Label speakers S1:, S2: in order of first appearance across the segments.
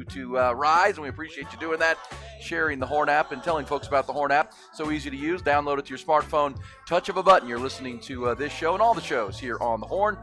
S1: to rise, and we appreciate you doing that, sharing the Horn app and telling folks about the Horn app. So easy to use. Download it to your smartphone. Touch of a button. You're listening to this show and all the shows here on the Horn.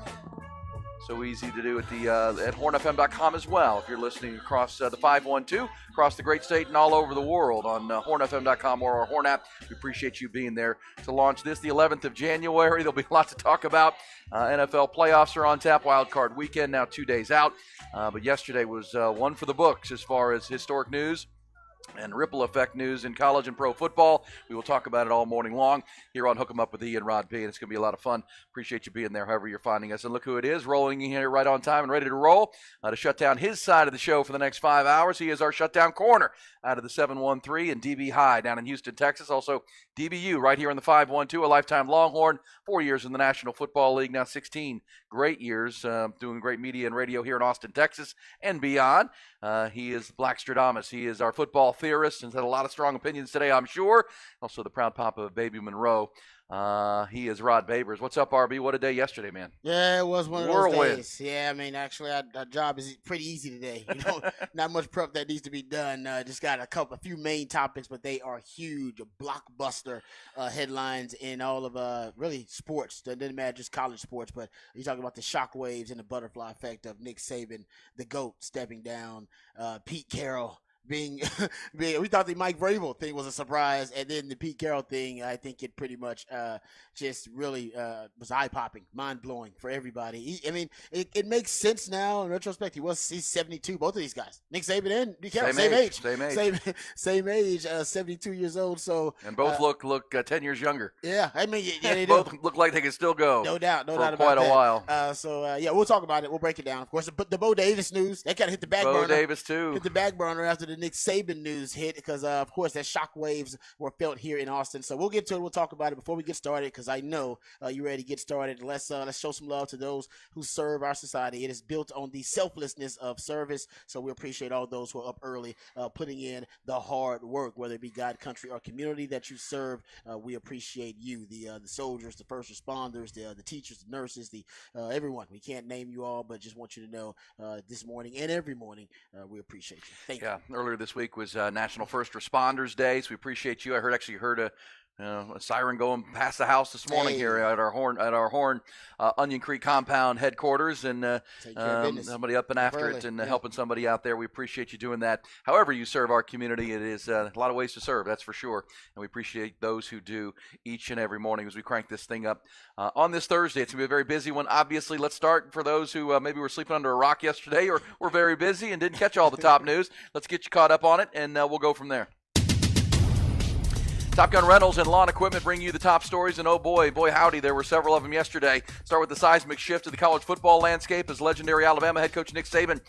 S1: So easy to do at hornfm.com as well. If you're listening across the 512, across the great state and all over the world on hornfm.com or our Horn app, we appreciate you being there to launch this, the 11th of January. There'll be lots to talk about. NFL playoffs are on tap. Wild card weekend now 2 days out. But yesterday was one for the books as far as historic news and ripple effect news in college and pro football. We will talk about it all morning long here on Hook 'em Up with E and Rod P, and it's going to be a lot of fun. Appreciate you being there, however you're finding us. And look who it is, rolling in here right on time and ready to roll to shut down his side of the show for the next 5 hours. He is our shutdown corner out of the 713 and DB High down in Houston, Texas. Also DBU right here in the 512, a lifetime Longhorn, 4 years in the National Football League, now 16 great years doing great media and radio here in Austin, Texas and beyond. He is Black Stradamus. He is our football theorist and has had a lot of strong opinions today, I'm sure. Also the proud papa of Baby Monroe. He is Rod Babers. What's up, RB? What a day yesterday, man.
S2: Yeah, it was one of
S1: Whirlwind.
S2: those days. Yeah, I mean, actually, our job is pretty easy today. Not much prep that needs to be done. Just got a few main topics, but they are huge, blockbuster headlines in all of really sports. That doesn't matter just college sports, but you're talking about the shockwaves and the butterfly effect of Nick Saban, the GOAT, stepping down, Pete Carroll being we thought the Mike Vrabel thing was a surprise, and then the Pete Carroll thing, I think it pretty much just really was eye-popping, mind-blowing for everybody. It makes sense now in retrospect. He's 72, both of these guys, Nick Saban and Pete Carroll, same age, 72 years old. So
S1: and both look 10 years younger.
S2: Yeah, I mean, yeah, they
S1: both
S2: do.
S1: look like they can still go.
S2: No doubt
S1: for
S2: about
S1: quite
S2: that.
S1: a while.
S2: Yeah, we'll talk about it. We'll break it down. Of course, but the Bo Davis news, that kind of hit the back burner.
S1: Bo Davis too.
S2: Hit the back burner after the Nick Saban news hit because, of course, that shockwaves were felt here in Austin. So we'll get to it. We'll talk about it before we get started because I know you're ready to get started. Let's show some love to those who serve our society. It is built on the selflessness of service. So we appreciate all those who are up early, putting in the hard work, whether it be God, country, or community that you serve. We appreciate you, the soldiers, the first responders, the teachers, the nurses, everyone. We can't name you all, but just want you to know this morning and every morning we appreciate you. Thank you.
S1: Yeah, earlier this week was National First Responders Day, so we appreciate you. I heard a siren going past the house this morning here at our Horn Onion Creek compound headquarters, and somebody up and after it and helping somebody out there. We appreciate you doing that. However you serve our community, it is a lot of ways to serve, that's for sure, and we appreciate those who do each and every morning as we crank this thing up on this Thursday. It's going to be a very busy one. Obviously, let's start for those who maybe were sleeping under a rock yesterday or were very busy and didn't catch all the top news. Let's get you caught up on it, and we'll go from there. Top Gun Rentals and Lawn Equipment bring you the top stories, and oh boy howdy, there were several of them yesterday. Start with the seismic shift of the college football landscape as legendary Alabama head coach Nick Saban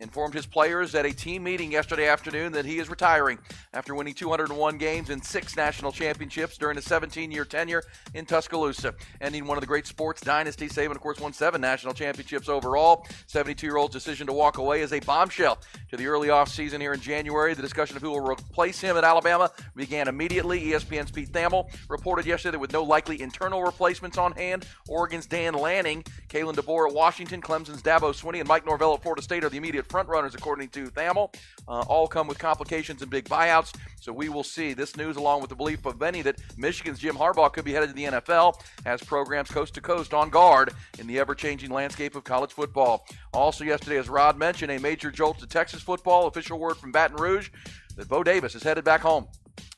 S1: informed his players at a team meeting yesterday afternoon that he is retiring after winning 201 games and 6 national championships during a 17-year tenure in Tuscaloosa. Ending one of the great sports dynasties, Saban, of course, won 7 national championships overall. 72-year-old's decision to walk away is a bombshell to the early offseason here in January. The discussion of who will replace him at Alabama began immediately. ESPN's Pete Thamel reported yesterday that with no likely internal replacements on hand, Oregon's Dan Lanning, Kalen DeBoer at Washington, Clemson's Dabo Swinney, and Mike Norvell at Florida State are the immediate front runners, according to Thamel. All come with complications and big buyouts, so we will see. This news, along with the belief of many that Michigan's Jim Harbaugh could be headed to the NFL, has programs coast to coast on guard in the ever-changing landscape of college football. Also yesterday, as Rod mentioned, a major jolt to Texas football. Official word from Baton Rouge that Bo Davis is headed back home.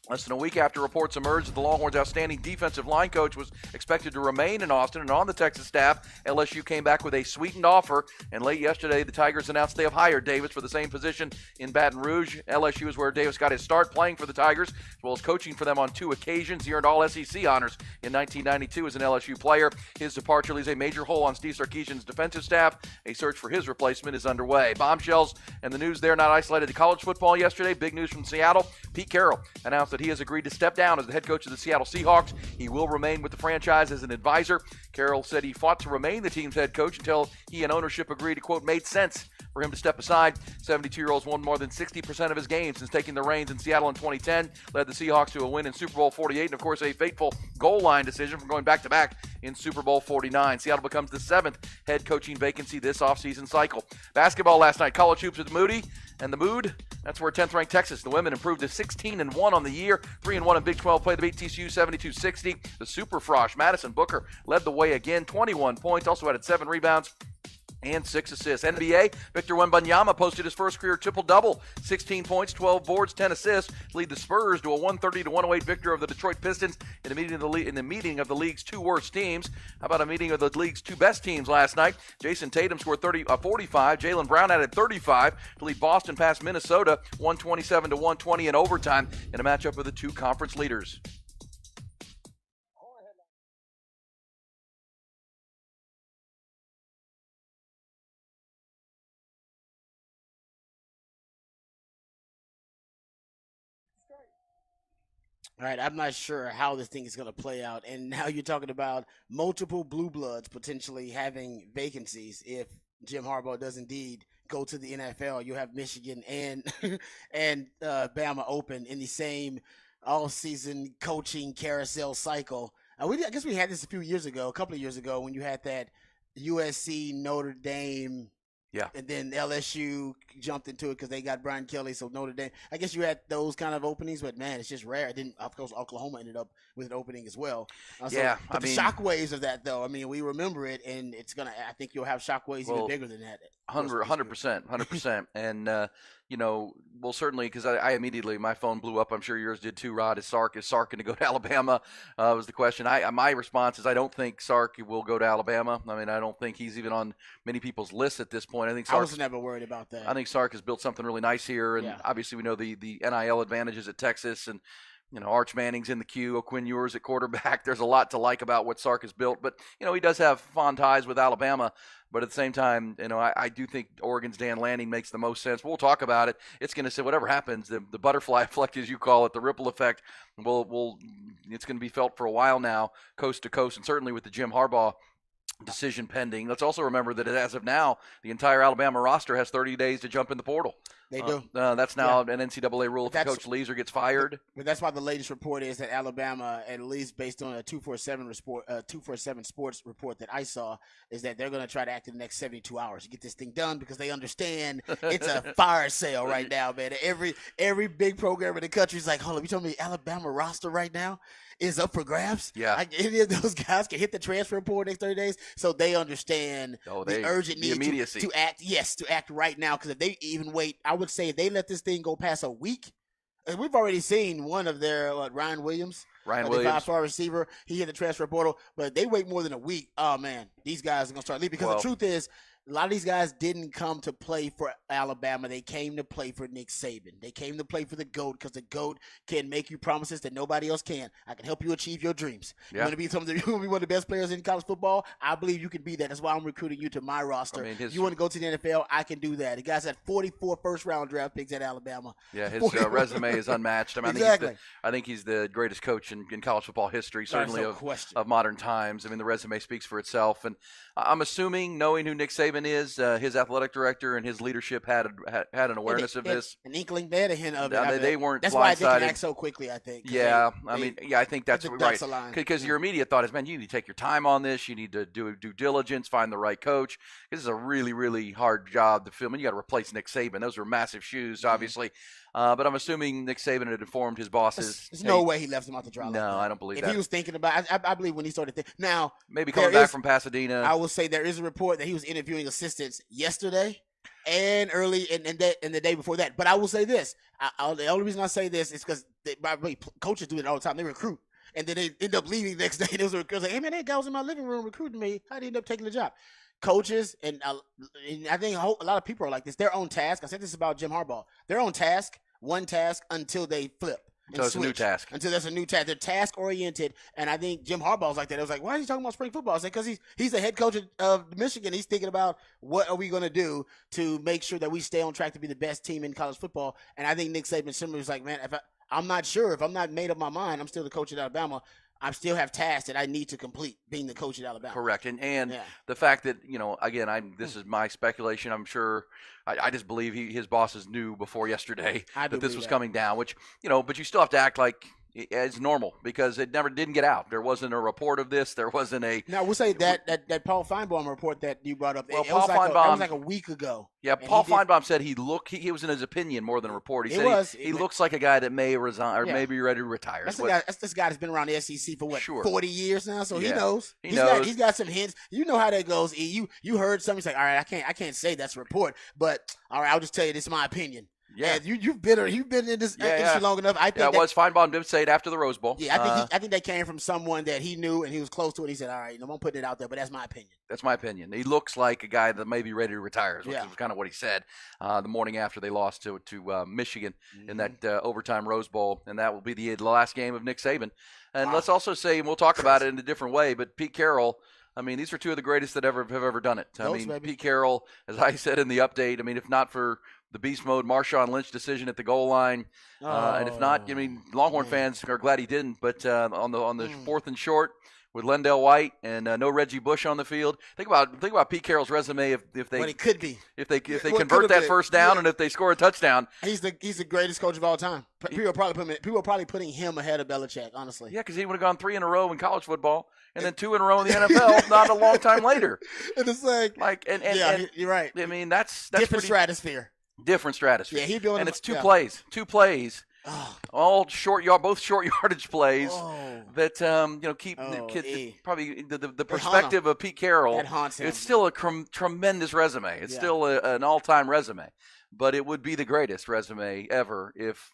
S1: Less than a week after reports emerged that the Longhorns' outstanding defensive line coach was expected to remain in Austin and on the Texas staff, LSU came back with a sweetened offer, and late yesterday the Tigers announced they have hired Davis for the same position in Baton Rouge. LSU is where Davis got his start playing for the Tigers, as well as coaching for them on 2 occasions. He earned all SEC honors in 1992 as an LSU player. His departure leaves a major hole on Steve Sarkisian's defensive staff. A search for his replacement is underway. Bombshells and the news there not isolated to college football yesterday. Big news from Seattle. Pete Carroll announced that he has agreed to step down as the head coach of the Seattle Seahawks. He will remain with the franchise as an advisor. Carroll said he fought to remain the team's head coach until he and ownership agreed it, quote, made sense for him to step aside. 72-year-old's won more than 60% of his games since taking the reins in Seattle in 2010, led the Seahawks to a win in Super Bowl 48, and of course a fateful goal line decision from going back-to-back in Super Bowl 49. Seattle becomes the 7th head coaching vacancy this offseason cycle. Basketball last night, college hoops with Moody, and the mood, that's where 10th-ranked Texas, the women, improved to 16-1 on the year, 3-1 in Big 12 play to beat TCU 72-60. The Super Frosh, Madison Booker, led the way again, 21 points, also added 7 rebounds and 6 assists. NBA, Victor Wembanyama posted his first career triple-double, 16 points, 12 boards, 10 assists, to lead the Spurs to a 130-108 victory over the Detroit Pistons in the meeting of the league's 2 worst teams. How about a meeting of the league's 2 best teams last night? Jason Tatum scored 45. Jaylen Brown added 35 to lead Boston past Minnesota 127-120 in overtime in a matchup of the 2 conference leaders.
S2: All right, I'm not sure how this thing is going to play out. And now you're talking about multiple blue bloods potentially having vacancies if Jim Harbaugh does indeed go to the NFL. You have Michigan and Bama open in the same all-season coaching carousel cycle. I guess we had this a couple of years ago, when you had that USC Notre Dame.
S1: Yeah.
S2: And then LSU jumped into it because they got Brian Kelly. So Notre Dame, I guess you had those kind of openings, but man, it's just rare. It didn't. Of course, Oklahoma ended up with an opening as well.
S1: Yeah,
S2: but the shockwaves of that, though, I mean, we remember it, and it's gonna. I think you'll have shockwaves even bigger than that.
S1: 100%. And well, certainly, because I immediately, my phone blew up. I'm sure yours did too, Rod. Is Sark going to go to Alabama? Was the question. My response is I don't think Sark will go to Alabama. I mean, I don't think he's even on many people's lists at this point. I was
S2: never worried about that.
S1: I think Sark has built something really nice here, and obviously we know the NIL advantages at Texas, and Arch Manning's in the queue, Quinn Ewers at quarterback. There's a lot to like about what Sark has built, but he does have fond ties with Alabama. But at the same time, I do think Oregon's Dan Lanning makes the most sense. We'll talk about it. It's going to say whatever happens, the butterfly effect, as you call it, the ripple effect, it's going to be felt for a while now, coast to coast, and certainly with the Jim Harbaugh decision pending. Let's also remember that as of now, the entire Alabama roster has 30 days to jump in the portal.
S2: They do.
S1: That's now an NCAA rule if Coach leaves or gets fired.
S2: But that's why the latest report is that Alabama, at least based on a 247 Sports report that I saw, is that they're going to try to act in the next 72 hours to get this thing done because they understand it's a fire sale right now, man. Every big program in the country is like, hold on, you told me Alabama roster right now is up for grabs?
S1: Yeah.
S2: Any of those guys can hit the transfer portal next 30 days. So they understand the urgent need to act. Yes, to act right now. Because if they even wait, I would say if they let this thing go past a week, and we've already seen one of their, Ryan Williams. The 5-star receiver, he hit the transfer portal. But they wait more than a week. Oh, man, these guys are going to start leaving. Because the truth is, a lot of these guys didn't come to play for Alabama. They came to play for Nick Saban. They came to play for the GOAT because the GOAT can make you promises that nobody else can. I can help you achieve your dreams. Yeah. You want to be one of the best players in college football? I believe you can be that. That's why I'm recruiting you to my roster. You want to go to the NFL? I can do that. The guy's had 44 first-round draft picks at Alabama.
S1: Yeah, his resume is unmatched. I mean,
S2: exactly.
S1: I think he's the greatest coach in college football history, certainly of modern times. I mean, the resume speaks for itself. And I'm assuming, knowing who Nick Saban is, his athletic director and his leadership had an awareness of this.
S2: An inkling, they had a hint of it.
S1: They weren't.
S2: That's why they can act so quickly, I think.
S1: Yeah, I think that's right. Because your immediate thought is, man, you need to take your time on this. You need to do due diligence, find the right coach. This is a really, really hard job to fill. And you got to replace Nick Saban. Those were massive shoes, obviously. But I'm assuming Nick Saban had informed his bosses.
S2: There's no way he left him out to dry.
S1: No, I don't believe that.
S2: If he was thinking about it, I believe when he started thinking. Now,
S1: maybe coming back from Pasadena.
S2: I will say there is a report that he was interviewing assistants yesterday and early in the day before that. But I will say this. The only reason I say this is because coaches do it all the time. They recruit. And then they end up leaving the next day. Those recruiters like, hey, man, that guy was in my living room recruiting me. How did he end up taking the job? Coaches, and I think a lot of people are like this. Their own task. I said this about Jim Harbaugh. Their own task, one task until they flip.
S1: So it's a new task.
S2: Until there's a new task. They're task-oriented, and I think Jim Harbaugh's like that. I was like, why is he talking about spring football? I said, because he's the head coach of Michigan. He's thinking about what are we going to do to make sure that we stay on track to be the best team in college football. And I think Nick Saban similarly was like, man, I'm not sure. If I'm not made up my mind, I'm still the coach at Alabama. I still have tasks that I need to complete being the coach at Alabama.
S1: Correct. And
S2: Yeah.
S1: the fact that, again, this is my speculation. I'm sure I just believe his bosses knew before yesterday that this was coming down, which, but you still have to act like it's normal because it never didn't get out. There wasn't a report of this. There wasn't a.
S2: Now, we'll say that Paul Feinbaum report that you brought up.
S1: Well,
S2: it was like a week ago.
S1: Yeah, Paul Feinbaum said he was in his opinion more than a report. He said he looks like a guy that may resign or may be ready to retire.
S2: That's this guy that's been around the SEC for 40 years now, so he knows.
S1: He knows.
S2: He's got some hints. You know how that goes. You heard something. He's like, all right, I can't say that's a report, but all right, I'll just tell you this is my opinion. Yeah, and you've been in this industry long enough. I think
S1: Feinbaum did say it after the Rose Bowl.
S2: Yeah, I think that came from someone that he knew and he was close to it. He said, "All right, I'm putting it out there, but that's my opinion."
S1: That's my opinion. He looks like a guy that may be ready to retire. Which was kind of what he said the morning after they lost to Michigan in that overtime Rose Bowl, and that will be the last game of Nick Saban. And let's also say, and we'll talk about it in a different way, but Pete Carroll. I mean, these are two of the greatest that have ever done it. Pete Carroll, as I said in the update. I mean, if not for the beast mode Marshawn Lynch decision at the goal line, and if not, Longhorn fans are glad he didn't. But on the 4th and short with Lendell White and no Reggie Bush on the field, think about Pete Carroll's resume if they
S2: what it could be
S1: if they convert that first down and if they score a touchdown.
S2: He's the greatest coach of all time. People are probably putting him ahead of Belichick, honestly.
S1: Yeah, because he would have gone 3 in a row in college football. And then 2 in a row in the NFL, not a long time later.
S2: And it's and you're right.
S1: I mean, that's
S2: different stratosphere.
S1: Different stratosphere.
S2: Yeah, he's doing.
S1: And it's two plays, all both short yardage plays that keep probably the perspective of Pete Carroll.
S2: That haunts him.
S1: It's still a tremendous resume. It's still an all-time resume. But it would be the greatest resume ever if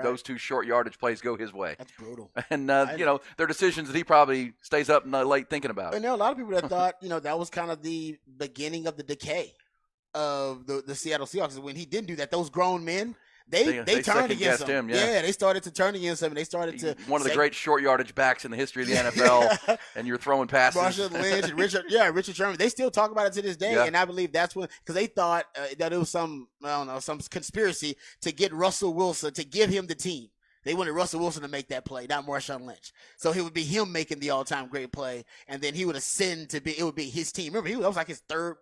S1: those 2 short yardage plays go his way.
S2: That's brutal.
S1: And they're decisions that he probably stays up late thinking about.
S2: And there are a lot of people that thought that was kind of the beginning of the decay of the Seattle Seahawks. When he didn't do that, those grown men. They turned against him.
S1: Yeah,
S2: they started to turn against him. And they started to
S1: one of the great short yardage backs in the history of the NFL, and you're throwing passes.
S2: Marshawn Lynch and Richard Sherman. They still talk about it to this day, and I believe that's when because they thought that it was some conspiracy to get Russell Wilson to give him the team. They wanted Russell Wilson to make that play, not Marshawn Lynch. So it would be him making the all-time great play, and then he would ascend to be. It would be his team. Remember, that was like his third.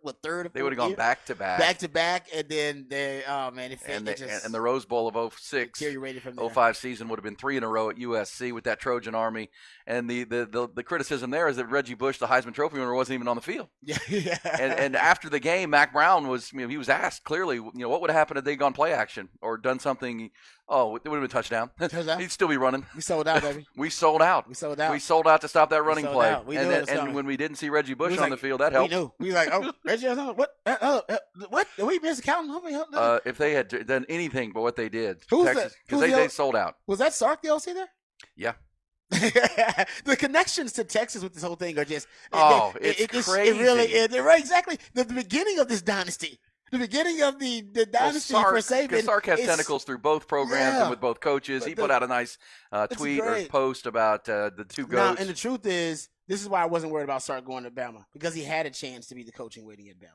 S2: They
S1: would have gone back to back,
S2: and then
S1: and the Rose Bowl of 06,
S2: deteriorated from there.
S1: 05 season would have been 3 in a row at USC with that Trojan Army. And the criticism there is that Reggie Bush, the Heisman Trophy winner, wasn't even on the field.
S2: Yeah.
S1: And after the game, Mac Brown was he was asked clearly, what would have happened if they'd gone play action or done something. Oh, it would have been a touchdown. He'd still be running.
S2: We sold out, baby.
S1: We sold out.
S2: We sold out.
S1: We sold out to stop that running play.
S2: And
S1: when we didn't see Reggie Bush on the field, that helped.
S2: We knew. We were like, oh, Reggie, what? What? Did we miss counting?
S1: If they had done anything but what they did,
S2: Texas,
S1: because they sold out.
S2: Was that Sark the OC there?
S1: Yeah.
S2: The connections to Texas with this whole thing are just
S1: it's crazy.
S2: It really is. Right, exactly. The beginning of this dynasty. The beginning of the dynasty for Saban.
S1: Sark has tentacles through both programs and with both coaches. He put out a nice tweet or post about the 2 goats.
S2: Now, and the truth is, this is why I wasn't worried about Sark going to Bama, because he had a chance to be the coaching waiting at Bama.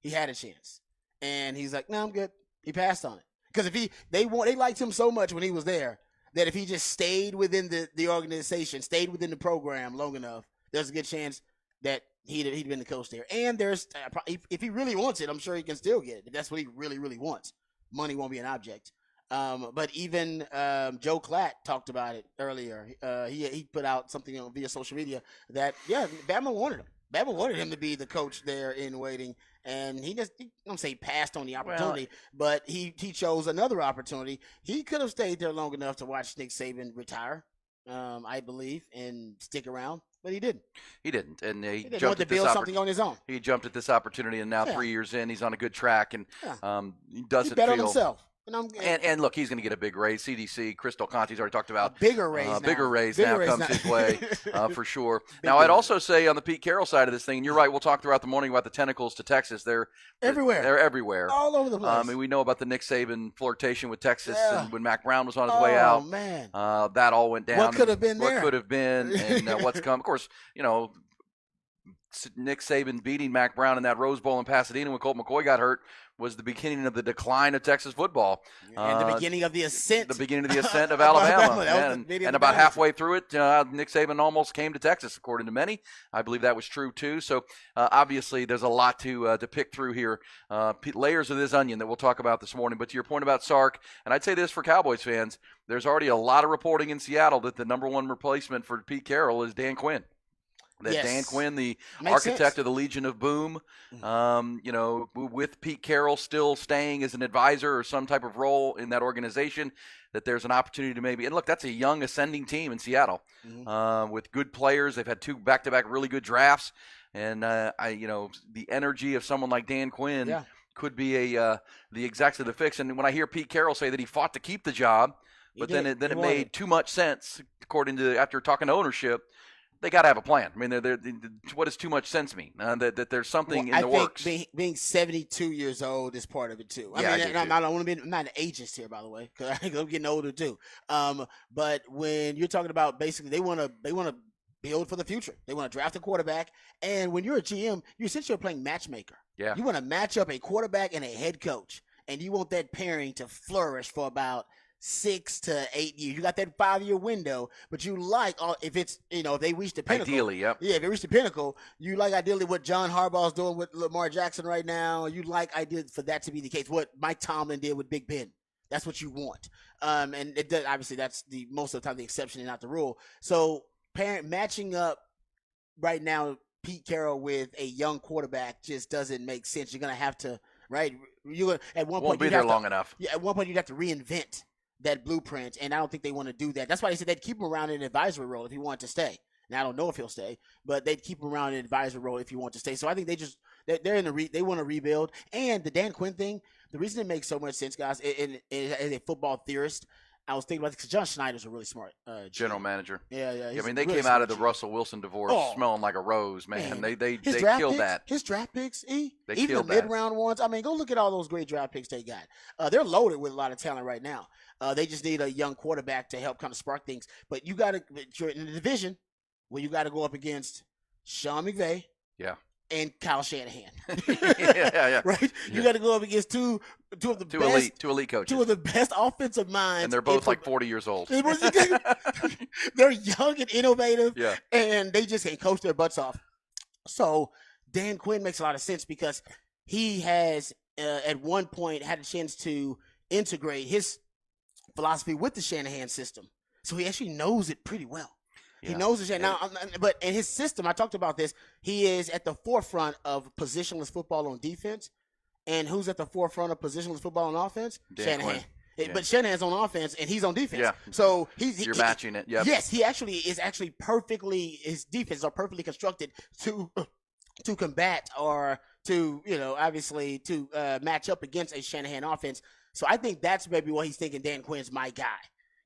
S2: He had a chance. And he's like, no, I'm good. He passed on it. Because they liked him so much when he was there that if he just stayed within the organization, stayed within the program long enough, there's a good chance that he'd been the coach there. And there's if he really wants it, I'm sure he can still get it. If that's what he really, really wants. Money won't be an object. But even Joe Klatt talked about it earlier. He put out something via social media that, Bama wanted him. Bama wanted him to be the coach there in waiting. And he just, I don't say passed on the opportunity, but he chose another opportunity. He could have stayed there long enough to watch Nick Saban retire, I believe, and stick around. But he didn't.
S1: He didn't, and he
S2: jumped to build something on his own.
S1: He jumped at this opportunity, and now 3 years in, he's on a good track, and he doesn't
S2: he bet on himself.
S1: And look, he's going to get a big raise. CDC, Chris Del Conte's already talked about
S2: a bigger raise.
S1: Comes his way for sure. Now, I'd also say on the Pete Carroll side of this thing, and you're right. We'll talk throughout the morning about the tentacles to Texas. They're
S2: everywhere.
S1: They're everywhere,
S2: all over the place.
S1: We know about the Nick Saban flirtation with Texas, and when Mac Brown was on his way out.
S2: Oh man,
S1: that all went down.
S2: What could have been
S1: there? What could have been, and what's come. Of course, Nick Saban beating Mac Brown in that Rose Bowl in Pasadena when Colt McCoy got hurt was the beginning of the decline of Texas football.
S2: And the beginning of the ascent.
S1: The beginning of the ascent of Alabama. And about halfway through it, Nick Saban almost came to Texas, according to many. I believe that was true, too. So, obviously, there's a lot to pick through here. Layers of this onion that we'll talk about this morning. But to your point about Sark, and I'd say this for Cowboys fans, there's already a lot of reporting in Seattle that the number one replacement for Pete Carroll is Dan Quinn. Dan Quinn, the architect of the Legion of Boom, with Pete Carroll still staying as an advisor or some type of role in that organization, that there's an opportunity to maybe – and look, that's a young ascending team in Seattle with good players. They've had 2 back-to-back really good drafts. And, the energy of someone like Dan Quinn could be the execs of the fix. And when I hear Pete Carroll say that he fought to keep the job, but then it made too much sense, according to after talking to ownership – they got to have a plan. I mean, what does too much sense mean? That there's something in the works.
S2: I think being 72 years old is part of it too. I'm not an ageist here, by the way, because I'm getting older too. But when you're talking about basically they want to build for the future. They want to draft a quarterback, and when you're a GM, you essentially are playing matchmaker.
S1: Yeah.
S2: You want to match up a quarterback and a head coach, and you want that pairing to flourish for about 6 to 8 years. You got that 5-year window, but you like if it's if they reach the pinnacle.
S1: Ideally, yep.
S2: Yeah, if they reach the pinnacle, you like ideally what John Harbaugh's doing with Lamar Jackson right now. You like ideally for that to be the case. What Mike Tomlin did with Big Ben. That's what you want. And it does, obviously that's the most of the time the exception and not the rule. So matching up right now Pete Carroll with a young quarterback just doesn't make sense. You're gonna have to at one point
S1: won't be there long enough.
S2: Yeah, at one point you'd have to reinvent that blueprint, and I don't think they want to do that. That's why they said they'd keep him around in an advisory role if he wanted to stay. Now I don't know if he'll stay, but they'd keep him around in an advisory role if he wanted to stay. So I think they're in they want to rebuild. And the Dan Quinn thing, the reason it makes so much sense, guys, as a football theorist, I was thinking about it because John Schneider's a really smart
S1: general manager.
S2: Yeah.
S1: I mean, they came out of the Russell Wilson divorce smelling like a rose, man. They killed that.
S2: His draft picks,
S1: they
S2: even the mid-round ones. I mean, go look at all those great draft picks they got. They're loaded with a lot of talent right now. They just need a young quarterback to help kind of spark things. But you got to – you're in the division where you got to go up against Sean McVay.
S1: Yeah.
S2: And Kyle Shanahan.
S1: yeah.
S2: Right?
S1: Yeah.
S2: You got to go up against two of the best
S1: two elite coaches.
S2: Two of the best offensive minds.
S1: And they're both like 40 years old.
S2: They're young and innovative.
S1: Yeah.
S2: And they just can coach their butts off. So Dan Quinn makes a lot of sense because he has at one point had a chance to integrate his philosophy with the Shanahan system. So he actually knows it pretty well. Yeah. He knows it now, but in his system, I talked about this. He is at the forefront of positionless football on defense, and who's at the forefront of positionless football on offense? Shanahan. But Shanahan's on offense, and he's on defense.
S1: Yeah.
S2: So
S1: you're matching it. Yep.
S2: Yes, he is perfectly. His defenses are perfectly constructed to combat or to obviously to match up against a Shanahan offense. So I think that's maybe what he's thinking. Dan Quinn's my guy.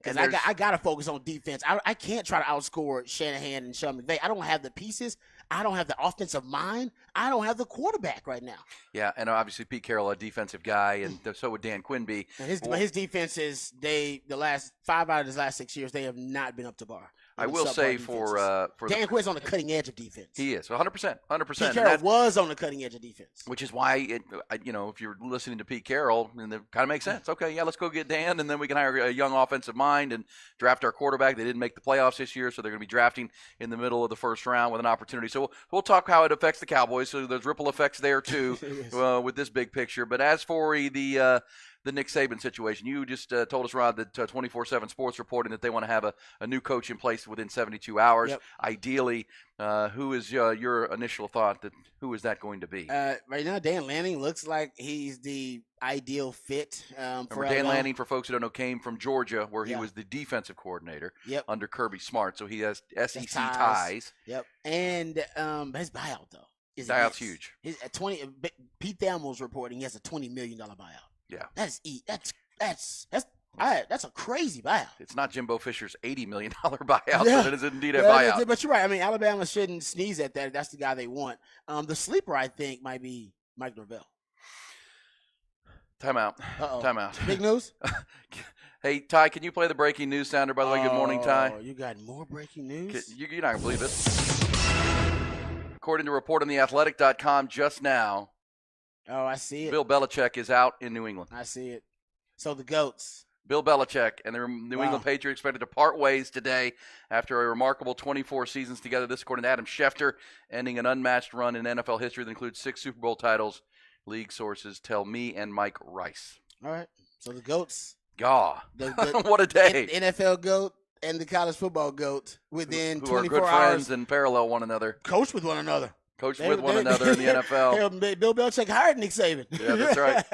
S2: Because I got to focus on defense. I can't try to outscore Shanahan and Sean McVay. I don't have the pieces. I don't have the offensive mind. I don't have the quarterback right now.
S1: Yeah, and obviously Pete Carroll, a defensive guy, and so would Dan Quinn be.
S2: And his defense is the last 5 out of his last 6 years, they have not been up to bar.
S1: I will say for
S2: Dan Quinn's on the cutting edge of defense.
S1: He is 100%.
S2: Pete Carroll was on the cutting edge of defense,
S1: which is why if you're listening to Pete Carroll, and it kind of makes sense. Okay, yeah, let's go get Dan, and then we can hire a young offensive mind and draft our quarterback. They didn't make the playoffs this year, so they're going to be drafting in the middle of the first round with an opportunity. So we'll talk how it affects the Cowboys. So there's ripple effects there too yes. With this big picture. But as for the Nick Saban situation, you just told us, Rod, that 24/7 Sports reporting that they want to have a new coach in place within 72 hours.
S2: Yep.
S1: Ideally, who is your initial thought that who is that going to be?
S2: Right now, Dan Lanning looks like he's the ideal fit.
S1: For Dan Lanning, for folks who don't know, came from Georgia, where he was the defensive coordinator under Kirby Smart, so he has SEC ties.
S2: Yep, and his buyout though
S1: buyout's huge.
S2: At 20, Pete Thelmo's reporting he has a $20 million buyout.
S1: Yeah,
S2: that's a crazy buyout.
S1: It's not Jimbo Fisher's $80 million buyout, but it is indeed a buyout.
S2: But you're right. I mean, Alabama shouldn't sneeze at that. That's the guy they want. The sleeper, I think, might be Mike Norvell.
S1: Timeout. Timeout.
S2: Big news?
S1: Hey, Ty, can you play the breaking news sounder, by the way? Good morning, Ty.
S2: You got more breaking news?
S1: You're not going to believe this. According to a report on theathletic.com just now,
S2: Oh, I see it.
S1: Bill Belichick is out in New England.
S2: I see it. So the GOATs.
S1: Bill Belichick and the New England Patriots expected to part ways today after a remarkable 24 seasons together. This according to Adam Schefter, ending an unmatched run in NFL history that includes 6 Super Bowl titles. League sources tell me and Mike Rice.
S2: All right. So the GOATs.
S1: God, what a day.
S2: NFL GOAT and the college football GOAT within
S1: who
S2: 24
S1: are good
S2: hours.
S1: Friends and parallel one another.
S2: Coach with one another.
S1: Coach with one another in the NFL.
S2: Bill Belichick hired Nick Saban.
S1: Yeah, that's right.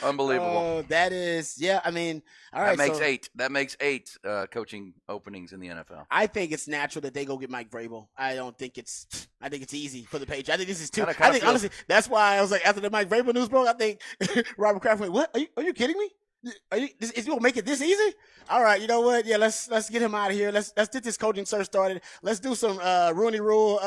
S1: Unbelievable.
S2: That is, yeah, I mean, all right.
S1: That makes eight coaching openings in the NFL.
S2: I think it's natural that they go get Mike Vrabel. I think it's easy for the Patriots. I think this is too. I think honestly, that's why I was like, after the Mike Vrabel news broke, I think Robert Kraft went, "What? Are you kidding me? Is you gonna make it this easy? All right, you know what? Yeah, let's get him out of here. Let's get this coaching search started. Let's do some Rooney Rule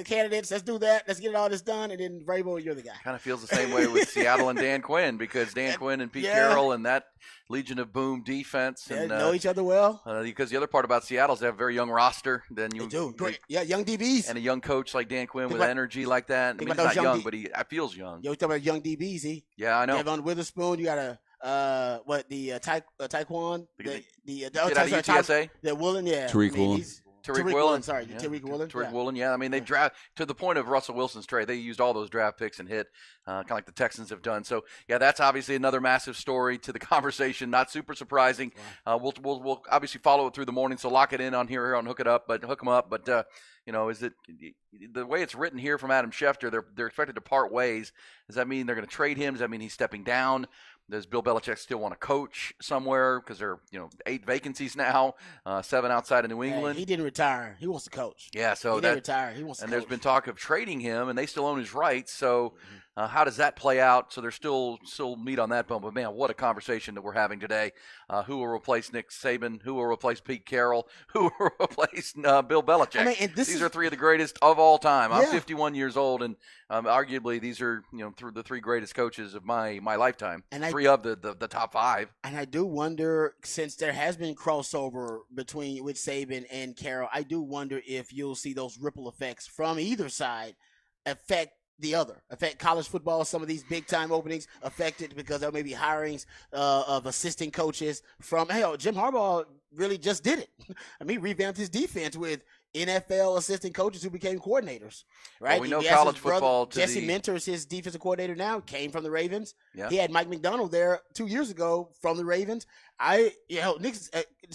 S2: candidates. Let's do that. Let's get all this done, and then Vrabel, you're the guy."
S1: Kind of feels the same way with Seattle and Dan Quinn, because Dan Quinn and Pete Carroll and that Legion of Boom defense and
S2: know each other well.
S1: Because the other part about Seattle is they have a very young roster. Then
S2: they do great. Yeah, young DBs
S1: and a young coach like Dan Quinn with energy like that. I mean, he's not young, but he feels young.
S2: Yo, you talking about young DBs?
S1: Yeah, I know.
S2: Devon Witherspoon. You got a. Taekwon,
S1: the UTSA,
S2: the Woolen, yeah,
S3: Tariq Woolen.
S1: Tariq Woolen,
S2: sorry, Tariq Woolen.
S1: Tariq Woolen, yeah. I mean, they draft to the point of Russell Wilson's trade. They used all those draft picks and hit, kind of like the Texans have done. So, yeah, that's obviously another massive story to the conversation. Not super surprising. We'll obviously follow it through the morning. So lock it in on here on Hook 'em up. But is it the way it's written here from Adam Schefter? They're expected to part ways. Does that mean they're going to trade him? Does that mean he's stepping down? Does Bill Belichick still want to coach somewhere? Because there are 8 vacancies now, 7 outside of New England.
S2: He didn't retire. He wants to coach.
S1: Yeah, so
S2: he didn't retire. He wants to coach.
S1: And there's been talk of trading him, and they still own his rights. So how does that play out? So there's still meat on that bone. But, man, what a conversation that we're having today. Who will replace Nick Saban? Who will replace Pete Carroll? Who will replace Bill Belichick?
S2: I mean,
S1: these are 3 of the greatest of all time. I'm 51 years old, and arguably these are the 3 greatest coaches of my lifetime. And 3 of the top 5.
S2: And I do wonder, since there has been crossover with Saban and Carroll, I do wonder if you'll see those ripple effects from either side affect college football. Some of these big time openings affected because there may be hirings of assistant coaches from Jim Harbaugh really just did it. I mean, revamped his defense with NFL assistant coaches who became coordinators, right?
S1: Well, we know college football.
S2: Jesse Minter is his defensive coordinator now. Came from the Ravens.
S1: Yeah.
S2: He had Mike McDonald there 2 years ago from the Ravens. Nick's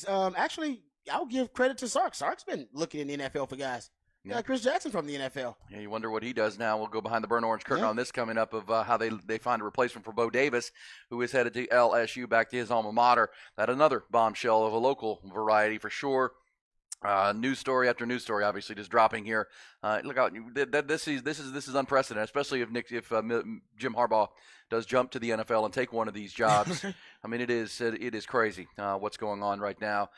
S2: actually, I'll give credit to Sark. Sark's been looking in the NFL for guys. Yeah, Chris Jackson from the NFL.
S1: Yeah, you wonder what he does now. We'll go behind the burnt orange curtain on this coming up of how they find a replacement for Bo Davis, who is headed to LSU, back to his alma mater. That another bombshell of a local variety for sure. News story after news story, obviously, just dropping here. Look out! This is unprecedented, especially if Jim Harbaugh does jump to the NFL and take one of these jobs. I mean, it is crazy what's going on right now.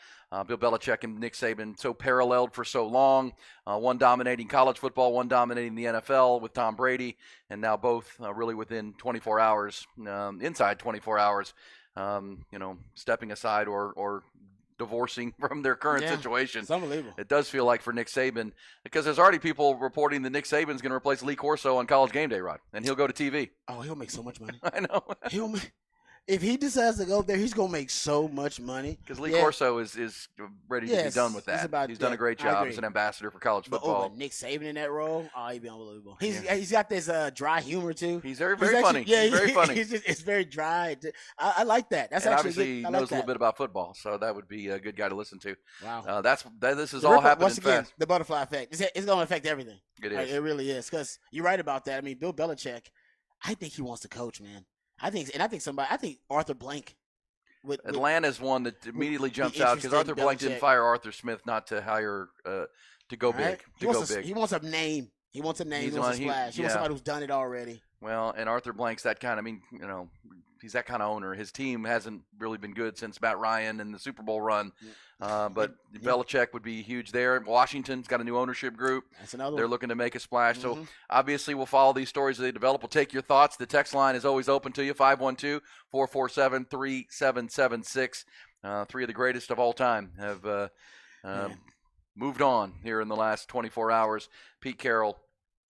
S1: Bill Belichick and Nick Saban so paralleled for so long. One dominating college football, one dominating the NFL with Tom Brady, and now both really within 24 hours, inside 24 hours, stepping aside or divorcing from their current situation.
S2: It's unbelievable.
S1: It does feel like for Nick Saban, because there's already people reporting that Nick Saban's going to replace Lee Corso on College Game Day, Rod, and he'll go to TV.
S2: Oh, he'll make so much money.
S1: I know.
S2: If he decides to go there, he's going to make so much money.
S1: Because Lee Corso is ready to be done with that. He's done a great job as an ambassador for college football.
S2: But Nick Saban in that role, he'd be unbelievable. He's got this dry humor, too.
S1: He's very funny. Yeah, he's very funny.
S2: It's very dry. I like that. That's
S1: and
S2: actually
S1: obviously he knows a little bit about football, so that would be a good guy to listen to.
S2: Wow.
S1: This is all happening
S2: once again,
S1: fast.
S2: The butterfly effect. It's going to affect everything.
S1: It is.
S2: It really is. Because you're right about that. I mean, Bill Belichick, I think he wants to coach, man. I think Arthur Blank.
S1: Atlanta's one that immediately jumps out because Arthur Blank didn't fire Arthur Smith not to hire to go big. He
S2: wants a name. He wants a name. He wants a splash. He wants somebody who's done it already.
S1: Well, and Arthur Blank's that kind of. He's that kind of owner. His team hasn't really been good since Matt Ryan and the Super Bowl run. But Belichick would be huge there. Washington's got a new ownership group.
S2: That's another
S1: They're looking to make a splash. So obviously we'll follow these stories as they develop. We'll take your thoughts. The text line is always open to you, 512-447-3776. 3 of the greatest of all time have moved on here in the last 24 hours. Pete Carroll,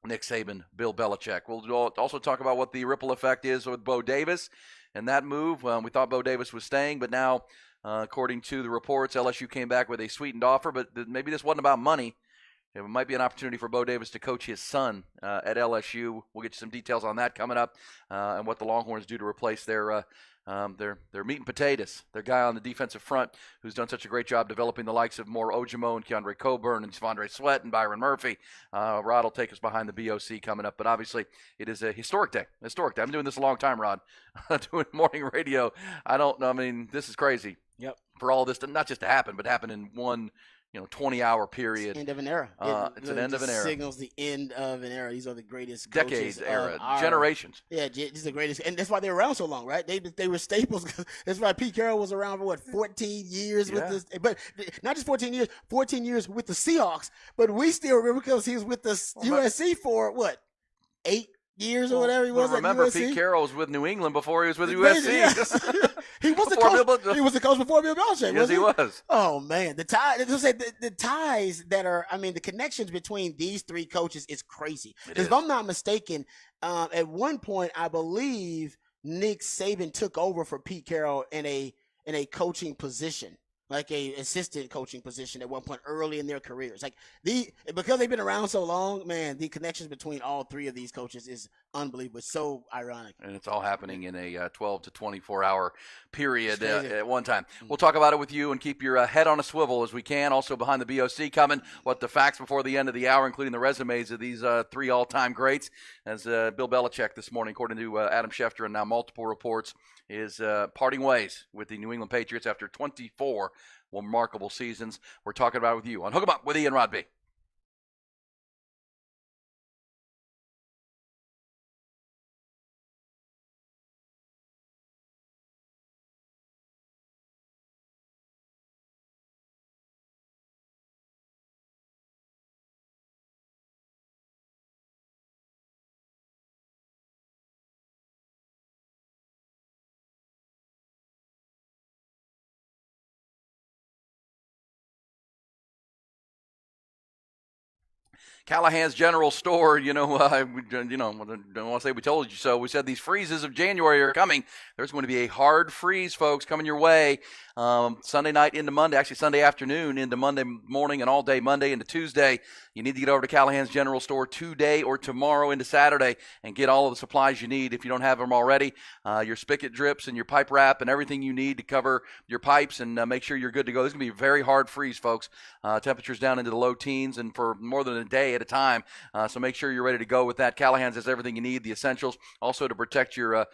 S1: Nick Saban, Bill Belichick. We'll also talk about what the ripple effect is with Bo Davis and that move. We thought Bo Davis was staying, but now, according to the reports, LSU came back with a sweetened offer, but maybe this wasn't about money. It might be an opportunity for Bo Davis to coach his son at LSU. We'll get you some details on that coming up, and what the Longhorns do to replace their meat and potatoes. Their guy on the defensive front who's done such a great job developing the likes of Moore Ojimo and Keandre Coburn and Devondre Sweat and Byron Murphy. Rod will take us behind the BOC coming up, but obviously it is a historic day. I've been doing this a long time, Rod. Doing morning radio. I don't know. I mean, this is crazy.
S2: Yep.
S1: For all this to not just to happen, but happen in one 20-hour period.
S2: It's the end of an era.
S1: It's an end of an era.
S2: Signals the end of an era. These are the greatest
S1: decades,
S2: era,
S1: generations.
S2: Yeah, these are the greatest, and that's why they're around so long, right? They were staples. That's why Pete Carroll was around for 14 years with this, but not just 14 years, 14 years with the Seahawks. But we still remember because he was with the USC for 8 years or whatever he was.
S1: Remember,
S2: at USC?
S1: Pete Carroll was with New England before he was with USC.
S2: Yeah. He was the coach. He was the coach before Bill Belichick.
S1: Yes, he was.
S2: Oh man, the ties that are, the connections between these three coaches is crazy. Because if I'm not mistaken, at one point I believe Nick Saban took over for Pete Carroll in a coaching position, like a assistant coaching position at one point early in their careers. Like because they've been around so long, man, the connections between all three of these coaches is unbelievable. It's so ironic.
S1: And it's all happening in a 12 to 24-hour period at one time. We'll talk about it with you and keep your head on a swivel as we can. Also behind the BOC coming, what the facts before the end of the hour, including the resumes of these three all-time greats. As Bill Belichick this morning, according to Adam Schefter and now multiple reports, is parting ways with the New England Patriots after 24 remarkable seasons. We're talking about it with you on Hook 'em Up with Ian Rod B. Callahan's General Store, I don't want to say we told you so. We said these freezes of January are coming. There's going to be a hard freeze, folks, coming your way. Sunday night into Monday, actually Sunday afternoon into Monday morning and all day Monday into Tuesday. You need to get over to Callahan's General Store today or tomorrow into Saturday and get all of the supplies you need if you don't have them already. Your spigot drips and your pipe wrap and everything you need to cover your pipes and make sure you're good to go. This is going to be a very hard freeze, folks. Temperatures down into the low teens and for more than a day at a time. So make sure you're ready to go with that. Callahan's has everything you need, the essentials, also to protect your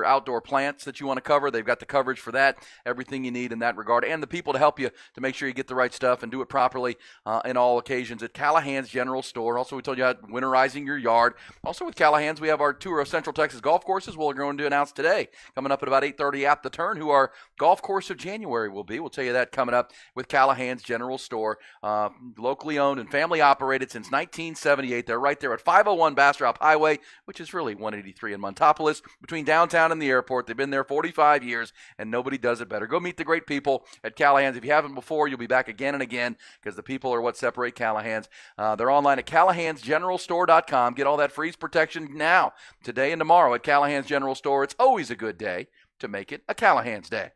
S1: outdoor plants that you want to cover. They've got the coverage for that, everything you need in that regard, and the people to help you to make sure you get the right stuff and do it properly in all occasions at Callahan's General Store. Also, we told you about winterizing your yard. Also with Callahan's, we have our tour of Central Texas golf courses we're going to announce today, coming up at about 8:30 at the turn, who our golf course of January will be. We'll tell you that coming up with Callahan's General Store, locally owned and family operated since 1978. They're right there at 501 Bastrop Highway, which is really 183 in Montopolis, between downtown and the airport. They've been there 45 years, and nobody does it better. Go meet the great people at Callahan's. If you haven't before, you'll be back again and again because the people are what separate Callahan's. They're online at Callahan'sGeneralStore.com. Get all that freeze protection now, today and tomorrow at Callahan's General Store. It's always a good day to make it a Callahan's Day.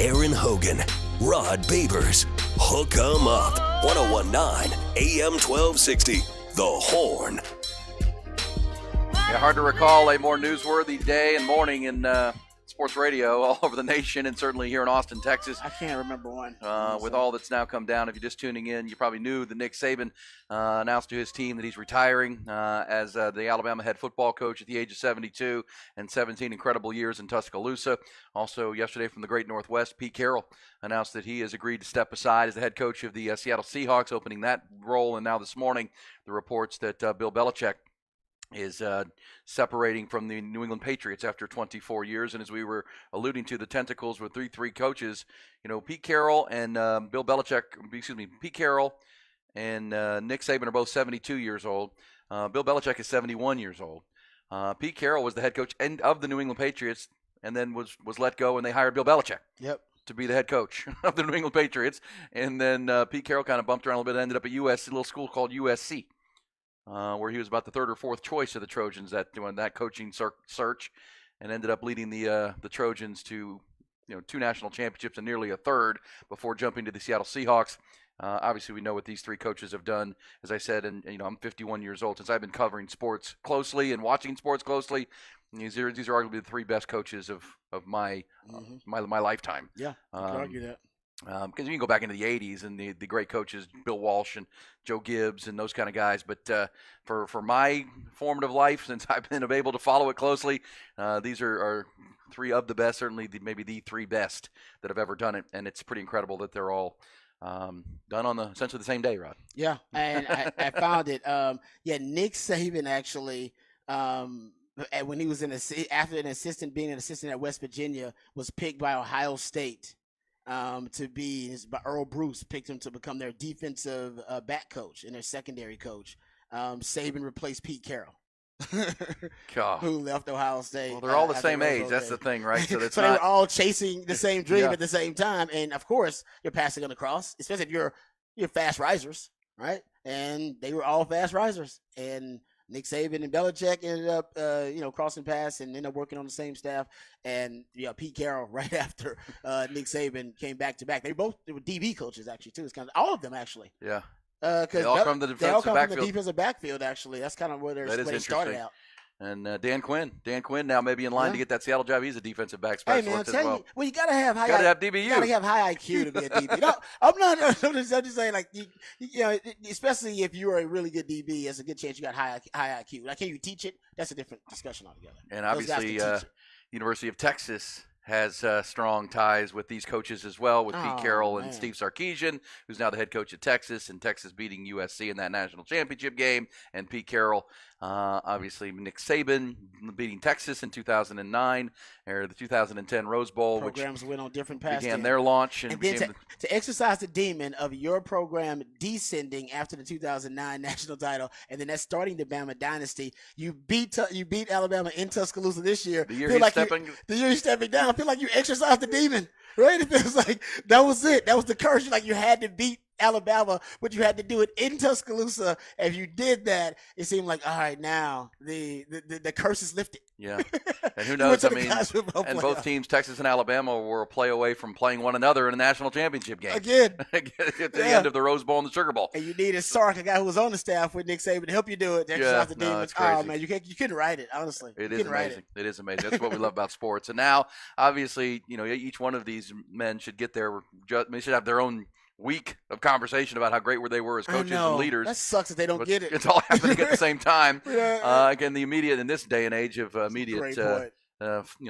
S3: Aaron Hogan, Rod Babers. Hook 'em up. 1019 AM 1260. The Horn.
S1: Yeah, hard to recall a more newsworthy day and morning in sports radio all over the nation, and certainly here in Austin, Texas.
S2: I can't remember one.
S1: With all that's now come down, if you're just tuning in, you probably knew that Nick Saban announced to his team that he's retiring as the Alabama head football coach at the age of 72 and 17 incredible years in Tuscaloosa. Also, yesterday from the Great Northwest, Pete Carroll announced that he has agreed to step aside as the head coach of the Seattle Seahawks, opening that role. And now this morning, the reports that Bill Belichick is separating from the New England Patriots after 24 years. And as we were alluding to, the tentacles with three coaches, Pete Carroll and Pete Carroll and Nick Saban are both 72 years old. Bill Belichick is 71 years old. Pete Carroll was the head coach of the New England Patriots and then was let go, and they hired Bill Belichick.
S2: Yep.
S1: To be the head coach of the New England Patriots. And then Pete Carroll kind of bumped around a little bit and ended up at a little school called USC. Where he was about the third or fourth choice of the Trojans doing that coaching search, and ended up leading the Trojans to 2 national championships and nearly a third before jumping to the Seattle Seahawks. Obviously, we know what these 3 coaches have done. As I said, and I'm 51 years old. Since I've been covering sports closely and watching sports closely, these are arguably the 3 best coaches of my my lifetime.
S2: Yeah, I can argue that.
S1: Because you can go back into the 80s and the great coaches, Bill Walsh and Joe Gibbs and those kind of guys. But for my formative life, since I've been able to follow it closely, these are 3 of the best, certainly maybe the 3 best that have ever done it. And it's pretty incredible that they're all done on essentially the same day, Rod.
S2: Yeah, and I found it. Nick Saban actually, when he was being an assistant at West Virginia, was picked by Ohio State. Earl Bruce picked him to become their defensive back coach and their secondary coach. Saban replaced Pete Carroll, who left Ohio State.
S1: Well, they're all the same age. That's the thing, right? So,
S2: they were all chasing the same dream at the same time. And of course, you're passing on across, especially if you're fast risers, right? And they were all fast risers. And Nick Saban and Belichick ended up, crossing paths and ended up working on the same staff. And Pete Carroll, right after Nick Saban, came back to back. They were DB coaches actually too. It's kind of all of them actually.
S1: Yeah.
S2: Because
S1: they all come from the
S2: defensive backfield. Actually, that's kind of where they started out.
S1: And Dan Quinn now maybe in line to get that Seattle job. He's a defensive back specialist as well.
S2: You gotta have high.
S1: DBU.
S2: You gotta have high IQ to be a DB. No, I'm just saying, like especially if you're a really good DB, there's a good chance you got high IQ. Like, can you teach it? That's a different discussion altogether.
S1: And obviously, University of Texas has strong ties with these coaches as well, with Pete Carroll and Steve Sarkisian, who's now the head coach at Texas, and Texas beating USC in that national championship game. And Pete Carroll, obviously Nick Saban beating Texas in 2009, or the 2010 Rose Bowl,
S2: programs went on different paths.
S1: Began their launch. And
S2: then to exercise the demon of your program descending after the 2009 national title, and then that's starting the Bama dynasty. You beat Alabama in Tuscaloosa this year.
S1: The year he's
S2: stepping down. I feel like you exercised the demon, right? It feels like that was it. That was the curse. Like you had to beat Alabama, but you had to do it in Tuscaloosa. If you did that, it seemed like, all right, now the curse is lifted.
S1: Yeah, and who knows? I mean, and both teams, Texas and Alabama, were a play away from playing one another in a national championship game
S2: again
S1: at the end of the Rose Bowl and the Sugar Bowl.
S2: And you needed Sark, a guy who was on the staff with Nick Saban, to help you do it. To exercise the demons.
S1: It's crazy.
S2: Oh man, you couldn't write it. Honestly,
S1: it is amazing. It is amazing. That's what we love about sports. And now, obviously, each one of these men should get they should have their own week of conversation about how great they were as coaches and leaders.
S2: That sucks that they don't get it.
S1: It's all happening at the same time.
S2: Yeah.
S1: Again, the immediate in this day and age of immediate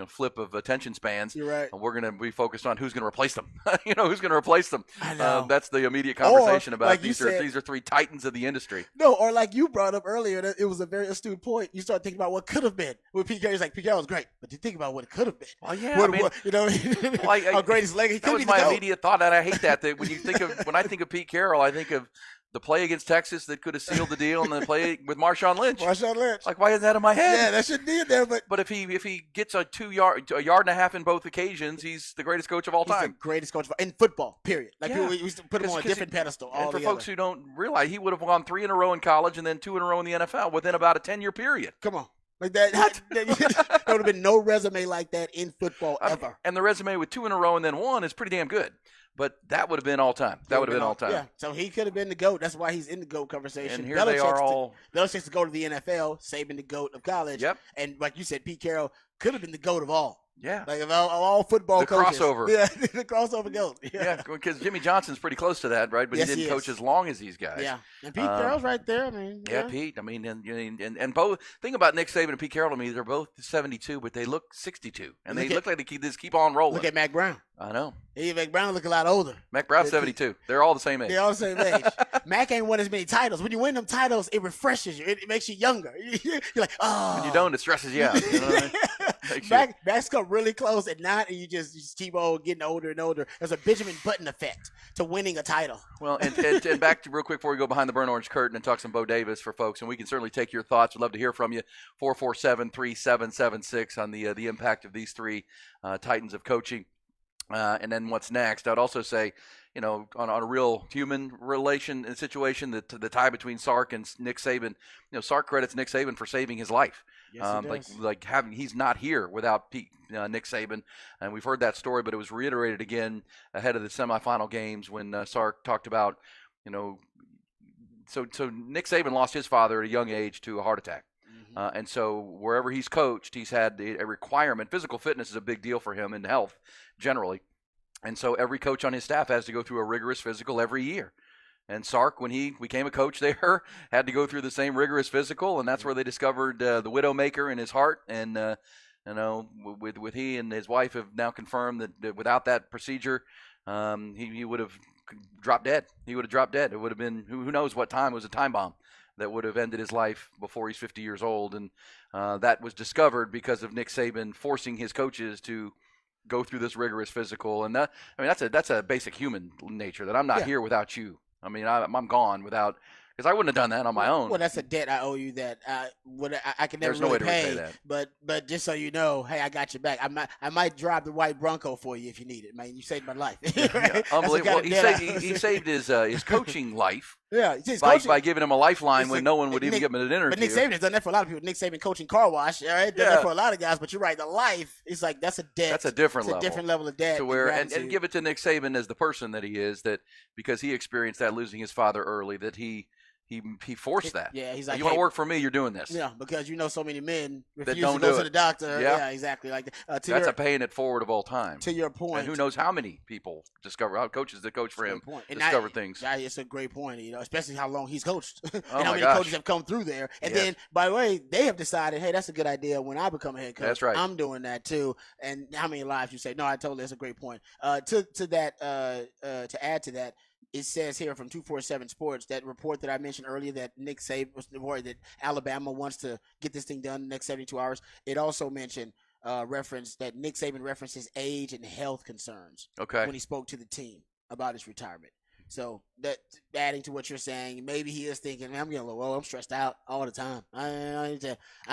S1: flip of attention spans.
S2: You're right.
S1: We're going to be focused on who's going to replace them. Who's going to replace them.
S2: I know.
S1: That's the immediate conversation about
S2: like
S1: these are 3 titans of the industry.
S2: No, or like you brought up earlier, that it was a very astute point. You start thinking about what could have been. With Pete Carroll, Pete Carroll was great, but you think about what it could have been.
S1: Well, yeah,
S2: how great his legacy.
S1: That was my immediate thought, and I hate that when I think of Pete Carroll, I think of the play against Texas that could have sealed the deal, and the play with Marshawn Lynch. Like, why isn't that in my head?
S2: Yeah, that shouldn't be in there. But
S1: if he gets a yard and a half in both occasions, he's the greatest coach of all time.
S2: He's the greatest coach in football. Period. Like we used to put him on a different pedestal.
S1: And for folks who don't realize, he would have won 3 in a row in college and then 2 in a row in the NFL within about a 10-year period.
S2: Come on. Like that, there would have been no resume like that in football ever.
S1: And the resume with 2 in a row and then 1 is pretty damn good. But that would have been all time. That would have been all time.
S2: Yeah, so he could have been the GOAT. That's why he's in the GOAT conversation.
S1: And here they are all.
S2: Belichick's to go to the NFL, Saban the GOAT of college.
S1: Yep.
S2: And like you said, Pete Carroll could have been the GOAT of all.
S1: Yeah.
S2: Like of all football
S1: the
S2: coaches.
S1: crossover.
S2: Yeah, the crossover GOAT.
S1: Yeah, because Jimmy Johnson's pretty close to that, right? But
S2: Yes,
S1: he didn't
S2: he
S1: coach
S2: is.
S1: as long as these guys.
S2: Yeah, and Pete Carroll's right there. I mean,
S1: Yeah, Pete. I mean, and both. Thing about Nick Saban and Pete Carroll to me, they're both 72, but they look 62, and they look like they just keep on rolling.
S2: Look at Mac Brown.
S1: I know.
S2: Mac Brown look a lot older.
S1: Mac Brown's 72. They're all the same age.
S2: They're all the same age. Mac ain't won as many titles. When you win them titles, it refreshes you. It makes you younger. You're like, oh.
S1: When you don't, it stresses you out. You know what I mean?
S2: Mac's come really close at 9, and you just keep on getting older and older. There's a Benjamin Button effect to winning a title.
S1: Well, and back to real quick before we go behind the burnt orange curtain and talk some Bo Davis for folks, and we can certainly take your thoughts. We'd love to hear from you. 447-3776 on the impact of these 3 titans of coaching. And then what's next? I'd also say, on a real human relation and situation, the tie between Sark and Nick Saban. Sark credits Nick Saban for saving his life.
S2: Yes, he does.
S1: He's not here without Nick Saban, and we've heard that story, but it was reiterated again ahead of the semifinal games when Sark talked about, so Nick Saban lost his father at a young age to a heart attack. And so wherever he's coached, he's had a requirement. Physical fitness is a big deal for him in health generally. And so every coach on his staff has to go through a rigorous physical every year. And Sark, when he became a coach there, had to go through the same rigorous physical, and that's where they discovered the Widowmaker in his heart. And with he and his wife have now confirmed that without that procedure, he would have dropped dead. He would have dropped dead. It would have been who knows what time. It was a time bomb that would have ended his life before he's 50 years old. And that was discovered because of Nick Saban forcing his coaches to go through this rigorous physical. And that's a basic human nature, that I'm not here without you. I mean, I'm gone without, because I wouldn't have done that on my own.
S2: Well, that's a debt I owe you that I can never
S1: There's no way to
S2: pay.
S1: repay that.
S2: But just so you know, hey, I got your back. I might drive the white Bronco for you if you need it, man. You saved my life. Right?
S1: Unbelievable. He saved his coaching life.
S2: Yeah,
S1: by giving him a lifeline when no one would even give him an interview.
S2: But Nick Saban has done that for a lot of people. Nick Saban coaching car wash, all right? Done that for a lot of guys. But you're right, the life is like that's a debt.
S1: That's a different level.
S2: It's a different level of debt.
S1: To where and give it to Nick Saban as the person that he is, that because he experienced that losing his father early, that he forced that.
S2: Yeah, he's like,
S1: you want to work for me, you're doing this.
S2: Yeah, because so many men refuse
S1: don't
S2: to go
S1: do
S2: to
S1: it.
S2: the doctor.
S1: Yeah.
S2: Yeah, exactly. Like
S1: that's a paying it forward of all time.
S2: To your point.
S1: And who knows how many people how coaches that coach for him discover things.
S2: It's a great point, especially how long he's coached and
S1: Oh
S2: how many
S1: gosh.
S2: coaches have come through there. And then, by the way, they have decided, hey, that's a good idea. When I become a head coach,
S1: that's right.
S2: I'm doing that too. And how many lives you say? No, I totally. That's a great point. To add to that. It says here from 247 Sports, that report that I mentioned earlier, that Nick Saban was worried that Alabama wants to get this thing done in the next 72 hours. It also mentioned reference that Nick Saban referenced his age and health concerns when he spoke to the team about his retirement. So that adding to what you're saying, maybe he is thinking, man, I'm getting a little old. I'm stressed out all the time. I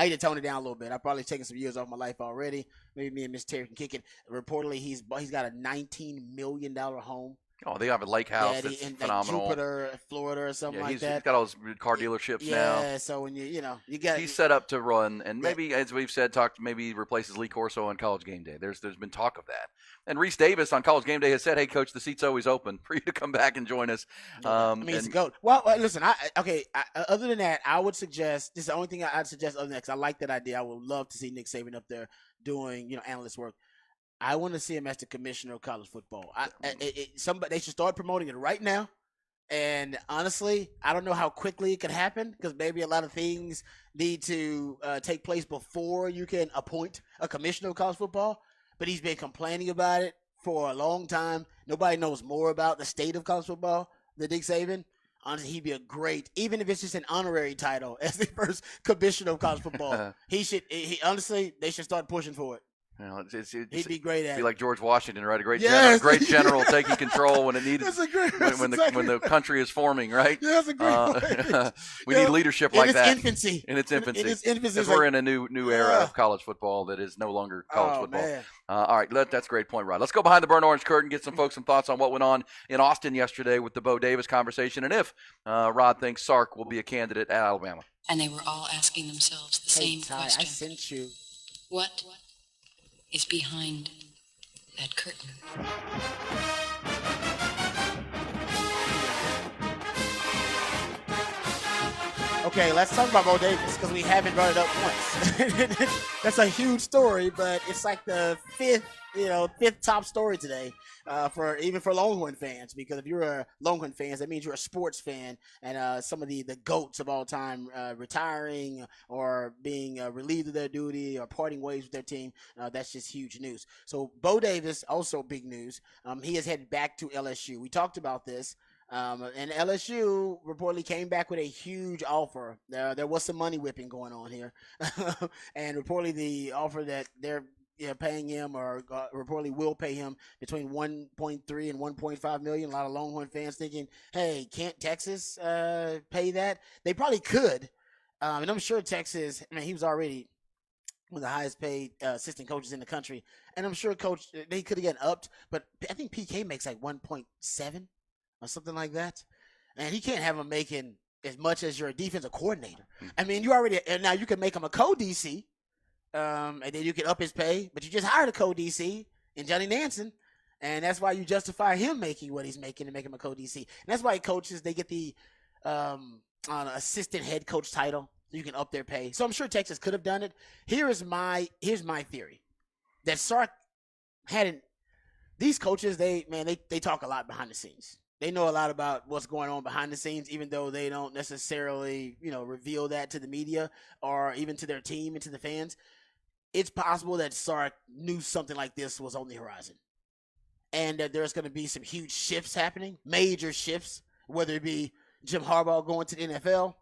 S2: need to tone it down a little bit. I've probably taken some years off my life already. Maybe me and Miss Terry can kick it. Reportedly, he's got a $19 million home.
S1: Oh, they have a lake house that's
S2: in
S1: phenomenal.
S2: Jupiter, Florida, or something like that.
S1: He's got all his car dealerships now.
S2: Yeah, so when you got,
S1: he's set up to run, and maybe, as we've said, maybe replaces Lee Corso on College Game Day. There's been talk of that. And Reese Davis on College Game Day has said, "Hey, Coach, the seat's always open for you to come back and join us."
S2: He's a GOAT. Well, listen, other than that, I would suggest, this is the only thing I'd suggest other than that, because I like that idea. I would love to see Nick Saban up there doing, analyst work. I want to see him as the commissioner of college football. They should start promoting it right now. And honestly, I don't know how quickly it can happen, because maybe a lot of things need to take place before you can appoint a commissioner of college football. But he's been complaining about it for a long time. Nobody knows more about the state of college football than Nick Saban. Honestly, he'd be a great, even if it's just an honorary title as the first commissioner of college football. Honestly, they should start pushing for it.
S1: You know,
S2: He'd be great at
S1: be
S2: it.
S1: like George Washington, right? A great
S2: Yes.
S1: great general taking control when it needed
S2: That's a great.
S1: when the country is forming, right?
S2: Yeah, that's a great point.
S1: We need leadership
S2: in
S1: like
S2: its
S1: that
S2: infancy.
S1: in its infancy.
S2: In its infancy,
S1: Because we're in a new era of college football that is no longer college football.
S2: Man.
S1: All right, that's a great point, Rod. Let's go behind the burnt orange curtain, get some folks some thoughts on what went on in Austin yesterday with the Bo Davis conversation, and if Rod thinks Sark will be a candidate at Alabama.
S4: And they were all asking themselves the same
S2: Ty,
S4: question.
S2: I sent you.
S4: What is behind that curtain?
S2: Okay, let's talk about Bo Davis because we haven't brought it up once. That's a huge story, but it's like the fifth top story today for Longhorn fans. Because if you're a Longhorn fan, that means you're a sports fan, and some of the goats of all time retiring or being relieved of their duty or parting ways with their team. That's just huge news. So Bo Davis, also big news. He has headed back to LSU. We talked about this. And LSU reportedly came back with a huge offer. There was some money whipping going on here. And reportedly the offer that they're paying him or reportedly will pay him between 1.3 and 1.5 million. A lot of Longhorn fans thinking, hey, can't Texas pay that? They probably could. And I'm sure Texas, he was already one of the highest paid assistant coaches in the country. And I'm sure they could have gotten upped, but I think PK makes like 1.7. or something like that. And he can't have him making as much as your defensive coordinator. I mean, now you can make him a co-DC, and then you can up his pay, but you just hired a co-DC in Johnny Nansen, and that's why you justify him making what he's making and make him a co-DC. And that's why coaches, they get the assistant head coach title, so you can up their pay. So I'm sure Texas could have done it. Here's my theory. That Sark hadn't – these coaches, they talk a lot behind the scenes. They know a lot about what's going on behind the scenes, even though they don't necessarily, reveal that to the media or even to their team and to the fans. It's possible that Sark knew something like this was on the horizon, and that there's going to be some huge shifts happening, major shifts, whether it be Jim Harbaugh going to the NFL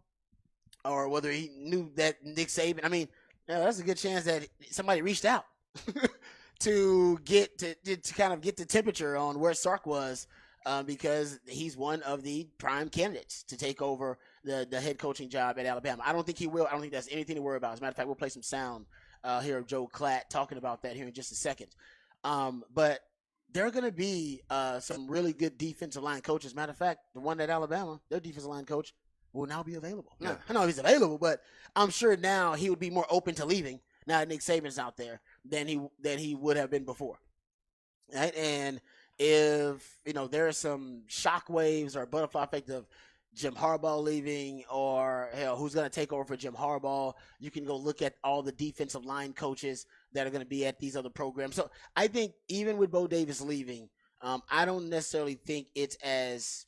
S2: or whether he knew that Nick Saban. I mean, there's a good chance that somebody reached out to kind of get the temperature on where Sark was. Because he's one of the prime candidates to take over the head coaching job at Alabama. I don't think he will. I don't think that's anything to worry about. As a matter of fact, we'll play some sound here of Joe Klatt talking about that here in just a second. But there are going to be some really good defensive line coaches. Matter of fact, the one at Alabama, their defensive line coach, will now be available.
S1: Yeah.
S2: Now, I know he's available, but I'm sure now he would be more open to leaving now that Nick Saban's out there than he would have been before. Right? And if there are some shockwaves or butterfly effect of Jim Harbaugh leaving, or hell, who's going to take over for Jim Harbaugh, you can go look at all the defensive line coaches that are going to be at these other programs. So I think even with Bo Davis leaving, I don't necessarily think it's as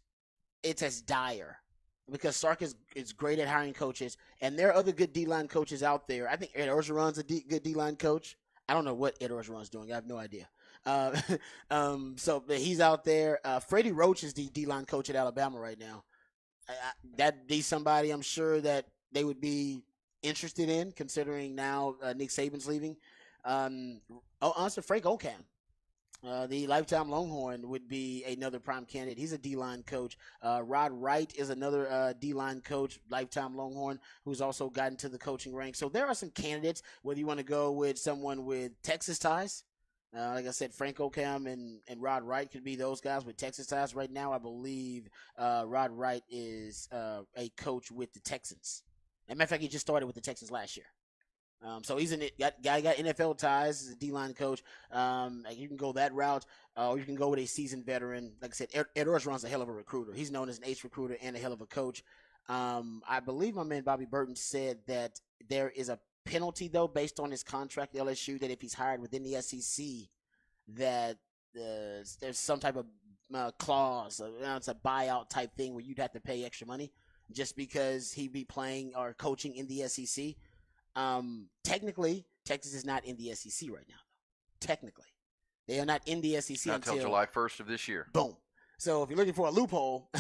S2: dire, because Sark is great at hiring coaches, and there are other good D-line coaches out there. I think Ed Orgeron's a good D-line coach. I don't know what Ed Orgeron's doing. I have no idea. So he's out there. Freddie Roach is the D-line coach at Alabama right now. That'd be somebody I'm sure that they would be interested in, considering now Nick Saban's leaving. Also, Frank Okam, the lifetime Longhorn, would be another prime candidate. He's a D-line coach. Rod Wright is another D-line coach, lifetime Longhorn, who's also gotten to the coaching ranks. So there are some candidates, whether you want to go with someone with Texas ties. Like I said, Frank Okam and Rod Wright could be those guys with Texas ties. Right now, I believe Rod Wright is a coach with the Texans. As a matter of fact, he just started with the Texans last year. So he's got NFL ties. He's a D-line coach. You can go that route, or you can go with a seasoned veteran. Like I said, Ed Orgeron's a hell of a recruiter. He's known as an ace recruiter and a hell of a coach. I believe my man Bobby Burton said that there is a penalty, though, based on his contract at LSU, that if he's hired within the SEC, that there's some type of clause. It's a buyout type thing where you'd have to pay extra money just because he'd be playing or coaching in the SEC. Technically, Texas is not in the SEC right now. Technically, they are not in the SEC
S1: Not until July 1st of this year.
S2: Boom. So if you're looking for a loophole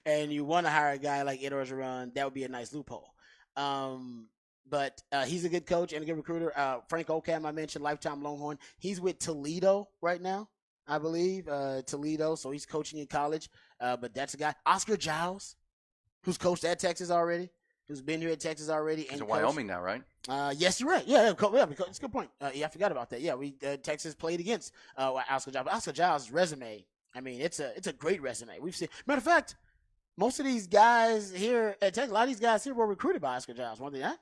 S2: and you want to hire a guy like Ed Orgeron, that would be a nice loophole. but he's a good coach and a good recruiter. Frank Okam, I mentioned, lifetime Longhorn. He's with Toledo right now, I believe. Toledo, so he's coaching in college. But that's a guy. Oscar Giles, who's coached at Texas already, who's been here at Texas already.
S1: He's
S2: and
S1: in Wyoming now, right?
S2: Yes, you're right. Yeah, it's a good point. Yeah, I forgot about that. Yeah, Texas played against Oscar Giles. But Oscar Giles' resume, I mean, it's a great resume. We've seen. Matter of fact, most of these guys here at Texas, a lot of these guys here were recruited by Oscar Giles, weren't they not?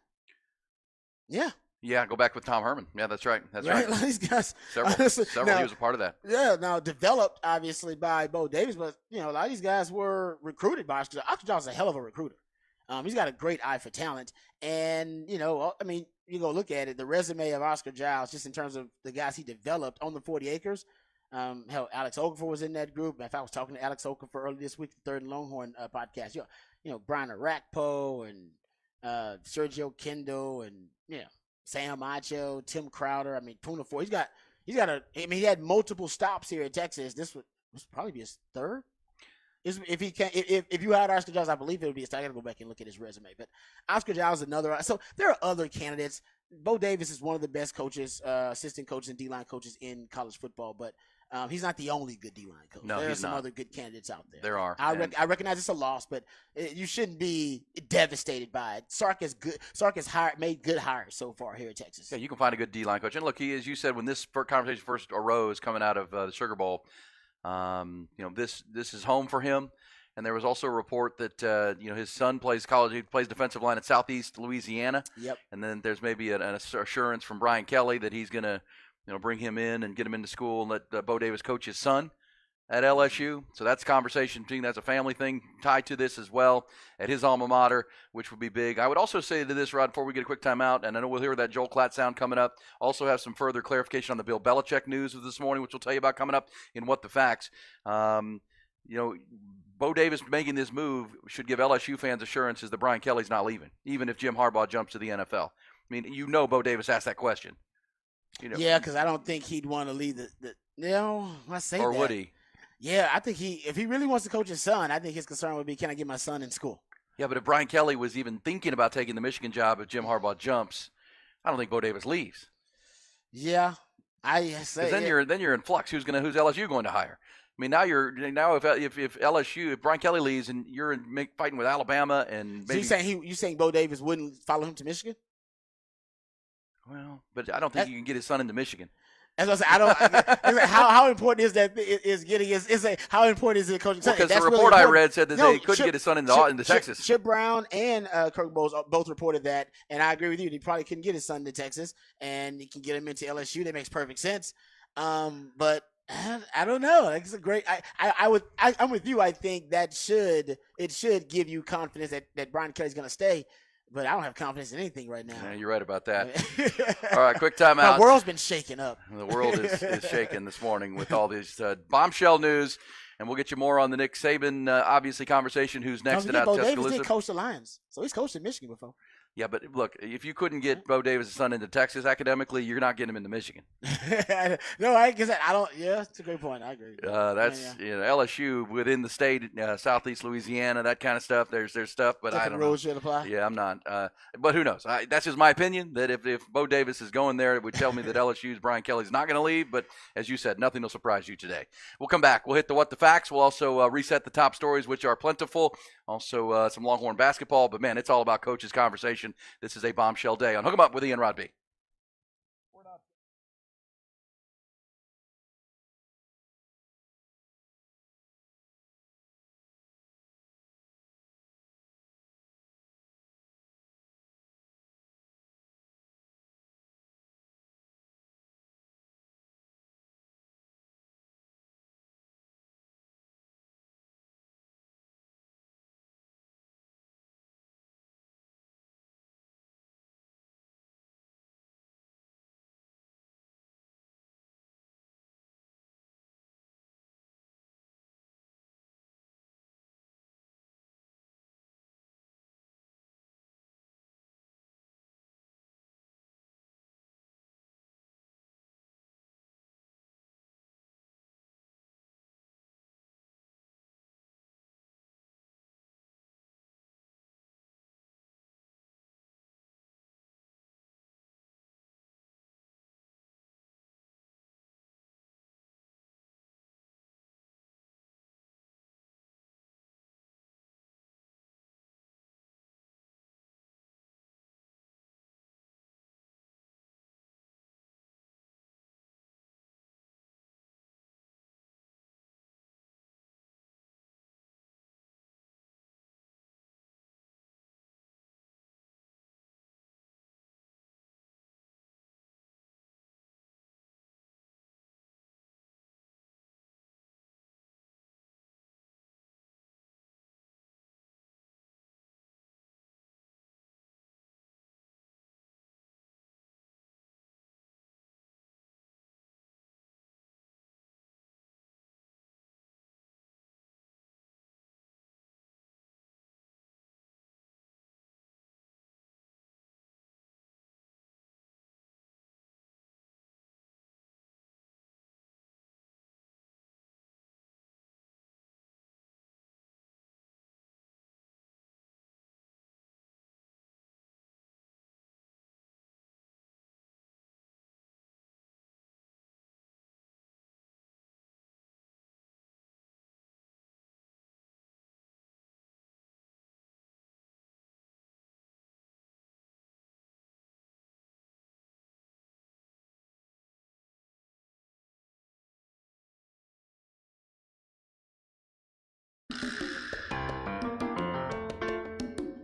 S2: Yeah.
S1: Yeah, go back with Tom Herman. Yeah, that's right. That's right.
S2: A lot of these guys.
S1: Several.
S2: Now,
S1: he was a part of that.
S2: Yeah, now developed obviously by Bo Davis, but a lot of these guys were recruited by Oscar Giles. Oscar Giles is a hell of a recruiter. He's got a great eye for talent, and I mean, you go look at it, the resume of Oscar Giles, just in terms of the guys he developed on the 40 acres. Hell, Alex Okafor was in that group. In fact, I was talking to Alex Okafor earlier this week, the Third and Longhorn podcast. Brian Arakpo and Sergio Kendall and Sam Acho, Tim Crowder. I mean, Puna Ford. He had multiple stops here at Texas. This would probably be his third. If you had Oscar Giles, I believe it would be. I got to go back and look at his resume. But Oscar Giles is another. So there are other candidates. Bo Davis is one of the best coaches, assistant coaches, and D-line coaches in college football. But he's not the only good D-line coach.
S1: No,
S2: there are
S1: he's
S2: some
S1: not.
S2: other good candidates out there.
S1: There are.
S2: I recognize it's a loss, but you shouldn't be devastated by it. Sark has made good hires so far here at Texas.
S1: Yeah, you can find a good D-line coach. And look, as you said, when this conversation first arose coming out of the Sugar Bowl, this is home for him. And there was also a report that his son plays college. He plays defensive line at Southeast Louisiana.
S2: Yep.
S1: And then there's maybe an assurance from Brian Kelly that he's going to bring him in and get him into school and let Bo Davis coach his son at LSU. So that's a conversation. That's a family thing tied to this as well at his alma mater, which would be big. I would also say to this, Rod, before we get a quick timeout, and I know we'll hear that Joel Klatt sound coming up. Also have some further clarification on the Bill Belichick news of this morning, which we'll tell you about coming up in What the Facts. Bo Davis making this move should give LSU fans assurances that Brian Kelly's not leaving, even if Jim Harbaugh jumps to the NFL. I mean, Bo Davis asked that question.
S2: Yeah, because I don't think he'd want to leave I say
S1: or
S2: that.
S1: would he?
S2: Yeah, I think if he really wants to coach his son, I think his concern would be, can I get my son in school?
S1: Yeah, but if Brian Kelly was even thinking about taking the Michigan job if Jim Harbaugh jumps, I don't think Bo Davis leaves.
S2: Yeah, I say.
S1: Because then you're in flux. Who's LSU going to hire? I mean, now if LSU, if Brian Kelly leaves and you're fighting with Alabama and maybe
S2: so you saying Bo Davis wouldn't follow him to Michigan?
S1: Well, but I don't think you can get his son into Michigan.
S2: As I say, how important is that? Is getting how important is it coaching?
S1: Because the report I read said that they couldn't get his son into Texas.
S2: Chip Brown and Kirk Bowles both reported that, and I agree with you. He probably couldn't get his son to Texas, and he can get him into LSU. That makes perfect sense. But I don't know. It's a great. I'm with you. I think it should give you confidence that Brian Kelly's going to stay. But I don't have confidence in anything right now.
S1: Yeah, you're right about that. All right, quick timeout.
S2: The world's been shaken up.
S1: The world is shaken this morning with all these bombshell news, and we'll get you more on the Nick Saban, obviously, conversation. Who's next at
S2: Bo
S1: Tuscaloosa?
S2: Davis did coach the Lions, so he's coached in Michigan before.
S1: Yeah, but look, if you couldn't get Bo Davis' son into Texas academically, you're not getting him into Michigan.
S2: No, I guess I don't. Yeah, it's a great point. I agree.
S1: That's LSU within the state, Southeast Louisiana, that kind of stuff. There's stuff, but I don't know.
S2: Rules should apply.
S1: Yeah, I'm not. But who knows? That's just my opinion. That if Bo Davis is going there, it would tell me that LSU's Brian Kelly's not going to leave. But as you said, nothing will surprise you today. We'll come back. We'll hit the What the Facts. We'll also reset the top stories, which are plentiful. Also some Longhorn basketball. But man, it's all about coaches' conversation. This is a bombshell day on Hook 'em Up with Ian Rodby.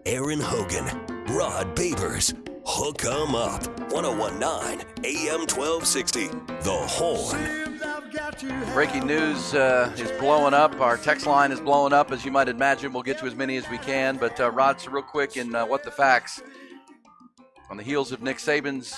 S3: Aaron Hogan, Rod Babers. Hook 'em up. 1019 AM 1260. The Horn.
S1: Breaking news is blowing up. Our text line is blowing up, as you might imagine. We'll get to as many as we can. But, Rod, so real quick in What the Facts. On the heels of Nick Saban's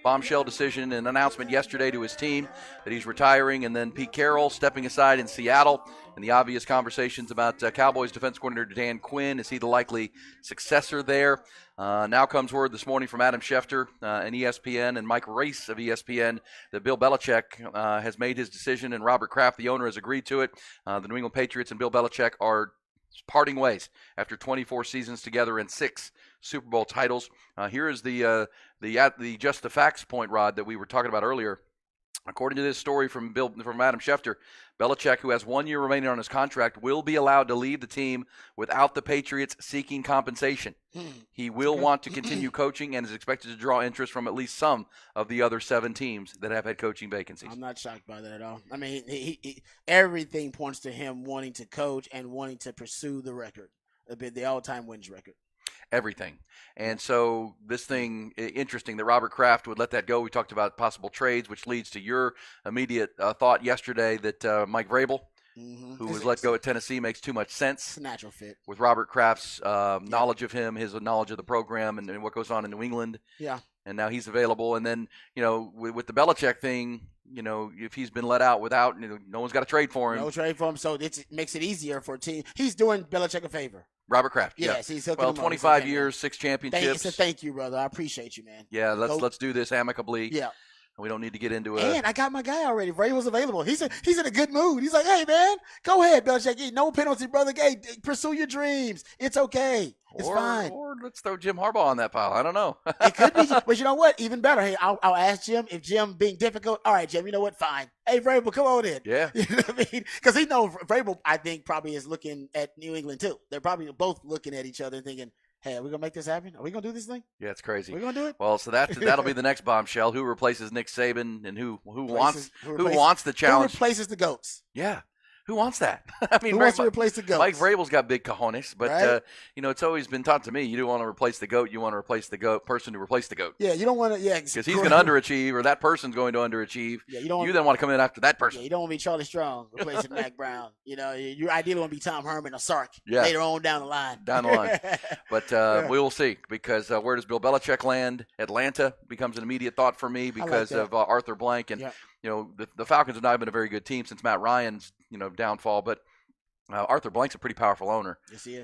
S1: bombshell decision and announcement yesterday to his team that he's retiring, and then Pete Carroll stepping aside in Seattle, and the obvious conversations about Cowboys defense coordinator Dan Quinn. Is he the likely successor there? Now comes word this morning from Adam Schefter and ESPN and Mike Race of ESPN that Bill Belichick has made his decision, and Robert Kraft, the owner, has agreed to it. The New England Patriots and Bill Belichick are parting ways after 24 seasons together and 6 Super Bowl titles. Here is the just the facts point, Rod, that we were talking about earlier. According to this story from Adam Schefter, Belichick, who has 1 year remaining on his contract, will be allowed to leave the team without the Patriots seeking compensation. He will want to continue coaching and is expected to draw interest from at least some of the other 7 teams that have had coaching vacancies.
S2: I'm not shocked by that at all. I mean, he everything points to him wanting to coach and wanting to pursue the record, the all-time wins record.
S1: Everything. And so this thing, interesting that Robert Kraft would let that go. We talked about possible trades, which leads to your immediate thought yesterday that Mike Vrabel, who was let go at Tennessee, makes too much sense.
S2: It's a natural fit.
S1: With Robert Kraft's knowledge of him, his knowledge of the program and what goes on in New England.
S2: Yeah.
S1: And now he's available. And then, with the Belichick thing, if he's been let out without, no one's got to trade for him.
S2: No trade for him, so it makes it easier for a team. He's doing Belichick a favor.
S1: Robert Kraft.
S2: Yes,
S1: yeah.
S2: he's hooking
S1: well,
S2: him
S1: 25
S2: up.
S1: years, 6 championships.
S2: Thank you, brother. I appreciate you, man.
S1: Yeah, let's do this amicably.
S2: Yeah.
S1: We don't need to get into
S2: And I got my guy already. Vrabel's available. He's in a good mood. He's like, hey, man, go ahead, Belichick. No penalty, brother. Hey, pursue your dreams. It's okay. It's fine.
S1: Or let's throw Jim Harbaugh on that pile. I don't know.
S2: It could be. But you know what? Even better. Hey, I'll ask Jim. If Jim being difficult, all right, Jim, you know what? Fine. Hey, Vrabel, come on in.
S1: Yeah.
S2: You know what I mean? Because he knows Vrabel, I think, probably is looking at New England, too. They're probably both looking at each other and thinking, hey, are we going to make this happen? Are we going to do this thing?
S1: Yeah, it's crazy.
S2: Are we going to do it?
S1: Well, so that'll be the next bombshell. Who replaces Nick Saban and who wants the challenge?
S2: Who replaces the GOATs?
S1: Yeah. Who wants that? I mean,
S2: who wants to replace the GOAT?
S1: Mike Vrabel's got big cojones, but
S2: right?
S1: It's always been taught to me you don't want to replace the GOAT. You want to replace the GOAT person to replace the GOAT.
S2: Yeah, you don't want to. Yeah,
S1: because he's going to underachieve, or that person's going to underachieve.
S2: Yeah,
S1: you then want to come in after that person.
S2: Yeah, you don't want to be Charlie Strong replacing Mac Brown. You ideally want to be Tom Herman or Sark
S1: yeah.
S2: later on down the line.
S1: But we will see, because where does Bill Belichick land? Atlanta becomes an immediate thought for me because of Arthur Blank, and the Falcons have not been a very good team since Matt Ryan's downfall, but. Arthur Blank's a pretty powerful owner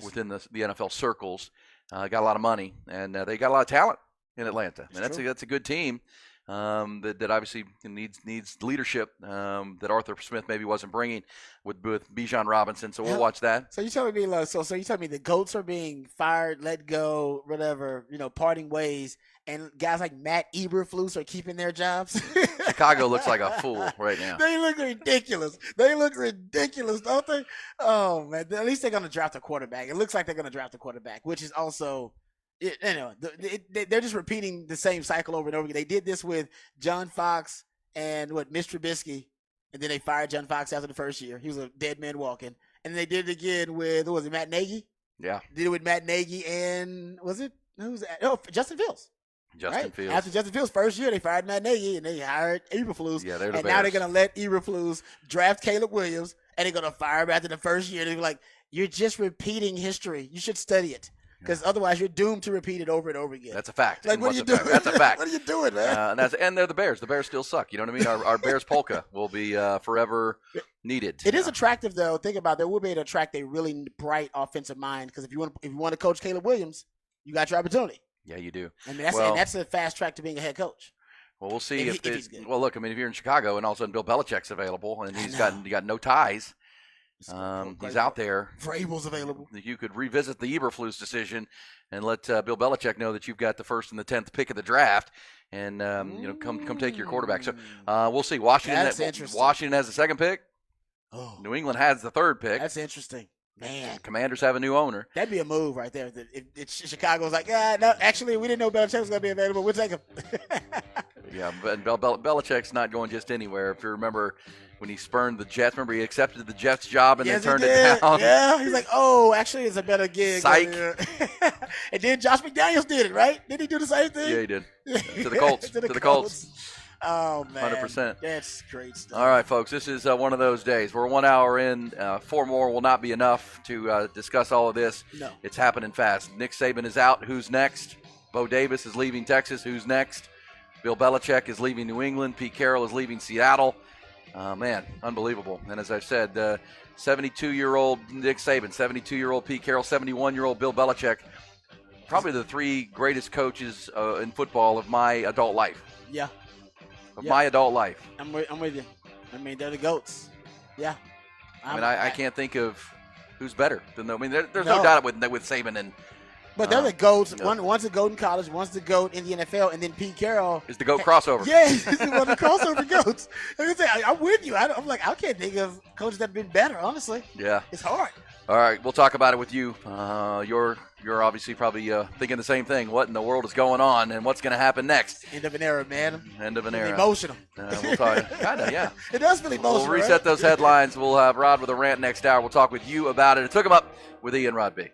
S1: within the NFL circles. Got a lot of money, and they got a lot of talent in Atlanta. And that's a good team that obviously needs leadership that Arthur Smith maybe wasn't bringing with Bijan Robinson. So we'll watch that.
S2: So you telling me, so you telling me the GOATs are being fired, let go, whatever, parting ways, and guys like Matt Eberflus are keeping their jobs?
S1: Chicago looks like a fool right now.
S2: They look ridiculous. Don't they? Oh, man. At least they're going to draft a quarterback. It looks like they're going to draft a quarterback, which is also they're just repeating the same cycle over and over again. They did this with John Fox and Mitch Trubisky, and then they fired John Fox after the first year. He was a dead man walking. And they did it again with, Matt Nagy?
S1: Yeah.
S2: Did it with Matt Nagy and, Justin Fields.
S1: Fields.
S2: After Justin Fields' first year, they fired Matt Nagy and they hired Eberflus.
S1: Yeah, they're the
S2: and
S1: Bears.
S2: Now they're going to let Eberflus draft Caleb Williams, and they're going to fire him after the first year. They're like, you're just repeating history. You should study it. Because otherwise, you're doomed to repeat it over and over again.
S1: That's a fact.
S2: Like, what are you doing?
S1: That's a fact.
S2: What are you doing, man?
S1: And they're the Bears. The Bears still suck. You know what I mean? Our Bears polka will be forever needed.
S2: It is attractive, though. Think about it. We'll be able to attract a really bright offensive mind. Because if you want to coach Caleb Williams, you got your opportunity.
S1: Yeah, you do.
S2: And that's a fast track to being a head coach.
S1: Well, we'll see
S2: if he's good.
S1: Well, look, I mean, if you're in Chicago and all of a sudden Bill Belichick's available and he's got no ties, he's out there.
S2: Vrabel's available.
S1: You could revisit the Eberflus decision and let Bill Belichick know that you've got the 1st and the 10th pick of the draft, and come take your quarterback. So we'll see. Washington has the 2nd pick.
S2: Oh.
S1: New England has the 3rd pick.
S2: That's interesting. Man.
S1: Commanders have a new owner.
S2: That'd be a move right there. If Chicago's like, no, actually, we didn't know Belichick was going to be available. We'll take him.
S1: Yeah, but Belichick's not going just anywhere. If you remember, when he spurned the Jets. Remember, he accepted the Jets job and
S2: Yes,
S1: then turned
S2: he
S1: it
S2: did.
S1: down.
S2: Yeah, he's like, oh, actually, it's a better gig.
S1: Psych.
S2: And then Josh McDaniels did it, right? Did he do the same thing?
S1: Yeah, he did. To the Colts. to the Colts.
S2: Oh, man.
S1: 100%.
S2: That's great stuff.
S1: All right, folks, this is one of those days. We're 1 hour in. 4 more will not be enough to discuss all of this.
S2: No.
S1: It's happening fast. Nick Saban is out. Who's next? Bo Davis is leaving Texas. Who's next? Bill Belichick is leaving New England. Pete Carroll is leaving Seattle. Man, unbelievable. And as I've said, 72-year-old Nick Saban, 72-year-old Pete Carroll, 71-year-old Bill Belichick, probably the 3 greatest coaches in football of my adult life.
S2: Yeah.
S1: My adult life.
S2: I'm with you. I mean, they're the GOATs. Yeah.
S1: I can't think of who's better than them. I mean, there's
S2: No.
S1: no doubt with Saban and
S2: But they're the GOATs.
S1: yeah.
S2: One's a GOAT in college, one's the GOAT in the NFL, and then Pete Carroll.
S1: is the GOAT crossover.
S2: Yeah, he's one of the crossover GOATs. I'm with you. I'm like, I can't think of coaches that have been better, honestly.
S1: Yeah.
S2: It's hard.
S1: All right, we'll talk about it with you. You're obviously probably thinking the same thing. What in the world is going on, and what's going to happen next?
S2: End of an era, man.
S1: End of an
S2: It's
S1: era.
S2: emotional.
S1: We'll talk. Kind of, yeah.
S2: It does feel emotional.
S1: We'll reset those headlines. We'll have Rod with a rant next hour. We'll talk with you about it. It took him up with Ian Rod B.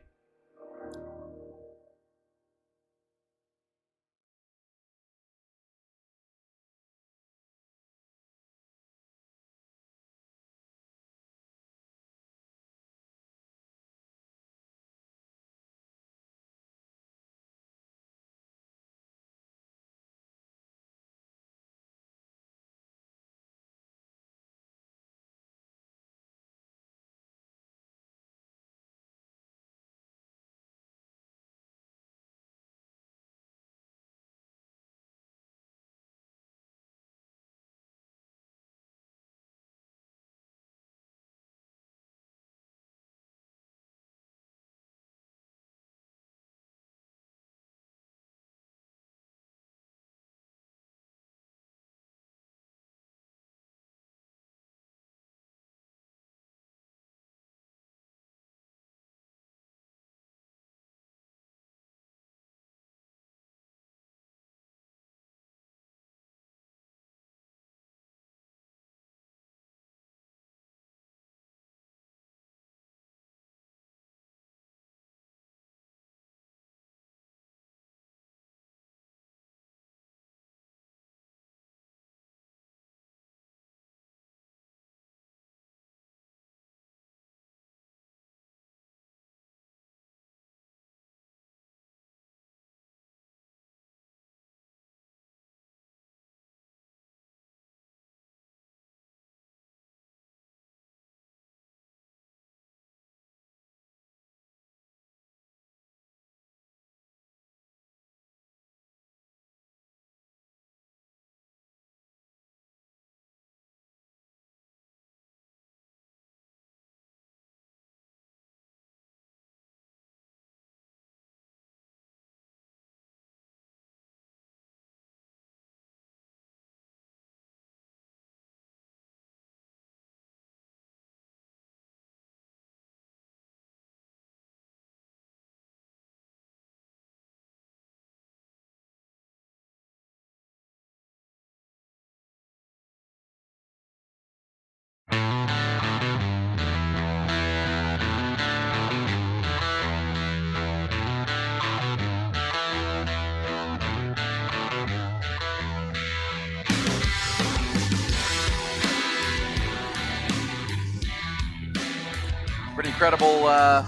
S1: Pretty incredible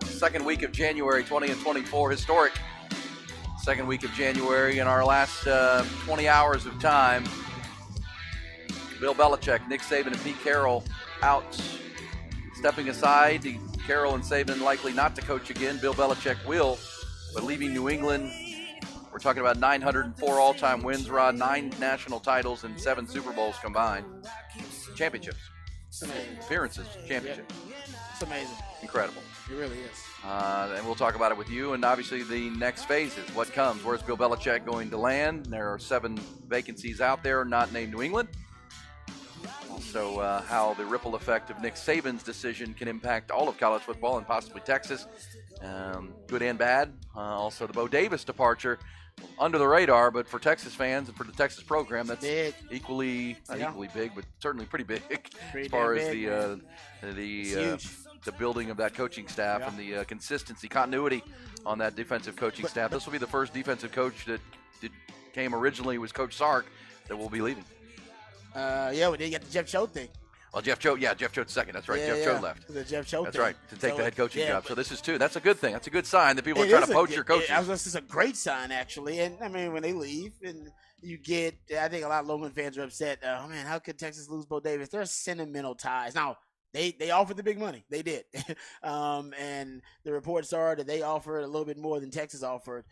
S1: second week of January 20 and 24. Historic second week of January. In our last 20 hours of time, Bill Belichick, Nick Saban, and Pete Carroll out, stepping aside. Carroll and Saban likely not to coach again. Bill Belichick will, but leaving New England. We're talking about 904 all-time wins, Rod, 9 national titles, and 7 Super Bowls combined. Championships. Appearances, championship.
S2: It's amazing.
S1: Incredible.
S2: It really is.
S1: And we'll talk about it with you. And obviously the next phase is what comes. Where's Bill Belichick going to land? There are 7 vacancies out there not named New England. Also, how the ripple effect of Nick Saban's decision can impact all of college football and possibly Texas, good and bad. Also, the Bo Davis departure under the radar, but for Texas fans and for the Texas program, that's
S2: Big.
S1: equally not
S2: Yeah.
S1: equally big, but certainly pretty big
S2: Pretty
S1: as far
S2: damn
S1: as
S2: big,
S1: the building of that coaching staff
S2: Yeah.
S1: and the consistency, continuity on that defensive coaching staff. This will be the first defensive coach that came originally was Coach Sark that will be leaving.
S2: Yeah, we did get the Jeff Cho thing.
S1: Well, Jeff Choate second. That's right. Jeff Choate left.
S2: The Jeff Cho
S1: That's
S2: thing.
S1: right, to take
S2: So,
S1: the head coaching
S2: yeah,
S1: job.
S2: but
S1: So this is two. That's a good thing. That's a good sign that people are
S2: it
S1: trying
S2: is
S1: to poach your coaches.
S2: This is a great sign, actually. And I mean, when they leave, and you get, I think a lot of Logan fans are upset. Oh man, how could Texas lose Bo Davis? There's sentimental ties. Now they offered the big money. They did, and the reports are that they offered a little bit more than Texas offered.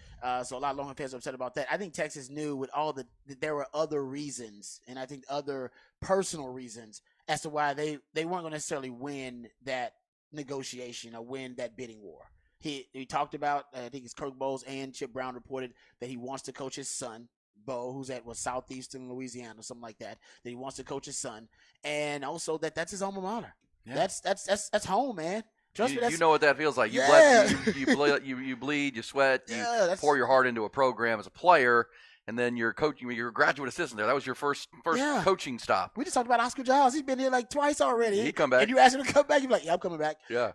S2: So a lot of Logan fans are upset about that. I think Texas knew with all that there were other reasons, and I think other personal reasons as to why they weren't going to necessarily win that negotiation or win that bidding war. He talked about, I think it's Kirk Bowles and Chip Brown reported that he wants to coach his son, Bo, who's at Southeastern Louisiana, something like that. That he wants to coach his son, and also that's his alma mater.
S1: Yeah.
S2: That's home, man. Trust me,
S1: You know what that feels like. You
S2: Yeah.
S1: you bleed, you sweat, you
S2: Yeah, that's-
S1: pour your heart into a program as a player, and then you're coaching. You're a graduate assistant there. That was your first
S2: Yeah.
S1: coaching stop.
S2: We just talked about Oscar Giles. He's been here like twice already.
S1: He'd come back.
S2: And you ask him to come back, you're like, yeah, I'm coming back.
S1: Yeah,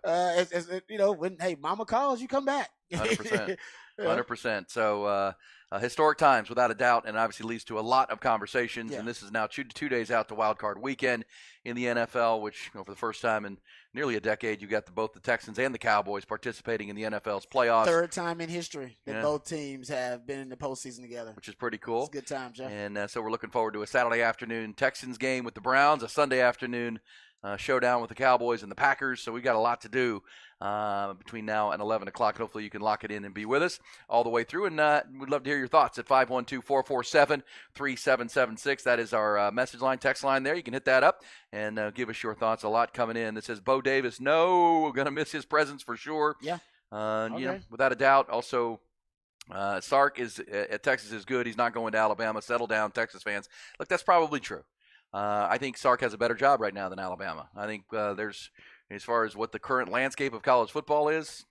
S2: You know, when hey, mama calls, you come back.
S1: 100%.
S2: Yeah.
S1: 100%. So historic times, without a doubt, and obviously leads to a lot of conversations.
S2: Yeah.
S1: And this is now 2 days out to Wild Card Weekend in the NFL, which for the first time in nearly a decade, you got both the Texans and the Cowboys participating in the NFL's playoffs,
S2: Third time in history that
S1: Yeah.
S2: both teams have been in the postseason together.
S1: which is pretty cool.
S2: It's a good time, Jeff.
S1: And so we're looking forward to a Saturday afternoon Texans game with the Browns, a Sunday afternoon showdown with the Cowboys and the Packers. So we got a lot to do between now and 11 o'clock. Hopefully you can lock it in and be with us all the way through. And we'd love to hear your thoughts at 512-447-3776. That is our message line, text line there. You can hit that up and give us your thoughts. A lot coming in that says, Bo Davis, no, we're going to miss his presence for sure.
S2: Yeah.
S1: You know,
S2: Okay.
S1: without a doubt. Also, Sark is at Texas is good. He's not going to Alabama. Settle down, Texas fans. Look, that's probably true. I think Sark has a better job right now than Alabama. I think there's, as far as what the current landscape of college football is,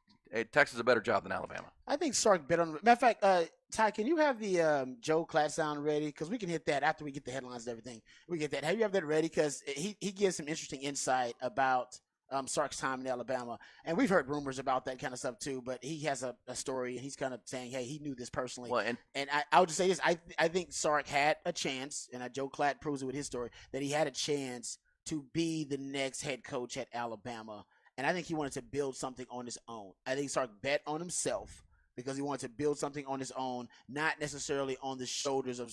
S1: Texas is a better job than Alabama.
S2: I think Sark bet on. Matter of fact, Ty, can you have the Joe Klatt sound ready? Because we can hit that after we get the headlines and everything. We get that. Have you have that ready? Because he gives some interesting insight about Sark's time in Alabama, and we've heard rumors about that kind of stuff too. But he has a story, and he's kind of saying, "Hey, he knew this personally."
S1: Well, and
S2: And I would just say this: I think Sark had a chance, and Joe Klatt proves it with his story that he had a chance to be the next head coach at Alabama, and I think he wanted to build something on his own. I think Sark bet on himself because he wanted to build something on his own, not necessarily on the shoulders of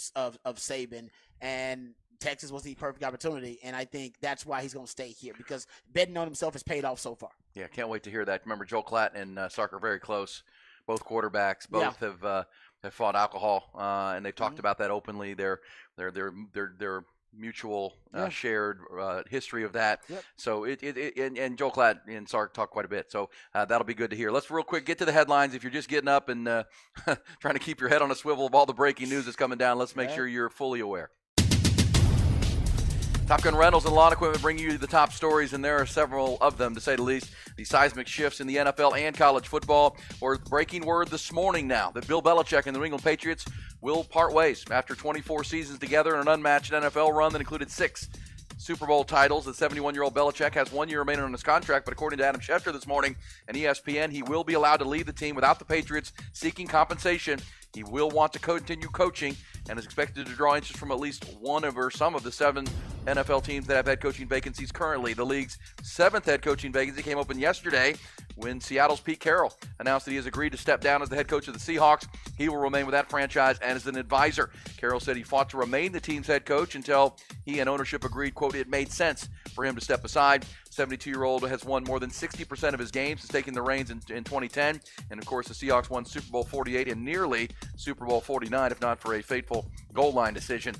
S2: Saban. And Texas was the perfect opportunity, and I think that's why he's going to stay here because betting on himself has paid off so far.
S1: yeah, can't wait to hear that. Remember, Joel Klatt and Sark are very close. Both quarterbacks, both have fought alcohol, and they've talked about that openly. Their mutual shared history of that.
S2: Yep.
S1: So and Joel Klatt and Sark talk quite a bit. So that'll be good to hear. Let's real quick get to the headlines. If you're just getting up and trying to keep your head on a swivel of all the breaking news that's coming down, let's make sure you're fully aware. Top Gun Rentals and Lawn Equipment bring you the top stories, and there are several of them, to say the least. The seismic shifts in the NFL and college football. Or breaking word this morning now that Bill Belichick and the New England Patriots will part ways after 24 seasons together in an unmatched NFL run that included 6 Super Bowl titles. The 71-year-old Belichick has 1 year remaining on his contract, but according to Adam Schefter this morning and ESPN, he will be allowed to leave the team without the Patriots seeking compensation. He will want to continue coaching and is expected to draw interest from at least one or some of the 7 NFL teams that have head coaching vacancies currently. The league's 7th head coaching vacancy came open yesterday when Seattle's Pete Carroll announced that he has agreed to step down as the head coach of the Seahawks. He will remain with that franchise and as an advisor. Carroll said he fought to remain the team's head coach until he and ownership agreed, quote, it made sense for him to step aside. 72-year-old has won more than 60% of his games since taking the reins in 2010. And, of course, the Seahawks won Super Bowl 48 and nearly Super Bowl 49, if not for a fateful goal line decision.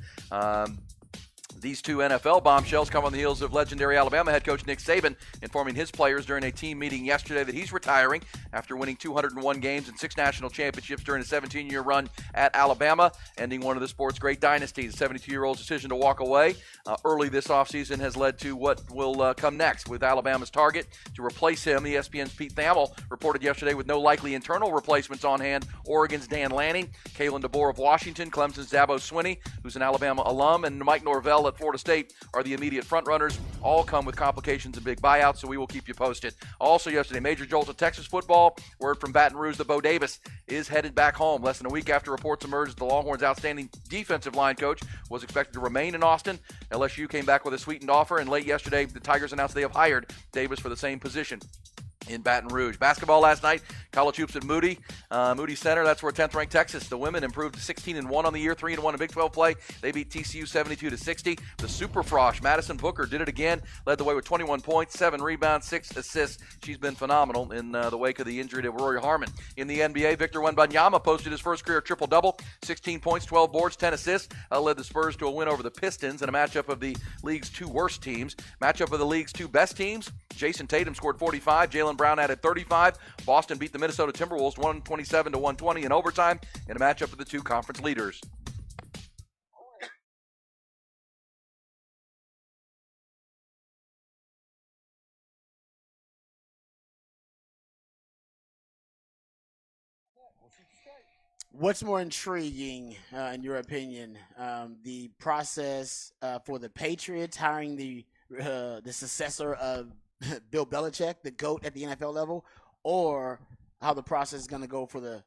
S1: These two NFL bombshells come on the heels of legendary Alabama head coach Nick Saban informing his players during a team meeting yesterday that he's retiring after winning 201 games and 6 national championships during a 17-year run at Alabama, ending one of the sport's great dynasties. The 72-year-old's decision to walk away early this offseason has led to what will come next with Alabama's target to replace him. ESPN's Pete Thamel reported yesterday with no likely internal replacements on hand, Oregon's Dan Lanning, Kalen DeBoer of Washington, Clemson's Dabo Swinney, who's an Alabama alum, and Mike Norvell at Florida State are the immediate frontrunners. All come with complications and big buyouts, so we will keep you posted. Also yesterday, major jolt of Texas football. Word from Baton Rouge that Bo Davis is headed back home. Less than a week after reports emerged that the Longhorns' outstanding defensive line coach was expected to remain in Austin, LSU came back with a sweetened offer, and late yesterday, the Tigers announced they have hired Davis for the same position in Baton Rouge. Basketball last night, college hoops at Moody Center. That's where 10th-ranked Texas, the women, improved to 16-1 on the year, 3-1 in Big 12 play. They beat TCU 72-60. The Super Frosh, Madison Booker, did it again, led the way with 21 points, 7 rebounds, 6 assists. She's been phenomenal in the wake of the injury to Rory Harmon. In the NBA, Victor Wembanyama posted his first career triple-double, 16 points, 12 boards, 10 assists, led the Spurs to a win over the Pistons in a matchup of the league's 2 worst teams. Matchup of the league's 2 best teams, Jason Tatum scored 45, Jaylen Brown added 35. Boston beat the Minnesota Timberwolves 127-120 in overtime in a matchup of the 2 conference leaders.
S2: What's more intriguing, in your opinion, the process for the Patriots hiring the successor of Bill Belichick, the GOAT at the NFL level, or how the process is going to go for the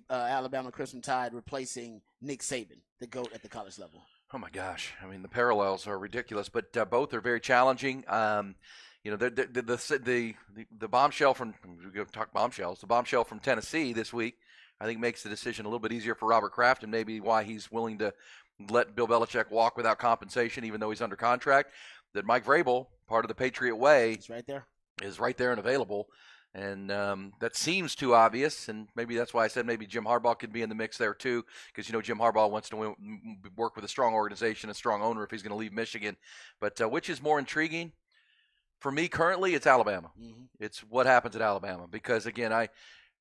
S2: Alabama Crimson Tide replacing Nick Saban, the GOAT at the college level?
S1: Oh my gosh! I mean, the parallels are ridiculous, but both are very challenging. The bombshell from the bombshell from Tennessee this week, I think, makes the decision a little bit easier for Robert Kraft, and maybe why he's willing to let Bill Belichick walk without compensation, even though he's under contract. That Mike Vrabel, part of the Patriot way,
S2: is right there
S1: and available. And that seems too obvious, and maybe that's why I said maybe Jim Harbaugh could be in the mix there too, because Jim Harbaugh wants to work with a strong organization, a strong owner if he's going to leave Michigan. But which is more intriguing? For me currently, it's Alabama.
S2: Mm-hmm.
S1: It's what happens at Alabama, because again,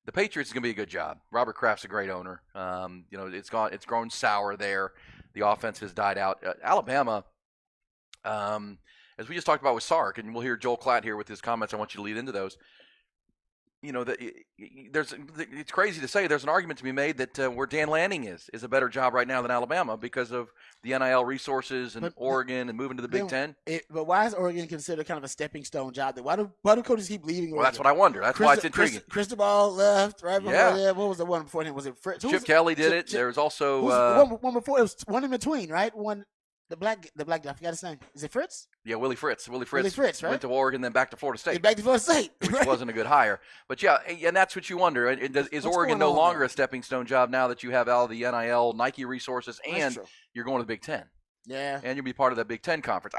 S1: the Patriots is going to be a good job. Robert Kraft's a great owner. It's grown sour there. The offense has died out. Alabama, as we just talked about with Sark, and we'll hear Joel Klatt here with his comments. I want you to lead into those. It's crazy to say there's an argument to be made that where Dan Lanning is a better job right now than Alabama because of the NIL resources and Oregon and moving to the Big Ten.
S2: But why is Oregon considered kind of a stepping stone job? Why do coaches keep leaving Oregon?
S1: Well, that's what I wonder. That's why it's intriguing.
S2: Cristobal left right before that. What was the one before him? Was it Fritz?
S1: Chip Kelly did it. There was also
S2: one before. It was one in between, right? The black guy, I forgot his name. Is it Fritz?
S1: Yeah, Willie Fritz. Willie
S2: Fritz, right?
S1: Went to Oregon, then back to Florida State.
S2: Back to Florida State.
S1: Which wasn't a good hire. But yeah, and that's what you wonder. Is Oregon no longer a stepping stone job now that you have all the NIL, Nike resources, and you're going to the Big Ten?
S2: Yeah.
S1: And you'll be part of that Big Ten conference.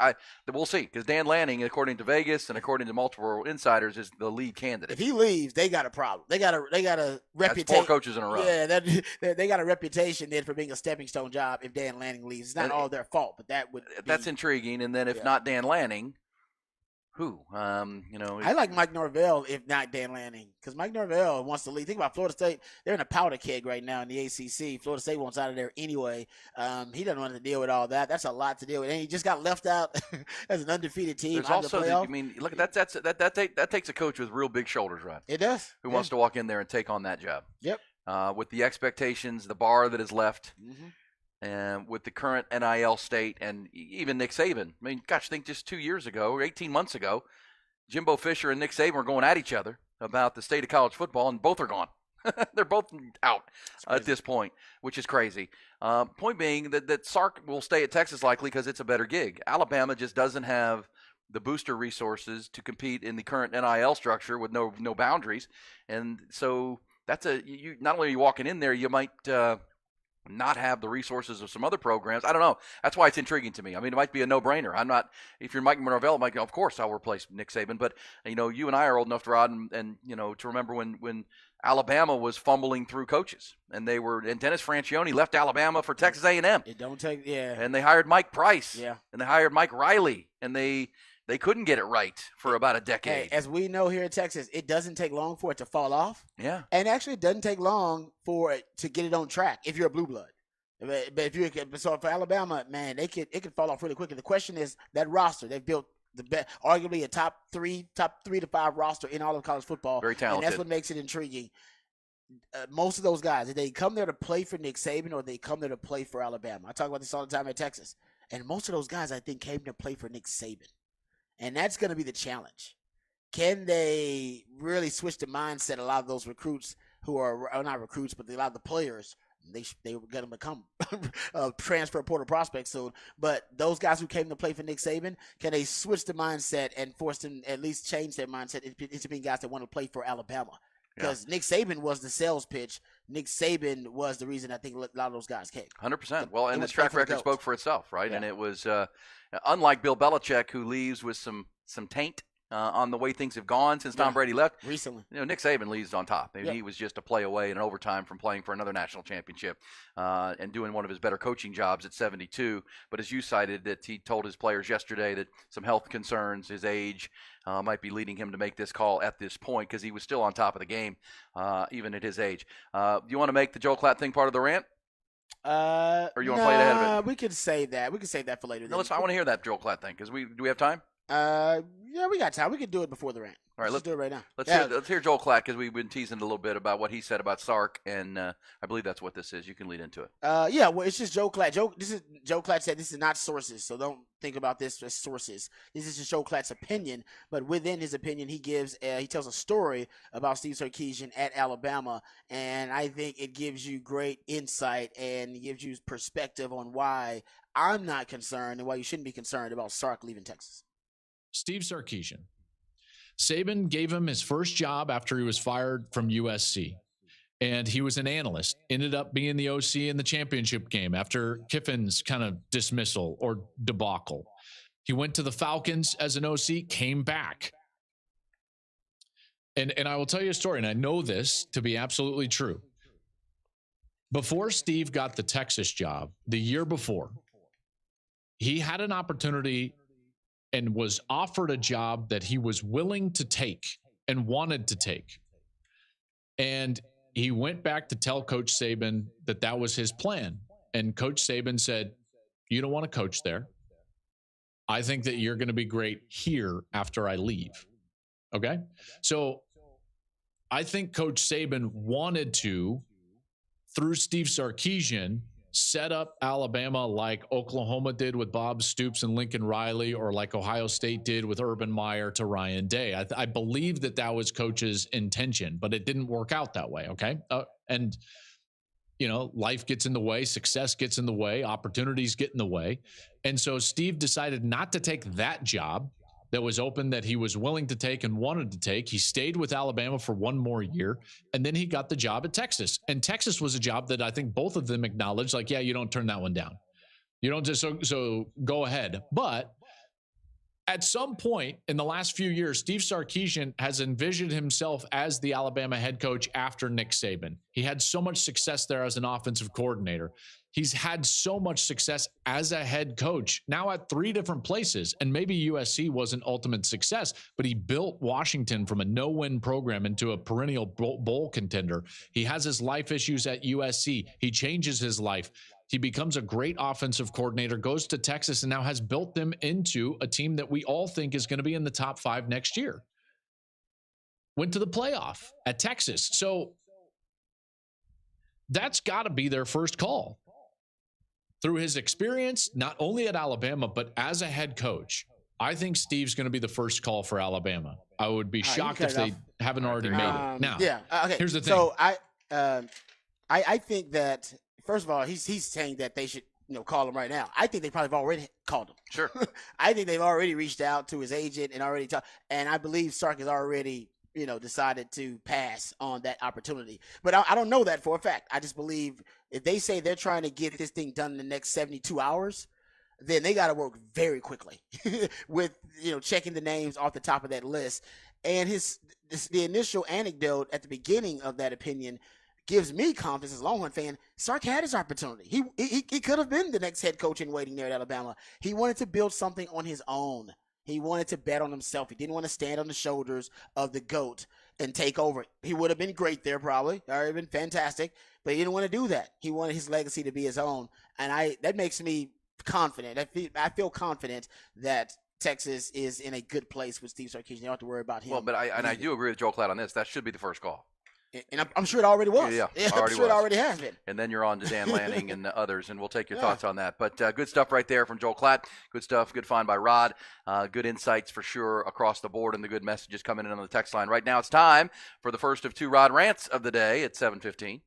S1: We'll see, because Dan Lanning, according to Vegas and according to multiple insiders, is the lead candidate.
S2: If he leaves, they got a problem. They got a reputation.
S1: That's 4 coaches in a row.
S2: Yeah, they got a reputation then for being a stepping stone job if Dan Lanning leaves. It's not all their fault, but that's
S1: intriguing. And then if not Dan Lanning, who?
S2: I like Mike Norvell, if not Dan Lanning, because Mike Norvell wants to leave. Think about Florida State; they're in a powder keg right now in the ACC. Florida State wants out of there anyway. He doesn't want to deal with all that. That's a lot to deal with, and he just got left out as an undefeated team.
S1: There's also, look, that takes a coach with real big shoulders, right?
S2: It does.
S1: Who wants to walk in there and take on that job?
S2: Yep.
S1: With the expectations, the bar that is left.
S2: Mm-hmm.
S1: And with the current NIL state, and even Nick Saban. I mean, gosh, think just 2 years ago or 18 months ago, Jimbo Fisher and Nick Saban were going at each other about the state of college football, and both are gone. They're both out at this point, which is crazy. Point being that Sark will stay at Texas likely because it's a better gig. Alabama just doesn't have the booster resources to compete in the current NIL structure with no boundaries, and so that's not only are you walking in there, you might not have the resources of some other programs. I don't know. That's why it's intriguing to me. I mean, it might be a no-brainer. I'm not. If you're Mike Norvell, I'm like, of course I'll replace Nick Saban. But you and I are old enough, Rod, and to remember when Alabama was fumbling through coaches, and Dennis Franchione left Alabama for Texas A&M.
S2: It don't take, yeah.
S1: And they hired Mike Price.
S2: Yeah.
S1: And they hired Mike Riley, and they couldn't get it right for about a decade.
S2: Hey, as we know here in Texas, it doesn't take long for it to fall off.
S1: Yeah.
S2: And actually, it doesn't take long for it to get it on track if you're a blue blood. But so for Alabama, man, it could fall off really quickly. The question is that roster they've built, arguably a top three to five roster in all of college football.
S1: Very talented.
S2: And that's what makes it intriguing. Most of those guys, did they come there to play for Nick Saban or they come there to play for Alabama? I talk about this all the time at Texas. And most of those guys, I think, came to play for Nick Saban. And that's going to be the challenge. Can they really switch the mindset? A lot of those recruits who are not recruits, but a lot of the players, they were going to become transfer portal prospects soon. But those guys who came to play for Nick Saban, can they switch the mindset and force them at least change their mindset into being guys that want to play for Alabama? Because Nick Saban was the sales pitch. Nick Saban was the reason I think a lot of those guys came.
S1: 100%. Well, and this track record spoke for itself, right? Yeah. And it was unlike Bill Belichick, who leaves with some taint on the way things have gone since Tom Brady left.
S2: Recently.
S1: Nick Saban leaves on top. I mean, he was just a play away in overtime from playing for another national championship and doing one of his better coaching jobs at 72. But as you cited, that he told his players yesterday that some health concerns, his age, might be leading him to make this call at this point because he was still on top of the game, even at his age. Do you want to make the Joel Klatt thing part of the rant? Or you want to play it ahead of it?
S2: We can save that. We can save that for later.
S1: No, I want to hear that Joel Klatt thing because do we have time?
S2: Yeah, we got time. We can do it before the rant.
S1: All right,
S2: let's do it right now.
S1: Let's hear Joel Klatt because we've been teasing a little bit about what he said about Sark, and I believe that's what this is. You can lead into it.
S2: Yeah, well, it's just Joe Klatt. Joe Klatt said this is not sources, so don't think about this as sources. This is just Joe Klatt's opinion, but within his opinion, he tells a story about Steve Sarkisian at Alabama, and I think it gives you great insight and gives you perspective on why I'm not concerned and why you shouldn't be concerned about Sark leaving Texas.
S5: Steve Sarkisian. Saban gave him his first job after he was fired from USC. And he was an analyst, ended up being the OC in the championship game after Kiffin's kind of dismissal or debacle. He went to the Falcons as an OC, came back. And I will tell you a story, and I know this to be absolutely true. Before Steve got the Texas job, the year before, he had an opportunity and was offered a job that he was willing to take and wanted to take. And he went back to tell Coach Saban that was his plan. And Coach Saban said, "You don't want to coach there. I think that you're going to be great here after I leave." Okay? So I think Coach Saban wanted to, through Steve Sarkisian, set up Alabama like Oklahoma did with Bob Stoops and Lincoln Riley, or like Ohio State did with Urban Meyer to Ryan Day. I believe that was Coach's intention, but it didn't work out that way, okay? And, life gets in the way, success gets in the way, opportunities get in the way. And so Steve decided not to take that job that was open that he was willing to take and wanted to take. He stayed with Alabama for one more year, and then he got the job at Texas. And Texas was a job that I think both of them acknowledged, like, yeah, you don't turn that one down. You don't just, so go ahead. But at some point in the last few years, Steve Sarkisian has envisioned himself as the Alabama head coach after Nick Saban. He had so much success there as an offensive coordinator. He's had so much success as a head coach, now at 3 different places. And maybe USC wasn't ultimate success, but he built Washington from a no-win program into a perennial bowl contender. He has his life issues at USC. He changes his life. He becomes a great offensive coordinator, goes to Texas, and now has built them into a team that we all think is going to be in the top 5 next year. Went to the playoff at Texas. So that's got to be their first call. Through his experience, not only at Alabama, but as a head coach, I think Steve's going to be the first call for Alabama. I would be shocked if they haven't already made it. Now,
S2: okay.
S5: Here's the thing.
S2: So I think that, first of all, he's saying that they should call him right now. I think they probably have already called him.
S1: Sure.
S2: I think they've already reached out to his agent and already talked. And I believe Sark has already decided to pass on that opportunity. But I don't know that for a fact. I just believe if they say they're trying to get this thing done in the next 72 hours, then they got to work very quickly with, checking the names off the top of that list. And the initial anecdote at the beginning of that opinion gives me confidence as a Longhorn fan. Sark had his opportunity. He could have been the next head coach in waiting there at Alabama. He wanted to build something on his own. He wanted to bet on himself. He didn't want to stand on the shoulders of the GOAT and take over. He would have been great there probably. That would have been fantastic. But he didn't want to do that. He wanted his legacy to be his own. And that makes me confident. I feel confident that Texas is in a good place with Steve Sarkisian. You don't have to worry about him.
S1: Well, but I do agree with Joel Klatt on this. That should be the first call.
S2: And I'm sure it already was.
S1: Yeah,
S2: I'm sure it already has been.
S1: And then you're on to Dan Lanning and others, and we'll take your thoughts on that. But good stuff right there from Joel Klatt. Good stuff. Good find by Rod. Good insights for sure across the board, and the good messages coming in on the text line. Right now it's time for the first of two Rod rants of the day at 7:15.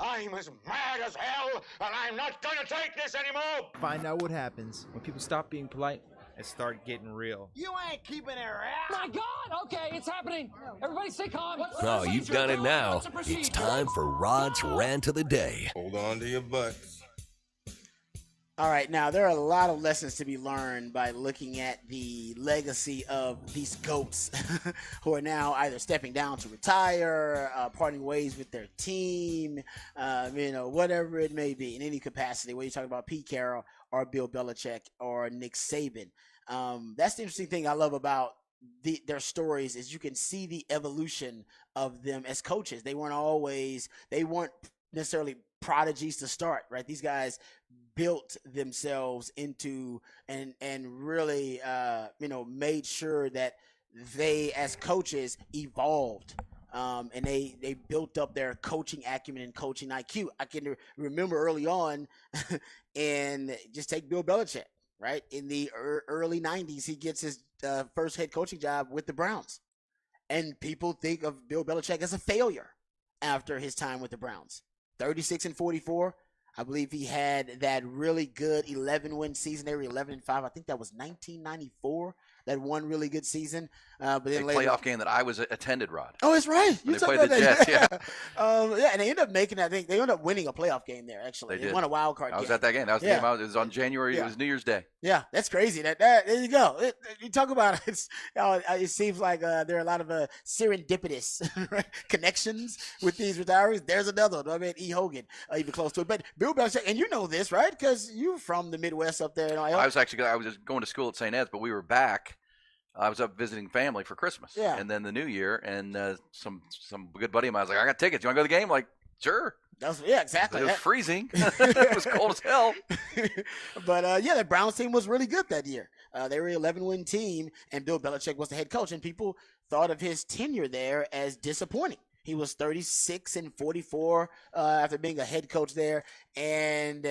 S6: I'm as mad as hell, and I'm not going to take this anymore!
S7: Find out what happens when people stop being polite and start getting real.
S6: You ain't keeping it right!
S8: My God! Okay, it's happening. Everybody stay calm.
S3: Oh, you've done it now. It's time for Rod's Rant of the Day.
S9: Hold on to your butts.
S2: All right, now there are a lot of lessons to be learned by looking at the legacy of these GOATs who are now either stepping down to retire, parting ways with their team, whatever it may be in any capacity, whether you're talking about Pete Carroll or Bill Belichick or Nick Saban. That's the interesting thing I love about their stories is you can see the evolution of them as coaches. They weren't necessarily prodigies to start, right? These guys built themselves into and really made sure that they as coaches evolved, and they built up their coaching acumen and coaching IQ. I can remember early on and just take Bill Belichick, right? In the early 90s, he gets his first head coaching job with the Browns, and people think of Bill Belichick as a failure after his time with the Browns. 36-44. I believe he had that really good 11-win season. They were 11-5. I think that was 1994. That one really good season. But then later,
S1: playoff game that I was attended, Rod.
S2: Oh, that's right.
S1: You talked about the Jets, yeah.
S2: And they ended up making. I think they ended up winning a playoff game there. Actually,
S1: they
S2: won a wild card.
S1: I was
S2: game.
S1: at that game. That was the game. It was on January. It was New Year's Day.
S2: Yeah, that's crazy. That there you go. You talk about it. It seems like there are a lot of serendipitous connections with these retirees. There's another one. I mean, E. Hogan, even close to it. But Bill Belichick, and you know this, right? Because you're from the Midwest up there.
S1: I was just going to school at St. Ed's, but we were back. I was up visiting family for Christmas, and then the New Year, and some good buddy of mine was like, "I got tickets. You want to go to the game?" I'm like, sure.
S2: Exactly.
S1: It was freezing. It was cold as hell.
S2: But the Browns team was really good that year. They were an 11-win team, and Bill Belichick was the head coach, and people thought of his tenure there as disappointing. He was 36-44 after being a head coach there, and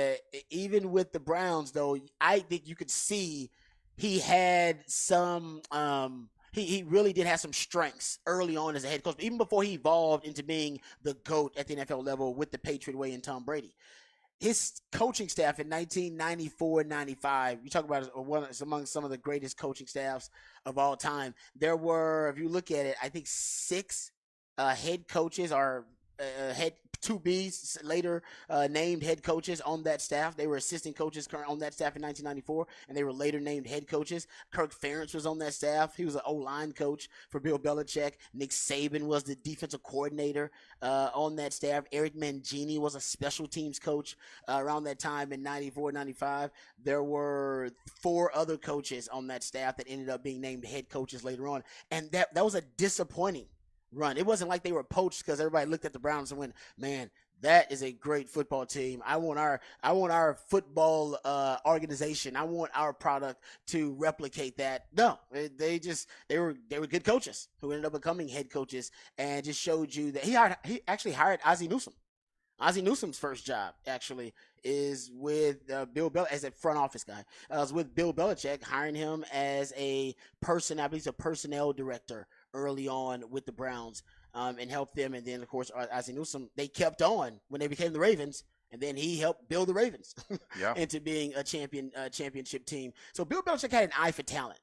S2: even with the Browns, though, I think you could see he had some he really did have some strengths early on as a head coach, even before he evolved into being the GOAT at the NFL level with the Patriot way and Tom Brady. His coaching staff in 1994-95, you talk about among some of the greatest coaching staffs of all time. There were, if you look at it, I think 6 head coaches or head 2Bs later named head coaches on that staff. They were assistant coaches on that staff in 1994, and they were later named head coaches. Kirk Ferentz was on that staff. He was an O-line coach for Bill Belichick. Nick Saban was the defensive coordinator on that staff. Eric Mangini was a special teams coach around that time in 94-95. There were 4 other coaches on that staff that ended up being named head coaches later on, and that was a disappointing run. It wasn't like they were poached because everybody looked at the Browns and went, "Man, that is a great football team. I want our football organization. I want our product to replicate that." No, they were good coaches who ended up becoming head coaches, and just showed you that he actually hired Ozzie Newsome. Ozzie Newsome's first job actually is with Bill Belichick as a front office guy. I was with Bill Belichick, hiring him as a person. I believe he's a personnel director early on with the Browns, and helped them. And then, of course, Ozzie Newsome, they kept on when they became the Ravens And then he helped build the Ravens
S1: Yeah.
S2: into being a championship team. So Bill Belichick had an eye for talent.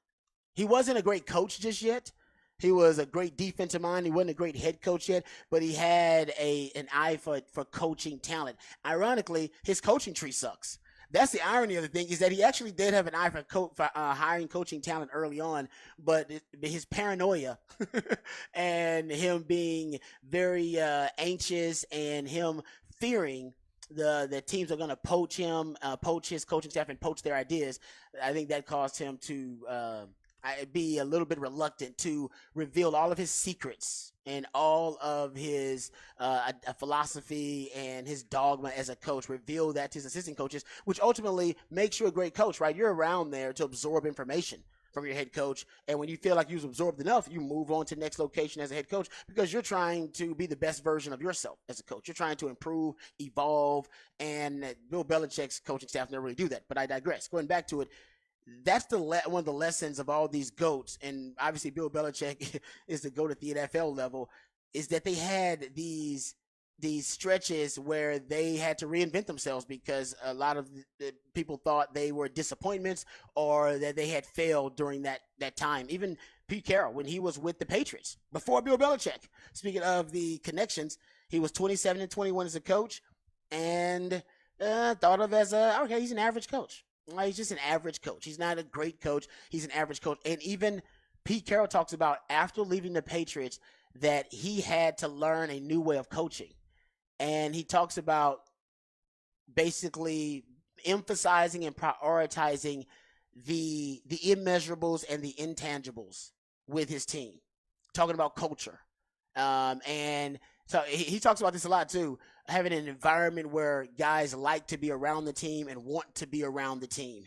S2: He wasn't a great coach just yet. He was a great defensive mind. He wasn't a great head coach yet, but he had an eye for coaching talent. Ironically, his coaching tree sucks. That's the irony of the thing, is that he actually did have an eye for hiring coaching talent early on, but his paranoia and him being very anxious and him fearing the teams are going to poach him, poach his coaching staff, and poach their ideas, I think that caused him to be a little bit reluctant to reveal all of his secrets and all of his philosophy and his dogma as a coach, reveal that to his assistant coaches, which ultimately makes you a great coach, right? You're around there to absorb information from your head coach, and when you feel like you've absorbed enough, you move on to the next location as a head coach, because you're trying to be the best version of yourself as a coach. You're trying to improve, evolve, and Bill Belichick's coaching staff never really do that, but I digress. Going back to it, that's one of the lessons of all these GOATs, and obviously Bill Belichick is the GOAT at the NFL level, is that they had these stretches where they had to reinvent themselves because a lot of the people thought they were disappointments or that they had failed during that time. Even Pete Carroll, when he was with the Patriots, before Bill Belichick, speaking of the connections, he was 27-21 as a coach and thought of as he's an average coach. He's just an average coach. He's not a great coach. He's an average coach. And even Pete Carroll talks about after leaving the Patriots that he had to learn a new way of coaching. And he talks about basically emphasizing and prioritizing the immeasurables and the intangibles with his team, talking about culture. And so he talks about this a lot too, having an environment where guys like to be around the team and want to be around the team.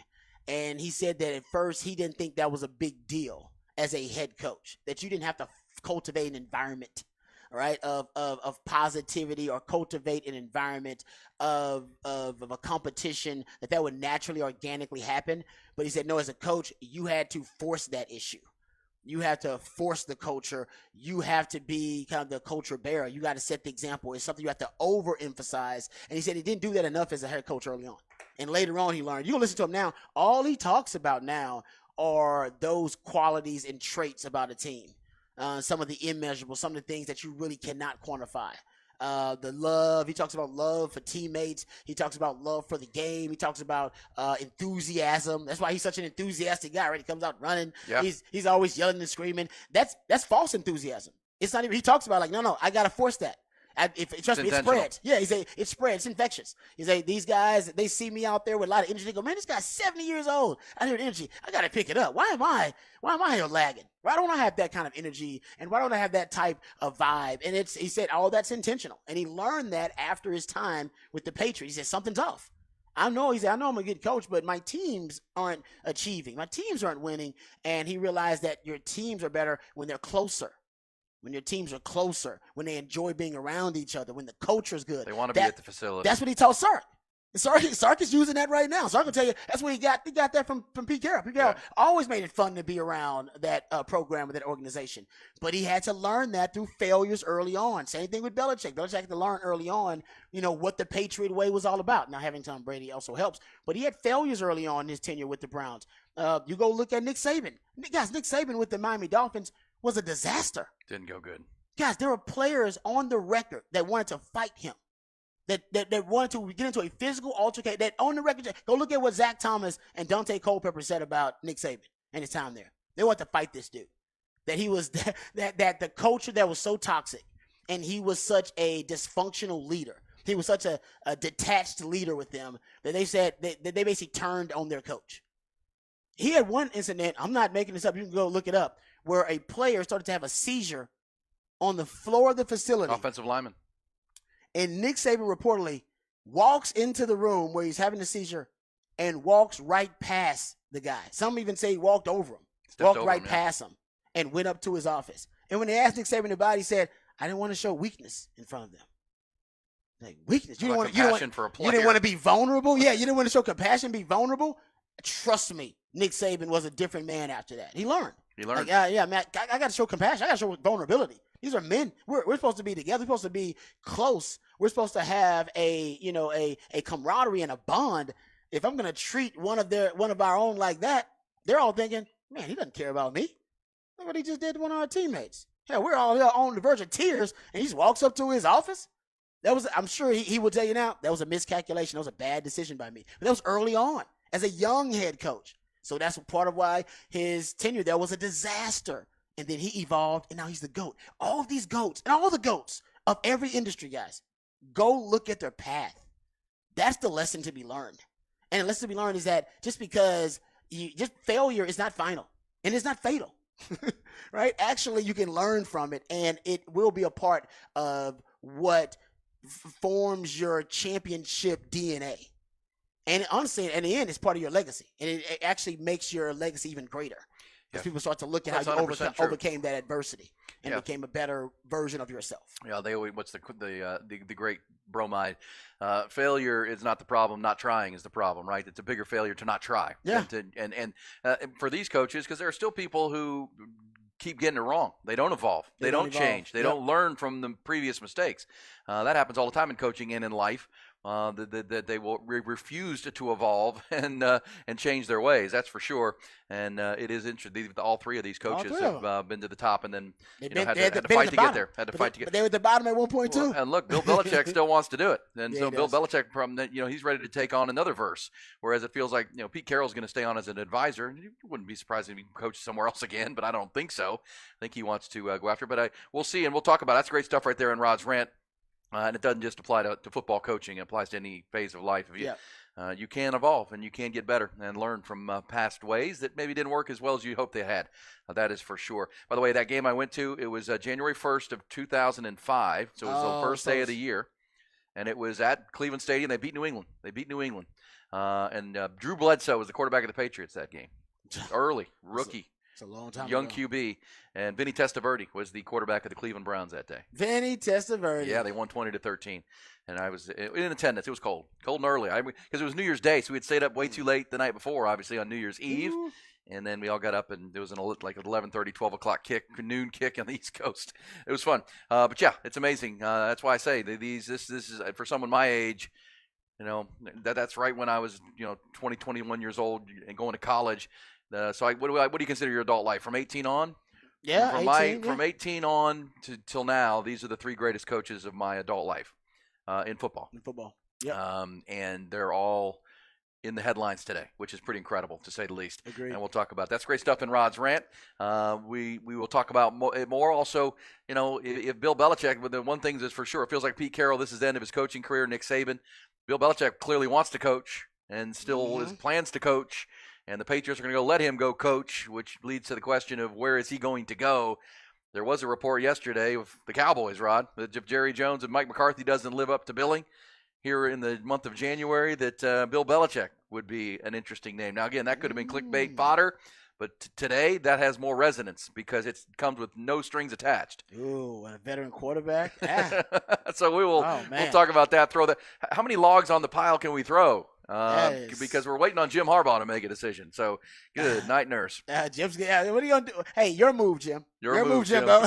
S2: And he said that at first he didn't think that was a big deal as a head coach, that you didn't have to cultivate an environment, right, of positivity, or cultivate an environment of a competition that would naturally, organically happen. But he said, no, as a coach, you had to force that issue. You have to force the culture. You have to be kind of the culture bearer. You got to set the example. It's something you have to overemphasize. And he said he didn't do that enough as a head coach early on. And later on he learned. You can listen to him now. All he talks about now are those qualities and traits about a team. Some of the immeasurables, some of the things that you really cannot quantify. The love, he talks about love for teammates. He talks about love for the game. He talks about enthusiasm. That's why he's such an enthusiastic guy, right? He comes out running.
S1: Yeah.
S2: He's always yelling and screaming. That's false enthusiasm. It's not even, he talks about like, no, I got to force that. Trust me, it spreads. Yeah, he say it spreads. It's infectious. He say these guys, they see me out there with a lot of energy. They go, man, this guy's 70 years old. I need energy. I gotta pick it up. Why am I here lagging? Why don't I have that kind of energy? And why don't I have that type of vibe? And he said, all that's intentional. And he learned that after his time with the Patriots. He said something's off. I know I'm a good coach, but my teams aren't achieving. My teams aren't winning. And he realized that your teams are better when they're closer. When your teams are closer, when they enjoy being around each other, when the culture is good.
S1: They want to be at the facility.
S2: That's what he told Sark. Sark is using that right now. Sark will tell you that's what he got. He got that from Pete Carroll. Pete Carroll always made it fun to be around that program with that organization. But he had to learn that through failures early on. Same thing with Belichick. Belichick had to learn early on, what the Patriot way was all about. Now, having Tom Brady also helps. But he had failures early on in his tenure with the Browns. You go look at Nick Saban. Guys, Nick Saban with the Miami Dolphins was a disaster.
S1: Didn't go good.
S2: Guys, there were players on the record that wanted to fight him, that wanted to get into a physical altercation. That on the record, go look at what Zach Thomas and Dante Culpepper said about Nick Saban and his time there. They wanted to fight this dude. That he was that the culture that was so toxic, and he was such a dysfunctional leader. He was such a detached leader with them that they said that they basically turned on their coach. He had one incident. I'm not making this up. You can go look it up. Where a player started to have a seizure on the floor of the facility.
S1: Offensive lineman.
S2: And Nick Saban reportedly walks into the room where he's having the seizure and walks right past the guy. Some even say he walked over him. Walked right past him and went up to his office. And when they asked Nick Saban about it, he said, I didn't want to show weakness in front of them. Like, weakness? You didn't want to be vulnerable? Yeah, you didn't want to show compassion, be vulnerable? Trust me, Nick Saban was a different man after that. He learned.
S1: He learned.
S2: Like, man, I got to show compassion. I got to show vulnerability. These are men. We're supposed to be together. We're supposed to be close. We're supposed to have a camaraderie and a bond. If I'm gonna treat one of our own like that, they're all thinking, man, he doesn't care about me. Look what he just did to one of our teammates. Hell, we're all here on the verge of tears, and he just walks up to his office. I'm sure he will tell you now, that was a miscalculation. That was a bad decision by me. But that was early on as a young head coach. So that's part of why his tenure there was a disaster. And then he evolved, and now he's the GOAT. All of these GOATs, and all the GOATs of every industry, guys, go look at their path. That's the lesson to be learned. And the lesson to be learned is that just because failure is not final, and it's not fatal, right? Actually, you can learn from it, and it will be a part of what forms your championship DNA. And honestly, in the end, it's part of your legacy. And it actually makes your legacy even greater. Because people start to look at how you overcame that adversity and became a better version of yourself.
S1: Yeah, they always, what's the great bromide? Failure is not the problem. Not trying is the problem, right? It's a bigger failure to not try.
S2: Yeah.
S1: And for these coaches, because there are still people who keep getting it wrong. They don't evolve. They don't change. They don't learn from the previous mistakes. That happens all the time in coaching and in life. That they will refuse to evolve and change their ways. That's for sure. And it is interesting. All three of these coaches have been to the top, and then had to fight to get there.
S2: But they were at the bottom at one point too.
S1: And look, Bill Belichick still wants to do it, and so Bill
S2: does.
S1: Belichick, he's ready to take on another verse. Whereas it feels like Pete Carroll's going to stay on as an advisor. You wouldn't be surprised if he coached somewhere else again, but I don't think so. I think he wants to go after. But we'll see, and we'll talk about it. That's great stuff right there in Rod's rant. And it doesn't just apply to football coaching. It applies to any phase of life. You can evolve and you can get better and learn from past ways that maybe didn't work as well as you hoped they had. That is for sure. By the way, that game I went to, it was January 1st of 2005. So it was the first day of the year. And it was at Cleveland Stadium. They beat New England. And Drew Bledsoe was the quarterback of the Patriots that game. Early, rookie.
S2: It's a long time
S1: Young
S2: ago.
S1: QB. And Vinny Testaverde was the quarterback of the Cleveland Browns that day.
S2: Vinny Testaverde.
S1: Yeah, they won 20-13. And I was in attendance. It was cold and early. Because it was New Year's Day, so we had stayed up way too late the night before, obviously, on New Year's Eve. And then we all got up, and there was like an 11:30, 12 o'clock noon kick on the East Coast. It was fun. But, yeah, it's amazing. That's why I say this is, for someone my age, that's right when I was, 20, 21 years old and going to college. So what do you consider your adult life? From 18 on?
S2: Yeah,
S1: From 18 on till now, these are the three greatest coaches of my adult life in football.
S2: Yeah.
S1: And they're all in the headlines today, which is pretty incredible, to say the least.
S2: Agreed.
S1: And we'll talk about that's great stuff in Rod's rant. We will talk about more. Also, if Bill Belichick, but the one thing is for sure, it feels like Pete Carroll, this is the end of his coaching career. Nick Saban, Bill Belichick clearly wants to coach and still has plans to coach. And the Patriots are going to let him go coach, which leads to the question of where is he going to go. There was a report yesterday of the Cowboys, Rod, that if Jerry Jones and Mike McCarthy doesn't live up to billing here in the month of January, that Bill Belichick would be an interesting name. Now, again, that could have been clickbait fodder, but today that has more resonance because it comes with no strings attached.
S2: Ooh, and a veteran quarterback.
S1: So we'll talk about that. Throw that. How many logs on the pile can we throw? Because we're waiting on Jim Harbaugh to make a decision. So good night, nurse.
S2: Jim's what are you gonna do? Hey, your move, Jim. Your move, Jimbo.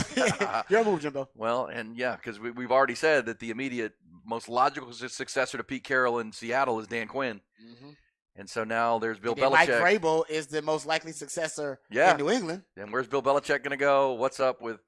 S2: Your move, Jimbo.
S1: Well, and because we've already said that the immediate most logical successor to Pete Carroll in Seattle is Dan Quinn. Mm-hmm. And so now there's Bill Belichick.
S2: Mike Vrabel is the most likely successor in New England.
S1: And where's Bill Belichick going to go? What's up with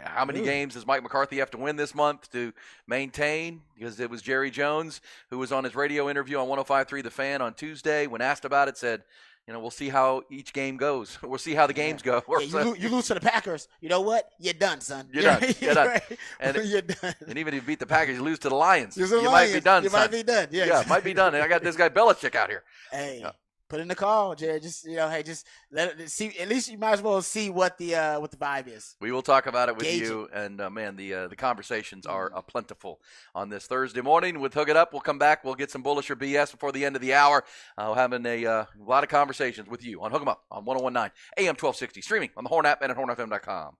S1: how many games does Mike McCarthy have to win this month to maintain? Because it was Jerry Jones who was on his radio interview on 105.3 The Fan on Tuesday when asked about it, said, we'll see how each game goes. We'll see how the games go.
S2: You lose to the Packers. You know what? You're done, son.
S1: You're done. You're done. And,
S2: you're done.
S1: And even if you beat the Packers, you lose to the Lions.
S2: You
S1: might be done,
S2: You
S1: son.
S2: might be done.
S1: Yeah, might be done. And I got this guy Belichick out here.
S2: Hey. Put in the call, Jerry. Just just let it see. At least you might as well see what the vibe is.
S1: We will talk about it with you, and the conversations are plentiful on this Thursday morning. With Hook It Up, we'll come back. We'll get some bullish or BS before the end of the hour. We're having a lot of conversations with you on Hook 'em Up on 101.9 AM 1260, streaming on the Horn app and at hornfm.com.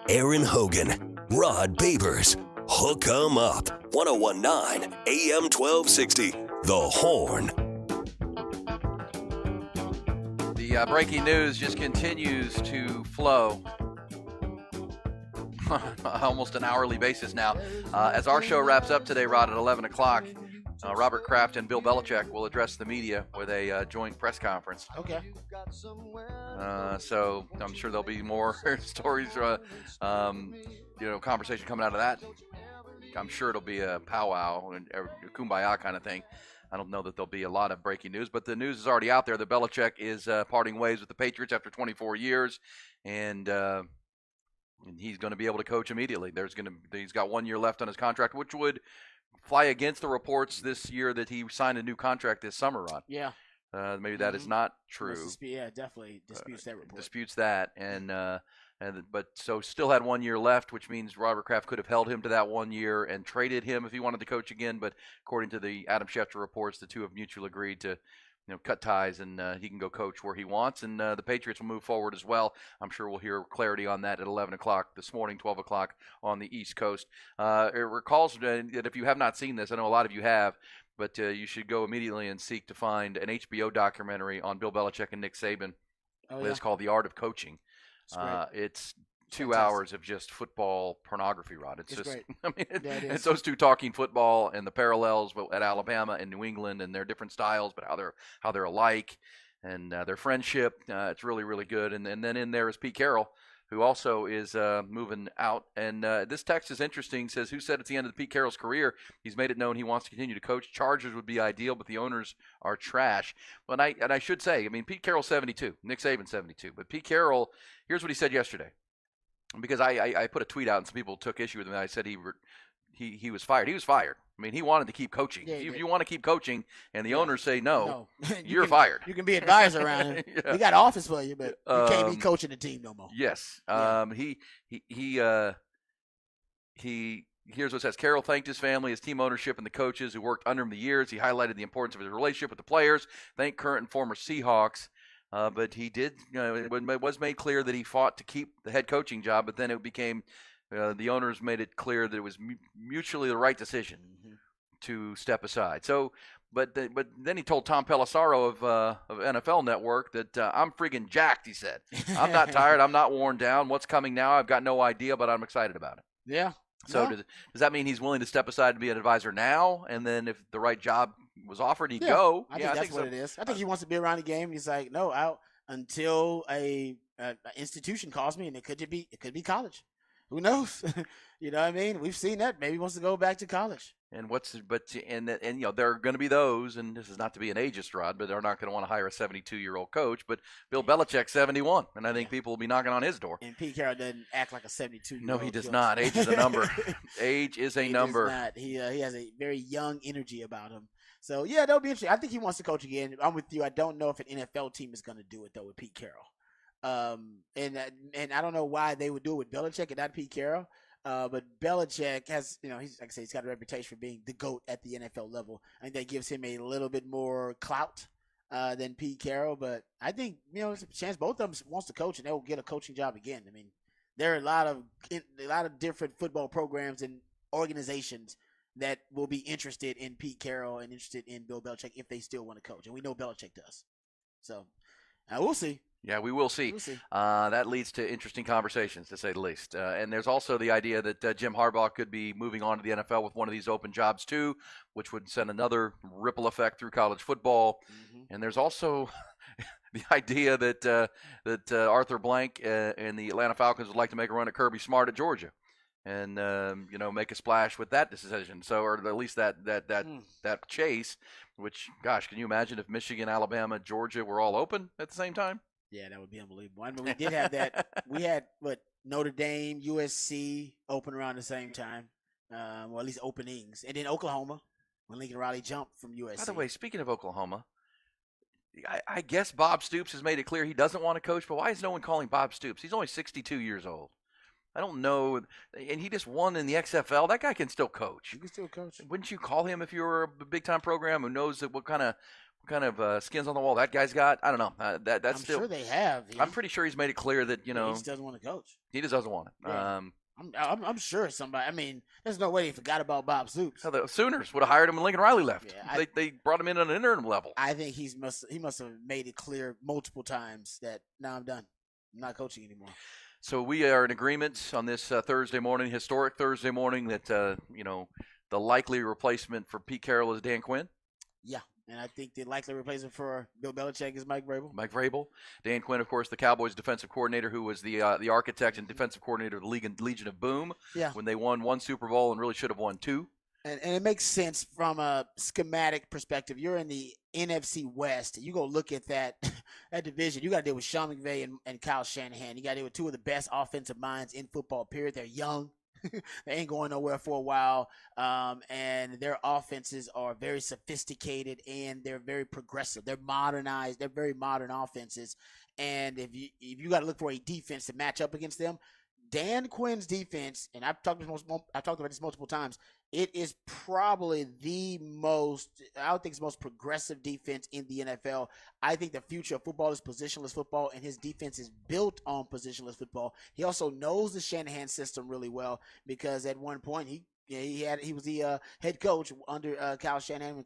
S3: Aaron Hogan, Rod Babers, Hook 'em Up, 1019 AM 1260, The Horn.
S1: The breaking news just continues to flow. Almost an hourly basis now. As our show wraps up today, Rod, at 11 o'clock, Robert Kraft and Bill Belichick will address the media with a joint press conference.
S2: Okay.
S1: So I'm sure there'll be more stories, conversation coming out of that. I'm sure it'll be a powwow and a kumbaya kind of thing. I don't know that there'll be a lot of breaking news, but the news is already out there that Belichick is parting ways with the Patriots after 24 years, and he's going to be able to coach immediately. He's got 1 year left on his contract, which would fly against the reports this year that he signed a new contract this summer, Rod.
S2: Yeah.
S1: Maybe that is not true.
S2: Definitely disputes that report.
S1: Disputes that, but still had 1 year left, which means Robert Kraft could have held him to that 1 year and traded him if he wanted to coach again. But according to the Adam Schefter reports, the two have mutually agreed to cut ties, and he can go coach where he wants, and the Patriots will move forward as well. I'm sure we'll hear clarity on that at 11 o'clock this morning, 12 o'clock on the East Coast. It recalls that if you have not seen this, I know a lot of you have, but you should go immediately and seek to find an HBO documentary on Bill Belichick and Nick Saban. It's called The Art of Coaching. It's 2 hours of just football pornography, Rod. It's just
S2: great.
S1: I mean,
S2: Yeah,
S1: it's those two talking football and the parallels at Alabama and New England and their different styles, but how they're alike and their friendship. It's really, really good. And then in there is Pete Carroll, who also is moving out. And this text is interesting. Says, who said it's the end of Pete Carroll's career? He's made it known he wants to continue to coach. Chargers would be ideal, but the owners are trash. And I should say, Pete Carroll's 72, Nick Saban's 72. But Pete Carroll, here's what he said yesterday. Because I put a tweet out and some people took issue with me. I said he was fired. He was fired. He wanted to keep coaching.
S2: Yeah,
S1: if you want to keep coaching and the owners say no.
S2: you're
S1: fired.
S2: You can be advisor around him.
S1: Yeah.
S2: We got an office for you, but you can't be coaching the team no more.
S1: Yes.
S2: Yeah.
S1: Here's what it says. Carroll thanked his family, his team ownership, and the coaches who worked under him the years. He highlighted the importance of his relationship with the players. Thanked current and former Seahawks. But he did. It was made clear that he fought to keep the head coaching job. But then it became the owners made it clear that it was mutually the right decision to step aside. So, but then he told Tom Pelissero of NFL Network that I'm friggin' jacked. He said, "I'm not tired. I'm not worn down. What's coming now? I've got no idea, but I'm excited about it."
S2: Yeah.
S1: So does that mean he's willing to step aside to be an advisor now? And then if the right job was offered, he'd go?
S2: I think that's what it is. I think he wants to be around the game. He's like, no, out until a institution calls me, and it could be college. Who knows? You know what I mean? We've seen that. Maybe he wants to go back to college.
S1: And there are going to be those, and this is not to be an ageist, Rod, but they're not going to want to hire a 72-year-old coach. But Bill Belichick's 71, and I think people will be knocking on his door.
S2: And Pete Carroll doesn't act like a 72-year-old.
S1: No, he does not. Age is a number. Age is a number.
S2: Does not. He has a very young energy about him. So yeah, that'll be interesting. I think he wants to coach again. I'm with you. I don't know if an NFL team is going to do it though with Pete Carroll. And I don't know why they would do it with Belichick and not Pete Carroll. But Belichick has, he's got a reputation for being the GOAT at the NFL level. I think that gives him a little bit more clout than Pete Carroll. But I think, there's a chance both of them wants to coach and they'll get a coaching job again. There are a lot of different football programs and organizations that will be interested in Pete Carroll and interested in Bill Belichick if they still want to coach. And we know Belichick does. So we'll see.
S1: Yeah, we will see. That leads to interesting conversations, to say the least. And there's also the idea that Jim Harbaugh could be moving on to the NFL with one of these open jobs too, which would send another ripple effect through college football. Mm-hmm. And there's also the idea that Arthur Blank and the Atlanta Falcons would like to make a run at Kirby Smart at Georgia, and make a splash with that decision. So, or at least that chase. Which, gosh, can you imagine if Michigan, Alabama, Georgia were all open at the same time?
S2: Yeah, that would be unbelievable. We did have that. We had Notre Dame, USC open around the same time, or at least openings, and then Oklahoma when Lincoln Riley jumped from USC.
S1: By the way, speaking of Oklahoma, I guess Bob Stoops has made it clear he doesn't want to coach, but why is no one calling Bob Stoops? He's only 62 years old. I don't know, and he just won in the XFL. That guy can still coach.
S2: He can still coach.
S1: Wouldn't you call him if you were a big-time program who knows that what kind of what kind of skins on the wall that guy's got. I don't know. That's
S2: I'm
S1: still.
S2: sure they have.
S1: I'm pretty sure he's made it clear that
S2: he just doesn't want to coach.
S1: he just doesn't want it.
S2: Yeah. I'm sure somebody. I mean, there's no way they forgot about Bob Stoops.
S1: The Sooners would have hired him when Lincoln Riley left.
S2: Yeah,
S1: They brought him in on an interim level.
S2: I think he must have made it clear multiple times that now I'm done. I'm not coaching anymore.
S1: So we are in agreement on this Thursday morning, historic Thursday morning, that the likely replacement for Pete Carroll is Dan Quinn.
S2: Yeah, and I think the likely replacement for Bill Belichick is Mike Vrabel.
S1: Mike Vrabel. Dan Quinn, of course, the Cowboys defensive coordinator, who was the architect and defensive coordinator of the Legion of Boom.
S2: Yeah.
S1: When they won one Super Bowl and really should have won two.
S2: And it makes sense from a schematic perspective. You're in the NFC West. You go look at that division. You got to deal with Sean McVay and Kyle Shanahan. You got to deal with two of the best offensive minds in football, period. They're young. They ain't going nowhere for a while. And their offenses are very sophisticated and they're very progressive. They're modernized. They're very modern offenses. And if you got to look for a defense to match up against them, Dan Quinn's defense, and I've talked about this multiple times, it is probably I don't think it's the most progressive defense in the NFL. I think the future of football is positionless football, and his defense is built on positionless football. He also knows the Shanahan system really well because at one point he was the head coach under Kyle Shanahan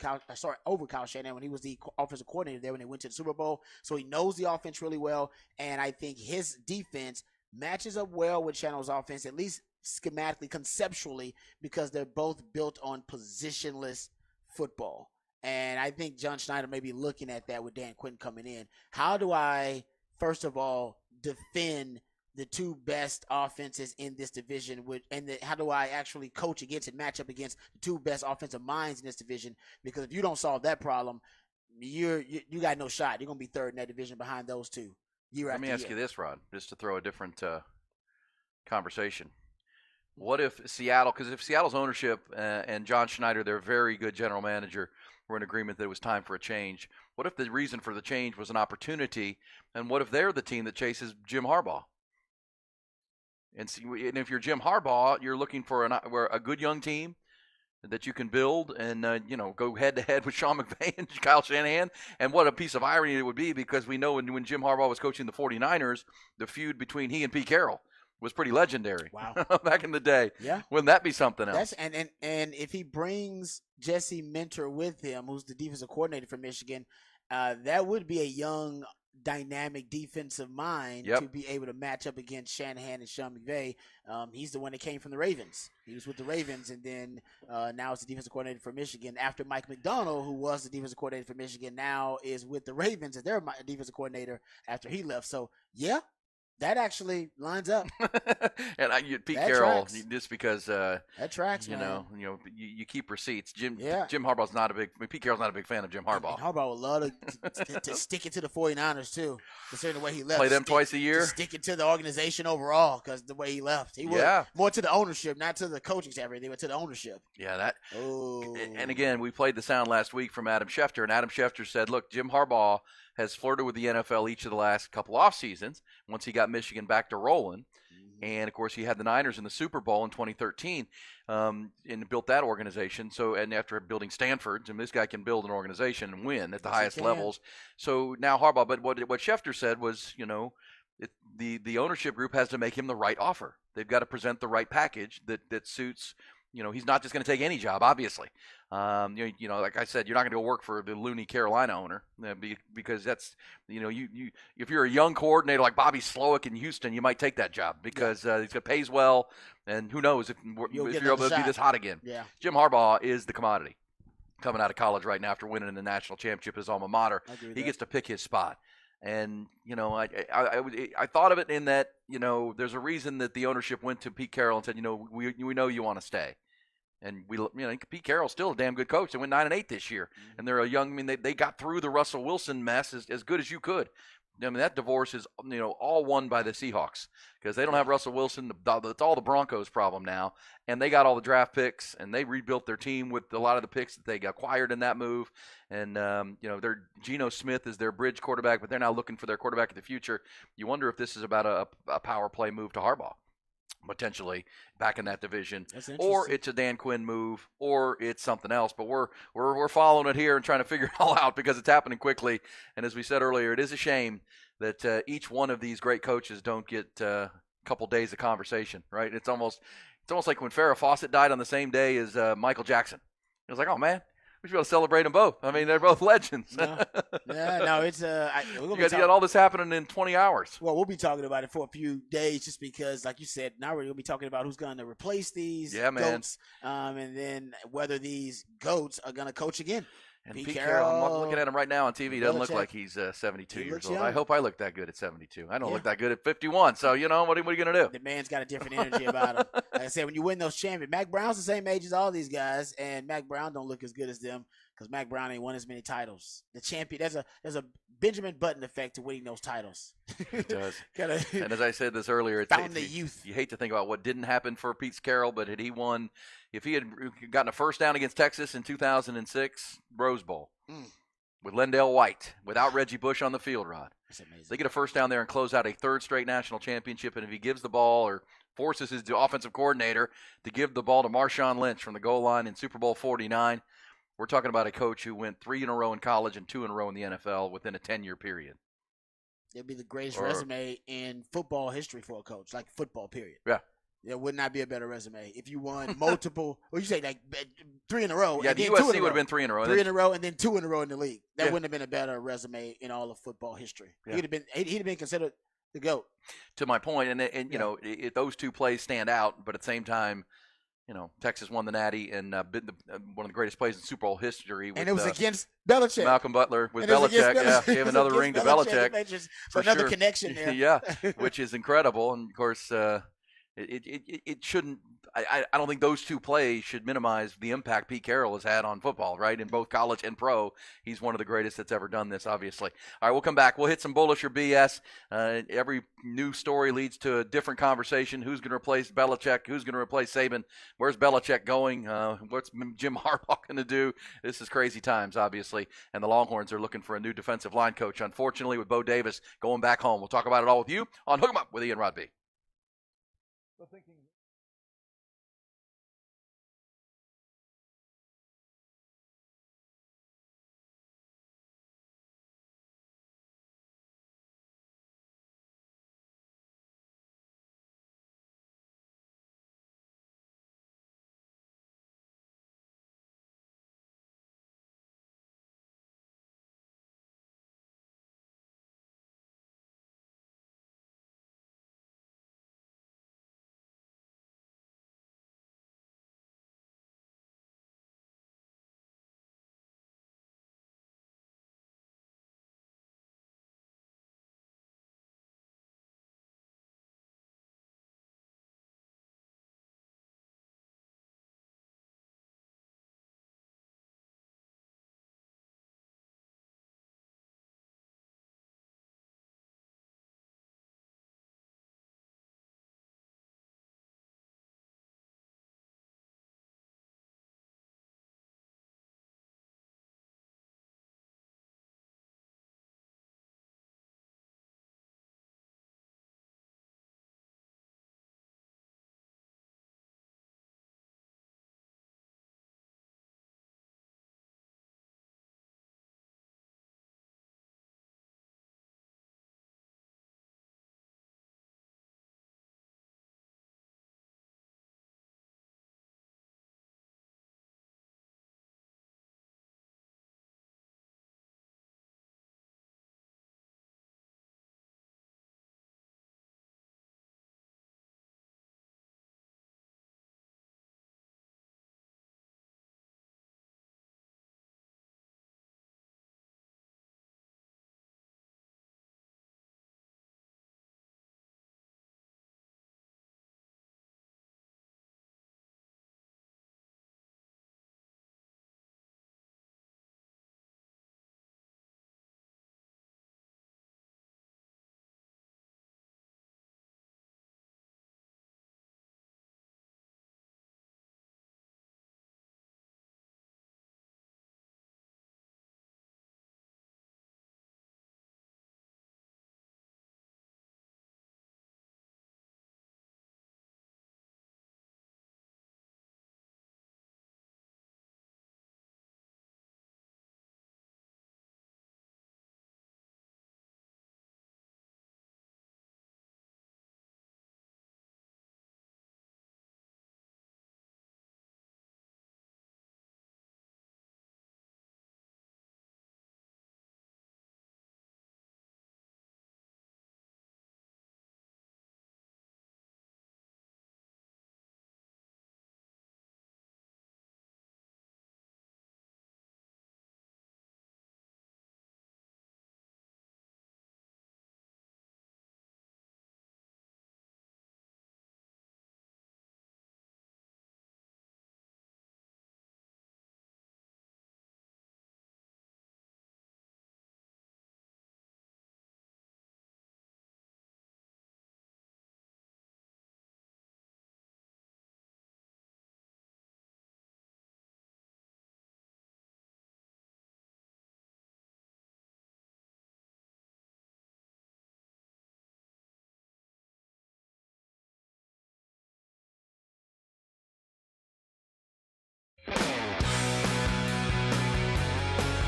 S2: over Kyle Shanahan when he was the offensive coordinator there when they went to the Super Bowl. So he knows the offense really well, and I think his defense matches up well with Shanahan's offense, at least schematically, conceptually, because they're both built on positionless football. And I think John Schneider may be looking at that with Dan Quinn coming in. How do I, first of all, defend the two best offenses in this division, how do I actually coach against and match up against the two best offensive minds in this division? Because if you don't solve that problem, you got no shot. You're going to be third in that division behind those two.
S1: Let me ask you this, Rod, just to throw a different conversation. What if Seattle, because if Seattle's ownership and John Schneider, their very good general manager, were in agreement that it was time for a change, what if the reason for the change was an opportunity, and what if they're the team that chases Jim Harbaugh? And if you're Jim Harbaugh, you're looking for a good young team that you can build and go head-to-head with Sean McVay and Kyle Shanahan. And what a piece of irony it would be, because we know when Jim Harbaugh was coaching the 49ers, the feud between he and Pete Carroll was pretty legendary.
S2: Wow.
S1: Back in the day.
S2: Yeah.
S1: Wouldn't that be something else?
S2: And if he brings Jesse Minter with him, who's the defensive coordinator for Michigan, that would be a young, dynamic defensive mind to be able to match up against Shanahan and Sean McVay. He's the one that came from the Ravens. He was with the Ravens, and then now is the defensive coordinator for Michigan. After Mike McDonald, who was the defensive coordinator for Michigan, now is with the Ravens as their defensive coordinator after he left. So, yeah. That actually lines up.
S1: And Pete Carroll,
S2: tracks.
S1: just because
S2: that tracks,
S1: you keep receipts. Jim Harbaugh's not Pete Carroll's not a big fan of Jim Harbaugh.
S2: And Harbaugh would love to stick it to the 49ers too, considering the way he left.
S1: Play them twice a year.
S2: Stick it to the organization overall because the way he left, he would more to the ownership, not to the coaching staff, everything, but to the ownership.
S1: Yeah, that.
S2: Oh.
S1: And again, we played the sound last week from Adam Schefter, and Adam Schefter said, "Look, Jim Harbaugh has flirted with the NFL each of the last couple off seasons. Once he got Michigan back to rolling, and of course he had the Niners in the Super Bowl in 2013, and built that organization. So, and after building Stanford, and this guy can build an organization and win at the highest levels. So now Harbaugh, but what Schefter said was, the ownership group has to make him the right offer. They've got to present the right package that suits. He's not just going to take any job, obviously. Like I said, you're not going to go work for the loony Carolina owner because that's, if you're a young coordinator like Bobby Slowick in Houston, you might take that job because it pays well, and who knows if you're able to be this hot again.
S2: Yeah.
S1: Jim Harbaugh is the commodity coming out of college right now after winning the national championship at his alma mater. He gets to pick his spot. And, I thought of it in that, there's a reason that the ownership went to Pete Carroll and said, we know you want to stay. And Pete Carroll's still a damn good coach. They went 9-8 this year, and they're a young. They got through the Russell Wilson mess as good as you could. That divorce is all won by the Seahawks because they don't have Russell Wilson. It's all the Broncos' problem now, and they got all the draft picks, and they rebuilt their team with a lot of the picks that they acquired in that move. And their Geno Smith is their bridge quarterback, but they're now looking for their quarterback of the future. You wonder if this is about a power play move to Harbaugh. potentially back in that division,
S2: That's
S1: or
S2: interesting.
S1: it's a Dan Quinn move, or it's something else. But we're following it here and trying to figure it all out because it's happening quickly. And as we said earlier, it is a shame that each one of these great coaches don't get a couple days of conversation. Right? It's almost like when Farrah Fawcett died on the same day as Michael Jackson. It was like, oh man, we should be able to celebrate them both. I mean, they're both legends.
S2: No. No, it's
S1: You got all this happening in 20 hours.
S2: Well, we'll be talking about it for a few days, just because, like you said, now we're gonna be talking about who's going to replace these goats, and then whether these goats are going to coach again.
S1: And Pete Carroll, I'm looking at him right now on TV. He doesn't look
S2: Belichick.
S1: like he's 72
S2: He
S1: years
S2: looks
S1: old.
S2: young.
S1: I hope I look that good at 72. I don't
S2: Yeah.
S1: look that good at 51. So, what are you going to do?
S2: The man's got a different energy about him. Like I said, when you win those champions, Mac Brown's the same age as all these guys, and Mac Brown don't look as good as them because Mac Brown ain't won as many titles. The champion, there's a Benjamin Button effect to winning those titles.
S1: It does.
S2: Kinda
S1: And as I said this earlier,
S2: found the youth.
S1: You hate to think about what didn't happen for Pete Carroll, but had he won, if he had gotten a first down against Texas in 2006, Rose Bowl, with Lendale White, without Reggie Bush on the field, Rod.
S2: That's amazing.
S1: They get a first down there and close out a third straight national championship. And if he gives the ball or forces his offensive coordinator to give the ball to Marshawn Lynch from the goal line in Super Bowl 49, we're talking about a coach who went 3 in a row in college and 2 in a row in the NFL within a 10-year period.
S2: It'd be the greatest resume in football history for a coach, like football period.
S1: Yeah.
S2: There would not be a better resume if you won multiple. Well, you say like 3 in a row.
S1: Yeah,
S2: and
S1: the
S2: then 2 in
S1: USC
S2: a
S1: would have
S2: row.
S1: been 3 in a row.
S2: 3 in a row and then 2 in a row in the league. That
S1: Yeah.
S2: wouldn't have been a better resume in all of football history.
S1: Yeah.
S2: He'd have been considered the GOAT.
S1: To my point, and you know, those two plays stand out, but at the same time, Texas won the Natty and one of the greatest plays in Super Bowl history. With,
S2: And it was against Belichick.
S1: Malcolm Butler with
S2: And it was against
S1: Belichick. Yeah,
S2: Belichick.
S1: gave
S2: It was
S1: another
S2: against
S1: ring to
S2: Belichick.
S1: Belichick.
S2: So another connection there.
S1: Yeah, which is incredible. And of course, it shouldn't. I don't think those two plays should minimize the impact Pete Carroll has had on football, right? In both college and pro, he's one of the greatest that's ever done this, obviously. All right, we'll come back. We'll hit some bullish or BS. Every new story leads to a different conversation. Who's going to replace Belichick? Who's going to replace Saban? Where's Belichick going? What's Jim Harbaugh going to do? This is crazy times, obviously. And the Longhorns are looking for a new defensive line coach, unfortunately, with Bo Davis going back home. We'll talk about it all with you on Hook 'em Up with Ian Rodby.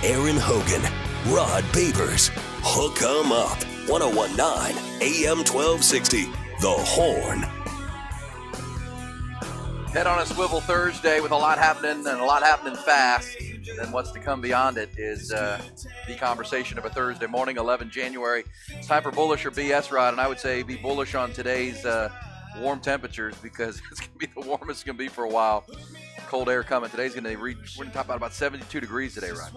S3: Aaron Hogan, Rod Babers. Hook 'em up. 1019 AM 1260. The Horn.
S1: Head on a swivel Thursday with a lot happening and a lot happening fast. And then what's to come beyond it is the conversation of a Thursday morning, 11 January. It's time for bullish or BS, Rod, and I would say be bullish on today's warm temperatures because it's going to be the warmest it's going to be for a while. Cold air coming. Today's going to reach, we're going to top out about 72 degrees today, Rod.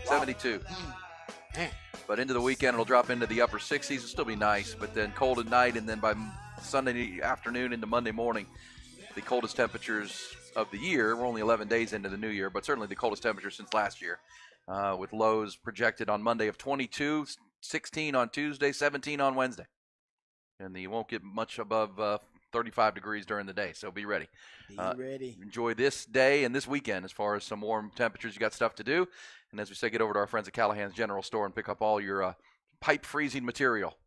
S1: 72. But into the weekend, it'll drop into the upper 60s. It'll still be nice, but then cold at night, and then by Sunday afternoon into Monday morning, the coldest temperatures of the year. We're only 11 days into the new year, but certainly the coldest temperature since last year, with lows projected on Monday of 22, 16 on Tuesday, 17 on Wednesday. And you won't get much above 35 degrees during the day, so be ready.
S2: Be ready.
S1: Enjoy this day and this weekend as far as some warm temperatures. You got stuff to do. And as we say, get over to our friends at Callahan's General Store and pick up all your pipe freezing material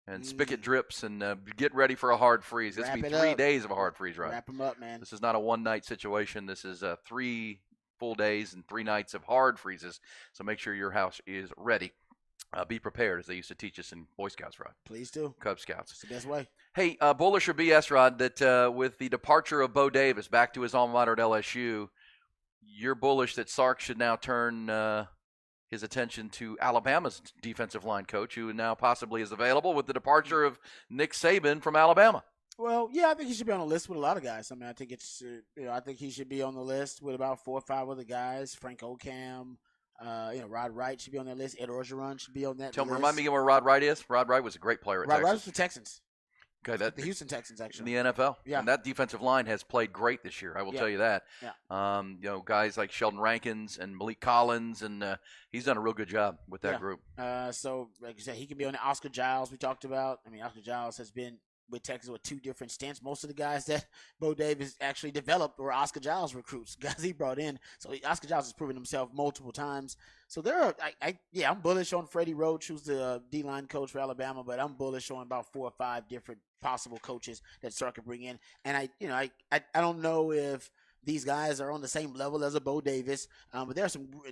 S1: and spigot drips and get ready for a hard freeze. It's going to be 3 days of a hard freeze, right?
S2: Wrap them up, man.
S1: This is not a one-night situation. This is 3 full days and 3 nights of hard freezes. So make sure your house is ready. Be prepared, as they used to teach us in Boy Scouts, Rod.
S2: Please do.
S1: Cub Scouts.
S2: It's the best way.
S1: Hey, bullish or BS, Rod, that with the departure of Bo Davis back to his alma mater at LSU, you're bullish that Sark should now turn his attention to Alabama's defensive line coach, who now possibly is available with the departure of Nick Saban from Alabama.
S2: Well, yeah, I think he should be on the list with a lot of guys. I mean, I think it's, I think he should be on the list with about 4 or 5 other guys. Frank Okam, Rod Wright should be on that list. Ed Orgeron should be on that list.
S1: Remind me where Rod Wright is. Rod Wright was a great player at Texas.
S2: Rod Wright was the Texans.
S1: Okay,
S2: The Houston Texans, actually.
S1: In the NFL.
S2: Yeah.
S1: And that defensive line has played great this year. I will tell you that.
S2: Yeah.
S1: Guys like Sheldon Rankins and Malik Collins, and he's done a real good job with that group.
S2: So, like you said, he can be on the Oscar Giles we talked about. I mean, Oscar Giles has been with Texas with 2 different stints. Most of the guys that Bo Davis actually developed were Oscar Giles recruits, guys he brought in. So Oscar Giles has proven himself multiple times. So there are, I'm bullish on Freddie Roach, who's the D-line coach for Alabama, but I'm bullish on about 4 or 5 different possible coaches that Sark could bring in. And I don't know if these guys are on the same level as a Bo Davis, but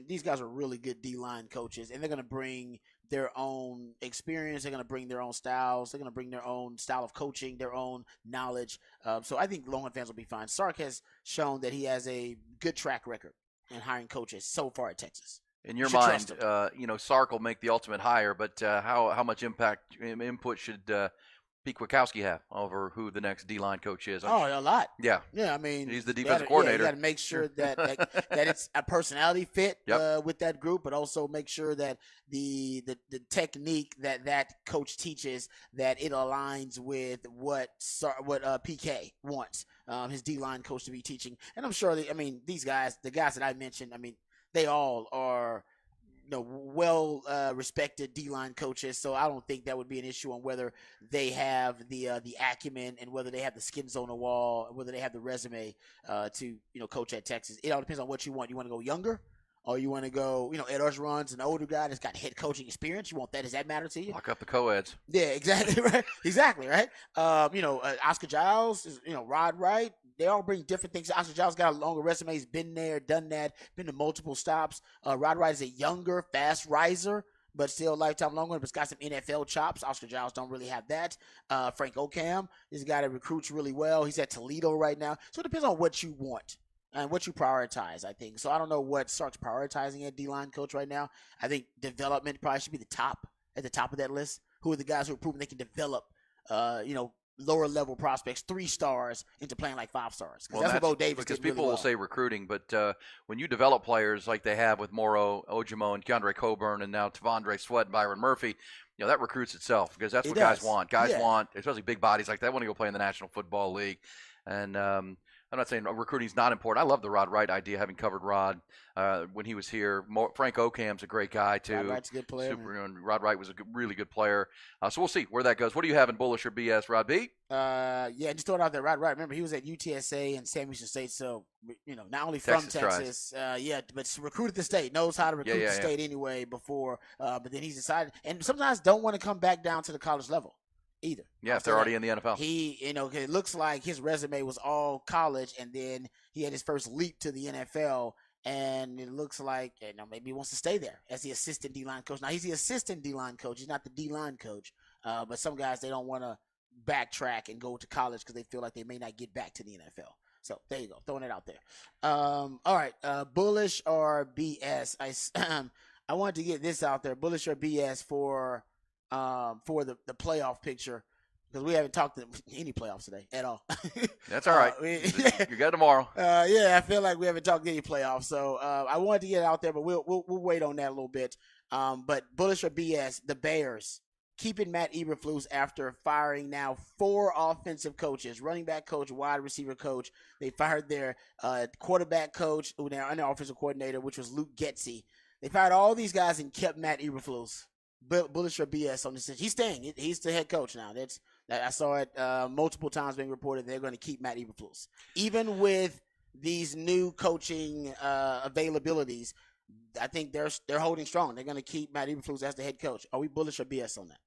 S2: these guys are really good D-line coaches, and they're going to bring their own experience. They're going to bring their own styles. They're going to bring their own style of coaching, their own knowledge. So I think Longhorn fans will be fine. Sark has shown that he has a good track record in hiring coaches so far at Texas.
S1: In your mind, Sark will make the ultimate hire, but how much input should Pete Kwiatkowski have over who the next D-line coach is?
S2: A lot.
S1: Yeah.
S2: Yeah, I mean,
S1: he's the defensive coordinator.
S2: You got to make sure that that it's a personality fit with that group, but also make sure that the technique that coach teaches, that it aligns with what PK wants his D-line coach to be teaching. And I'm sure these guys, the guys that I mentioned, they all are well respected D-line coaches, so I don't think that would be an issue on whether they have the acumen and whether they have the skins on the wall, and whether they have the resume to coach at Texas. It all depends on what you want. You want to go younger, or you want to go Ed Orgeron's an older guy that's got head coaching experience. You want that? Does that matter to you?
S1: Lock up the co-eds.
S2: Yeah, exactly right. Exactly right. Oscar Giles, Rod Wright. They all bring different things. Oscar Giles got a longer resume. He's been there, done that, been to multiple stops. Rod Wright is a younger, fast riser, but still lifetime Longhorn, but got some NFL chops. Oscar Giles don't really have that. Frank Okam is a guy that recruits really well. He's at Toledo right now. So it depends on what you want and what you prioritize, I think. So I don't know what Sark's prioritizing at D-line coach right now. I think development probably should be at the top of that list. Who are the guys who are proving they can develop, lower level prospects, 3 stars into playing like 5 stars. Because that's what Bo Davis did.
S1: Because people
S2: really well.
S1: will say recruiting, but when you develop players like they have with Moro Ojimo and Keandre Coburn and now Tavondre Sweat and Byron Murphy, that recruits itself because that's what guys want. Guys want, especially big bodies like that, want to go play in the National Football League. And I'm not saying recruiting is not important. I love the Rod Wright idea, having covered Rod when he was here. Frank Okam's a great guy, too.
S2: Rod Wright's a good player.
S1: Rod Wright was a really good player. So we'll see where that goes. What do you have in bullish or BS, Rod B?
S2: Just throw it out there. Rod Wright, remember, he was at UTSA and Sam Houston State, so, not only from Texas, but recruited the state, knows how to recruit the state anyway before, but then he's decided, and sometimes don't want to come back down to the college level either.
S1: Yeah, if they're already in the NFL.
S2: It looks like his resume was all college, and then he had his first leap to the NFL, And it looks like maybe he wants to stay there as the assistant D-line coach. Now, he's the assistant D-line coach. He's not the D-line coach. But some guys, they don't want to backtrack and go to college because they feel like they may not get back to the NFL. So there you go, throwing it out there. All right, bullish or BS? I wanted to get this out there, bullish or BS for the playoff picture, because we haven't talked any playoffs today at all.
S1: That's all right. You got tomorrow.
S2: Yeah, I feel like we haven't talked any playoffs, so I wanted to get it out there, but we'll wait on that a little bit. But bullish or BS? The Bears keeping Matt Eberflus after firing now 4 offensive coaches, running back coach, wide receiver coach. They fired their quarterback coach, their offensive coordinator, which was Luke Getsy. They fired all these guys and kept Matt Eberflus. Bullish or BS on this? He's staying. He's the head coach now. I saw it multiple times being reported they're going to keep Matt Eberflus. Even with these new coaching availabilities, I think they're holding strong. They're going to keep Matt Eberflus as the head coach. Are we bullish or BS on that?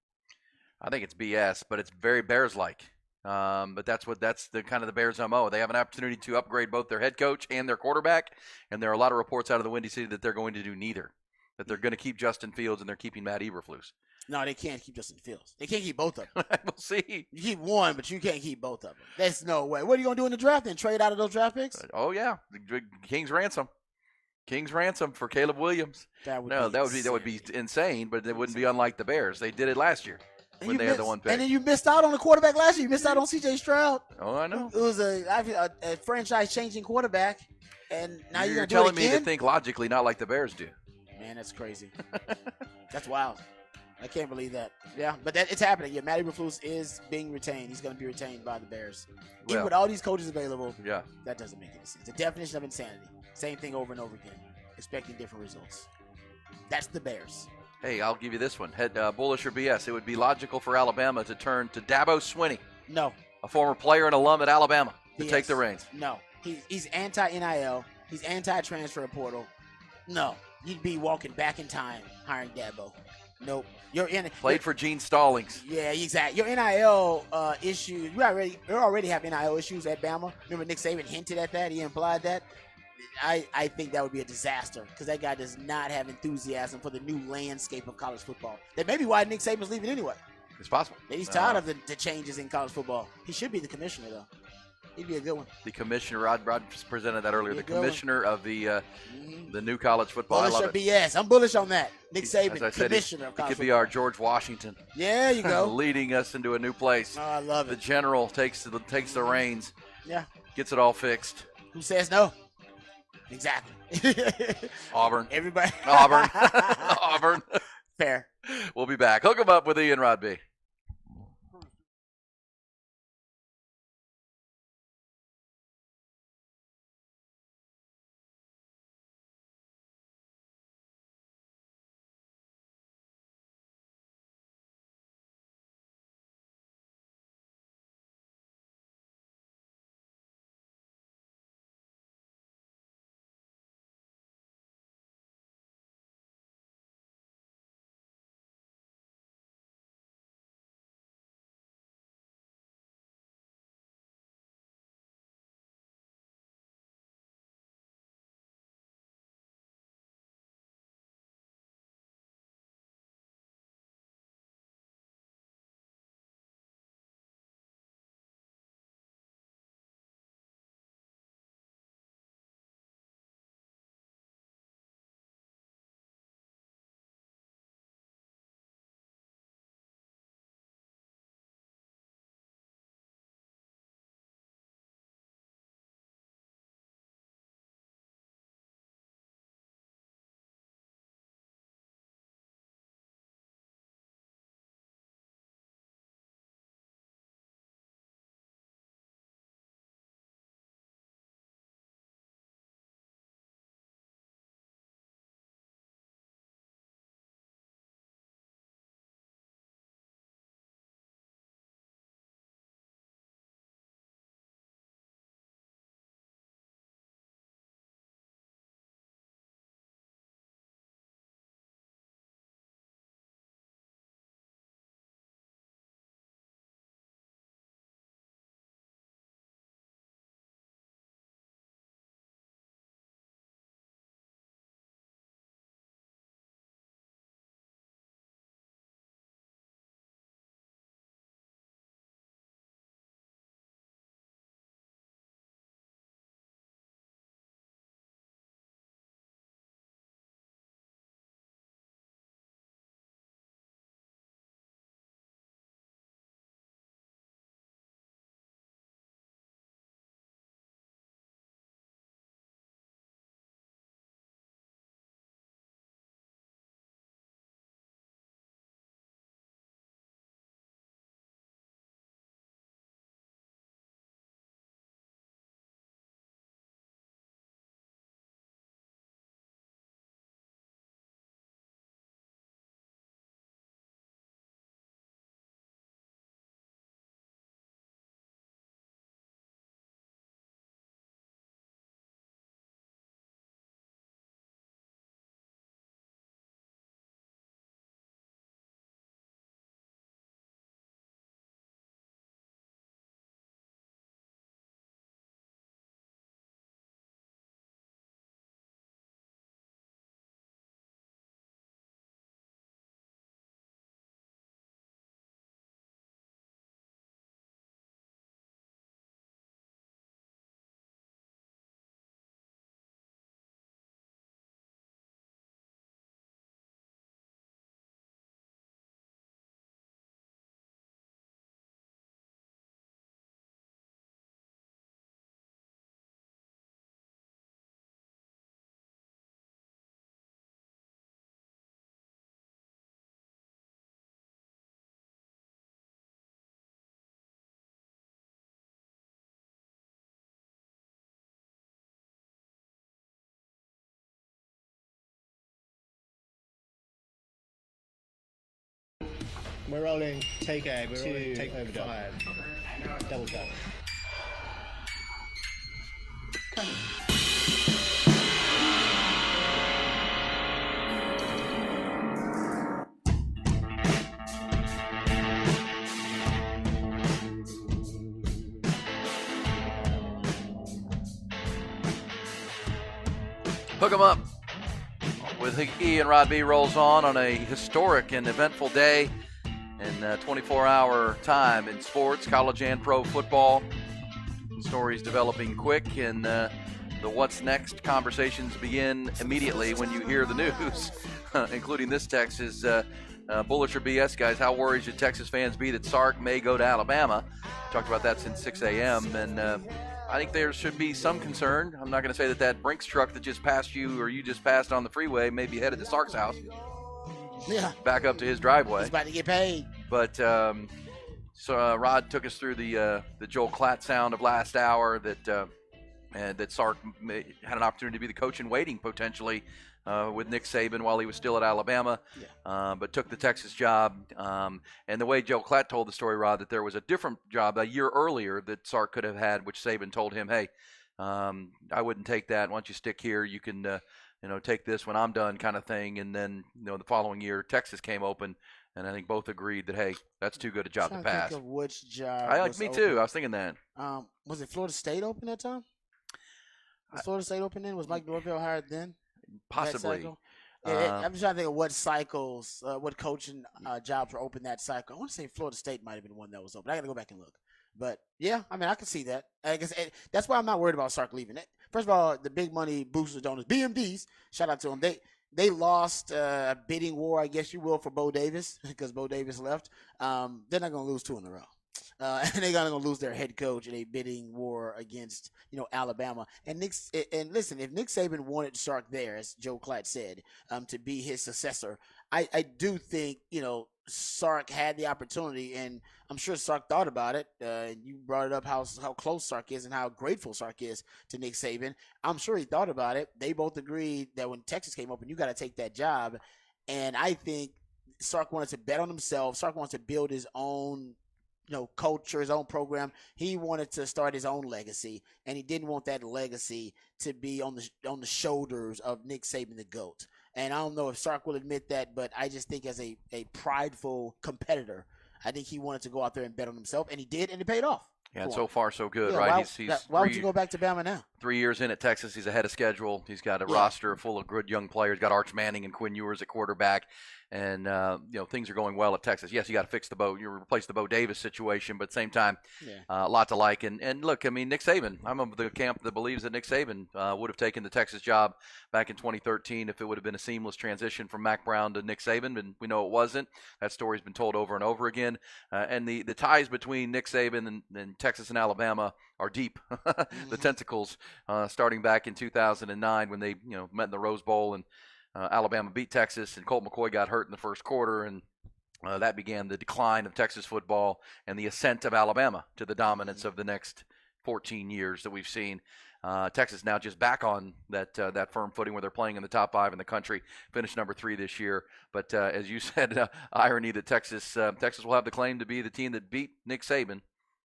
S1: I think it's BS, but it's very Bears-like. But that's the kind of the Bears' MO. They have an opportunity to upgrade both their head coach and their quarterback, and there are a lot of reports out of the Windy City that they're going to do neither. That they're going to keep Justin Fields and they're keeping Matt Eberflus.
S2: No, they can't keep Justin Fields. They can't keep both of them.
S1: We'll see.
S2: You keep one, but you can't keep both of them. There's no way. What are you going to do in the draft then? Trade out of those draft picks?
S1: Oh, yeah. King's ransom. King's ransom for Caleb Williams.
S2: That would be
S1: insane, but it wouldn't be unlike the Bears. They did it last year when they had the one pick.
S2: And then you missed out on the quarterback last year. You missed out on C.J. Stroud.
S1: Oh, I know.
S2: It was a franchise-changing quarterback, and now you're
S1: telling me to think logically, not like the Bears do.
S2: Man, that's crazy. That's wild. I can't believe that. Yeah, but it's happening. Yeah, Matt Eberflus is being retained. He's going to be retained by the Bears. Even with all these coaches available, that doesn't make any sense. The definition of insanity. Same thing over and over again, expecting different results. That's the Bears.
S1: Hey, I'll give you this one. Bullish or BS? It would be logical for Alabama to turn to Dabo Swinney.
S2: No.
S1: A former player and alum at Alabama to take the reins.
S2: No. He's anti-NIL. He's anti-transfer portal. No. You'd be walking back in time hiring Dabo. Nope.
S1: Played for Gene Stallings.
S2: Yeah, exactly. Your NIL issues, you already have NIL issues at Bama. Remember Nick Saban hinted at that? He implied that. I think that would be a disaster because that guy does not have enthusiasm for the new landscape of college football. That may be why Nick Saban's leaving anyway.
S1: It's possible.
S2: He's tired of the changes in college football. He should be the commissioner, though. He'd be a good one.
S1: The commissioner, Rod presented that earlier. The commissioner of the new college football.
S2: Bullish
S1: I love
S2: or
S1: it.
S2: BS? I'm bullish on that. Nick Saban,
S1: as I said,
S2: commissioner of college
S1: He could be
S2: football.
S1: our George Washington.
S2: Yeah, you go.
S1: Leading us into a new place.
S2: Oh, I love
S1: The
S2: it.
S1: general takes the reins.
S2: Yeah.
S1: Gets it all fixed.
S2: Who says no? Exactly.
S1: Auburn.
S2: Everybody.
S1: Auburn. Auburn.
S2: Fair.
S1: We'll be back. Hook 'em up with Ian Rod B.
S9: We're rolling take A. We're rolling take overdub. 5. Double tap.
S1: Hook 'em up with E and Rod B rolls on a historic and eventful day in 24-hour time in sports, college and pro football. Stories developing quick, and the what's next conversations begin immediately when you hear the news, including this text is bullish or BS, guys. How worried should Texas fans be that Sark may go to Alabama? Talked about that since 6 a.m., and I think there should be some concern. I'm not going to say that Brinks truck that just passed you or you just passed on the freeway may be headed to Sark's house.
S2: Yeah.
S1: Back up to his driveway.
S2: He's about to get paid.
S1: But so Rod took us through the Joel Klatt sound of last hour that Sark had an opportunity to be the coach in waiting potentially with Nick Saban while he was still at Alabama, but took the Texas job. And the way Joel Klatt told the story, Rod, that there was a different job a year earlier that Sark could have had, which Saban told him, hey, I wouldn't take that. Why don't you stick here? You can take this when I'm done, kind of thing. And then the following year, Texas came open. And I think both agreed that, hey, that's too good a job to pass.
S2: Think of which job
S1: Me
S2: open.
S1: too. I was thinking that.
S2: Was it Florida State open that time? Was Florida State open then? Was Mike Norvell hired then?
S1: Possibly.
S2: I'm just trying to think of what cycles, what coaching jobs were open that cycle. I want to say Florida State might have been one that was open. I got to go back and look. But, yeah, I mean, I can see that. I guess that's why I'm not worried about Sark leaving. First of all, the big money boosters, donors, BMDs, shout out to them. They lost a bidding war, I guess you will, for Bo Davis because Bo Davis left. They're not going to lose 2 in a row. And they're going to lose their head coach in a bidding war against, Alabama. And listen, if Nick Saban wanted Sark there, as Joe Klatt said, to be his successor, I do think, Sark had the opportunity, and I'm sure Sark thought about it. You brought it up how close Sark is and how grateful Sark is to Nick Saban. I'm sure he thought about it. They both agreed that when Texas came open, you got to take that job. And I think Sark wanted to bet on himself. Sark wants to build his own culture, his own program. He wanted to start his own legacy, and he didn't want that legacy to be on the shoulders of Nick Saban, the GOAT. And I don't know if Sark will admit that, but I just think as a prideful competitor, I think he wanted to go out there and bet on himself, and he did, and it paid off.
S1: Yeah, and so far so good,
S2: yeah,
S1: right?
S2: Why would you go back to Bama now?
S1: 3 years in at Texas, he's ahead of schedule. He's got a roster full of good young players. Got Arch Manning and Quinn Ewers at quarterback, and things are going well at Texas. Yes, you got to fix you replace the Bo Davis situation, but at the same time, a lot to like. And look, I mean, Nick Saban. I'm of the camp that believes that Nick Saban would have taken the Texas job back in 2013 if it would have been a seamless transition from Mack Brown to Nick Saban, and we know it wasn't. That story's been told over and over again. And the ties between Nick Saban and Texas and Alabama are deep. The tentacles starting back in 2009 when they met in the Rose Bowl, and Alabama beat Texas, and Colt McCoy got hurt in the first quarter, and that began the decline of Texas football and the ascent of Alabama to the dominance of the next 14 years that we've seen. Texas now just back on that firm footing where they're playing in the top 5 in the country, finished number 3 this year. But as you said, irony that Texas will have the claim to be the team that beat Nick Saban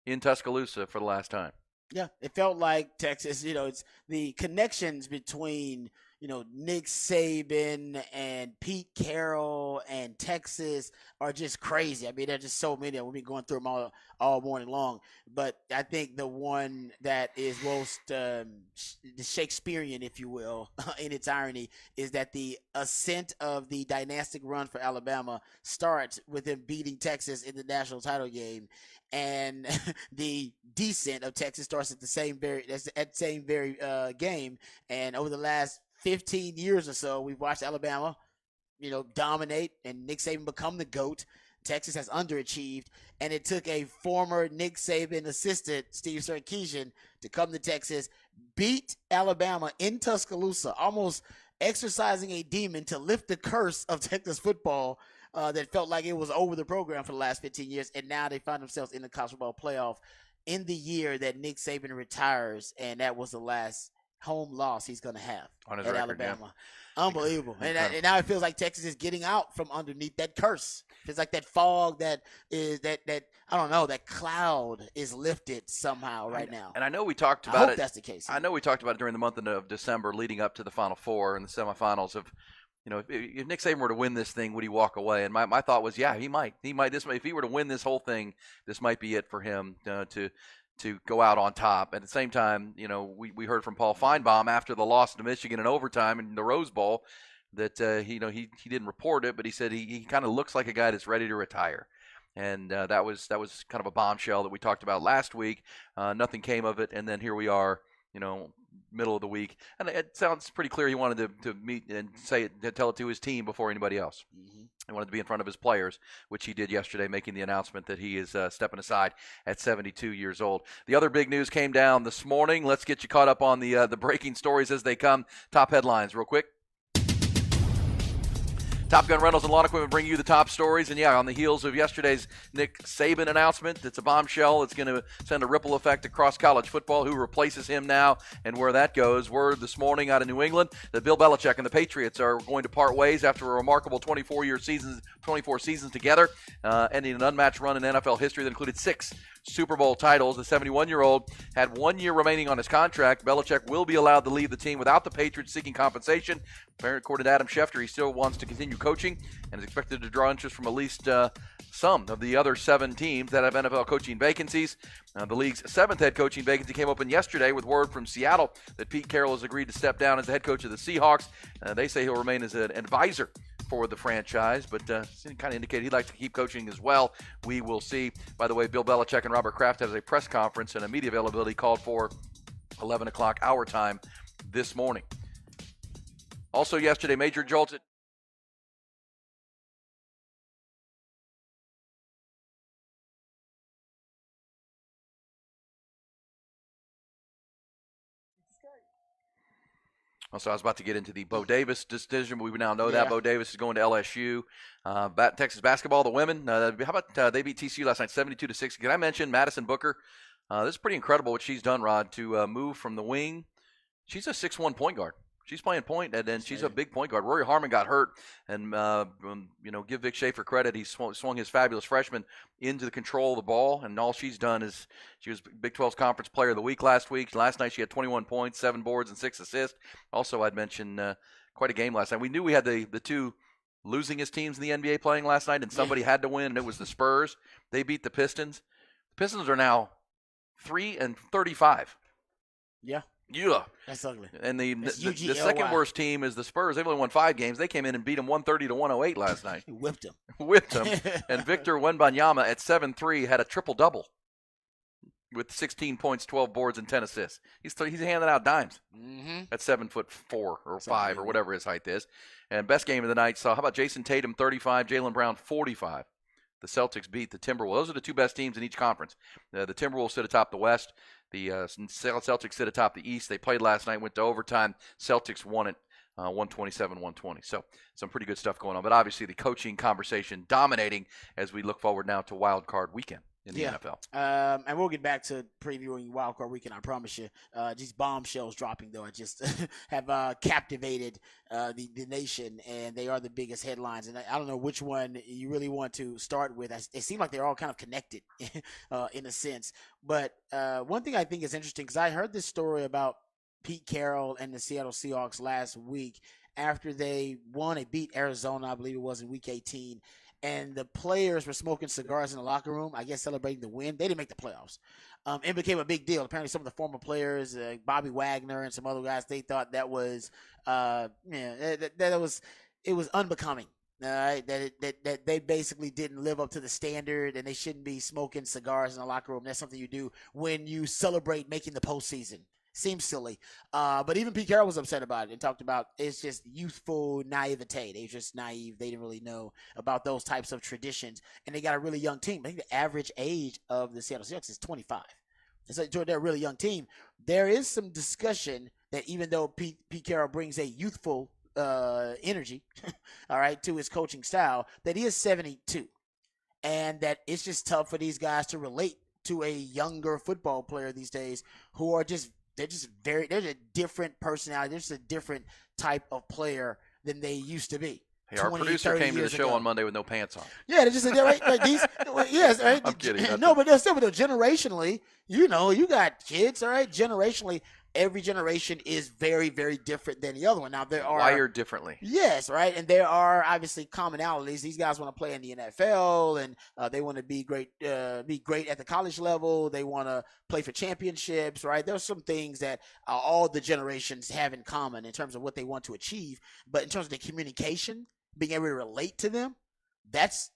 S1: in Tuscaloosa for the last time.
S2: Yeah, it felt like Texas, it's the connections between, Nick Saban and Pete Carroll and Texas are just crazy. I mean, there's just so many. We've been going through them all morning long. But I think the one that is most the Shakespearean, if you will, in its irony, is that the ascent of the dynastic run for Alabama starts with them beating Texas in the national title game. And the descent of Texas starts at the same very game. And over the last 15 years or so, we've watched Alabama, dominate and Nick Saban become the GOAT. Texas has underachieved, and it took a former Nick Saban assistant, Steve Sarkisian, to come to Texas, beat Alabama in Tuscaloosa, almost exercising a demon to lift the curse of Texas football that felt like it was over the program for the last 15 years, and now they find themselves in the college football playoff in the year that Nick Saban retires, and that was the last home loss he's going to have
S1: On his
S2: at
S1: record,
S2: Alabama. Unbelievable. And
S1: Incredible.
S2: now it feels like Texas is getting out from underneath that curse. It's like that fog that is that I don't know, that cloud is lifted somehow right now.
S1: And I know we talked
S2: I
S1: about
S2: hope
S1: it.
S2: that's the case.
S1: I know we talked about it during the month of December leading up to the Final Four and the semifinals of, if Nick Saban were to win this thing, would he walk away? And my thought was, yeah, he might. If he were to win this whole thing, this might be it for him to go out on top. At the same time, we heard from Paul Feinbaum after the loss to Michigan in overtime in the Rose Bowl that he didn't report it, but he said he kind of looks like a guy that's ready to retire. And that was kind of a bombshell that we talked about last week. Nothing came of it, and then here we are, middle of the week, and it sounds pretty clear he wanted to meet and tell it to his team before anybody else.
S2: Mm-hmm.
S1: He wanted to be in front of his players, which he did yesterday, making the announcement that he is stepping aside at 72 years old. The other big news came down this morning. Let's get you caught up on the breaking stories as they come. Top headlines real quick. Top Gun Rentals and Lawn Equipment bring you the top stories. And, on the heels of yesterday's Nick Saban announcement, it's a bombshell. It's going to send a ripple effect across college football. Who replaces him now and where that goes. Word this morning out of New England that Bill Belichick and the Patriots are going to part ways after a remarkable 24 seasons together, ending an unmatched run in NFL history that included 6 Super Bowl titles. The 71-year-old had 1 year remaining on his contract. Belichick will be allowed to leave the team without the Patriots seeking compensation. According to Adam Schefter, he still wants to continue coaching and is expected to draw interest from at least some of the other 7 teams that have NFL coaching vacancies. The league's 7th head coaching vacancy came open yesterday with word from Seattle that Pete Carroll has agreed to step down as the head coach of the Seahawks. They say he'll remain as an advisor for the franchise, but kind of indicated he'd like to keep coaching as well. We will see. By the way, Bill Belichick and Robert Kraft has a press conference and a media availability called for 11 o'clock our time this morning. Also yesterday, Major Jolton. Also, I was about to get into the Bo Davis decision. We now know that Bo Davis is going to LSU. Texas basketball, the women. How about they beat TCU last night, 72-60. Can I mention Madison Booker? This is pretty incredible what she's done, Rod, to move from the wing. She's a 6'1" point guard. She's playing point, and then she's a big point guard. Rory Harmon got hurt, and give Vic Schaefer credit. He swung his fabulous freshman into the control of the ball, and all she's done is she was Big 12's Conference Player of the Week last week. Last night she had 21 points, 7 boards, and 6 assists. Also, I'd mention quite a game last night. We knew we had the 2 losingest teams in the NBA playing last night, and somebody had to win, and it was the Spurs. They beat the Pistons. The Pistons are now 3-35.
S2: Yeah.
S1: Yeah.
S2: That's ugly.
S1: And the second worst team is the Spurs. They've only won 5 games. They came in and beat them 130-108 last night.
S2: Whipped them.
S1: And Victor Wembanyama at 7'3" had a triple-double with 16 points, 12 boards, and 10 assists. He's handing out dimes at 7'4" or 5 or whatever his height is. And best game of the night saw, how about Jason Tatum, 35, Jaylen Brown, 45. The Celtics beat the Timberwolves. Those are the 2 best teams in each conference. The Timberwolves sit atop the West. The Celtics sit atop the East. They played last night, went to overtime. Celtics won it 127-120. So some pretty good stuff going on. But obviously the coaching conversation dominating as we look forward now to Wild Card Weekend in the NFL.
S2: And we'll get back to previewing Wild Card Weekend, I promise you. These bombshells dropping, though, I just have captivated the nation, and they are the biggest headlines. And I don't know which one you really want to start with. They seem like they're all kind of connected in a sense. But one thing I think is interesting, because I heard this story about Pete Carroll and the Seattle Seahawks last week after they won. They beat Arizona, I believe it was, in Week 18. And the players were smoking cigars in the locker room, I guess celebrating the win. They didn't make the playoffs. It became a big deal. Apparently some of the former players, Bobby Wagner and some other guys, they thought that was it was unbecoming. That they basically didn't live up to the standard, and they shouldn't be smoking cigars in the locker room. That's something you do when you celebrate making the postseason. Seems silly. But even Pete Carroll was upset about it and talked about it's just youthful naivete. They were just naive. They didn't really know about those types of traditions. And they got a really young team. I think the average age of the Seattle Seahawks is 25. And so they're a really young team. There is some discussion that even though Pete Carroll brings a youthful energy, all right, to his coaching style, that he is 72. And that it's just tough for these guys to relate to a younger football player these days who are just they're a different personality. They're just a different type of player than they used to be.
S1: Hey, our producer came to the show on Monday with no pants on.
S2: Yeah, they're just right. Like these, yes, right.
S1: I'm kidding.
S2: No, but they're still, generationally, you got kids, all right. Generationally, every generation is very, very different than the other one. Now there are
S1: wired differently.
S2: Yes, right, and there are obviously commonalities. These guys want to play in the NFL, and they want to be great at the college level. They want to play for championships, right? There's some things that all the generations have in common in terms of what they want to achieve, but in terms of the communication, being able to relate to them, that's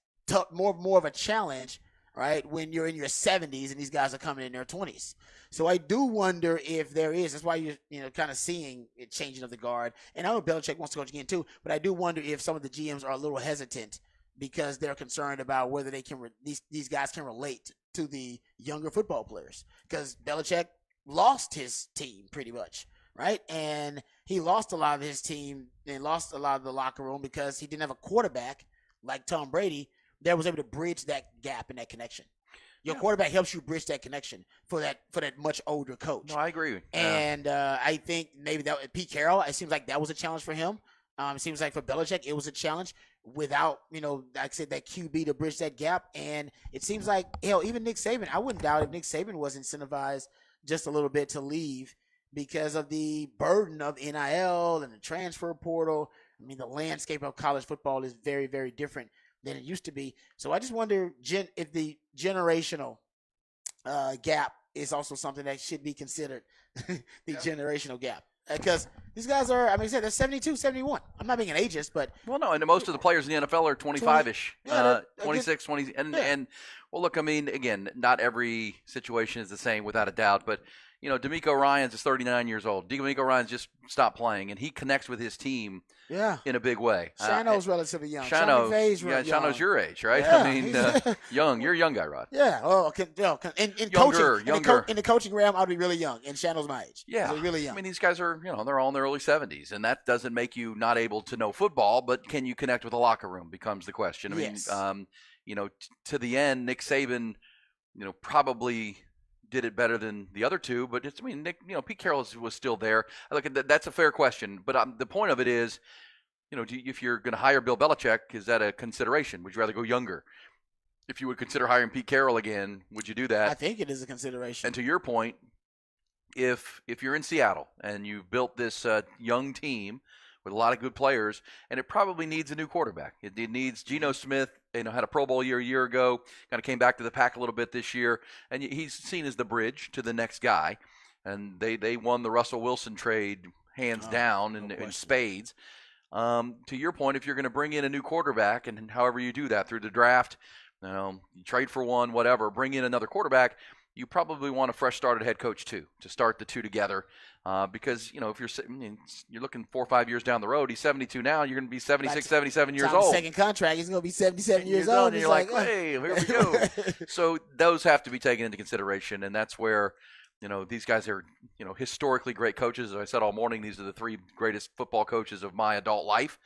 S2: more of a challenge, right? When you're in your 70s and these guys are coming in their 20s. So I do wonder if there is. That's why you're kind of seeing it changing of the guard. And I know Belichick wants to coach again too, but I do wonder if some of the GMs are a little hesitant because they're concerned about whether they can these guys can relate to the younger football players. Because Belichick lost his team pretty much, right? And he lost a lot of his team and lost a lot of the locker room because he didn't have a quarterback like Tom Brady that was able to bridge that gap and that connection. Your quarterback helps you bridge that connection for that much older coach.
S1: No, I agree.
S2: And I think maybe that Pete Carroll, it seems like that was a challenge for him. It seems like for Belichick, it was a challenge without, like I said, that QB to bridge that gap. And it seems like, even Nick Saban, I wouldn't doubt if Nick Saban was incentivized just a little bit to leave because of the burden of NIL and the transfer portal. I mean, the landscape of college football is very, very different than it used to be. So I just wonder if the generational gap is also something that should be considered, generational gap. Because these guys are, I mean, they're 72, 71. I'm not being an ageist, but.
S1: Well, no, and most of the players in the NFL are 25-ish, 26, 20. And, well, look, I mean, again, not every situation is the same without a doubt, but, DeMeco Ryans is 39 years old. DeMeco Ryans just stopped playing, and he connects with his team in a big way.
S2: Shano's relatively young.
S1: Shano's your age, right?
S2: Yeah.
S1: I mean, young. You're a young guy, Rod.
S2: Yeah. Oh, okay. In coaching, in the coaching realm, I'd be really young, and Shano's my age.
S1: Yeah.
S2: So really young.
S1: I mean, these guys are, they're all in their early 70s, and that doesn't make you not able to know football, but can you connect with a locker room becomes the question. I mean, to the end, Nick Saban, probably did it better than the other two, but Pete Carroll was still there. Look, that's a fair question, but the point of it is, if you're going to hire Bill Belichick, is that a consideration? Would you rather go younger? If you would consider hiring Pete Carroll again, would you do that?
S2: I think it is a consideration.
S1: And to your point, if you're in Seattle and you've built this young team with a lot of good players, and it probably needs a new quarterback. It needs Geno Smith, had a Pro Bowl year a year ago, kind of came back to the pack a little bit this year, and he's seen as the bridge to the next guy. And they won the Russell Wilson trade hands down in spades. To your point, if you're going to bring in a new quarterback, and however you do that through the draft, you trade for one, whatever, bring in another quarterback, you probably want a fresh started head coach too, to start the two together. Because, if you're looking 4 or 5 years down the road, he's 72 now, you're going to be 76, 77 years old.
S2: Second contract, he's going to be 77 years old.
S1: And you're like, hey, here we go. So those have to be taken into consideration, and that's where, these guys are, historically great coaches. As I said all morning, these are the 3 greatest football coaches of my adult life.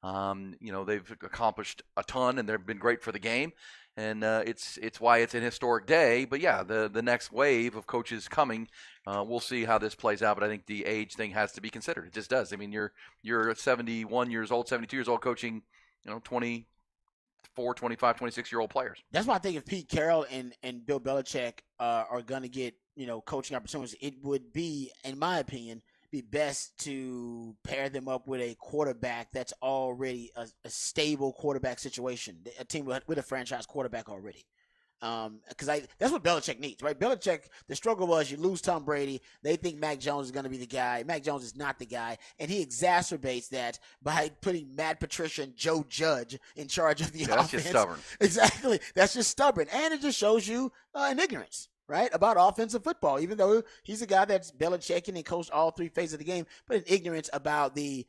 S1: They've accomplished a ton, and they've been great for the game. And it's why it's an historic day. But, yeah, the next wave of coaches coming, we'll see how this plays out. But I think the age thing has to be considered. It just does. I mean, you're 71 years old, 72 years old coaching, 24, 25, 26-year-old players.
S2: That's why I think if Pete Carroll and Bill Belichick are going to get, coaching opportunities, it would be, in my opinion, be best to pair them up with a quarterback that's already a stable quarterback situation, a team with a franchise quarterback already. Because that's what Belichick needs, right? Belichick, the struggle was you lose Tom Brady. They think Mac Jones is going to be the guy. Mac Jones is not the guy. And he exacerbates that by putting Matt Patricia and Joe Judge in charge of the offense.
S1: That's just stubborn.
S2: Exactly. That's just stubborn. And it just shows you an ignorance, right, about offensive football, even though he's a guy that's Belichicking and coached all 3 phases of the game, but an ignorance about the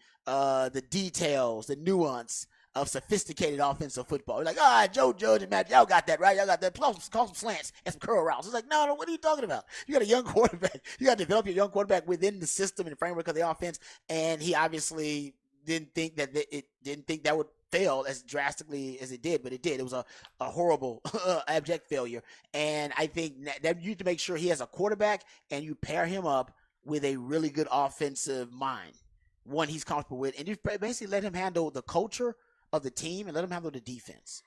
S2: details, the nuance of sophisticated offensive football. You're like, Joe Judge and Matt, y'all got that, right? Y'all got that. Call some slants and some curl routes. It's like, no, what are you talking about? You got a young quarterback. You got to develop your young quarterback within the system and the framework of the offense, and he obviously didn't think that would fail as drastically as it did, but it did. It was a horrible, abject failure. And I think that you need to make sure he has a quarterback and you pair him up with a really good offensive mind, one he's comfortable with, and you basically let him handle the culture of the team and let him handle the defense.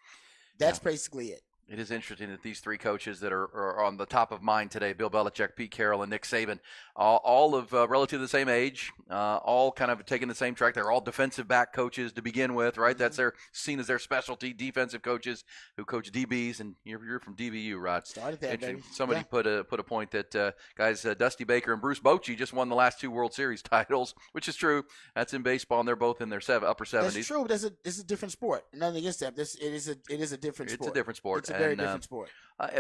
S2: That's basically it.
S1: It is interesting that these three coaches that are on the top of mind today, Bill Belichick, Pete Carroll, and Nick Saban, all of relatively the same age, all kind of taking the same track. They're all defensive back coaches to begin with, right? That's their seen as their specialty, defensive coaches who coach DBs, and you're from DBU, Rod.
S2: Started that, baby.
S1: Somebody put a point that guys Dusty Baker and Bruce Bochy just won the last 2 World Series titles, which is true. That's in baseball, and they're both in their upper 70s.
S2: That's true. It's a different sport. Nothing against that. It is a different sport.
S1: It's a different sport.
S2: It's a very different sport.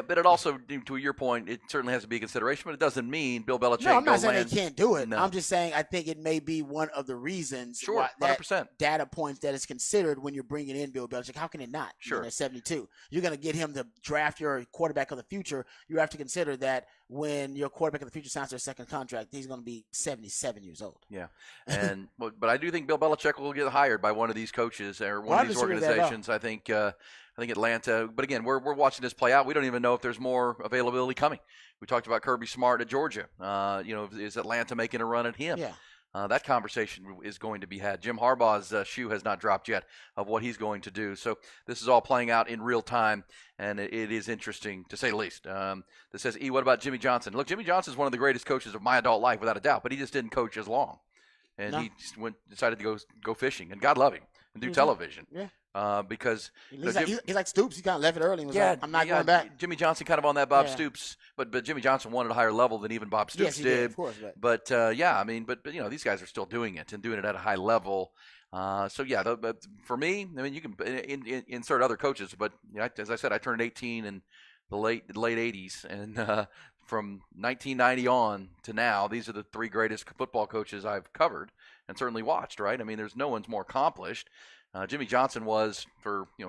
S1: But it also, to your point, it certainly has to be a consideration, but it doesn't mean Bill Belichick.
S2: No, I'm not saying
S1: land.
S2: they can't do it.
S1: No.
S2: I'm just saying I think it may be one of the reasons
S1: Sure,
S2: that
S1: 100%.
S2: data points that is considered when you're bringing in Bill Belichick. How can it not?
S1: Sure.
S2: At 72. You're going to get him to draft your quarterback of the future. You have to consider that when your quarterback of the future signs their second contract, he's going to be 77 years old.
S1: Yeah, and but I do think Bill Belichick will get hired by one of these coaches or one of these organizations. I think Atlanta. But again, we're watching this play out. We don't even know if there's more availability coming. We talked about Kirby Smart at Georgia. Is Atlanta making a run at him?
S2: Yeah.
S1: That conversation is going to be had. Jim Harbaugh's shoe has not dropped yet of what he's going to do. So this is all playing out in real time, and it is interesting, to say the least. This says, what about Jimmy Johnson? Look, Jimmy Johnson is one of the greatest coaches of my adult life, without a doubt, but he just didn't coach as long. And he just decided to go fishing, and God love him, and do television.
S2: Yeah.
S1: Because
S2: he's like Stoops. He kind of left it early and was like, I'm not going back.
S1: Jimmy Johnson kind of on that Bob Stoops, but Jimmy Johnson won at a higher level than even Bob Stoops did.
S2: Of course,
S1: but these guys are still doing it and doing it at a high level. For me, I mean, you can insert other coaches, but as I said, I turned 18 in the late 80s, and from 1990 on to now, these are the 3 greatest football coaches I've covered and certainly watched. Right? I mean, there's no one's more accomplished. Jimmy Johnson was for a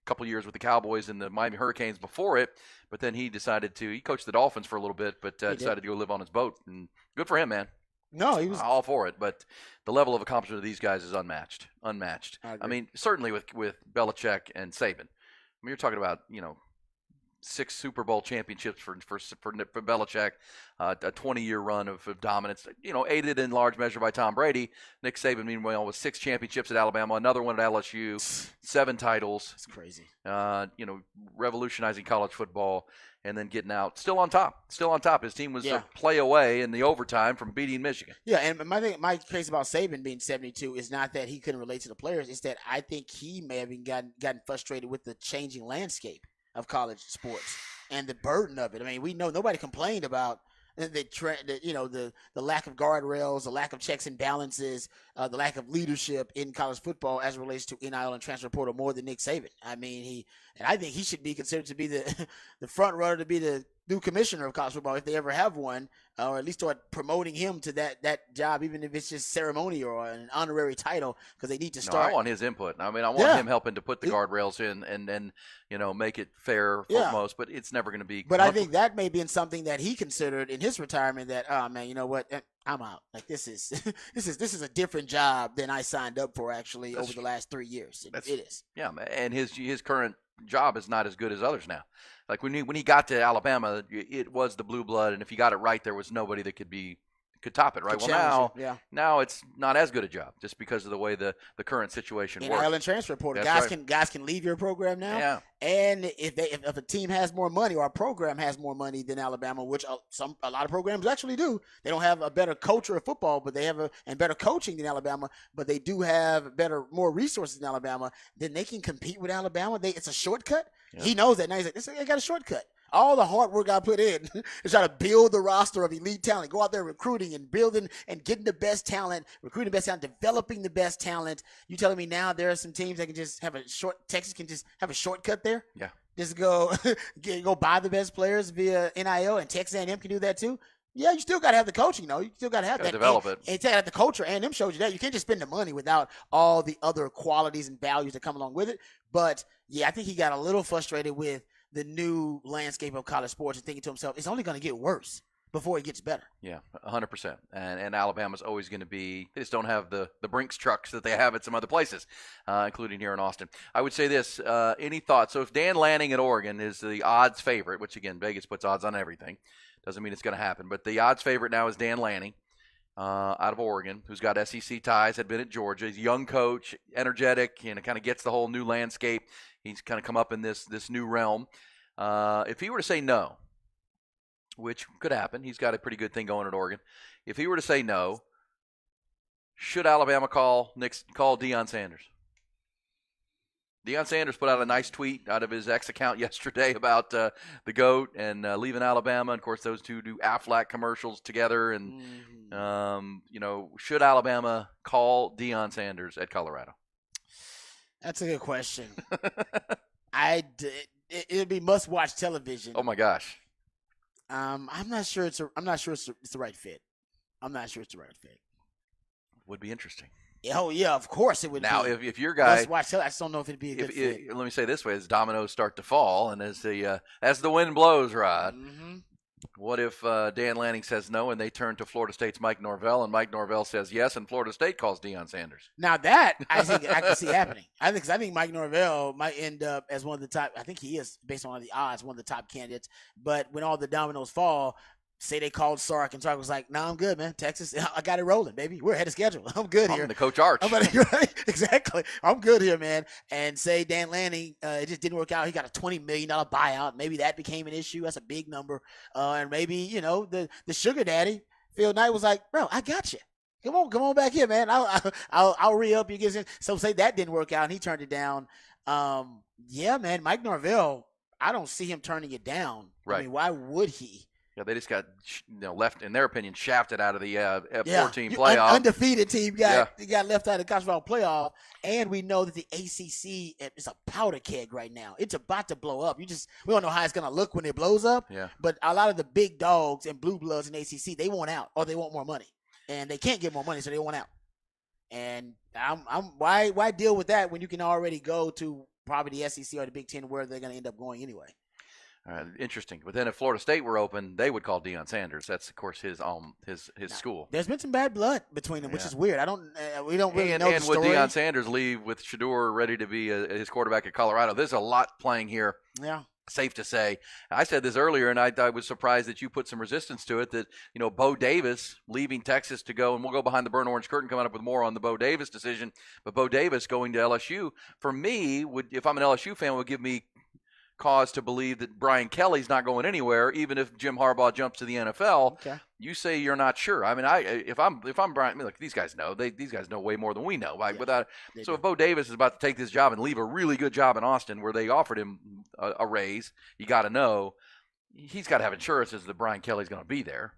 S1: couple years with the Cowboys and the Miami Hurricanes before it, but then he coached the Dolphins for a little bit, but decided to go live on his boat, and good for him, man.
S2: No, he was
S1: all for it, but the level of accomplishment of these guys is unmatched. I mean, certainly with Belichick and Saban. I mean, you're talking about 6 Super Bowl championships for Belichick, a 20-year run of dominance, aided in large measure by Tom Brady. Nick Saban, meanwhile, with 6 championships at Alabama, another one at LSU, 7 titles.
S2: That's crazy.
S1: Revolutionizing college football, and then getting out still on top. His team was a play away in the overtime from beating Michigan.
S2: Yeah, and my case about Saban being 72 is not that he couldn't relate to the players. It's that I think he may have gotten frustrated with the changing landscape of college sports and the burden of it. I mean, we know nobody complained about the lack of guardrails, the lack of checks and balances, the lack of leadership in college football as it relates to NIL and transfer portal more than Nick Saban. I mean, I think he should be considered to be the front runner to be the new commissioner of college football if they ever have one, or at least start promoting him to that job, even if it's just ceremony or an honorary title, because they need to start.
S1: I want his input. I mean, I want him helping to put the guardrails in and make it fair for most, but it's never going to be.
S2: But I think that may be something that he considered in his retirement, that, oh man, you know what? I'm out. Like, this is a different job than I signed up for over the last 3 years. It is.
S1: Yeah, and his current job is not as good as others now. Like when he got to Alabama, it was the blue blood, and if you got it right, there was nobody that could top it, right? Now it's not as good a job just because of the way the current situation works.
S2: Island transfer portal, guys can leave your program now.
S1: Yeah.
S2: And if a team has more money or a program has more money than Alabama, which a lot of programs actually do, they don't have a better culture of football, but they have better coaching than Alabama, but they do have more resources than Alabama. Then they can compete with Alabama. It's a shortcut. Yeah. He knows that now. He's like, I got a shortcut. All the hard work I put in is try to build the roster of elite talent, go out there recruiting and building and getting the best talent, recruiting the best talent, developing the best talent. You telling me now there are some teams that can just have Texas can just have a shortcut there?
S1: Yeah.
S2: Just go buy the best players via NIL, and Texas A&M can do that too. Yeah, you still got to have the coaching, though. You still got to have that.
S1: Develop it.
S2: And have the culture, and them showed you that. You can't just spend the money without all the other qualities and values that come along with it. But, yeah, I think he got a little frustrated with the new landscape of college sports and thinking to himself, it's only going to get worse before it gets better.
S1: Yeah, 100%. And Alabama's always going to be – they just don't have the Brinks trucks that they have at some other places, including here in Austin. I would say this, any thoughts? So if Dan Lanning at Oregon is the odds favorite, which, again, Vegas puts odds on everything, doesn't mean it's going to happen, but the odds favorite now is Dan Lanning. out of Oregon, who's got SEC ties, had been at Georgia. He's a young coach, energetic, and kind of gets the whole new landscape. He's kind of come up in this new realm. If he were to say no, which could happen, he's got a pretty good thing going at Oregon. If he were to say no, should Alabama call Deion Sanders? Deion Sanders put out a nice tweet out of his X account yesterday about the GOAT and leaving Alabama. And, of course, those two do Aflac commercials together. And, should Alabama call Deion Sanders at Colorado?
S2: That's a good question. It'd be must-watch television.
S1: Oh, my gosh.
S2: I'm not sure it's the right fit. I'm not sure it's the right fit.
S1: Would be interesting.
S2: Oh, yeah, of course it would
S1: now,
S2: be.
S1: Now, if your guy –
S2: must-watch, I just don't know if it'd be a good fit.
S1: Let me say this way. As dominoes start to fall and as the wind blows, Rod, what if Dan Lanning says no and they turn to Florida State's Mike Norvell and Mike Norvell says yes and Florida State calls Deion Sanders?
S2: Now that I think I can see happening. I think Mike Norvell might end up as one of the top – I think he is, based on the odds, one of the top candidates. But when all the dominoes fall – say they called Sark and Sark was like, "No, I'm good, man. Texas, I got it rolling, baby. We're ahead of schedule. I'm good here."
S1: I'm the Coach Arch.
S2: Right? Exactly. I'm good here, man. And say Dan Lanning, it just didn't work out. He got a $20 million buyout. Maybe that became an issue. That's a big number. And maybe, the sugar daddy, Phil Knight, was like, "Bro, I got you. Come on back here, man. I'll re-up you." So say that didn't work out and he turned it down. Yeah, man, Mike Norvell, I don't see him turning it down.
S1: Right.
S2: I mean, why would he?
S1: Yeah, they just got left, in their opinion, shafted out of the F-14 playoff.
S2: Undefeated team got left out of the college football playoff, and we know that the ACC is a powder keg right now. It's about to blow up. We don't know how it's going to look when it blows up.
S1: Yeah.
S2: But a lot of the big dogs and blue bloods in ACC, they want out or they want more money, and they can't get more money, so they want out. And why deal with that when you can already go to probably the SEC or the Big Ten where they're going to end up going anyway?
S1: Interesting. But then if Florida State were open, they would call Deion Sanders. That's, of course, his school.
S2: There's been some bad blood between them, which is weird. We don't really know the story.
S1: And would Deion Sanders leave with Shedeur ready to be his quarterback at Colorado? There's a lot playing here.
S2: Yeah.
S1: Safe to say. I said this earlier, and I was surprised that you put some resistance to it, that, Bo Davis leaving Texas to go, and we'll go behind the burnt orange curtain coming up with more on the Bo Davis decision, but Bo Davis going to LSU, for me, if I'm an LSU fan, would give me cause to believe that Brian Kelly's not going anywhere, even if Jim Harbaugh jumps to the NFL.
S2: Okay.
S1: You say you're not sure. I mean, if I'm Brian, look, these guys know. These guys know way more than we know. So if Bo Davis is about to take this job and leave a really good job in Austin where they offered him a raise, you got to know he's got to have assurances that Brian Kelly's going to be there.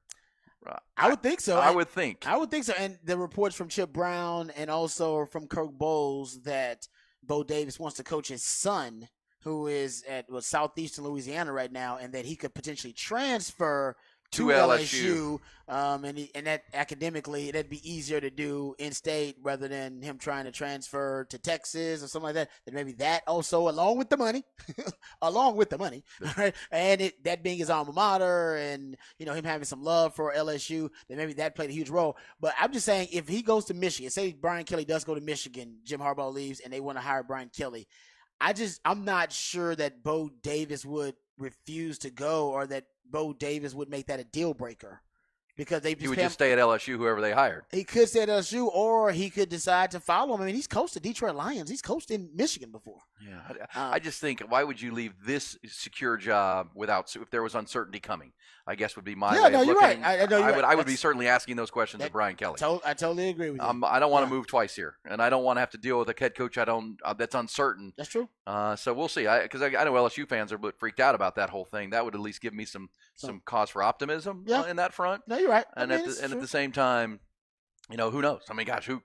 S2: I would think so.
S1: I would think
S2: so. And the reports from Chip Brown and also from Kirk Bowles that Bo Davis wants to coach his son, who is at Southeastern Louisiana right now, and that he could potentially transfer to LSU. And that academically, that'd be easier to do in state rather than him trying to transfer to Texas or something like that. Then maybe that also, along with the money, right? And that being his alma mater, and him having some love for LSU, then maybe that played a huge role. But I'm just saying, if he goes to Michigan, say Brian Kelly does go to Michigan, Jim Harbaugh leaves, and they want to hire Brian Kelly, I'm not sure that Bo Davis would refuse to go, or that Bo Davis would make that a deal breaker, because he would
S1: just stay at LSU, whoever they hired.
S2: He could stay at LSU, or he could decide to follow him. I mean, he's coached the Detroit Lions. He's coached in Michigan before.
S1: Yeah, I just think, why would you leave this secure job if there was uncertainty coming? I guess would be my way of looking.
S2: You're right.
S1: I would be certainly asking those questions of Brian Kelly.
S2: I totally agree with you.
S1: I don't want to move twice here, and I don't want to have to deal with a head coach that's uncertain.
S2: That's true.
S1: So we'll see. Because I know LSU fans are freaked out about that whole thing. That would at least give me some cause for optimism in that front.
S2: No, you're right.
S1: And at the same time, who knows? I mean, gosh, who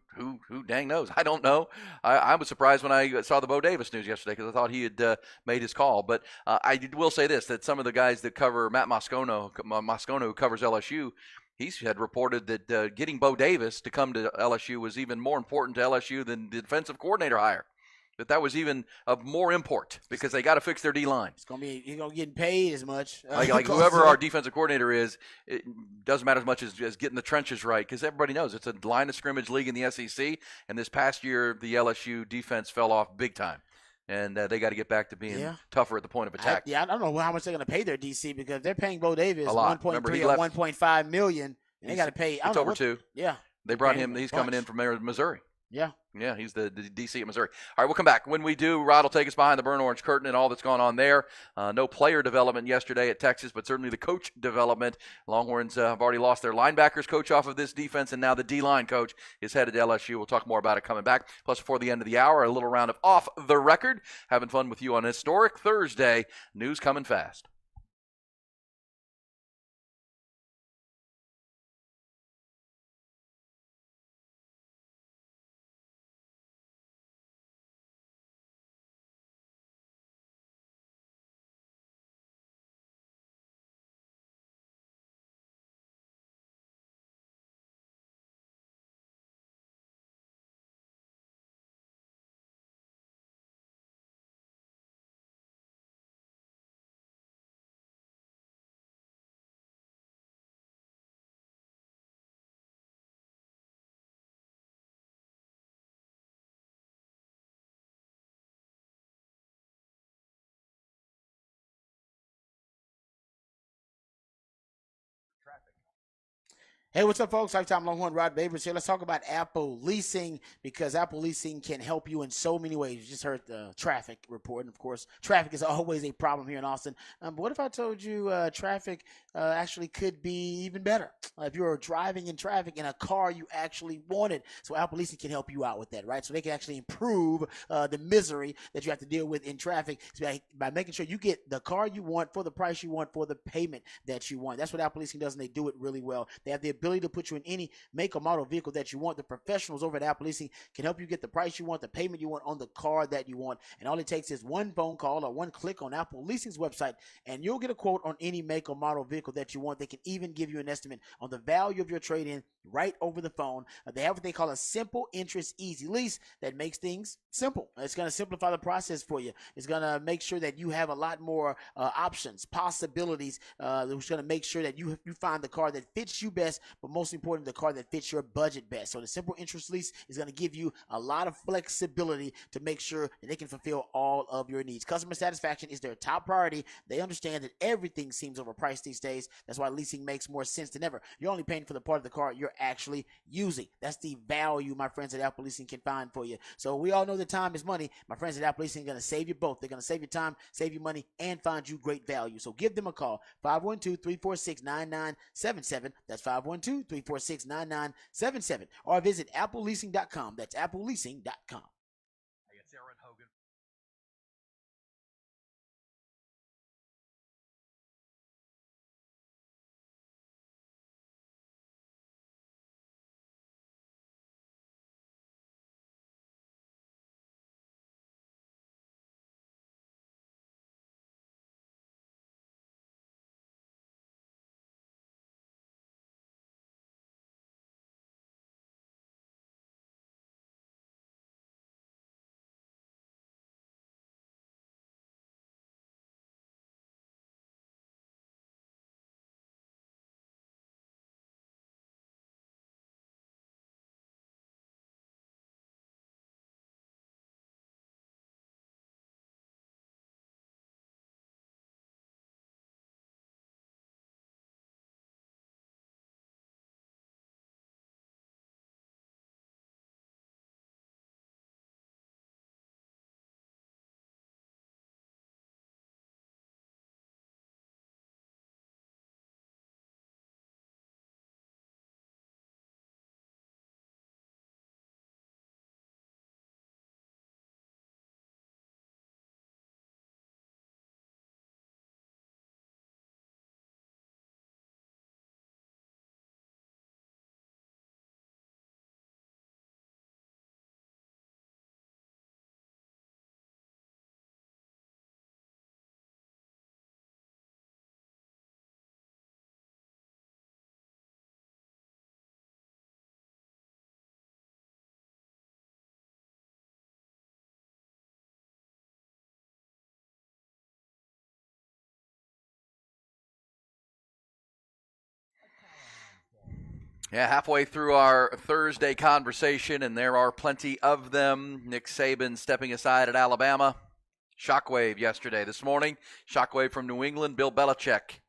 S1: dang knows? I don't know. I was surprised when I saw the Bo Davis news yesterday, because I thought he had made his call. But I will say this, that some of the guys that cover Matt Moscona, who covers LSU, he had reported that getting Bo Davis to come to LSU was even more important to LSU than the defensive coordinator hire. That was even of more import, because they got to fix their D-line.
S2: He's gonna get paid as much.
S1: Like whoever our defensive coordinator is, it doesn't matter as much as getting the trenches right, because everybody knows it's a line of scrimmage league in the SEC, and this past year the LSU defense fell off big time, and they got to get back to being tougher at the point of attack.
S2: I don't know how much they're going to pay their DC, because they're paying Bo Davis
S1: a lot.
S2: $1.3 or $1.5 million And they got to pay. I don't
S1: It's
S2: know
S1: over
S2: what-
S1: 2.
S2: Yeah.
S1: They brought
S2: paying
S1: him.
S2: him a
S1: He's coming in
S2: bunch.
S1: from Missouri.
S2: Yeah.
S1: Yeah, he's the DC at Missouri. All right, we'll come back. When we do, Rod will take us behind the burnt orange curtain and all that's gone on there. No player development yesterday at Texas, but certainly the coach development. Longhorns have already lost their linebackers coach off of this defense, and now the D-line coach is headed to LSU. We'll talk more about it coming back. Plus, before the end of the hour, a little round of Off the Record. Having fun with you on Historic Thursday. News coming fast.
S2: Hey, what's up, folks? Lifetime Longhorn Rod Babers here. Let's talk about Apple Leasing, because Apple Leasing can help you in so many ways. You just heard the traffic report, and of course, traffic is always a problem here in Austin. But what if I told you traffic actually could be even better? If you're driving in traffic in a car you actually wanted, so Apple Leasing can help you out with that, right? So they can actually improve the misery that you have to deal with in traffic by making sure you get the car you want for the price you want for the payment that you want. That's what Apple Leasing does, and they do it really well. They have the ability to put you in any make or model vehicle that you want. The professionals over at Apple Leasing can help you get the price you want, the payment you want on the car that you want. And all it takes is one phone call or one click on Apple Leasing's website, and you'll get a quote on any make or model vehicle that you want. They can even give you an estimate on the value of your trade-in right over the phone. They have what they call a simple interest easy lease that makes things simple. It's going to simplify the process for you. It's going to make sure that you have a lot more options, possibilities. It's going to make sure that you find the car that fits you best, but most important, the car that fits your budget best. So the simple interest lease is going to give you a lot of flexibility to make sure that they can fulfill all of your needs. Customer satisfaction is their top priority. They understand that everything seems overpriced these days. That's why leasing makes more sense than ever. You're only paying for the part of the car you're actually using. That's the value my friends at Apple Leasing can find for you. So we all know that time is money. My friends at Apple Leasing are going to save you both. They're going to save you time, save you money, and find you great value. So give them a call, 512-346-9977. That's 512-346-9977. Or visit appleleasing.com. That's appleleasing.com.
S1: Hey, it's Aaron Hogan. Yeah, halfway through our Thursday conversation, and there are plenty of them. Nick Saban stepping aside at Alabama. Shockwave yesterday. This morning, shockwave from New England. Bill Belichick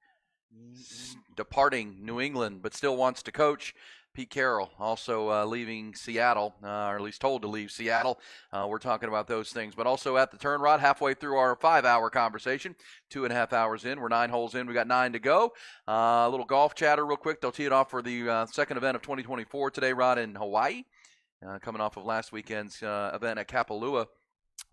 S1: departing New England, but still wants to coach. Pete Carroll also leaving Seattle, or at least told to leave Seattle. We're talking about those things. But also at the turn, Rod, halfway through our 5-hour conversation, 2.5 hours in. We're 9 holes in. We got 9 to go. A little golf chatter real quick. They'll tee it off for the second event of 2024 today, Rod, in Hawaii, coming off of last weekend's event at Kapalua.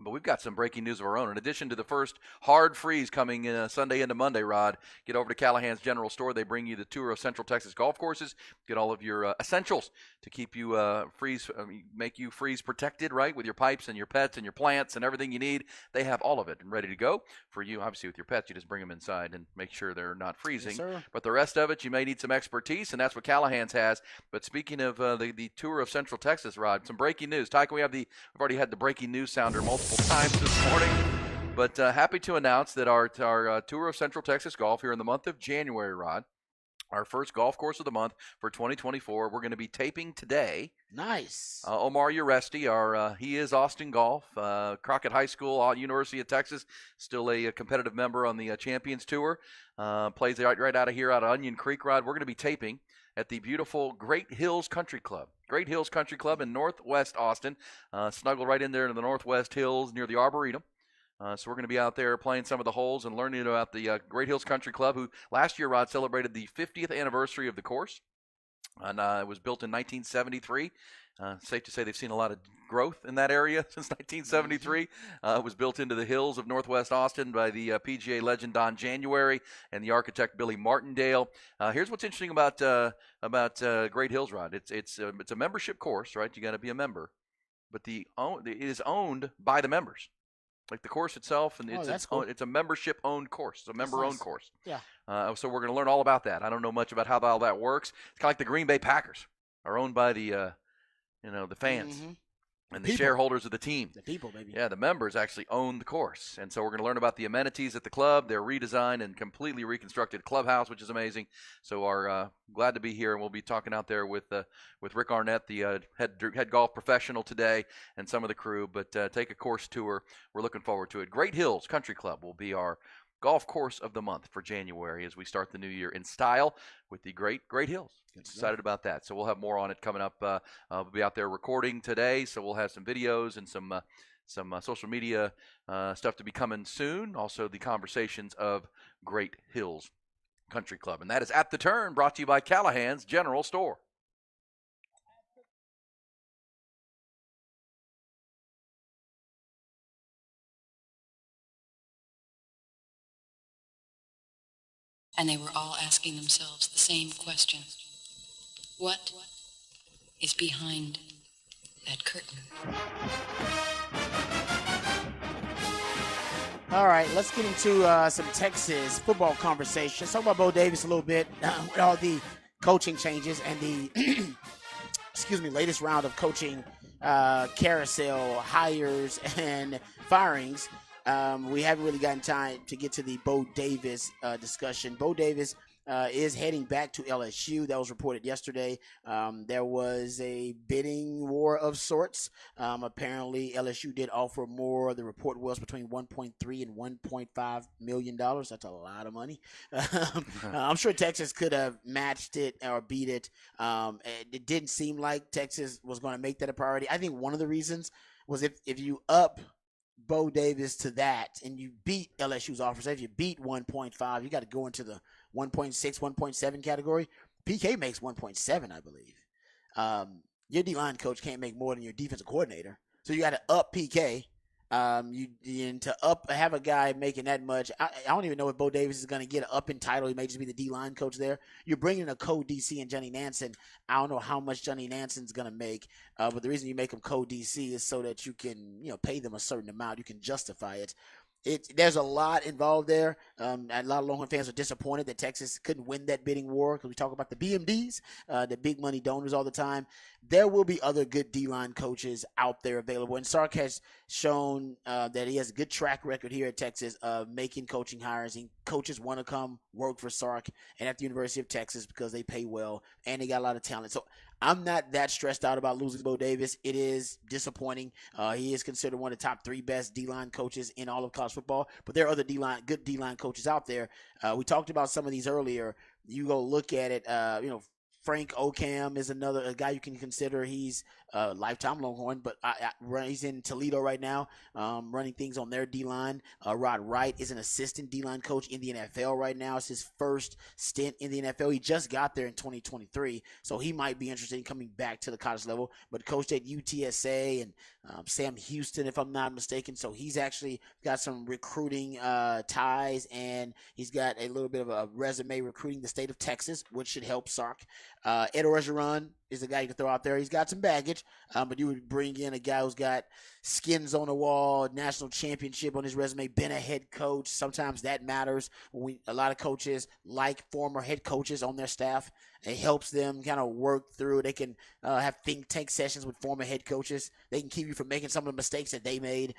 S1: But we've got some breaking news of our own. In addition to the first hard freeze coming Sunday into Monday, Rod, get over to Callahan's General Store. They bring you the tour of Central Texas golf courses. Get all of your essentials to keep you make you freeze protected, right, with your pipes and your pets and your plants and everything you need. They have all of it and ready to go for you. Obviously, with your pets, you just bring them inside and make sure they're not freezing.
S2: Yes,
S1: but the rest of it, you may need some expertise, and that's what Callahan's has. But speaking of the tour of Central Texas, Rod, some breaking news. Ty, we've already had the breaking news sounder multiple times this morning, but happy to announce that our tour of Central Texas golf here in the month of January, Rod, our first golf course of the month for 2024. We're going to be taping today.
S2: Nice.
S1: Omar Uresti, he is Austin Golf, Crockett High School, University of Texas, still a competitive member on the Champions Tour. Plays right out of here, out of Onion Creek, Rod. We're going to be taping at the beautiful Great Hills Country Club. Great Hills Country Club in northwest Austin, snuggled right in there in the northwest hills near the Arboretum. So we're going to be out there playing some of the holes and learning about the Great Hills Country Club, who last year, Rod, celebrated the 50th anniversary of the course. And it was built in 1973. Safe to say they've seen a lot of growth in that area since 1973. It was built into the hills of northwest Austin by the PGA legend Don January and the architect Billy Martindale. Here's what's interesting about Great Hills, Rod. It's a membership course, right? You got to be a member, but it is owned by the members. Like the course itself, and it's a membership-owned course. It's a member-owned course.
S2: Yeah.
S1: So we're going to learn all about that. I don't know much about how all that works. It's kind of like the Green Bay Packers are owned by the fans and the shareholders of the team.
S2: The people, baby.
S1: Yeah, the members actually own the course. And so we're going to learn about the amenities at the club, their redesigned and completely reconstructed clubhouse, which is amazing. So our glad to be here, and we'll be talking out there with Rick Arnett, the head golf professional today, and some of the crew. But take a course tour. We're looking forward to it. Great Hills Country Club will be our golf course of the month for January as we start the new year in style with the Great Hills. Excited about that. So we'll have more on it coming up. We'll be out there recording today, so we'll have some videos and some social media stuff to be coming soon. Also, the conversations of Great Hills Country Club. And that is At the Turn, brought to you by Callahan's General Store.
S4: And they were all asking themselves the same question. What is behind that curtain?
S2: All right, let's get into some Texas football conversation. Let's talk about Bo Davis a little bit with all the coaching changes and the latest round of coaching carousel hires and firings. We haven't really gotten time to get to the Bo Davis discussion. Bo Davis is heading back to LSU. That was reported yesterday. There was a bidding war of sorts. Apparently, LSU did offer more. The report was between $1.3 and $1.5 million. That's a lot of money. I'm sure Texas could have matched it or beat it. It didn't seem like Texas was going to make that a priority. I think one of the reasons was if you up Bo Davis to that and you beat LSU's offer, say if you beat 1.5, you got to go into the 1.6, 1.7 category. PK makes 1.7, I believe. Your D-line coach can't make more than your defensive coordinator. So you got to up PK. To have a guy making that much, I don't even know if Bo Davis is going to get an up in title. He may just be the D-line coach there. You're bringing a co-DC and Johnny Nansen. I don't know how much Johnny Nansen's going to make, but the reason you make him co-DC is so that you can, pay them a certain amount. You can justify it. There's a lot involved there. A lot of Longhorn fans are disappointed that Texas couldn't win that bidding war because we talk about the BMDs, the big money donors all the time. There will be other good D-line coaches out there available. And Sark has shown that he has a good track record here at Texas of making coaching hires. Coaches want to come work for Sark and at the University of Texas because they pay well and they got a lot of talent. So I'm not that stressed out about losing Bo Davis. It is disappointing. He is considered one of the top 3 best D-line coaches in all of college football, but there are other good D-line coaches out there. We talked about some of these earlier. You go look at it, Frank Okam is a guy you can consider. He's a lifetime Longhorn, but he's in Toledo right now, running things on their D-line. Rod Wright is an assistant D-line coach in the NFL right now. It's his first stint in the NFL. He just got there in 2023, so he might be interested in coming back to the college level, but coached at UTSA and Sam Houston, if I'm not mistaken. So he's actually got some recruiting ties, and he's got a little bit of a resume recruiting the state of Texas, which should help Sark. Ed Orgeron is a guy you can throw out there. He's got some baggage, but you would bring in a guy who's got skins on the wall, national championship on his resume, been a head coach. Sometimes that matters. A lot of coaches like former head coaches on their staff. It helps them kind of work through. They can have think tank sessions with former head coaches. They can keep you from making some of the mistakes that they made.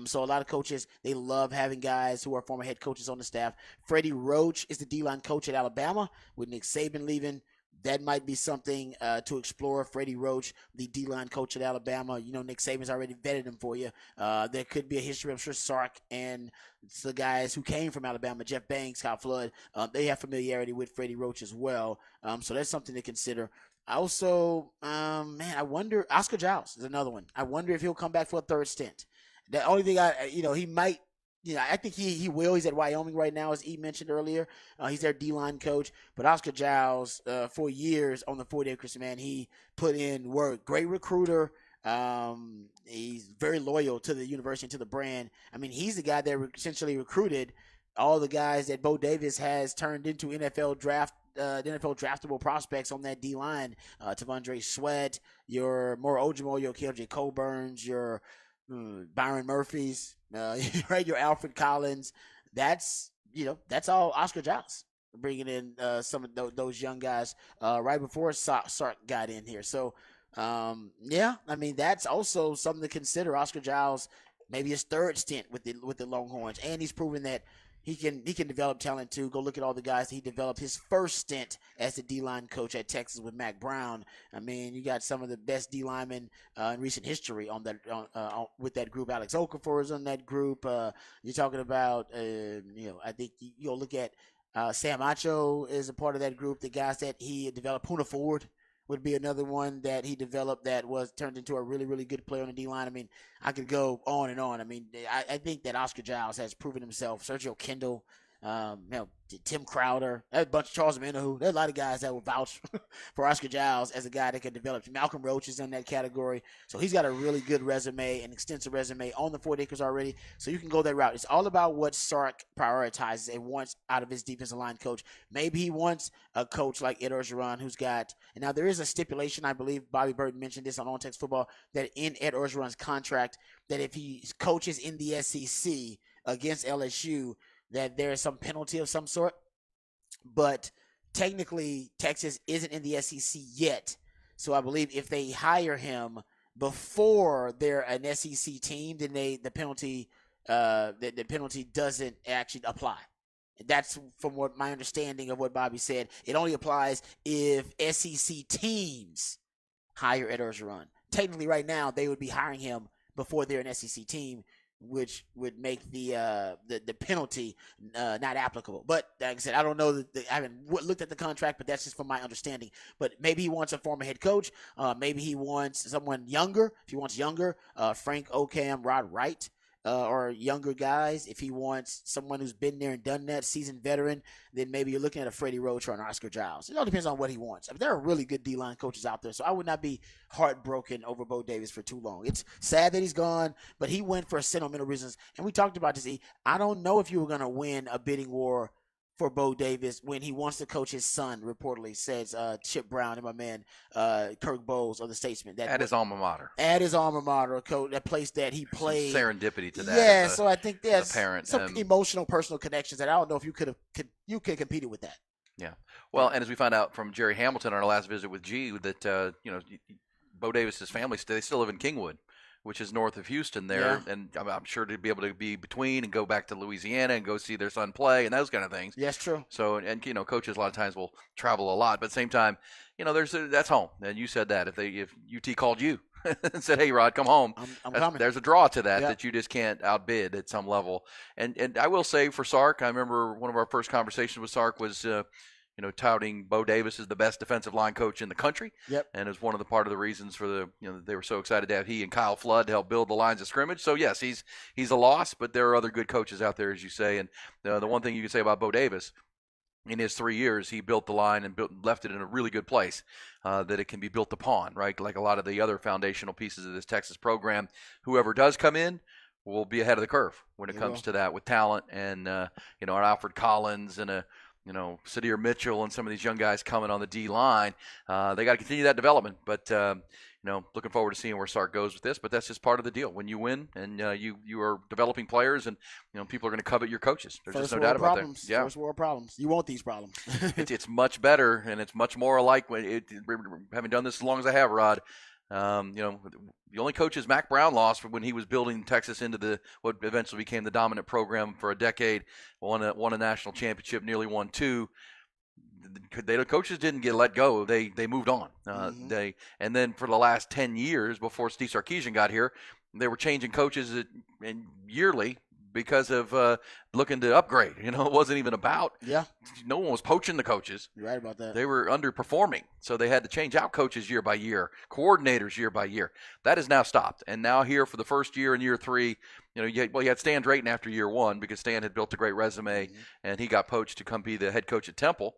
S2: So a lot of coaches, they love having guys who are former head coaches on the staff. Freddie Roach is the D-line coach at Alabama with Nick Saban leaving. That might be something to explore. Freddie Roach, the D-line coach at Alabama. Nick Saban's already vetted him for you. There could be a history. I'm sure Sark and the guys who came from Alabama, Jeff Banks, Kyle Flood, they have familiarity with Freddie Roach as well. So that's something to consider. I also, I wonder, Oscar Giles is another one. I wonder if he'll come back for a third stint. The only thing he might, I think he will. He's at Wyoming right now, as E mentioned earlier. He's their D-line coach. But Oscar Giles, for years on the Fort Acres, man, he put in work. Great recruiter. He's very loyal to the university and to the brand. I mean, he's the guy that essentially recruited all the guys that Bo Davis has turned into NFL draftable prospects on that D-line. T'Vondre Sweat, your Moro Ojimo, your KJ Coburns, your Byron Murphys, right? Your Alfred Collins. That's all Oscar Giles bringing in some of those young guys right before Sark got in here. So that's also something to consider. Oscar Giles, maybe his third stint with the Longhorns, and he's proven that he can develop talent too. Go look at all the guys he developed his first stint as the D-line coach at Texas with Mack Brown. I mean, you got some of the best D linemen in recent history on that with that group. Alex Okafor is on that group. You're talking about I think you'll look at Sam Acho is a part of that group. The guys that he developed, Poona Ford would be another one that he developed that was turned into a really, really good player on the D-line. I mean, I could go on and on. I mean, I think that Oscar Giles has proven himself. Sergio Kendall, Tim Crowder, a bunch of Charles Menahu. There's a lot of guys that will vouch for Oscar Giles as a guy that can develop. Malcolm Roach is in that category. So he's got a really good resume, an extensive resume on the Fort Acres already. So you can go that route. It's all about what Sark prioritizes and wants out of his defensive line coach. Maybe he wants a coach like Ed Orgeron who's got – and now there is a stipulation, I believe Bobby Burton mentioned this on On Text Football, that in Ed Orgeron's contract that if he coaches in the SEC against LSU – that there is some penalty of some sort. But technically, Texas isn't in the SEC yet. So I believe if they hire him before they're an SEC team, then the penalty doesn't actually apply. That's from what my understanding of what Bobby said. It only applies if SEC teams hire Ed Orgeron. Technically, right now, they would be hiring him before they're an SEC team, which would make the penalty not applicable. But like I said, I don't know I haven't looked at the contract, but that's just from my understanding. But maybe he wants a former head coach. Maybe he wants someone younger. If he wants younger, Frank Okam, Rod Wright, or younger guys. If he wants someone who's been there and done that, seasoned veteran, then maybe you're looking at a Freddie Roach or an Oscar Giles. It all depends on what he wants. I mean, there are really good D-line coaches out there, so I would not be heartbroken over Bo Davis for too long. It's sad that he's gone, but he went for sentimental reasons. And we talked about this. I don't know if you were going to win a bidding war for Bo Davis when he wants to coach his son, reportedly, says Chip Brown and my man Kirk Bowles of the Statesman.
S1: At his alma mater.
S2: At his alma mater, coach, that place that he played.
S1: Some serendipity to that.
S2: Yeah, so I think there's
S1: parent,
S2: some emotional, personal connections that I don't know if you could have competed with that.
S1: Yeah. Well, and as we found out from Jerry Hamilton on our last visit with G, that Bo Davis's family, they still live in Kingwood, which is north of Houston there, and I'm sure to be able to be between and go back to Louisiana and go see their son play and those kind of things.
S2: Yes, true.
S1: So, and coaches a lot of times will travel a lot, but at the same time, that's home. And you said that if UT called you and said, "Hey, Rod, come home,"
S2: I'm coming.
S1: There's a draw to that you just can't outbid at some level. And I will say for Sark, I remember one of our first conversations with Sark was touting Bo Davis as the best defensive line coach in the country.
S2: Yep.
S1: And is one of the part of the reasons for they were so excited to have he and Kyle Flood to help build the lines of scrimmage. So yes, he's a loss, but there are other good coaches out there, as you say. And the one thing you can say about Bo Davis, in his 3 years, he built the line and left it in a really good place that it can be built upon, right? Like a lot of the other foundational pieces of this Texas program. Whoever does come in will be ahead of the curve when it comes to that with talent and, an Alfred Collins and a, Sadir Mitchell and some of these young guys coming on the D line. They got to continue that development, but looking forward to seeing where Sark goes with this. But that's just part of the deal. When you win and you are developing players, and people are going to covet your coaches. There's just no doubt about that. Yeah,
S2: first world problems. You want these problems.
S1: it's much better, and it's much more alike. Having done this as long as I have, Rod. The only coaches Mac Brown lost when he was building Texas into what eventually became the dominant program for a decade, won a national championship, nearly won 2. The coaches didn't get let go. They moved on. And then for the last 10 years before Steve Sarkisian got here, they were changing coaches yearly because of looking to upgrade. It wasn't even about.
S2: Yeah.
S1: No one was poaching the coaches.
S2: You're right about that.
S1: They were underperforming, so they had to change out coaches year by year, coordinators year by year. That has now stopped. And now here for the first year in year 3, you had Stan Drayton after year 1 because Stan had built a great resume, and he got poached to come be the head coach at Temple.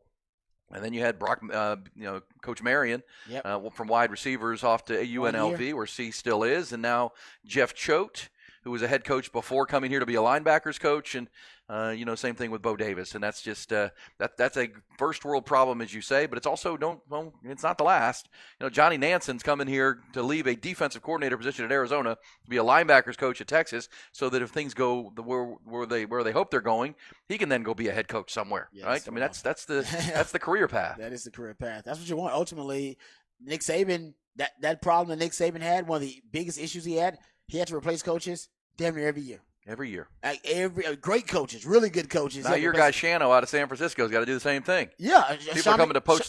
S1: And then you had Brock, Coach Marion from wide receivers off to UNLV, where C still is, and now Jeff Choate, who was a head coach before coming here to be a linebackers coach, and same thing with Bo Davis, and that's just that's a first world problem, as you say, but it's also it's not the last. Johnny Nanson's coming here to leave a defensive coordinator position at Arizona to be a linebackers coach at Texas, so that if things go where they hope they're going, he can then go be a head coach somewhere, right? I mean, that's the career path.
S2: That is the career path. That's what you want. Ultimately, Nick Saban, that problem that Nick Saban had, one of the biggest issues he had to replace coaches damn near every year.
S1: Every year.
S2: Great coaches, really good coaches.
S1: Now your guy Shano out of San Francisco's got to do the same thing.
S2: Yeah.
S1: People are coming to poach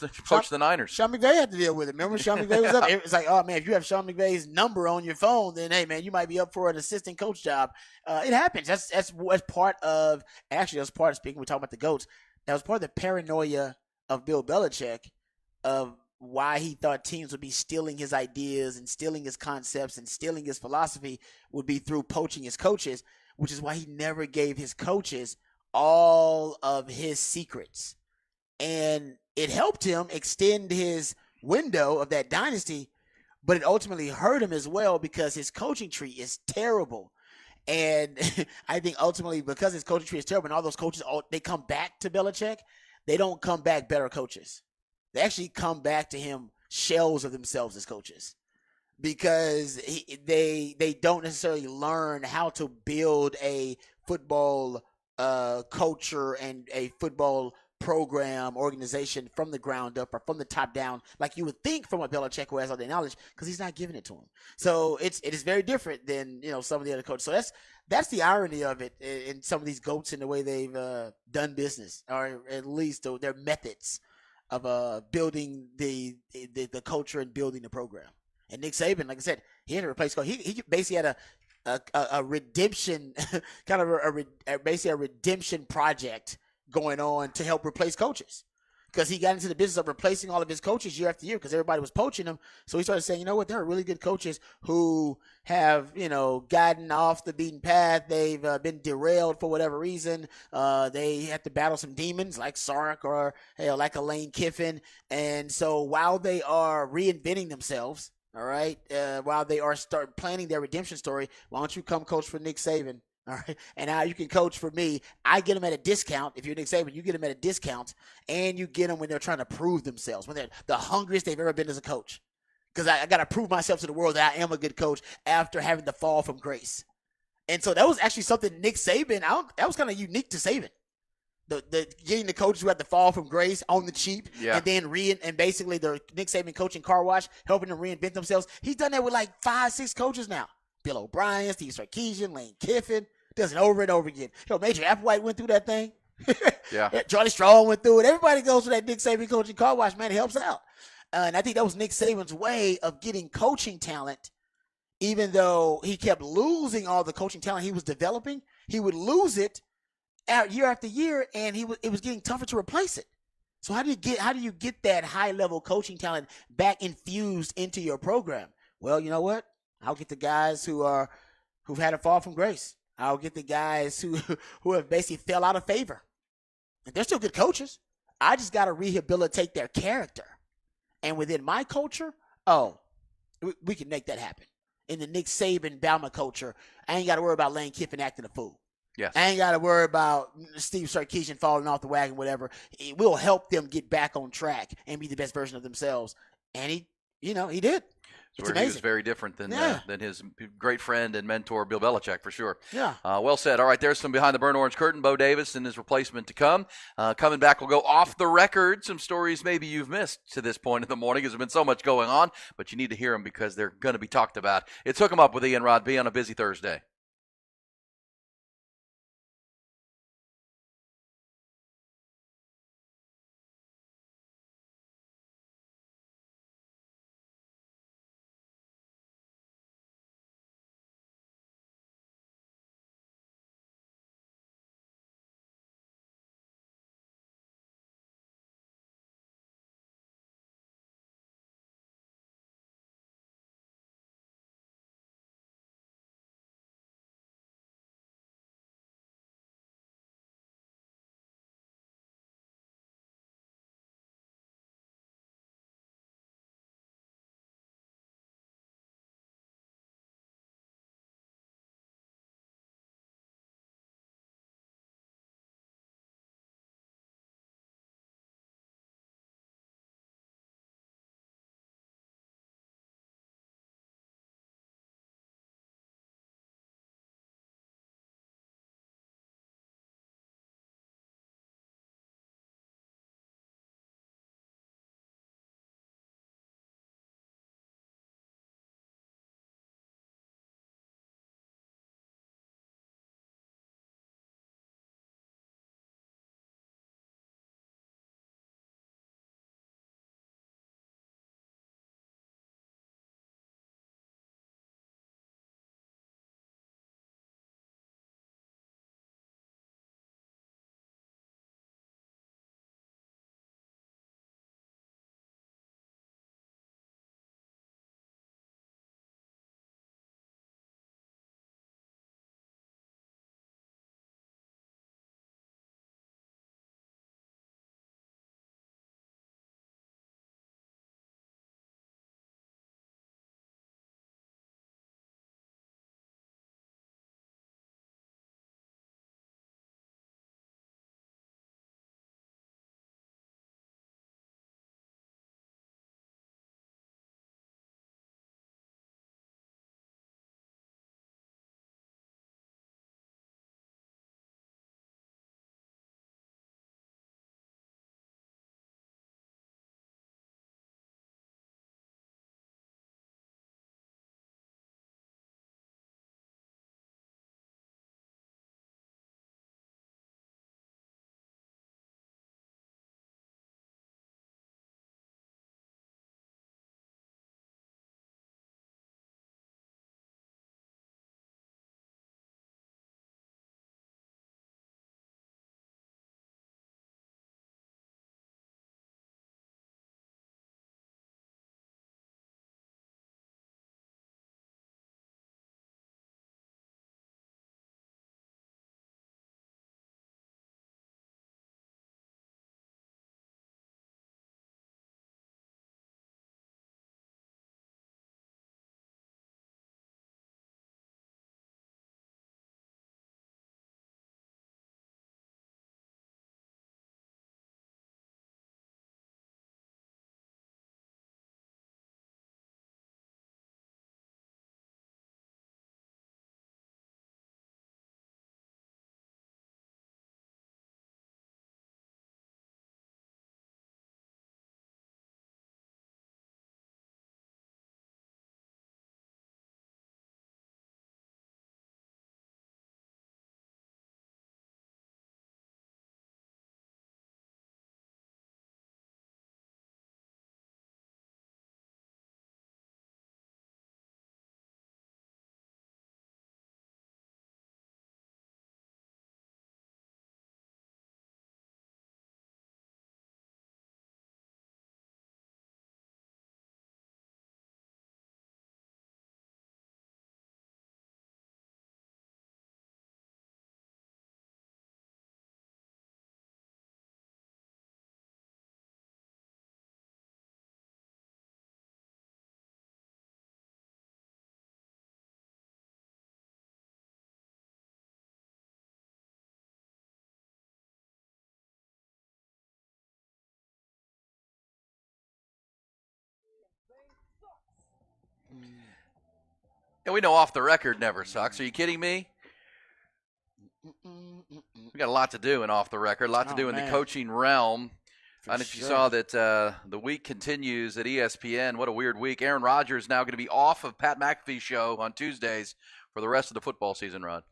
S1: the Niners.
S2: Sean McVay had to deal with it. Remember when Sean McVay was up? It's like, oh, man, if you have Sean McVay's number on your phone, then, hey, man, you might be up for an assistant coach job. It happens. That's part of – actually, that's part of speaking. We're talking about the GOATs. That was part of the paranoia of Bill Belichick of why he thought teams would be stealing his ideas and stealing his concepts and stealing his philosophy would be through poaching his coaches, which is why he never gave his coaches all of his secrets. And it helped him extend his window of that dynasty, but it ultimately hurt him as well because his coaching tree is terrible. And I think ultimately because his coaching tree is terrible and all those coaches, they come back to Belichick, they don't come back better coaches. They actually come back to him shells of themselves as coaches because they don't necessarily learn how to build a football culture and a football program organization from the ground up or from the top down like you would think from a Belichick who has all the knowledge because he's not giving it to him. So it is very different than some of the other coaches. So that's the irony of it in some of these GOATs in the way they've done business, or at least their methods of building the culture and building the program. And Nick Saban, like I said, he had to replace coach. He basically had a redemption kind of basically a redemption project going on to help replace coaches because he got into the business of replacing all of his coaches year after year because everybody was poaching them. So he started saying, you know what, there are really good coaches who have, gotten off the beaten path. They've been derailed for whatever reason. They had to battle some demons like Sark or like a Lane Kiffin. And so while they are reinventing themselves, all right, while they are planning their redemption story, why don't you come coach for Nick Saban? All right, and now you can coach for me. I get them at a discount. If you're Nick Saban, you get them at a discount, and you get them when they're trying to prove themselves, when they're the hungriest they've ever been as a coach. Because I got to prove myself to the world that I am a good coach after having the fall from grace. And so that was actually something Nick Saban, that was kind of unique to Saban. The getting the coaches who had the fall from grace on the cheap, and then and basically the Nick Saban coaching car wash, helping them reinvent themselves. He's done that with like 5-6 coaches now. Bill O'Brien, Steve Sarkisian, Lane Kiffin. Does it over and over again. Major Applewhite went through that thing.
S1: Yeah.
S2: Charlie Strong went through it. Everybody goes through that Nick Saban coaching car wash, man. It helps out. And I think that was Nick Saban's way of getting coaching talent. Even though he kept losing all the coaching talent he was developing, he would lose it year after year, and it was getting tougher to replace it. So how do you get that high level coaching talent back infused into your program? Well, you know what? I'll get the guys who've had a fall from grace. I'll get the guys who have basically fell out of favor. And they're still good coaches. I just got to rehabilitate their character. And within my culture, we can make that happen. In the Nick Saban, Bama culture, I ain't got to worry about Lane Kiffin acting a fool.
S1: Yes.
S2: I ain't got to worry about Steve Sarkisian falling off the wagon, whatever. It will help them get back on track and be the best version of themselves. And he did. It's amazing.
S1: He was very different than his great friend and mentor, Bill Belichick, for sure.
S2: Yeah.
S1: Well said. All right, there's some behind the burnt orange curtain. Bo Davis and his replacement to come. Coming back, we'll go off the record. Some stories maybe you've missed to this point in the morning because there's been so much going on, but you need to hear them because they're going to be talked about. It's Hook 'em Up with Ian Rod B on a busy Thursday. And we know off the record never sucks. Are you kidding me? We got a lot to do in off the record, a lot to do in the coaching realm. And if you saw that the week continues at ESPN, what a weird week. Aaron Rodgers is now going to be off of Pat McAfee's show on Tuesdays for the rest of the football season, Rod.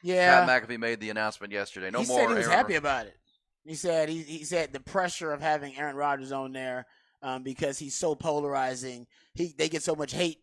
S2: Yeah.
S1: Pat McAfee made the announcement yesterday.
S2: He said he was happy about it. He said the pressure of having Aaron Rodgers on there because he's so polarizing. They get so much hate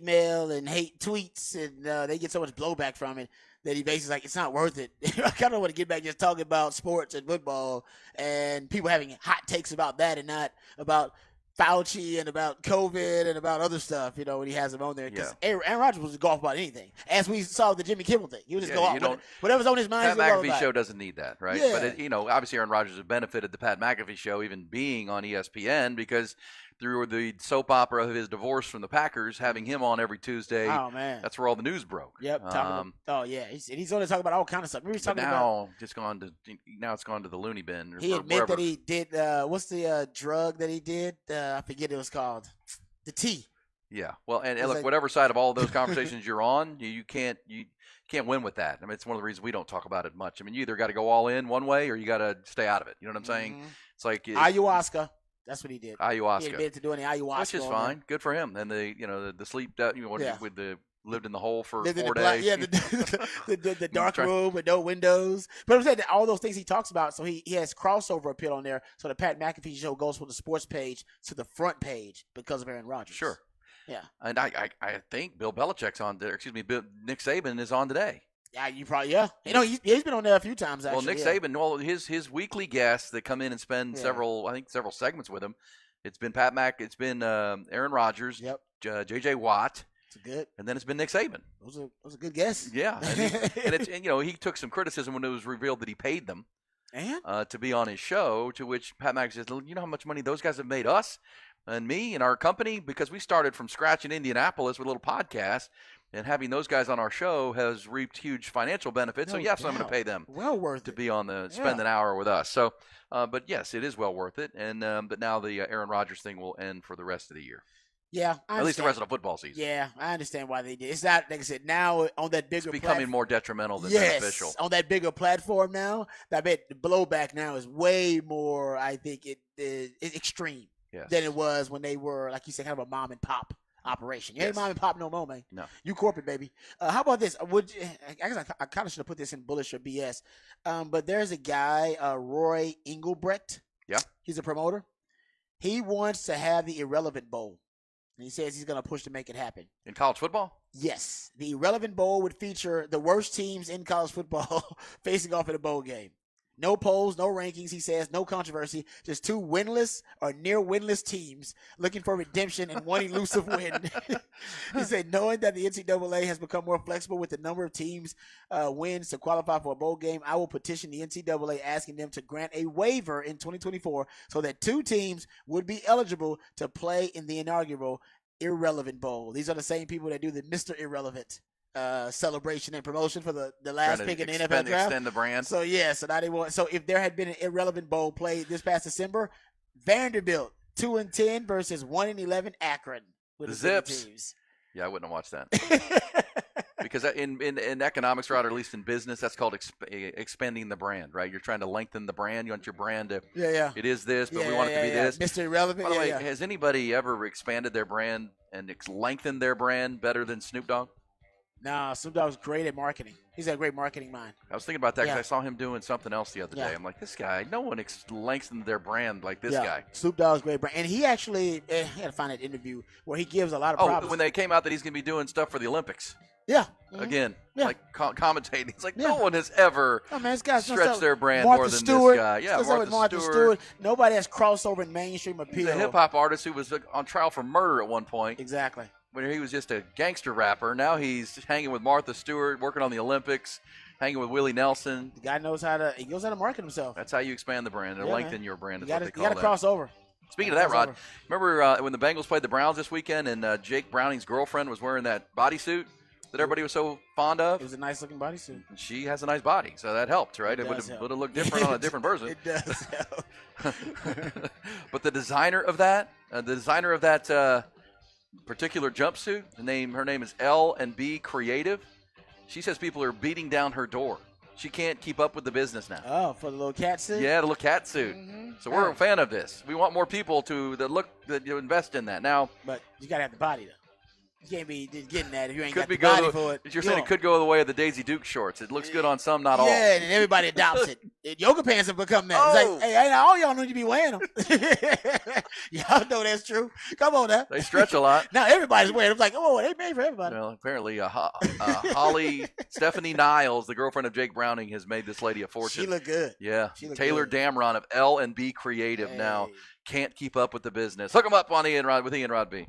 S2: mail and hate tweets, and they get so much blowback from it that he basically like, it's not worth it. I kind of want to get back just talking about sports and football and people having hot takes about that and not about Fauci and about COVID and about other stuff, when he has him on there. Because Aaron Rodgers was golf about anything. As we saw with the Jimmy Kimmel thing. He would just go off. Whatever's on his mind,
S1: Pat McAfee show doesn't need that, right? Yeah. But, obviously Aaron Rodgers has benefited the Pat McAfee show even being on ESPN because through the soap opera of his divorce from the Packers, having him on every Tuesday, that's where all the news broke.
S2: Yep. He's going to talk about all kind of stuff. It's
S1: gone to the loony bin.
S2: He admitted that he did, what's the drug that he did? I forget it was called. The T.
S1: Yeah. Well, and look, whatever side of all of those conversations you're on, you can't win with that. I mean, it's one of the reasons we don't talk about it much. I mean, you either got to go all in one way or you got to stay out of it. You know what I'm saying? It's like
S2: ayahuasca. That's what he did.
S1: Ayahuasca.
S2: He admitted to doing the ayahuasca.
S1: Which is fine. Good for him. And the sleep, lived in the hole for 4 days.
S2: The dark room with no windows. But I'm saying that all those things he talks about, so he has crossover appeal on there. So the Pat McAfee show goes from the sports page to the front page because of Aaron Rodgers.
S1: Sure.
S2: Yeah.
S1: And I think Bill Belichick's on there. Nick Saban is on today.
S2: Yeah, he's been on there a few times, actually.
S1: Well, Nick Saban, his weekly guests that come in and spend several segments with him, it's been it's been Aaron Rodgers, J.J. Watt. And then it's been Nick Saban.
S2: Those are good guesses.
S1: Yeah. And he took some criticism when it was revealed that he paid them to be on his show, to which Pat McAfee says, you know how much money those guys have made us and me and our company? Because we started from scratch in Indianapolis with a little podcast. And having those guys on our show has reaped huge financial benefits. So, yes, I'm going to pay them to be on spend an hour with us. So, but, yes, it is well worth it. And but now the Aaron Rodgers thing will end for the rest of the year.
S2: Yeah.
S1: At least the rest of the football season.
S2: Yeah, I understand why they did. It's not, like I said, now on that bigger
S1: platform. It's becoming more detrimental than beneficial.
S2: On that bigger platform now, I bet the blowback now is way more, I think, extreme than it was when they were, like you said, kind of a mom and pop operation. You ain't mom and pop no more, man.
S1: No.
S2: You corporate, baby. How about this? I guess I kind of should have put this in bullish or BS. But there's a guy, Roy Engelbrecht.
S1: Yeah.
S2: He's a promoter. He wants to have the Irrelevant Bowl. And he says he's going to push to make it happen.
S1: In college football?
S2: Yes. The Irrelevant Bowl would feature the worst teams in college football facing off in a bowl game. No polls, no rankings, he says, no controversy. Just two winless or near winless teams looking for redemption and one elusive win. He said, knowing that the NCAA has become more flexible with the number of teams wins to qualify for a bowl game, I will petition the NCAA asking them to grant a waiver in 2024 so that two teams would be eligible to play in the inaugural Irrelevant Bowl. These are the same people that do the Mr. Irrelevant celebration and promotion for the last pick in the NFL draft.
S1: Extend the brand.
S2: So so if there had been an Irrelevant Bowl played this past December, Vanderbilt 2-10 versus 1-11 Akron with the
S1: Zips.
S2: Teams.
S1: Yeah, I wouldn't have watched that. Because in economics, or at least in business, that's called expanding the brand, right? You're trying to lengthen the brand. You want your brand to it is this, but we want it to be this.
S2: Mr. Irrelevant.
S1: By the way, has anybody ever expanded their brand and lengthened their brand better than Snoop Dogg?
S2: Nah, Snoop Dogg's great at marketing. He's got a great marketing mind.
S1: I was thinking about that because I saw him doing something else the other day. I'm like, this guy, no one lengthened their brand like this guy.
S2: Snoop Dogg's great brand. And he actually, I had to find an interview where he gives a lot of props.
S1: When they came out that he's going to be doing stuff for the Olympics.
S2: Yeah.
S1: Again, like commentating. It's like no one has ever stretched their brand
S2: Martha
S1: more than
S2: Stewart.
S1: this guy. Yeah,
S2: Martha Stewart. Nobody has crossover in mainstream appeal.
S1: He's a hip-hop artist who was on trial for murder at one point.
S2: Exactly.
S1: When he was just a gangster rapper. Now he's hanging with Martha Stewart, working on the Olympics, hanging with Willie Nelson.
S2: The guy knows how to market himself.
S1: That's how you expand the brand and lengthen your brand.
S2: You got to cross over.
S1: Speaking of that, Rod, remember when the Bengals played the Browns this weekend and Jake Browning's girlfriend was wearing that bodysuit that everybody was so fond of?
S2: It was a nice-looking bodysuit.
S1: And she has a nice body, so that helped, right? It would have looked different on a different person.
S2: It does help.
S1: But the designer of that particular jumpsuit. Her name is L&B Creative. She says people are beating down her door. She can't keep up with the business now.
S2: Oh, for the little cat suit?
S1: Yeah, the little cat suit.
S2: Mm-hmm.
S1: So we're a fan of this. We want more people to invest in that. Now,
S2: but you got to have the body, though. You can't be just getting that if you ain't
S1: could
S2: got
S1: be
S2: the body
S1: go
S2: for it.
S1: You're saying it could go the way of the Daisy Duke shorts. It looks good on some, not all.
S2: Yeah, and everybody adopts it. Yoga pants have become that.
S1: Oh.
S2: It's like, hey, all y'all need to be wearing them. Y'all know that's true. Come on now.
S1: They stretch a lot.
S2: Now everybody's wearing them. It's like, oh, they made for everybody.
S1: Well, apparently, Holly Stephanie Niles, the girlfriend of Jake Browning, has made this lady a fortune.
S2: She look good.
S1: Yeah.
S2: She look
S1: Taylor
S2: good.
S1: Damron of L&B Creative now can't keep up with the business. Hook him up on Ian Rod with Ian Rod B.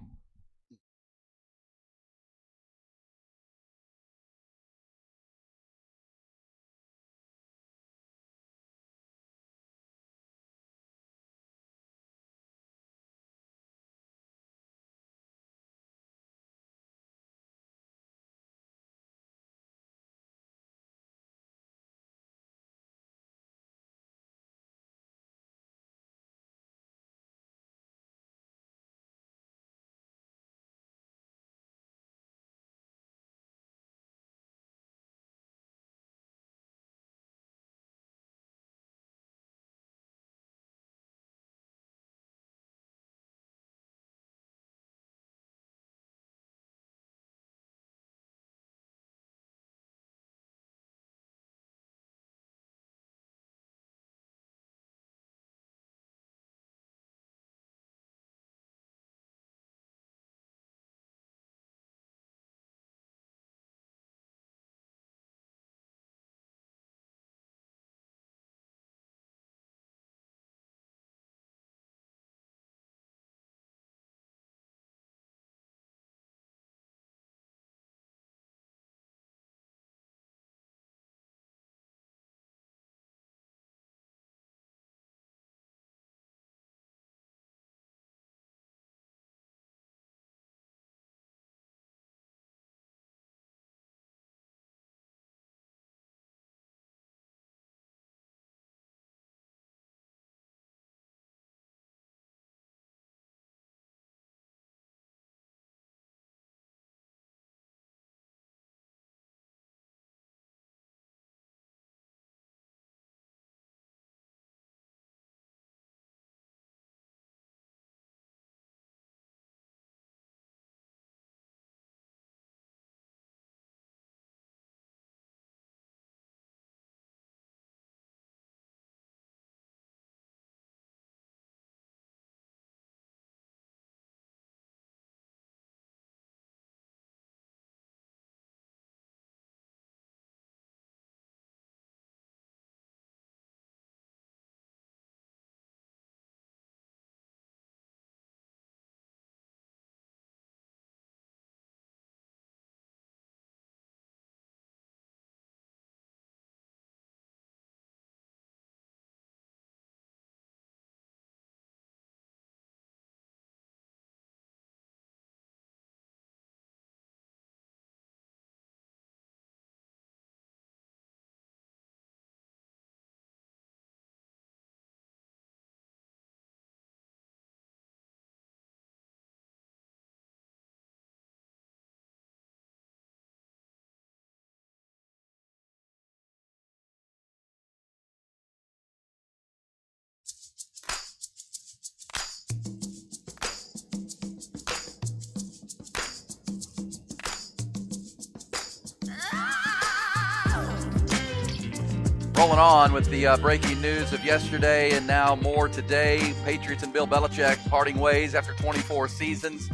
S1: Rolling on with the breaking news of yesterday and now more today. Patriots and Bill Belichick parting ways after 24 seasons.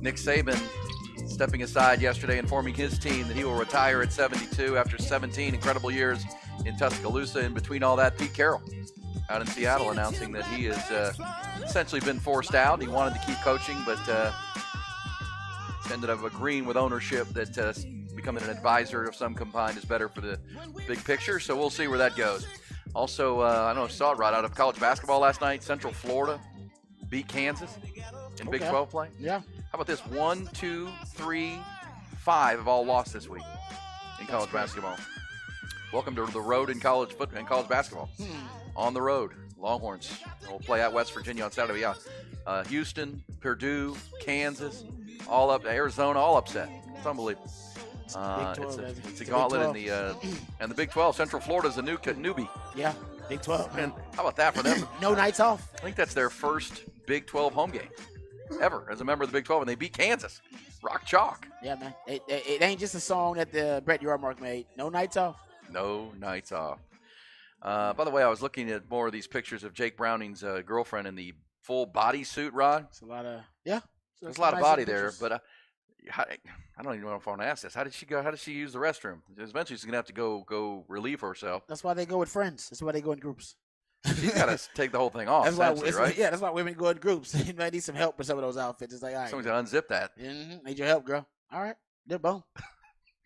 S1: Nick Saban stepping aside yesterday, informing his team that he will retire at 72 after 17 incredible years in Tuscaloosa. In between all that, Pete Carroll out in Seattle announcing that he has essentially been forced out. He wanted to keep coaching, but ended up agreeing with ownership that becoming an advisor of some kind is better for the big picture. So we'll see where that goes. Also, I know I saw it right out of college basketball last night. Central Florida beat Kansas in Big 12 play.
S2: Yeah.
S1: How about this? 1, 2, 3, 5 have all lost this week in college basketball. Welcome to the road in college football and college basketball. On the road, Longhorns will play at West Virginia on Saturday. Yeah, Houston, Purdue, Kansas, all up, Arizona, all upset. It's unbelievable. It's a gauntlet in the Big 12. Central Florida's a newbie.
S2: Yeah, Big 12, man.
S1: How about that for them?
S2: No nights off.
S1: I think that's their first Big 12 home game ever as a member of the Big 12, and they beat Kansas. Rock chalk.
S2: Yeah, man. It ain't just a song that the Brett Yormark made. No nights off.
S1: No nights off. By the way, I was looking at more of these pictures of Jake Browning's girlfriend in the full body suit, Rod.
S2: It's a lot of,
S1: There's a lot of body there, but I don't even know if I want to ask this. How did she go? How did she use the restroom? Eventually, she's going to have to go relieve herself.
S2: That's why they go with friends. That's why they go in groups.
S1: She's got to take the whole thing off, right?
S2: Yeah, that's why women go in groups. You might need some help with some of those outfits. It's like, all right.
S1: Someone's got to unzip that.
S2: Mm-hmm. Need your help, girl. All right. They're boom.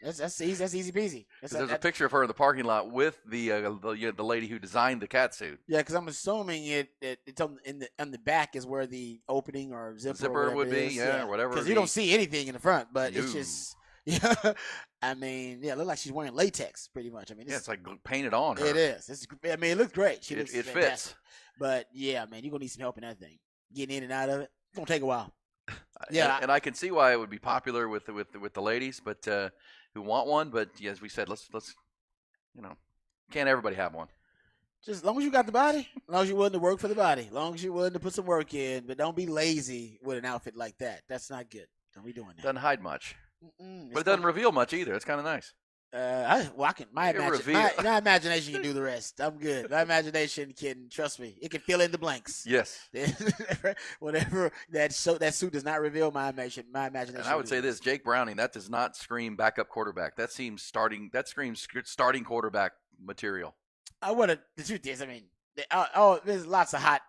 S2: That's easy. That's easy peasy.
S1: There's a picture of her in the parking lot with the lady who designed the cat suit.
S2: Yeah, because I'm assuming it's on the back is where the opening or zipper
S1: would be, or whatever.
S2: Because you don't see anything in the front, but it's just, I mean, it looks like she's wearing latex pretty much. I mean,
S1: it's like painted on her.
S2: It is. It looks great.
S1: It fits.
S2: But yeah, man, you're gonna need some help in that thing. Getting in and out of it, it's gonna take a while.
S1: Yeah, and I can see why it would be popular with the ladies, but who want one. But as we said, let's can't everybody have one.
S2: Just as long as you got the body, as long as you're willing to work for the body, as long as you're willing to put some work in, but don't be lazy with an outfit like that. That's not good. Don't be doing that.
S1: Doesn't hide much, but it doesn't reveal much either. It's kind of nice.
S2: My imagination can do the rest. I'm good. My imagination can, trust me, it can fill in the blanks.
S1: Yes.
S2: Whatever that suit does not reveal, my imagination.
S1: And I would say this: Jake Browning, that does not scream backup quarterback. That screams starting quarterback material.
S2: The truth is, I mean, there's lots of hot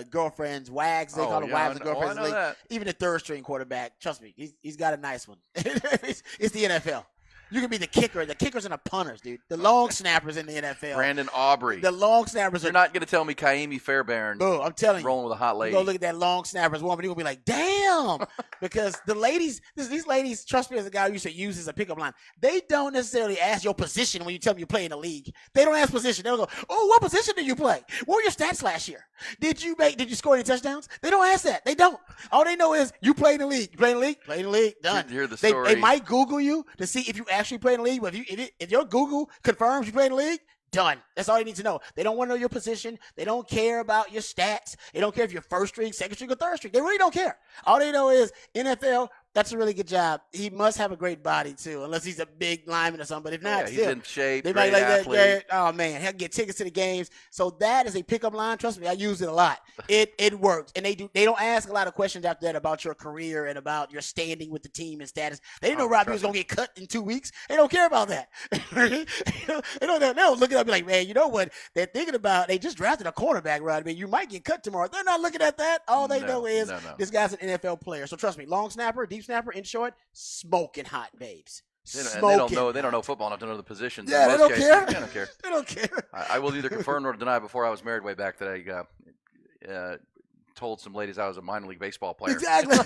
S2: girlfriends, wags. They call them wives and girlfriends. Even the third string quarterback, trust me, he's got a nice one. It's the NFL. You can be the kicker. The kickers and the punters, dude. The long snappers in the NFL.
S1: Brandon Aubrey.
S2: The long snappers.
S1: You're not going to tell me Kaimi Fairbairn.
S2: Boo, I'm telling you.
S1: Rolling with a hot lady.
S2: You go look at that long snappers woman. You're going to be like, damn. Because the ladies, these ladies, trust me as a guy who used to use as a pickup line, they don't necessarily ask your position when you tell them you play in the league. They don't ask position. They'll go, oh, what position do you play? What were your stats last year? Did you score any touchdowns? They don't ask that. They don't. All they know is you play in the league. You play in the league? Play in the league. Done.
S1: You hear the story.
S2: They might Google you to see if you actually play in the league, but if your Google confirms you play in the league, done. That's all you need to know. They don't want to know your position. They don't care about your stats. They don't care if you're first string, second string, or third string. They really don't care. All they know is NFL, that's a really good job. He must have a great body, too, unless he's a big lineman or something. But if not,
S1: he's in shape,
S2: they
S1: great
S2: might like
S1: athlete.
S2: that. Oh, man, he'll get tickets to the games. So that is a pickup line. Trust me, I use it a lot. It works. And they don't ask a lot of questions after that about your career and about your standing with the team and status. They didn't know Robbie was going to get cut in 2 weeks. They don't care about that. They don't look it up and be like, man, you know what they're thinking about? They just drafted a cornerback, Robbie. You might get cut tomorrow. They're not looking at that. All they know is this guy's an NFL player. So trust me, long snapper, deep snapper, in short, smoking hot babes.
S1: They don't know football enough to know the positions.
S2: Yeah, they don't care.
S1: They don't care.
S2: They don't care.
S1: I will neither confirm nor deny. Before I was married way back that I told some ladies I was a minor league baseball player.
S2: Exactly.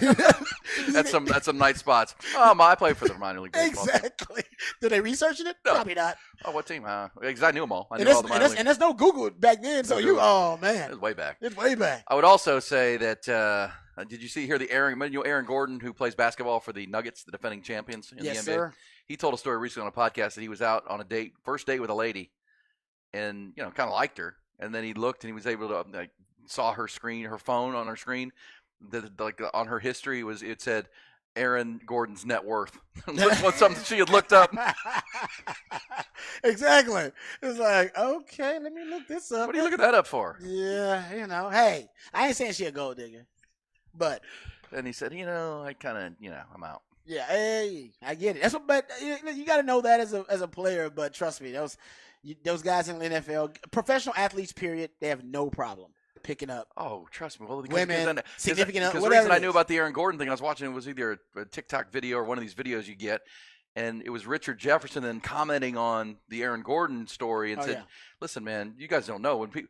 S1: That's some night spots. I played for the minor league baseball team.
S2: Exactly. Did they research it?
S1: No.
S2: Probably not.
S1: Oh, what team? Because I knew them all. I knew
S2: And
S1: all the minor league.
S2: and there's no Google back then, so oh man,
S1: It was way back.
S2: It's way back.
S1: I would also say that. Did you hear the Aaron Gordon, who plays basketball for the Nuggets, the defending champions in the NBA?
S2: Sir.
S1: He told a story recently on a podcast that he was out on a first date with a lady, and kind of liked her, and then he looked and he was able to saw her screen, her phone on her screen, on her history it said Aaron Gordon's net worth. What's something she had looked up.
S2: Exactly. It's like, okay, let me look this up.
S1: What are you looking that up for?
S2: Yeah, hey, I ain't saying she a gold digger, but.
S1: And he said, I kind of, I'm out.
S2: Yeah, hey, I get it. But you got to know that as a player. But trust me, those guys in the NFL, professional athletes, period, they have no problem picking up.
S1: Oh, trust me. Well,
S2: women, significant.
S1: Because the reason I knew about the Aaron Gordon thing, I was watching it was either a TikTok video or one of these videos you get, and it was Richard Jefferson then commenting on the Aaron Gordon story and said, "Listen, man, you guys don't know when people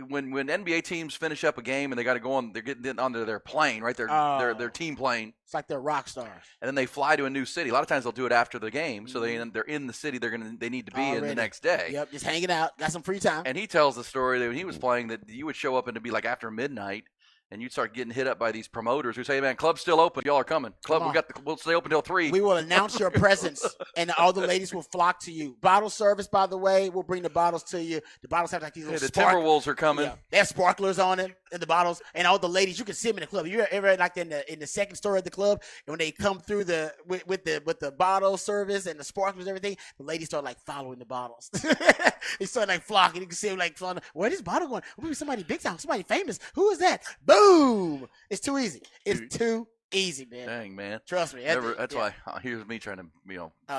S1: when NBA teams finish up a game and they got to go on, they're getting onto their plane, right? Their team plane.
S2: It's like they're rock stars.
S1: And then they fly to a new city. A lot of times they'll do it after the game, so they're in the city they need to be in the next day.
S2: Yep, just hanging out, got some free time.
S1: And he tells the story that when he was playing, that you would show up and it'd be like after midnight, and you'd start getting hit up by these promoters who say, "Hey, man, club's still open. Y'all are coming. Club, we'll stay open till 3.
S2: We will announce your presence, and all the ladies will flock to you. Bottle service, by the way, we'll bring the bottles to you. The bottles have like these little
S1: the Timberwolves are coming.
S2: Yeah, they have sparklers on them in the bottles, and all the ladies, you can see them in the club. You're ever like in the second story of the club, and when they come through with the bottle service and the sparklers and everything, the ladies start like following the bottles. They start like flocking. You can see them like flocking. Where this bottle going? Maybe somebody big time, somebody famous. Who is that? Boom! It's too easy. It's too easy, man.
S1: Dang, man.
S2: Trust me.
S1: That's why here's me trying to,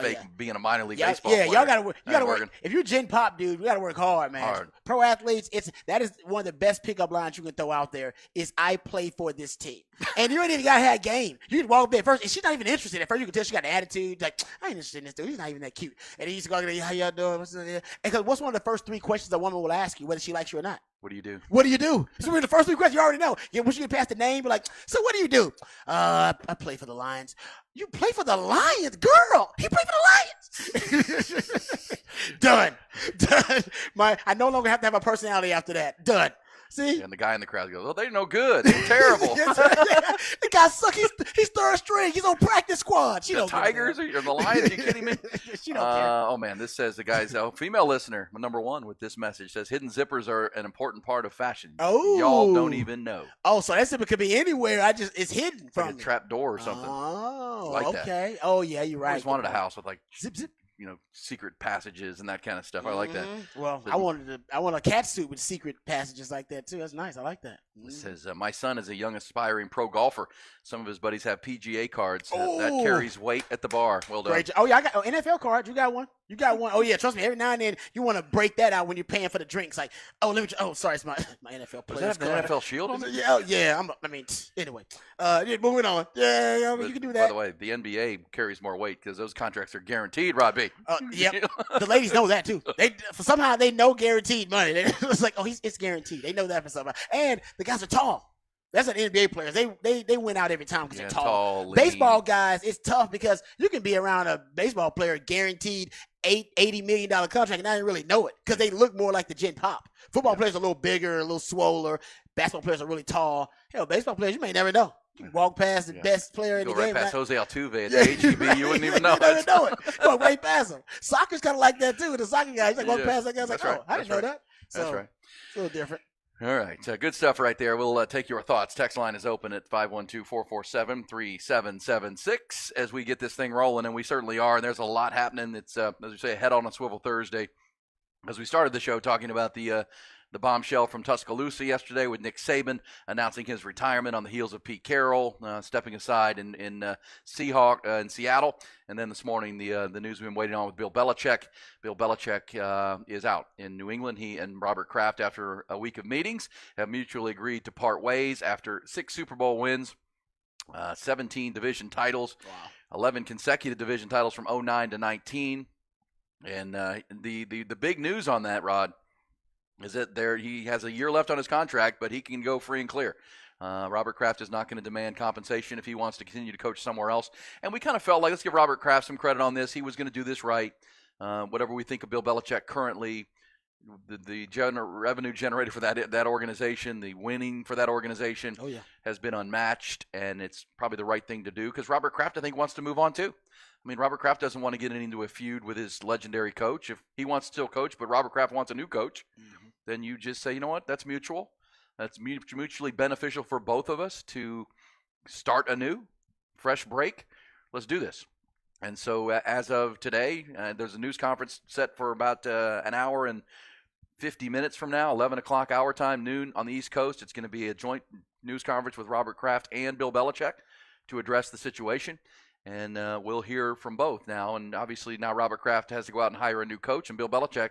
S1: fake being a minor league baseball
S2: player.
S1: player.
S2: Y'all gotta work. You gotta work. If you're Gen Pop, dude, you gotta work hard, man.
S1: Hard.
S2: Pro athletes, that is one of the best pickup lines you can throw out there. Is I play for this team, and you ain't even gotta have a game. You can walk up there first, and she's not even interested. At first, you can tell she got an attitude, like I ain't interested in this dude. He's not even that cute. And he used to go, "How y'all doing?" Because what's one of the first 3 questions a woman will ask you, whether she likes you or not?
S1: What do you do?
S2: What do you do? So the first 3 questions you already know. Yeah, once you get past the name, you're like, so what do you do? I play for the Lions. You play for the Lions, girl. He played for the Lions. Done. I no longer have to have a personality after that. Done. See?
S1: And the guy in the crowd goes, "Oh, they're no good. They're terrible."
S2: The guy suck. He's third string. He's on practice squad. She
S1: the
S2: don't
S1: Tigers or the Lions? Are you kidding me?
S2: She don't care.
S1: Oh man, this says the guy's female listener number 1 with this message says hidden zippers are an important part of fashion.
S2: Oh,
S1: y'all don't even know.
S2: Oh, so that zipper could be anywhere. It's hidden from
S1: like a trap door or something.
S2: Oh,
S1: like
S2: okay.
S1: That.
S2: Oh yeah, you're
S1: I
S2: right.
S1: always wanted a house with like
S2: zip.
S1: Secret passages and that kind of stuff. I like that.
S2: Well, I want a cat suit with secret passages like that too. That's nice. I like that.
S1: It says my son is a young aspiring pro golfer. Some of his buddies have PGA cards. That carries weight at the bar. Well done.
S2: Great. Oh yeah, I got NFL card. You got one. You got one. Oh yeah, trust me. Every now and then you want to break that out when you're paying for the drinks. Like, sorry, it's my NFL player.
S1: Does that have the NFL shield on it?
S2: Yeah. Anyway. Moving on. Yeah, you can do that.
S1: By the way, the NBA carries more weight because those contracts are guaranteed, Rod B.
S2: Yep. The ladies know that too. Somehow they know guaranteed money. It's like, it's guaranteed. They know that for somehow. And the guys are tall. That's an NBA players. They win out every time because they're tall. Baseball guys, it's tough because you can be around a baseball player guaranteed $80 million contract and I didn't really know it because they look more like the Gen Pop. Football players are a little bigger, a little swoller. Basketball players are really tall. Hell, baseball players, you may never know. You can walk past the best player in the game.
S1: Go right past Jose Altuve at the HEB. You wouldn't even know.
S2: You never know it. Go right past him. Soccer's kind of like that too. The soccer guy, he's like walk past that guy. Like, I didn't know that. So,
S1: that's right.
S2: It's a little different.
S1: All right. Good stuff right there. We'll take your thoughts. Text line is open at 512-447-3776 as we get this thing rolling, and we certainly are. And there's a lot happening. It's, as we say, a head on a swivel Thursday. As we started the show talking about the bombshell from Tuscaloosa yesterday with Nick Saban announcing his retirement on the heels of Pete Carroll stepping aside in Seattle. And then this morning, the news we've been waiting on with Bill Belichick. Bill Belichick is out in New England. He and Robert Kraft, after a week of meetings, have mutually agreed to part ways after 6 Super Bowl wins, 17 division titles, 11 consecutive division titles from 2009 to 19. And the big news on that, Rod, is that he has a year left on his contract, but he can go free and clear. Robert Kraft is not going to demand compensation if he wants to continue to coach somewhere else. And we kind of felt like, let's give Robert Kraft some credit on this. He was going to do this right. Whatever we think of Bill Belichick currently, the revenue generated for that organization, the winning for that organization has been unmatched, and it's probably the right thing to do because Robert Kraft, I think, wants to move on too. I mean, Robert Kraft doesn't want to get into a feud with his legendary coach. If he wants to still coach, but Robert Kraft wants a new coach, then you just say, you know what, that's mutual. That's mutually beneficial for both of us to start a new, fresh break. Let's do this. And so as of today, there's a news conference set for about an hour and 50 minutes from now, 11 o'clock our time, noon on the East Coast. It's going to be a joint news conference with Robert Kraft and Bill Belichick to address the situation. And we'll hear from both now. And obviously now Robert Kraft has to go out and hire a new coach. And Bill Belichick,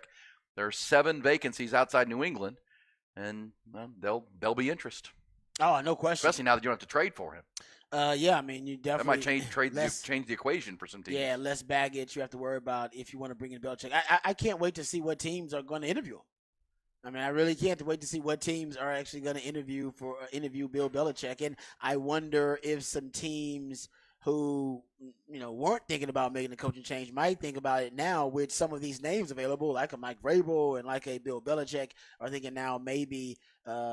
S1: there are 7 vacancies outside New England. And there'll be interest.
S2: Oh, no question.
S1: Especially now that you don't have to trade for him.
S2: Yeah, I mean, you definitely.
S1: That might change the equation for some teams.
S2: Yeah, less baggage you have to worry about if you want to bring in Belichick. I can't wait to see what teams are going to interview him. I mean, I really can't wait to see what teams are actually going to interview Bill Belichick. And I wonder if some teams who weren't thinking about making a coaching change might think about it now with some of these names available, like a Mike Vrabel and like a Bill Belichick, are thinking now maybe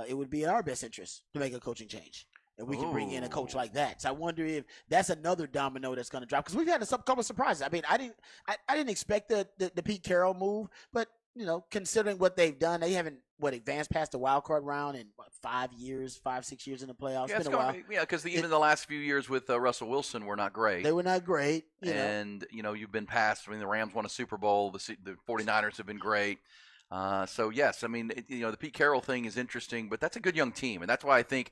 S2: it would be in our best interest to make a coaching change. And we can bring in a coach like that. So I wonder if that's another domino that's going to drop, because we've had a couple of surprises. I mean, I didn't expect the Pete Carroll move, but considering what they've done, they haven't advanced past the wild card round in 5 years, 5-6 years in the playoffs.
S1: Yeah,
S2: It's been a while.
S1: because even the last few years with Russell Wilson were not great.
S2: They were not great.
S1: And you've been past. I mean, the Rams won a Super Bowl. The 49ers have been great. So yes, I mean, the Pete Carroll thing is interesting, but that's a good young team, and that's why I think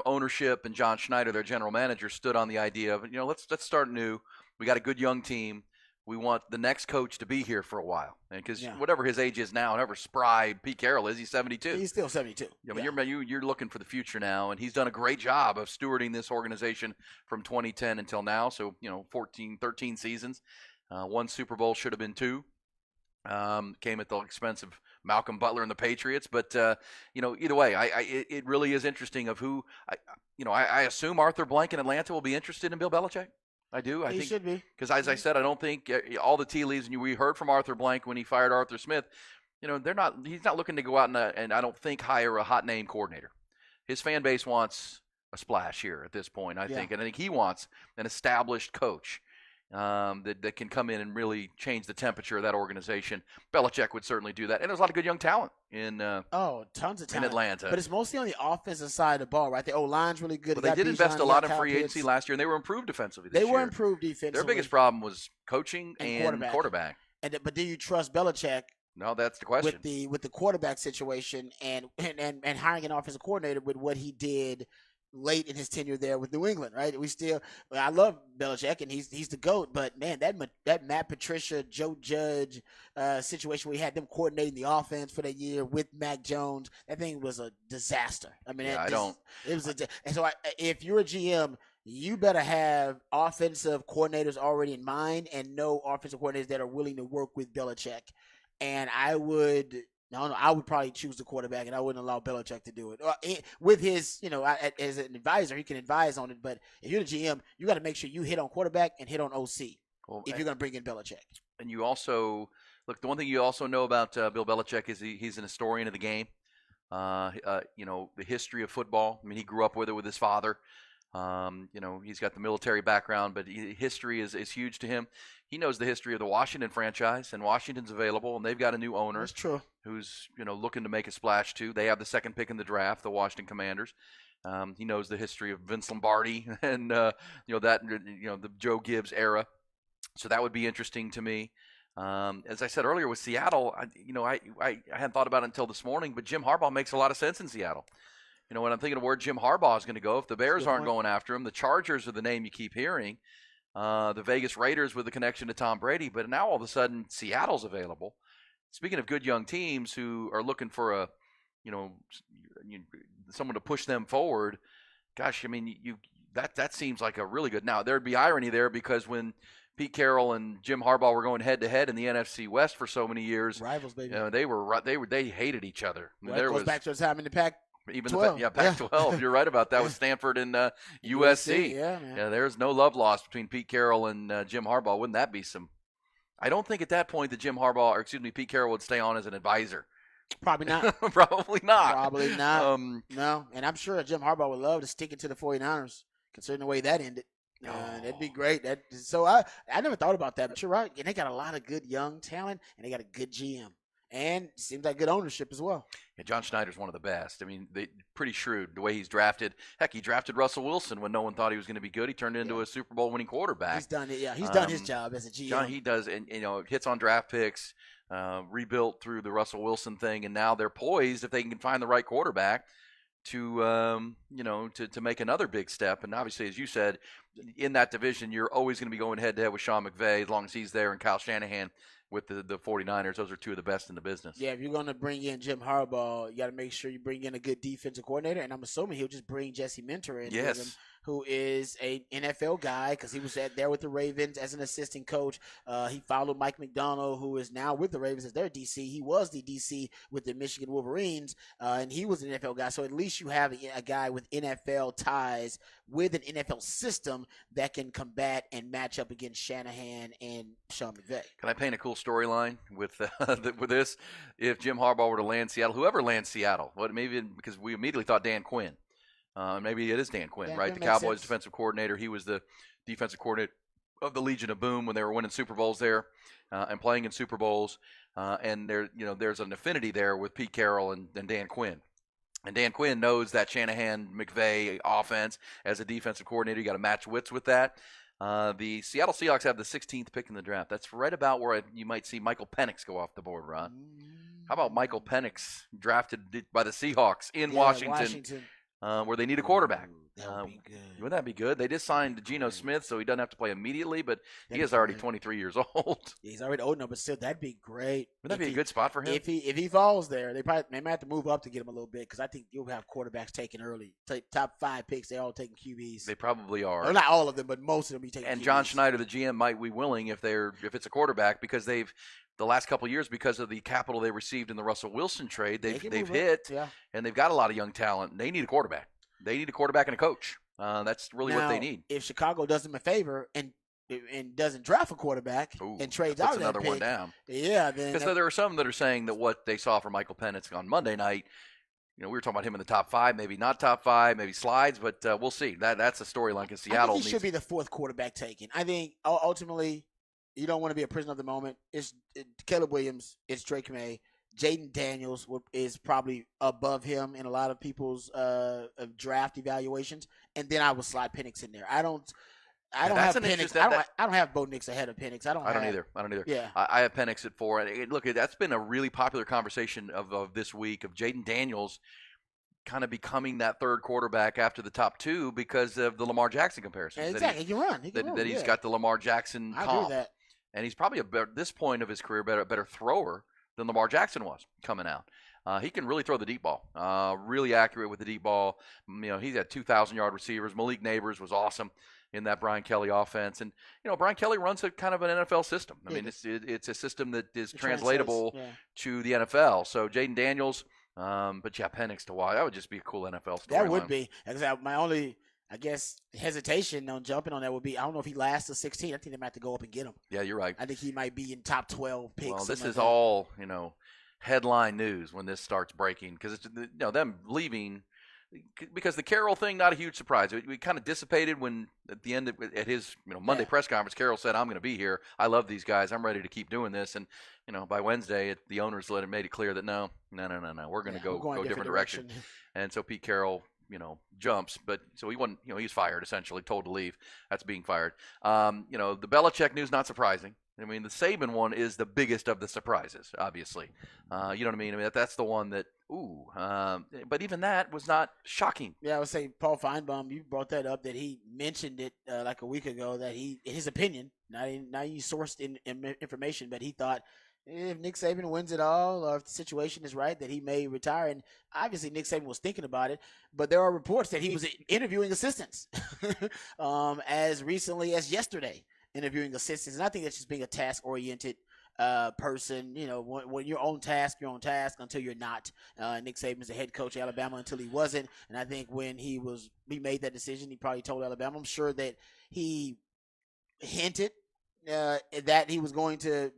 S1: ownership and John Schneider, their general manager, stood on the idea of let's start new. We got a good young team. We want the next coach to be here for a while, and because whatever his age is now, however spry Pete Carroll is, he's 72.
S2: He's still 72.
S1: I mean, you're looking for the future now, and he's done a great job of stewarding this organization from 2010 until now. So 13 seasons, one Super Bowl, should have been 2. Came at the expense of Malcolm Butler and the Patriots, but either way, it really is interesting of who I assume Arthur Blank in Atlanta will be interested in Bill Belichick. I do. I think
S2: should be,
S1: because as I said, I don't think all the tea leaves. And we heard from Arthur Blank when he fired Arthur Smith. He's not looking to go out and I don't think hire a hot name coordinator. His fan base wants a splash here at this point. I think, and I think he wants an established coach that can come in and really change the temperature of that organization. Belichick would certainly do that, and there's a lot of good young talent in
S2: tons of talent
S1: in Atlanta.
S2: But it's mostly on the offensive side of the ball, right? The O-line's really good.
S1: Well, they did invest a lot in free agency last year, and they were improved defensively this year.
S2: They were improved defensively.
S1: Their biggest problem was coaching and quarterback.
S2: But do you trust Belichick?
S1: No, that's the question.
S2: With the quarterback situation and hiring an offensive coordinator with what he did late in his tenure there with New England, right? I love Belichick, and he's the GOAT, but man, that Matt Patricia, Joe Judge situation where he had them coordinating the offense for that year with Mac Jones, that thing was a disaster. I mean, if you're a GM, you better have offensive coordinators already in mind and know offensive coordinators that are willing to work with Belichick. And I would probably choose the quarterback, and I wouldn't allow Belichick to do it. With his, as an advisor, he can advise on it. But if you're the GM, you got to make sure you hit on quarterback and hit on OC if you're going to bring in Belichick.
S1: And you also look. The one thing you also know about Bill Belichick is he's an historian of the game. The history of football. I mean, he grew up with it with his father. He's got the military background, but history is huge to him. He knows the history of the Washington franchise, and Washington's available, and they've got a new owner.
S2: That's true.
S1: Who's looking to make a splash too. They have the second pick in the draft, the Washington Commanders. He knows the history of Vince Lombardi and the Joe Gibbs era. So that would be interesting to me. As I said earlier with Seattle, I hadn't thought about it until this morning, but Jim Harbaugh makes a lot of sense in Seattle. When I'm thinking of where Jim Harbaugh is going to go, if the Bears aren't going after him, the Chargers are the name you keep hearing. The Vegas Raiders with the connection to Tom Brady, but now all of a sudden Seattle's available. Speaking of good young teams who are looking for someone to push them forward, gosh, I mean, that seems like a really good. Now there'd be irony there because when Pete Carroll and Jim Harbaugh were going head to head in the NFC West for so many years,
S2: rivals, baby.
S1: They hated each other.
S2: Right, goes back to the time in the Pac.
S1: Even
S2: 12.
S1: Pac-12. You're right about that with Stanford and USC.
S2: Yeah, man.
S1: Yeah, there's no love lost between Pete Carroll and Jim Harbaugh. Wouldn't that be some? I don't think at that point that Pete Carroll would stay on as an advisor.
S2: Probably not.
S1: Probably not.
S2: Probably not. No, and I'm sure Jim Harbaugh would love to stick it to the 49ers, considering the way that ended. That'd be great. So I never thought about that, but you're right. And they got a lot of good young talent, and they got a good GM. And it seems like good ownership as well.
S1: Yeah, John Schneider's one of the best. I mean, pretty shrewd the way he's drafted. Heck, he drafted Russell Wilson when no one thought he was going to be good. He turned into a Super Bowl winning quarterback.
S2: He's done it. Yeah, he's done his job as a GM.
S1: John, he does, and hits on draft picks, rebuilt through the Russell Wilson thing, and now they're poised if they can find the right quarterback to make another big step. And obviously, as you said, in that division, you're always going to be going head to head with Sean McVay as long as he's there, and Kyle Shanahan with the 49ers. Those are two of the best in the business.
S2: Yeah, if you're going to bring in Jim Harbaugh, you got to make sure you bring in a good defensive coordinator, and I'm assuming he'll just bring Jesse Minter in with him, who is an NFL guy because he was there with the Ravens as an assistant coach. He followed Mike McDonald, who is now with the Ravens as their DC. He was the DC with the Michigan Wolverines, and he was an NFL guy. So at least you have a guy with NFL ties with an NFL system that can combat and match up against Shanahan and Sean McVay.
S1: Can I paint a cool storyline with this? If Jim Harbaugh were to land Seattle, whoever lands Seattle, maybe because we immediately thought Dan Quinn. Maybe it is Dan Quinn, right? The Cowboys defensive coordinator. He was the defensive coordinator of the Legion of Boom when they were winning Super Bowls there and playing in Super Bowls. And there's an affinity there with Pete Carroll and Dan Quinn. And Dan Quinn knows that Shanahan McVay offense as a defensive coordinator. You got to match wits with that. The Seattle Seahawks have the 16th pick in the draft. That's right about where you might see Michael Penix go off the board, Ron. How about Michael Penix drafted by the Seahawks in Washington. Where they need a quarterback.
S2: That would be good.
S1: Wouldn't that be good? They just signed Geno Smith, so he doesn't have to play immediately, but he is already 23 years old.
S2: Yeah, he's already old enough, but still, that'd be great.
S1: Wouldn't that be a good spot for him?
S2: If he falls there, they might have to move up to get him a little bit because I think you'll have quarterbacks taken early. Top 5 picks, they're all taking QBs.
S1: They probably are.
S2: Or not all of them, but most of them be taking
S1: And
S2: QBs.
S1: John Schneider, the GM, might be willing if it's a quarterback because they've the last couple of years because of the capital they received in the Russell Wilson trade. They've hit, and they've got a lot of young talent. They need a quarterback. They need a quarterback and a coach. That's really what they need.
S2: If Chicago does them a favor and doesn't draft a quarterback and trades out of that
S1: another
S2: pick,
S1: one down.
S2: Yeah, then
S1: because there are some that are saying that what they saw from Michael Penix on Monday night. We were talking about him in the top 5, maybe not top 5, maybe slides, but we'll see. That's a storyline because Seattle
S2: I think he should be the 4th quarterback taken. I think ultimately you don't want to be a prisoner of the moment. It's Caleb Williams. It's Drake May. Jaden Daniels is probably above him in a lot of people's draft evaluations, and then I would slide Penix in there. I don't have Penix. I don't have Bo Nix ahead of Penix. I don't either. Yeah,
S1: I have Penix at 4. And look, that's been a really popular conversation of this week of Jaden Daniels kind of becoming that 3rd quarterback after the top 2 because of the Lamar Jackson comparison.
S2: Yeah, exactly, he can run.
S1: That he's got the Lamar Jackson comp.
S2: I agree with that.
S1: And he's probably at this point of his career a better thrower than Lamar Jackson was coming out. He can really throw the deep ball, really accurate with the deep ball. He's had 2,000-yard receivers. Malik Neighbors was awesome in that Brian Kelly offense. And, Brian Kelly runs a kind of an NFL system. I mean, it's a system that is translatable to the NFL. So Jaden Daniels, but Penix to watch. That would just be a cool NFL story.
S2: That would be. My only, I guess, hesitation on jumping on that would be I don't know if he lasts to 16. I think they might have to go up and get him.
S1: Yeah, you're right.
S2: I think he might be in top 12 picks.
S1: Well, this is all, headline news when this starts breaking because it's them leaving because the Carroll thing, not a huge surprise. We kind of dissipated when at the end at his Monday press conference, Carroll said, "I'm going to be here. I love these guys. I'm ready to keep doing this." And by Wednesday, the owners made it clear that no, we're going to go a different direction. And so Pete Carroll jumps, but so he wasn't, he's fired essentially, told to leave. That's being fired. The Belichick news, not surprising. I mean, the Saban one is the biggest of the surprises, obviously. You know what I mean? I mean, that's the one that, but even that was not shocking.
S2: Yeah, I would say Paul Feinbaum, you brought that up, that he mentioned it like a week ago, that his opinion, not you sourced in information, but he thought if Nick Saban wins it all, or if the situation is right, that he may retire. And obviously Nick Saban was thinking about it, but there are reports that he was interviewing assistants as recently as yesterday, interviewing assistants. And I think that's just being a task-oriented person. When you're on task, you're on task until you're not. Nick Saban's the head coach of Alabama until he wasn't. And I think when he made that decision, he probably told Alabama. I'm sure that he hinted that he was going to,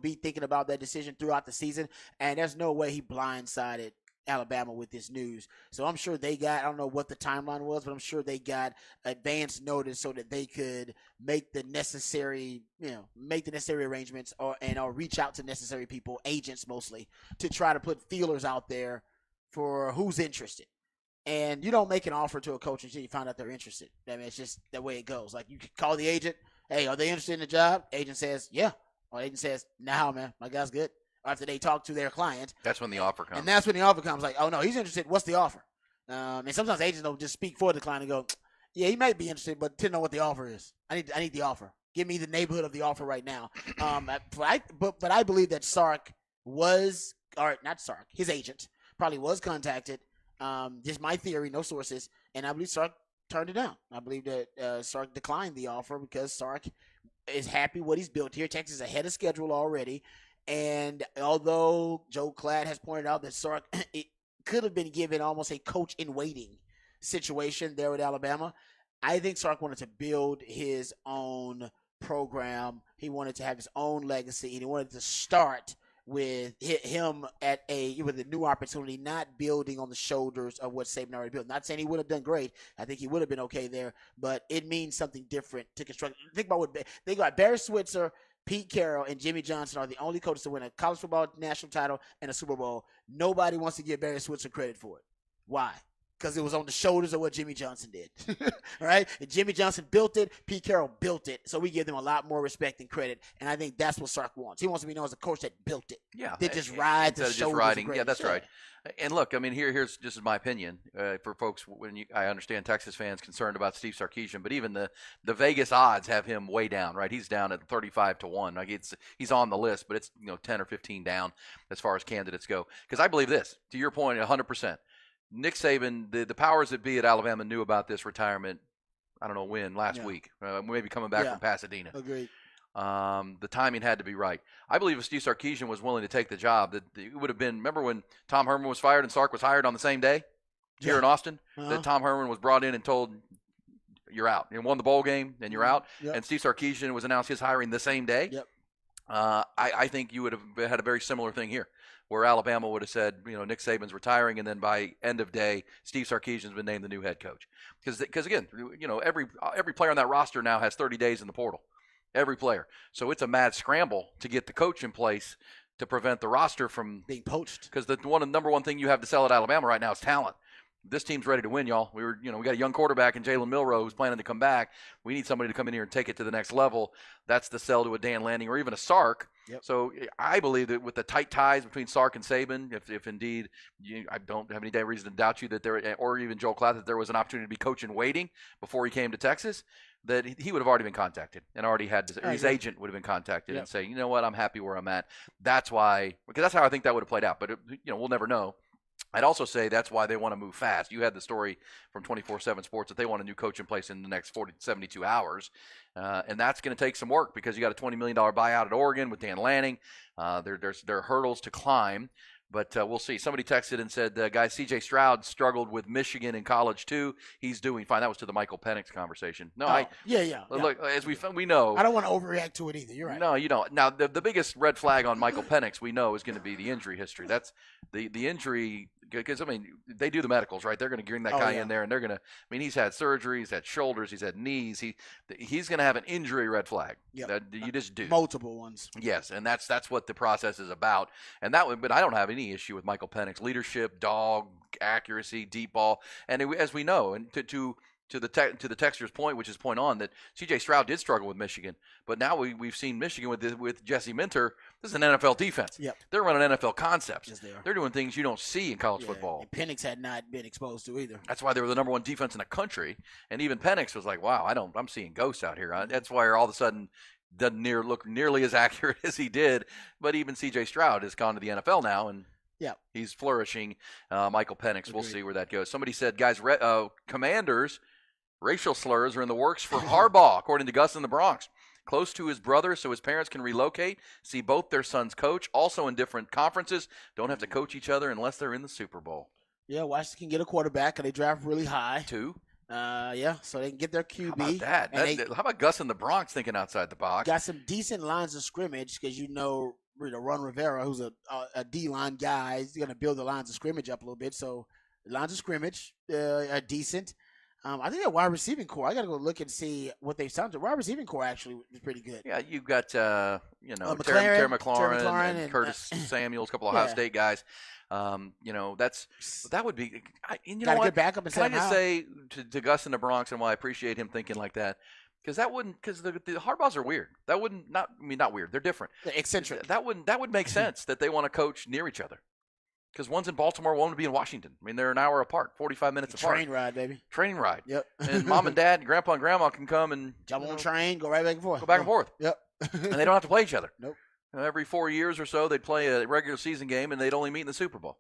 S2: be thinking about that decision throughout the season. And there's no way he blindsided Alabama with this news. So I'm sure they got, I don't know what the timeline was, but I'm sure they got advance notice so that they could make the necessary arrangements or reach out to necessary people, agents mostly, to try to put feelers out there for who's interested. And you don't make an offer to a coach until you find out they're interested. I mean, it's just the way it goes. Like, you call the agent, hey, are they interested in the job? Agent says, yeah. Or agent says, nah, man, my guy's good. After they talk to their client.
S1: That's when the offer comes.
S2: And that's when the offer comes. Like, oh, no, he's interested. What's the offer? And sometimes agents don't just speak for the client and go, yeah, he might be interested, but to know what the offer is. I need the offer. Give me the neighborhood of the offer right now. But I believe that Sark was, or not Sark, his agent probably was contacted. Just my theory, no sources, and I believe Sark turned it down. I believe that Sark declined the offer because Sark is happy what he's built here. Texas is ahead of schedule already, and although Joe Klatt has pointed out that Sark it could have been given almost a coach in waiting situation there with Alabama, I think Sark wanted to build his own program. He wanted to have his own legacy, and he wanted to start with him with a new opportunity, not building on the shoulders of what Saban already built. Not saying he would have done great. I think he would have been okay there, but it means something different to construct. Think about Barry Switzer, Pete Carroll, and Jimmy Johnson are the only coaches to win a college football national title and a Super Bowl. Nobody wants to give Barry Switzer credit for it. Why? Because it was on the shoulders of what Jimmy Johnson did. All right? And Jimmy Johnson built it. Pete Carroll built it. So we give them a lot more respect and credit. And I think that's what Sark wants. He wants to be known as a coach that built it.
S1: Yeah.
S2: They just ride the shoulders of greats.
S1: Yeah, that's right. And look, I mean, here's just my opinion for folks. I understand Texas fans concerned about Steve Sarkisian, but even the Vegas odds have him way down. Right? He's down at 35-1. Like he's on the list, but it's 10 or 15 down as far as candidates go. Because I believe this, to your point, 100%. Nick Saban, the powers that be at Alabama knew about this retirement, I don't know when, last week, maybe coming back from Pasadena.
S2: Agreed.
S1: The timing had to be right. I believe if Steve Sarkisian was willing to take the job, that it would have been, remember when Tom Herman was fired and Sark was hired on the same day here in Austin? That Tom Herman was brought in and told, you're out. You won the bowl game, and you're out.
S2: Yep.
S1: And Steve Sarkisian was announced his hiring the same day.
S2: Yep.
S1: I think you would have had a very similar thing here, where Alabama would have said, Nick Saban's retiring, and then by end of day, Steve Sarkisian's been named the new head coach. Because again, every player on that roster now has 30 days in the portal, every player. So it's a mad scramble to get the coach in place to prevent the roster from
S2: being poached.
S1: Because the number one thing you have to sell at Alabama right now is talent. This team's ready to win, y'all. We got a young quarterback in Jalen Milroe who's planning to come back. We need somebody to come in here and take it to the next level. That's the sell to a Dan Lanning or even a Sark.
S2: Yep.
S1: So I believe that with the tight ties between Sark and Saban, if indeed I don't have any reason to doubt you that there, or even Joel Klatt, that there was an opportunity to be coach in waiting before he came to Texas, that he would have already been contacted and already had his agent would have been contacted and say, you know what, I'm happy where I'm at. That's why, because that's how I think that would have played out. But we'll never know. I'd also say that's why they want to move fast. You had the story from 24/7 Sports that they want a new coach in place in the next 72 hours. And that's going to take some work because you got a $20 million buyout at Oregon with Dan Lanning. There are hurdles to climb. But we'll see. Somebody texted and said, guys, C.J. Stroud struggled with Michigan in college too. He's doing fine. That was to the Michael Penix conversation. No, Look, as we know.
S2: I don't want to overreact to it either. You're right.
S1: No, you don't. Now, the biggest red flag on Michael Penix we know is going to be the injury history. That's the injury. Because, I mean, they do the medicals, right? They're going to bring that guy in there, and they're going to – I mean, he's had surgery. He's had shoulders. He's had knees. He's going to have an injury red flag.
S2: Yep.
S1: That you just do.
S2: Multiple ones.
S1: Yes, and that's what the process is about. And but I don't have any issue with Michael Penix. Leadership, dog, accuracy, deep ball. And as we know, and to the texter's point, which is point on, that C.J. Stroud did struggle with Michigan, but now we've seen Michigan with Jesse Minter. This is an NFL defense.
S2: Yep.
S1: They're running NFL concepts.
S2: Yes, they are.
S1: They're doing things you don't see in college football.
S2: And Penix had not been exposed to either.
S1: That's why they were the number one defense in the country. And even Penix was like, "Wow, I'm seeing ghosts out here." That's why all of a sudden doesn't look nearly as accurate as he did. But even C.J. Stroud has gone to the NFL now, and he's flourishing. Michael Penix, we'll see where that goes. Somebody said, guys, Commanders. Racial slurs are in the works for Harbaugh, according to Gus in the Bronx. Close to his brother so his parents can relocate, see both their sons coach, also in different conferences, don't have to coach each other unless they're in the Super Bowl.
S2: Yeah, Washington can get a quarterback, and they draft really high.
S1: 2.
S2: So they can get their QB.
S1: How about that? How about Gus in the Bronx thinking outside the box?
S2: Got some decent lines of scrimmage because Ron Rivera, who's a D-line guy, he's going to build the lines of scrimmage up a little bit. So the lines of scrimmage are decent. I think that wide receiving core, I got to go look and see what they've signed to. Wide receiving core actually is pretty good.
S1: Yeah, you've got, Terry
S2: McLaurin
S1: and Curtis Samuels, a couple of Ohio State guys. That would be – you know what?
S2: Good backup.
S1: Can I just say to Gus in the Bronx and why I appreciate him thinking like that? Because the Harbaughs are weird. That wouldn't – not weird. They're different.
S2: They're eccentric.
S1: That would make sense that they want to coach near each other. Because one's in Baltimore, one would be in Washington. I mean, they're an hour apart, 45 minutes apart.
S2: Train ride, baby.
S1: Training ride.
S2: Yep.
S1: And mom and dad and grandpa and grandma can come and
S2: jump on train, go right back and forth.
S1: Go back and forth.
S2: Yep.
S1: And they don't have to play each other.
S2: Nope.
S1: Every 4 years or so, they'd play a regular season game, and they'd only meet in the Super Bowl.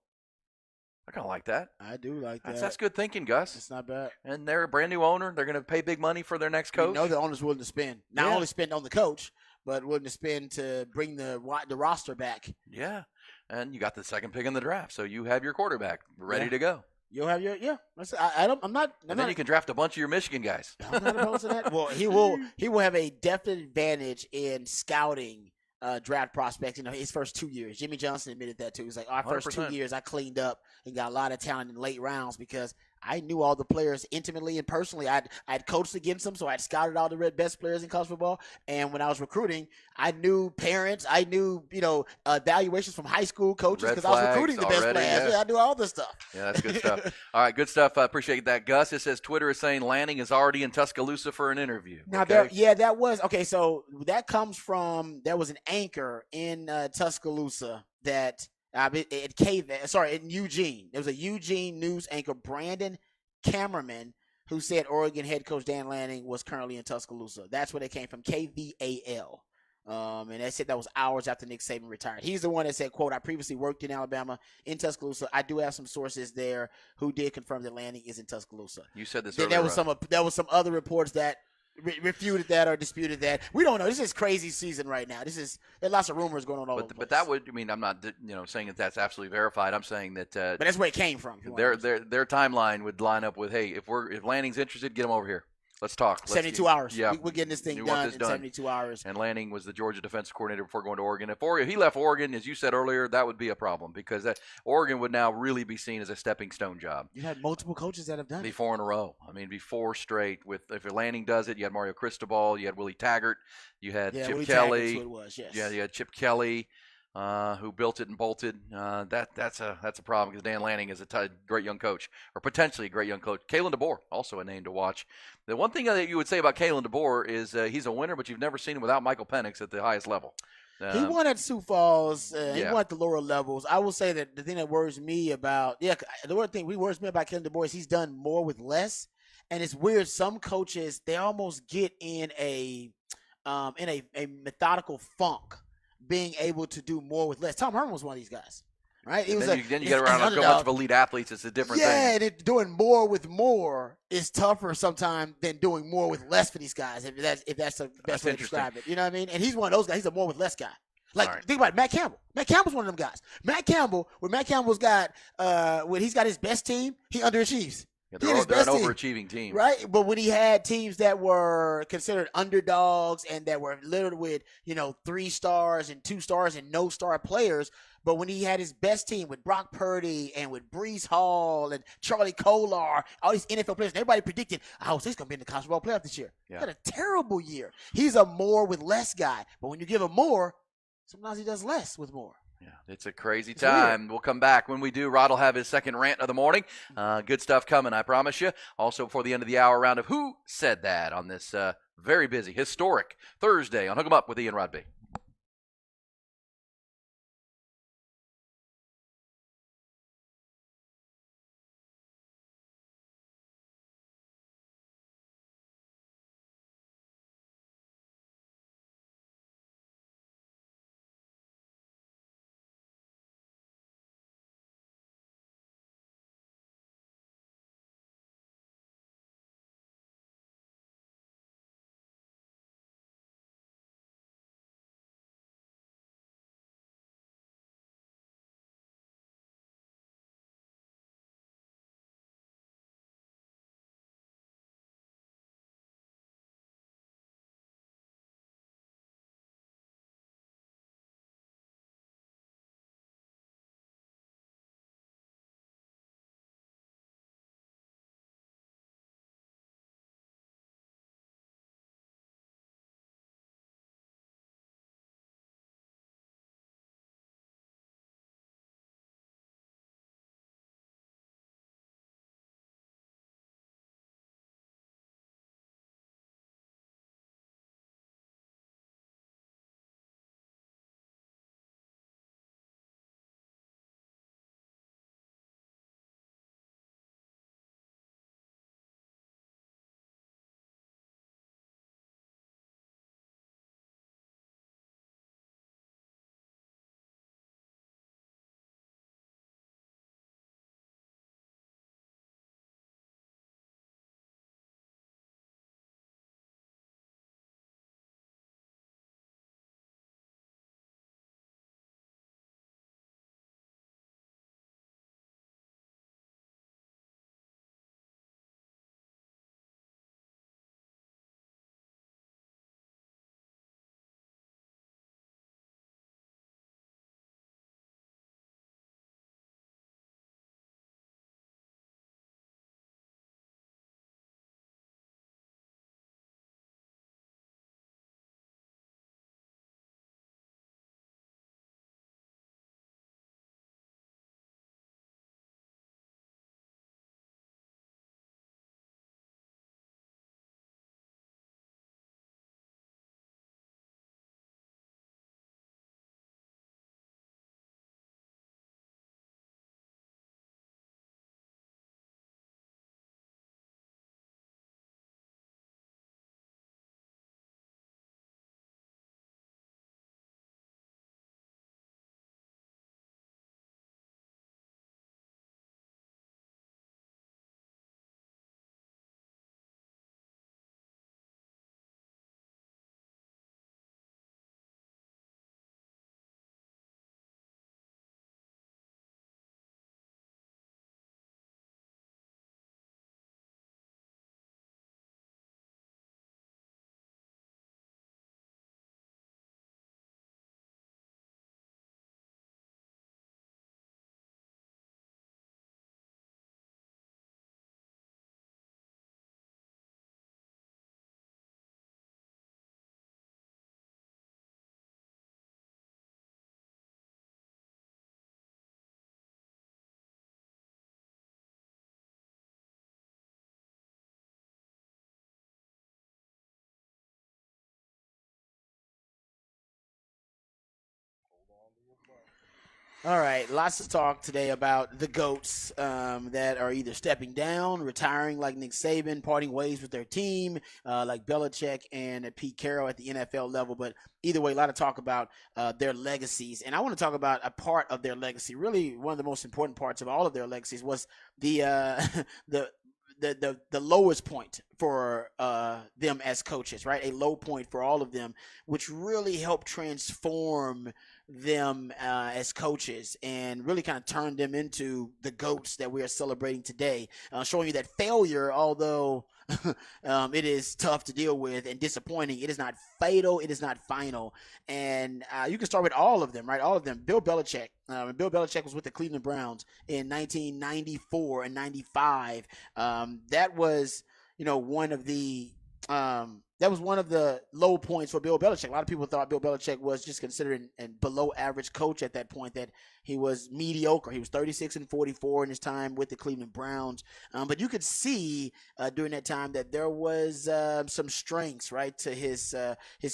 S1: I kind of like that.
S2: I do like that.
S1: That's good thinking, Gus.
S2: It's not bad.
S1: And they're a brand new owner. They're going to pay big money for their next coach.
S2: You know the owner's willing to spend. Not
S1: Yeah.
S2: only spend on the coach, but willing to spend to bring the roster back.
S1: Yeah. And you got the second pick in the draft, so you have your quarterback ready to go.
S2: You'll have your I'm not.
S1: And then you can draft a bunch of your Michigan guys.
S2: I'm not opposed to that. Well, he will have a definite advantage in scouting draft prospects. You know, his first 2 years. Jimmy Johnson admitted that too. He's like, our first 2
S1: 100%.
S2: years, I cleaned up and got a lot of talent in late rounds because I knew all the players intimately and personally. I'd coached against them, so I'd scouted all the best players in college football. And when I was recruiting, I knew parents. I knew, evaluations from high school coaches
S1: Red
S2: because I was
S1: flags
S2: recruiting the best
S1: already,
S2: players.
S1: yeah.
S2: Yeah, I knew all this stuff.
S1: Yeah, that's good stuff. All right, good stuff. I appreciate that, Gus. It says Twitter is saying Lanning is already in Tuscaloosa for an interview.
S2: Now,
S1: okay?
S2: that was okay. So that comes from there was an anchor in Tuscaloosa that in Eugene. There was a Eugene news anchor, Brandon Cameraman, who said Oregon head coach Dan Lanning was currently in Tuscaloosa. That's where they came from, KVAL. And they said that was hours after Nick Saban retired. He's the one that said, quote, I previously worked in Alabama in Tuscaloosa. I do have some sources there who did confirm that Lanning is in Tuscaloosa.
S1: You said this
S2: There
S1: earlier.
S2: was some other reports that refuted that or disputed that. We don't know. This is crazy season right now. There's lots of rumors going on all over the place.
S1: But that would, I'm not, saying that that's absolutely verified. I'm saying that.
S2: But that's where it came from.
S1: Their timeline would line up with, hey, if Lanning's interested, get him over here. Let's talk.
S2: 72 hours.
S1: Yeah,
S2: we're getting this thing done in 72 hours.
S1: And Lanning was the Georgia defensive coordinator before going to Oregon. If he left Oregon, as you said earlier, that would be a problem because Oregon would now really be seen as a stepping stone job.
S2: You had multiple coaches that have done it.
S1: 4 in a row. Be 4 straight. If Lanning does it, you had Mario Cristobal, you had Willie Taggart, you had Chip
S2: Willie
S1: Kelly.
S2: Taggart's who it was, yes.
S1: Yeah, you had Chip Kelly. Who built it and bolted. That's a problem because Dan Lanning is a great young coach, or potentially a great young coach. Kalen DeBoer, also a name to watch. The one thing that you would say about Kalen DeBoer is he's a winner, but you've never seen him without Michael Penix at the highest level.
S2: He won at Sioux Falls. He
S1: Yeah.
S2: won at the lower levels. I will say that the thing that worries me about worries me about Kalen DeBoer is he's done more with less, and it's weird. Some coaches they almost get in a methodical funk, being able to do more with less. Tom Herman was one of these guys, right?
S1: Then you get around a bunch of elite athletes. It's a different thing.
S2: Yeah, and doing more with more is tougher sometimes than doing more with less for these guys. If that's the best way to describe it, you know what I mean? And he's one of those guys. He's a more with less guy. Think about it, Matt Campbell. Matt Campbell's one of them guys. Matt Campbell, when Matt Campbell's got when he's got his best team, he underachieves.
S1: Yeah, they're an overachieving team.
S2: Right? But when he had teams that were considered underdogs and that were littered with, 3 stars and 2 stars and no star players, but when he had his best team with Brock Purdy and with Breece Hall and Charlie Kolar, all these NFL players, and everybody predicted, he's going to be in the college football playoff this year.
S1: Yeah.
S2: He had a terrible year. He's a more with less guy. But when you give him more, sometimes he does less with more.
S1: Yeah, it's a crazy time. We'll come back. When we do, Rod will have his second rant of the morning. Good stuff coming, I promise you. Also, before the end of the hour, round of Who Said That on this very busy, historic Thursday on Hook 'em Up with Ian Rodby.
S2: All right, lots to talk today about the GOATs that are either stepping down, retiring like Nick Saban, parting ways with their team like Belichick and Pete Carroll at the NFL level. But either way, a lot of talk about their legacies. And I want to talk about a part of their legacy. Really, one of the most important parts of all of their legacies was the the lowest point for them as coaches, right? A low point for all of them, which really helped transform them as coaches and really kind of turned them into the GOATs that we are celebrating today, showing you that failure, although it is tough to deal with and disappointing, it is not fatal, it is not final. And you can start with all of them, right? All of them. Bill Belichick. Bill Belichick was with the Cleveland Browns in 1994 and 95. That was, one of the that was one of the low points for Bill Belichick. A lot of people thought Bill Belichick was just considered a below average coach at that point, that he was mediocre. He was 36-44 in his time with the Cleveland Browns. But you could see during that time that there was some strengths, right, to his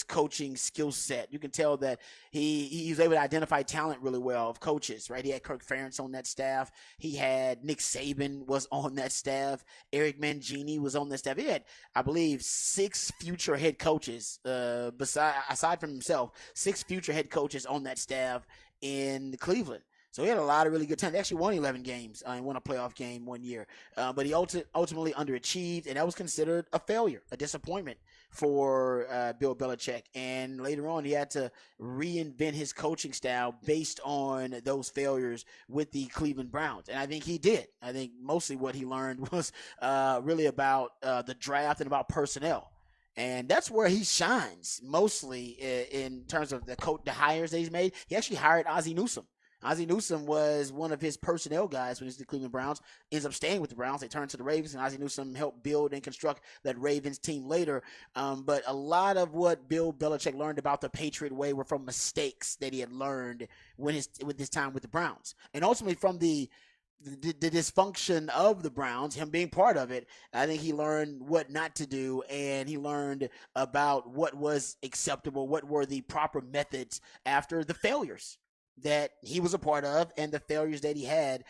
S2: coaching skill set. You can tell that he was able to identify talent really well of coaches, right? He had Kirk Ferentz on that staff. He had Nick Saban was on that staff. Eric Mangini was on that staff. He had, I believe, 6 future head coaches, aside from himself, 6 future head coaches on that staff in Cleveland. So he had a lot of really good talent. They actually won 11 games and won a playoff game one year. But he ultimately underachieved, and that was considered a failure, a disappointment for Bill Belichick. And later on, he had to reinvent his coaching style based on those failures with the Cleveland Browns. And I think he did. I think mostly what he learned was really about the draft and about personnel. And that's where he shines mostly in terms of the hires that he's made. He actually hired Ozzie Newsome. Ozzie Newsome was one of his personnel guys when he was the Cleveland Browns, ends up staying with the Browns. They turned to the Ravens, and Ozzie Newsome helped build and construct that Ravens team later. But a lot of what Bill Belichick learned about the Patriot way were from mistakes that he had learned with his time with the Browns. And ultimately from the dysfunction of the Browns, him being part of it, I think he learned what not to do, and he learned about what was acceptable, what were the proper methods after the failures that he was a part of and the failures that he had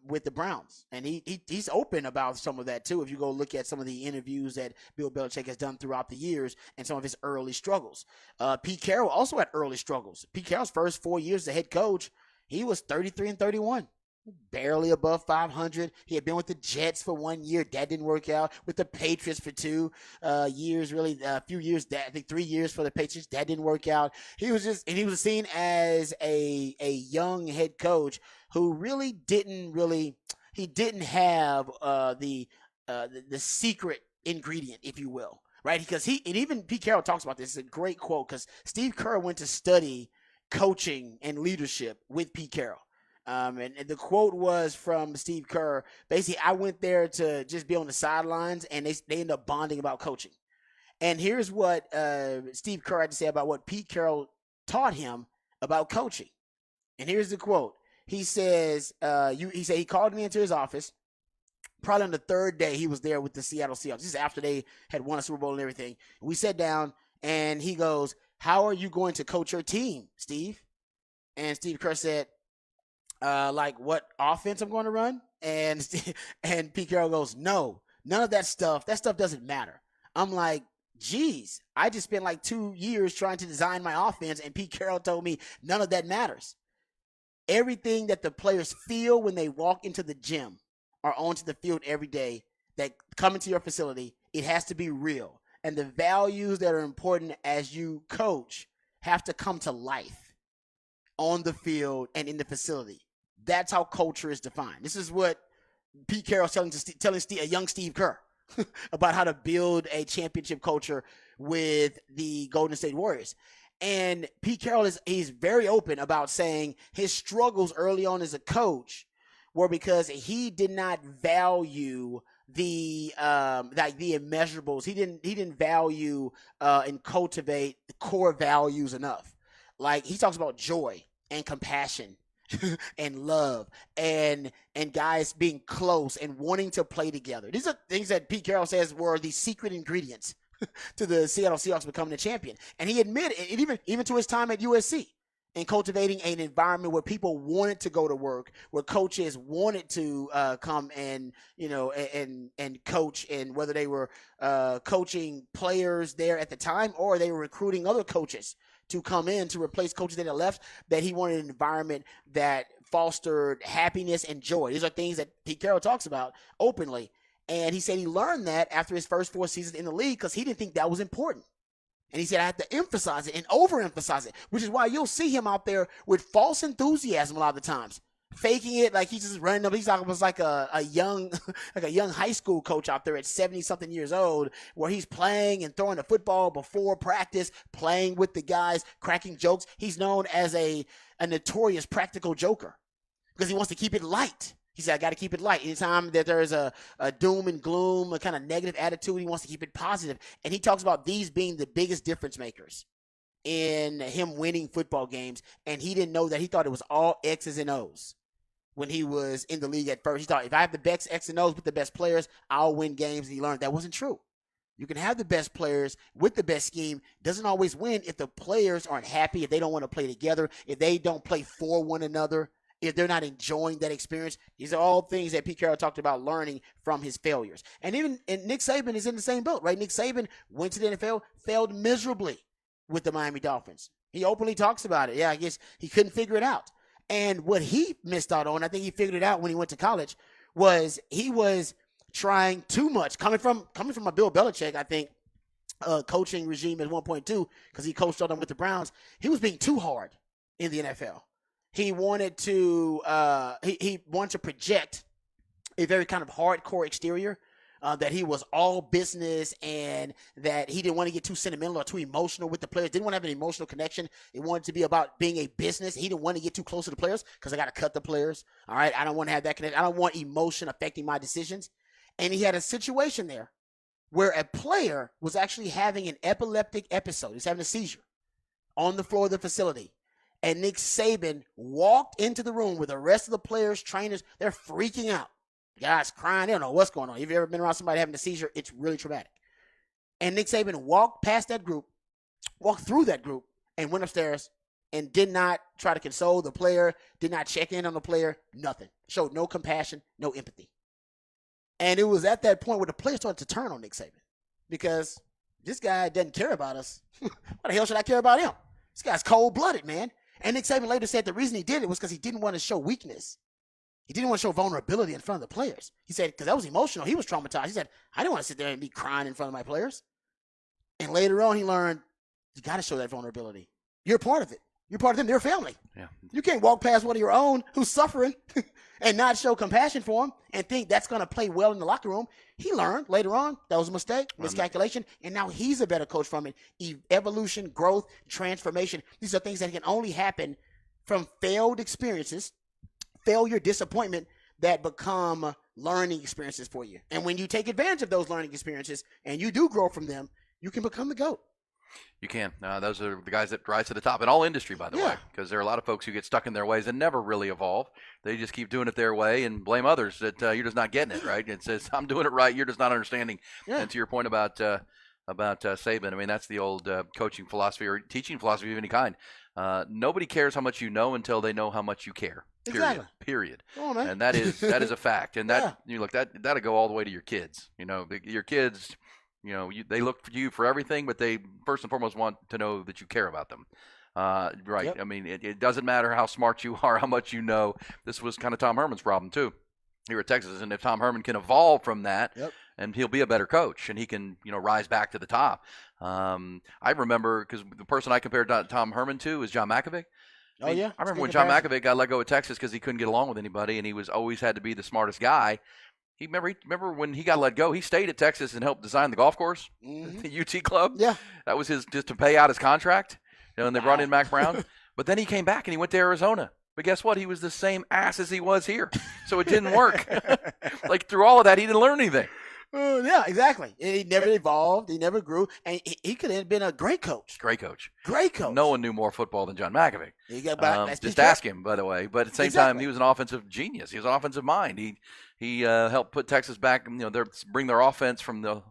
S2: with the Browns. And he's open about some of that too. If you go look at some of the interviews that Bill Belichick has done throughout the years and some of his early struggles. Pete Carroll also had early struggles. Pete Carroll's first 4 years as a head coach, he was 33-31. Barely above 500. He had been with the Jets for 1 year. That didn't work out. With the Patriots for 2 years, really a few years. I think 3 years for the Patriots. That didn't work out. He was seen as a young head coach who really didn't have the secret ingredient, if you will, right? Because even Pete Carroll talks about this. It's a great quote because Steve Kerr went to study coaching and leadership with Pete Carroll. And the quote was from Steve Kerr. Basically, I went there to just be on the sidelines, and they end up bonding about coaching. And here's what Steve Kerr had to say about what Pete Carroll taught him about coaching. And here's the quote. He says, he called me into his office. Probably on the 3rd day he was there with the Seattle Seahawks. This is after they had won a Super Bowl and everything. We sat down, and he goes, "How are you going to coach your team, Steve?" And Steve Kerr said, like what offense I'm going to run? And Pete Carroll goes, "No, none of that stuff. That stuff doesn't matter." I'm like, geez, I just spent like 2 years trying to design my offense, and Pete Carroll told me none of that matters. Everything that the players feel when they walk into the gym or onto the field every day that come into your facility, it has to be real. And the values that are important as you coach have to come to life on the field and in the facility. That's how culture is defined. This is what Pete Carroll's telling a young Steve Kerr about how to build a championship culture with the Golden State Warriors. And Pete Carroll he's very open about saying his struggles early on as a coach were because he did not value the immeasurables. He didn't value and cultivate the core values enough. Like he talks about joy and compassion and love and guys being close and wanting to play together. These are things that Pete Carroll says were the secret ingredients to the Seattle Seahawks becoming a champion. And he admitted it even to his time at USC. and cultivating an environment where people wanted to go to work, where coaches wanted to come and, and coach, and whether they were coaching players there at the time or they were recruiting other coaches to come in to replace coaches that had left, that he wanted an environment that fostered happiness and joy. These are things that Pete Carroll talks about openly. And he said he learned that after his first 4 seasons in the league because he didn't think that was important. And he said, I had to emphasize it and overemphasize it, which is why you'll see him out there with false enthusiasm a lot of the times, faking it like he's just running up. He's almost like a young high school coach out there at 70-something years old, where he's playing and throwing the football before practice, playing with the guys, cracking jokes. He's known as a notorious practical joker because he wants to keep it light. He said, I got to keep it light. Anytime that there is a doom and gloom, a kind of negative attitude, he wants to keep it positive. And he talks about these being the biggest difference makers in him winning football games. And he didn't know that. He thought it was all X's and O's when he was in the league at first. He thought, if I have the best X and O's with the best players, I'll win games. And he learned that wasn't true. You can have the best players with the best scheme. Doesn't always win if the players aren't happy, if they don't want to play together, if they don't play for one another, if they're not enjoying that experience. These are all things that Pete Carroll talked about learning from his failures. And Nick Saban is in the same boat, right? Nick Saban went to the NFL, failed miserably with the Miami Dolphins. He openly talks about it. Yeah, I guess he couldn't figure it out. And what he missed out on, I think he figured it out when he went to college, was he was trying too much. Coming from a Bill Belichick, I think, coaching regime at one point too, because he coached all them with the Browns, he was being too hard in the NFL. He wanted to he wanted to project a very kind of hardcore exterior, that he was all business and that he didn't want to get too sentimental or too emotional with the players. Didn't want to have an emotional connection. It wanted to be about being a business. He didn't want to get too close to the players because I got to cut the players. All right, I don't want to have that connection. I don't want emotion affecting my decisions. And he had a situation there where a player was actually having an epileptic episode. He's having a seizure on the floor of the facility. And Nick Saban walked into the room with the rest of the players, trainers. They're freaking out. The guys crying. They don't know what's going on. If you've ever been around somebody having a seizure, it's really traumatic. And Nick Saban walked past that group, walked through that group, and went upstairs and did not try to console the player, did not check in on the player, nothing. Showed no compassion, no empathy. And it was at that point where the players started to turn on Nick Saban because this guy doesn't care about us. Why the hell should I care about him? This guy's cold-blooded, man. And Nick Saban later said the reason he did it was because he didn't want to show weakness. He didn't want to show vulnerability in front of the players. He said, because that was emotional. He was traumatized. He said, I didn't want to sit there and be crying in front of my players. And later on, he learned, you got to show that vulnerability. You're a part of it. You're part of them. They're family. Yeah. You can't walk past one of your own who's suffering and not show compassion for him and think that's going to play well in the locker room. He learned later on that was a mistake, miscalculation, and now he's a better coach from it. Evolution, growth, transformation. These are things that can only happen from failed experiences, failure, disappointment, that become learning experiences for you. And when you take advantage of those learning experiences and you do grow from them, you can become the GOAT.
S1: You can. Those are the guys that rise to the top in all industry, by the way, because there are a lot of folks who get stuck in their ways and never really evolve. They just keep doing it their way and blame others that you're just not getting it, right? It says, I'm doing it right, you're just not understanding. Yeah. And to your point about Saban, I mean, that's the old coaching philosophy or teaching philosophy of any kind. Nobody cares how much you know until they know how much you care. Period. Oh, man. And that is a fact. And that you look that'll go all the way to your kids. You know, your kids. You know, they look for you for everything, but they first and foremost want to know that you care about them. Right. Yep. I mean, it doesn't matter how smart you are, how much you know. This was kind of Tom Herman's problem, too, here at Texas. And if Tom Herman can evolve from that, and he'll be a better coach, and he can, rise back to the top. I remember, because the person I compared Tom Herman to is John Malkovich. I remember when John Malkovich got let go of Texas because he couldn't get along with anybody, and he was always had to be the smartest guy. Remember when he got let go, he stayed at Texas and helped design the golf course, the UT club. Yeah. That was just to pay out his contract, and they brought in Mac Brown. But then he came back and he went to Arizona. But guess what? He was the same ass as he was here. So it didn't work. Like through all of that, he didn't learn anything.
S2: Yeah, exactly. He never evolved. He never grew. And he could have been a great coach.
S1: Great coach.
S2: Great coach.
S1: No one knew more football than John McAfee.
S2: Just
S1: ask him, by the way. But at the same time,
S2: Exactly.
S1: he was an offensive genius. He was an offensive mind. He helped put Texas back. Bring their offense from the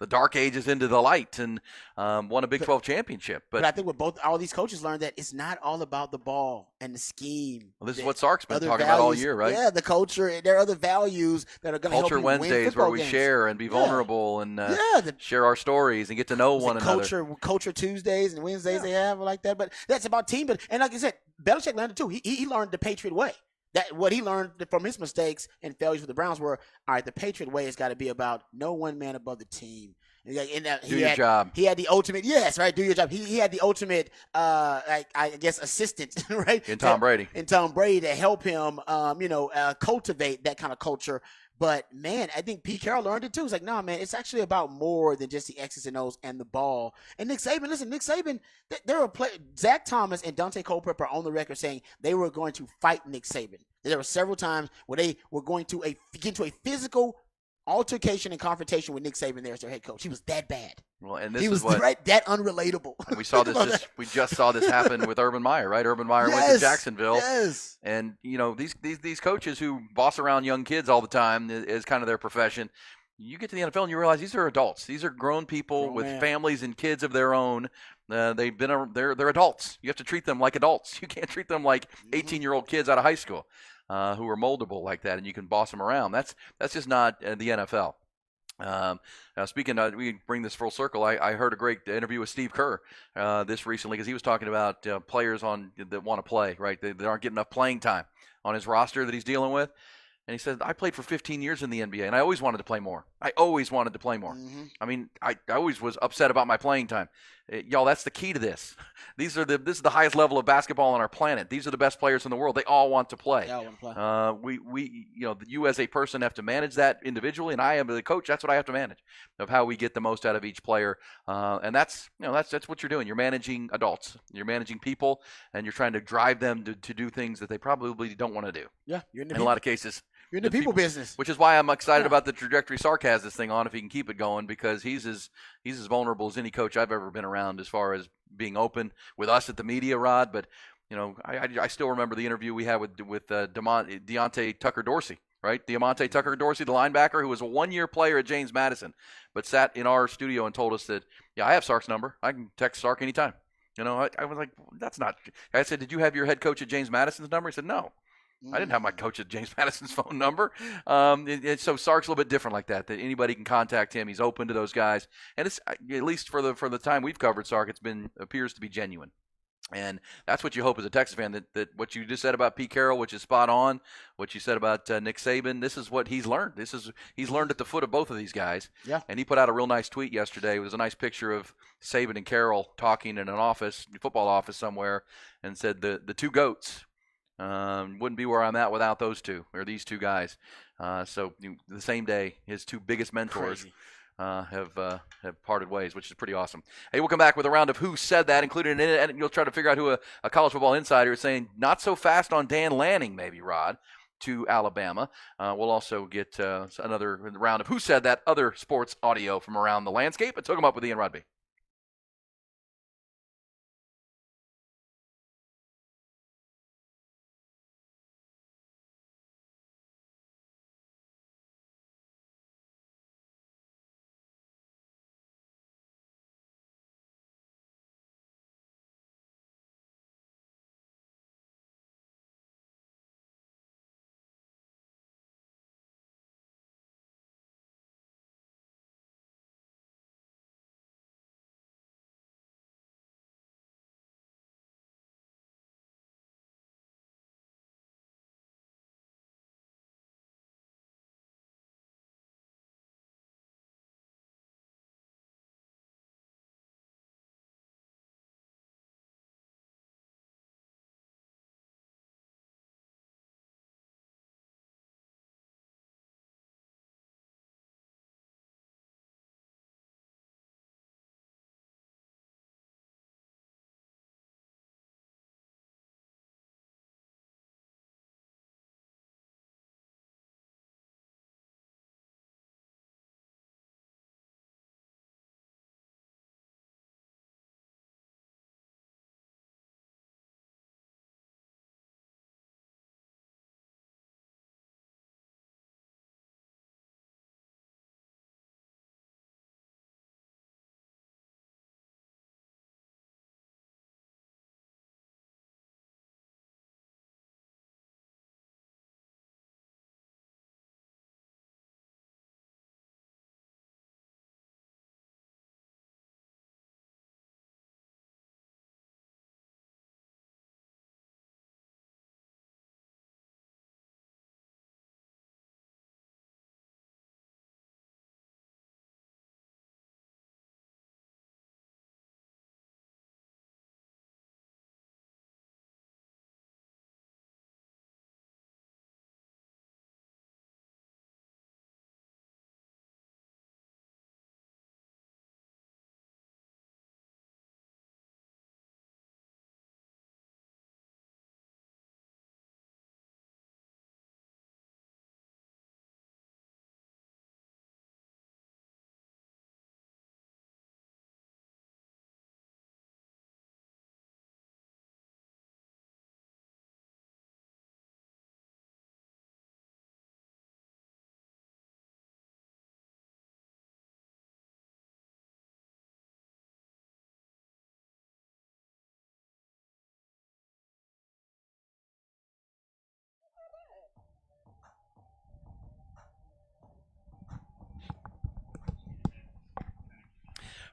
S1: dark ages into the light, and won a Big 12 championship.
S2: But I think what all these coaches learned, that it's not all about the ball and the scheme.
S1: Well, this is what Sark's been
S2: Other
S1: talking about all
S2: values-
S1: year, right?
S2: Yeah, the culture. There are other values that are going to help
S1: Culture
S2: you win
S1: Wednesdays,
S2: football
S1: where we
S2: games.
S1: share and be vulnerable and
S2: the
S1: share our stories and get to know one another.
S2: Culture Tuesdays and Wednesdays they have like that. But that's about team. And like I said, Belichick learned it too. He learned the Patriot way. That what he learned from his mistakes and failures with the Browns were, all right, the Patriot way has got to be about no one man above the team. And
S1: Do your job.
S2: He had the ultimate, yes, right. Do your job. He had the ultimate, I guess, assistant, right?
S1: In Tom Brady.
S2: In Tom Brady to help him, cultivate that kind of culture. But man, I think Pete Carroll learned it too. It's like, nah, man, it's actually about more than just the X's and O's and the ball. And Nick Saban, there were Zach Thomas and Dante Culpepper on the record saying they were going to fight Nick Saban. There were several times where they were going to get into a physical altercation and confrontation with Nick Saban there as their head coach. He was that bad.
S1: Well, and this
S2: He was
S1: is what
S2: that unrelatable.
S1: we saw this. We just saw this happen with Urban Meyer, right? Urban Meyer went to Jacksonville,
S2: Yes.
S1: and these coaches who boss around young kids all the time is kind of their profession. You get to the NFL and you realize these are adults. These are grown people with families and kids of their own. They're adults. You have to treat them like adults. You can't treat them like 18-year-old kids out of high school who are moldable like that, and you can boss them around. That's just not the NFL. Speaking of, we bring this full circle. I heard a great interview with Steve Kerr this recently, because he was talking about players that want to play, right? They aren't getting enough playing time on his roster that he's dealing with. And he said, I played for 15 years in the NBA, and I always wanted to play more. I mean, I always was upset about my playing time. Y'all, that's the key to this. This is the highest level of basketball on our planet. These are the best players in the world. They all want to play.
S2: They all want to play.
S1: You as a person have to manage that individually, and I am the coach. That's what I have to manage, of how we get the most out of each player. And that's what you're doing. You're managing adults. You're managing people, and you're trying to drive them to do things that they probably don't want to do.
S2: Yeah, you're
S1: in a lot of cases.
S2: You're in the people business.
S1: Which is why I'm excited about the trajectory Sark has this thing on, if he can keep it going, because he's as vulnerable as any coach I've ever been around as far as being open with us at the media, Rod. But, I still remember the interview we had with Deontay Tucker Dorsey, right? Deontay Tucker Dorsey, the linebacker, who was a one-year player at James Madison, but sat in our studio and told us that, I have Sark's number. I can text Sark anytime. I was like, that's not – I said, did you have your head coach at James Madison's number? He said, no. I didn't have my coach at James Madison's phone number. So Sark's a little bit different like that anybody can contact him. He's open to those guys. And it's, at least for the time we've covered Sark, appears to be genuine. And that's what you hope as a Texas fan, that what you just said about Pete Carroll, which is spot on, what you said about Nick Saban, this is what he's learned. He's learned at the foot of both of these guys.
S2: Yeah.
S1: And he put out a real nice tweet yesterday. It was a nice picture of Saban and Carroll talking in an football office somewhere, and said the two GOATs. Wouldn't be where I'm at without these two guys. So the same day, his two biggest mentors have parted ways, which is pretty awesome. Hey, we'll come back with a round of Who Said That, including in it, and you'll try to figure out who a college football insider is saying not so fast on Dan Lanning, maybe, Rod, to Alabama. We'll also get another round of Who Said That, other sports audio from around the landscape. Let's hook them up with Ian Rodby.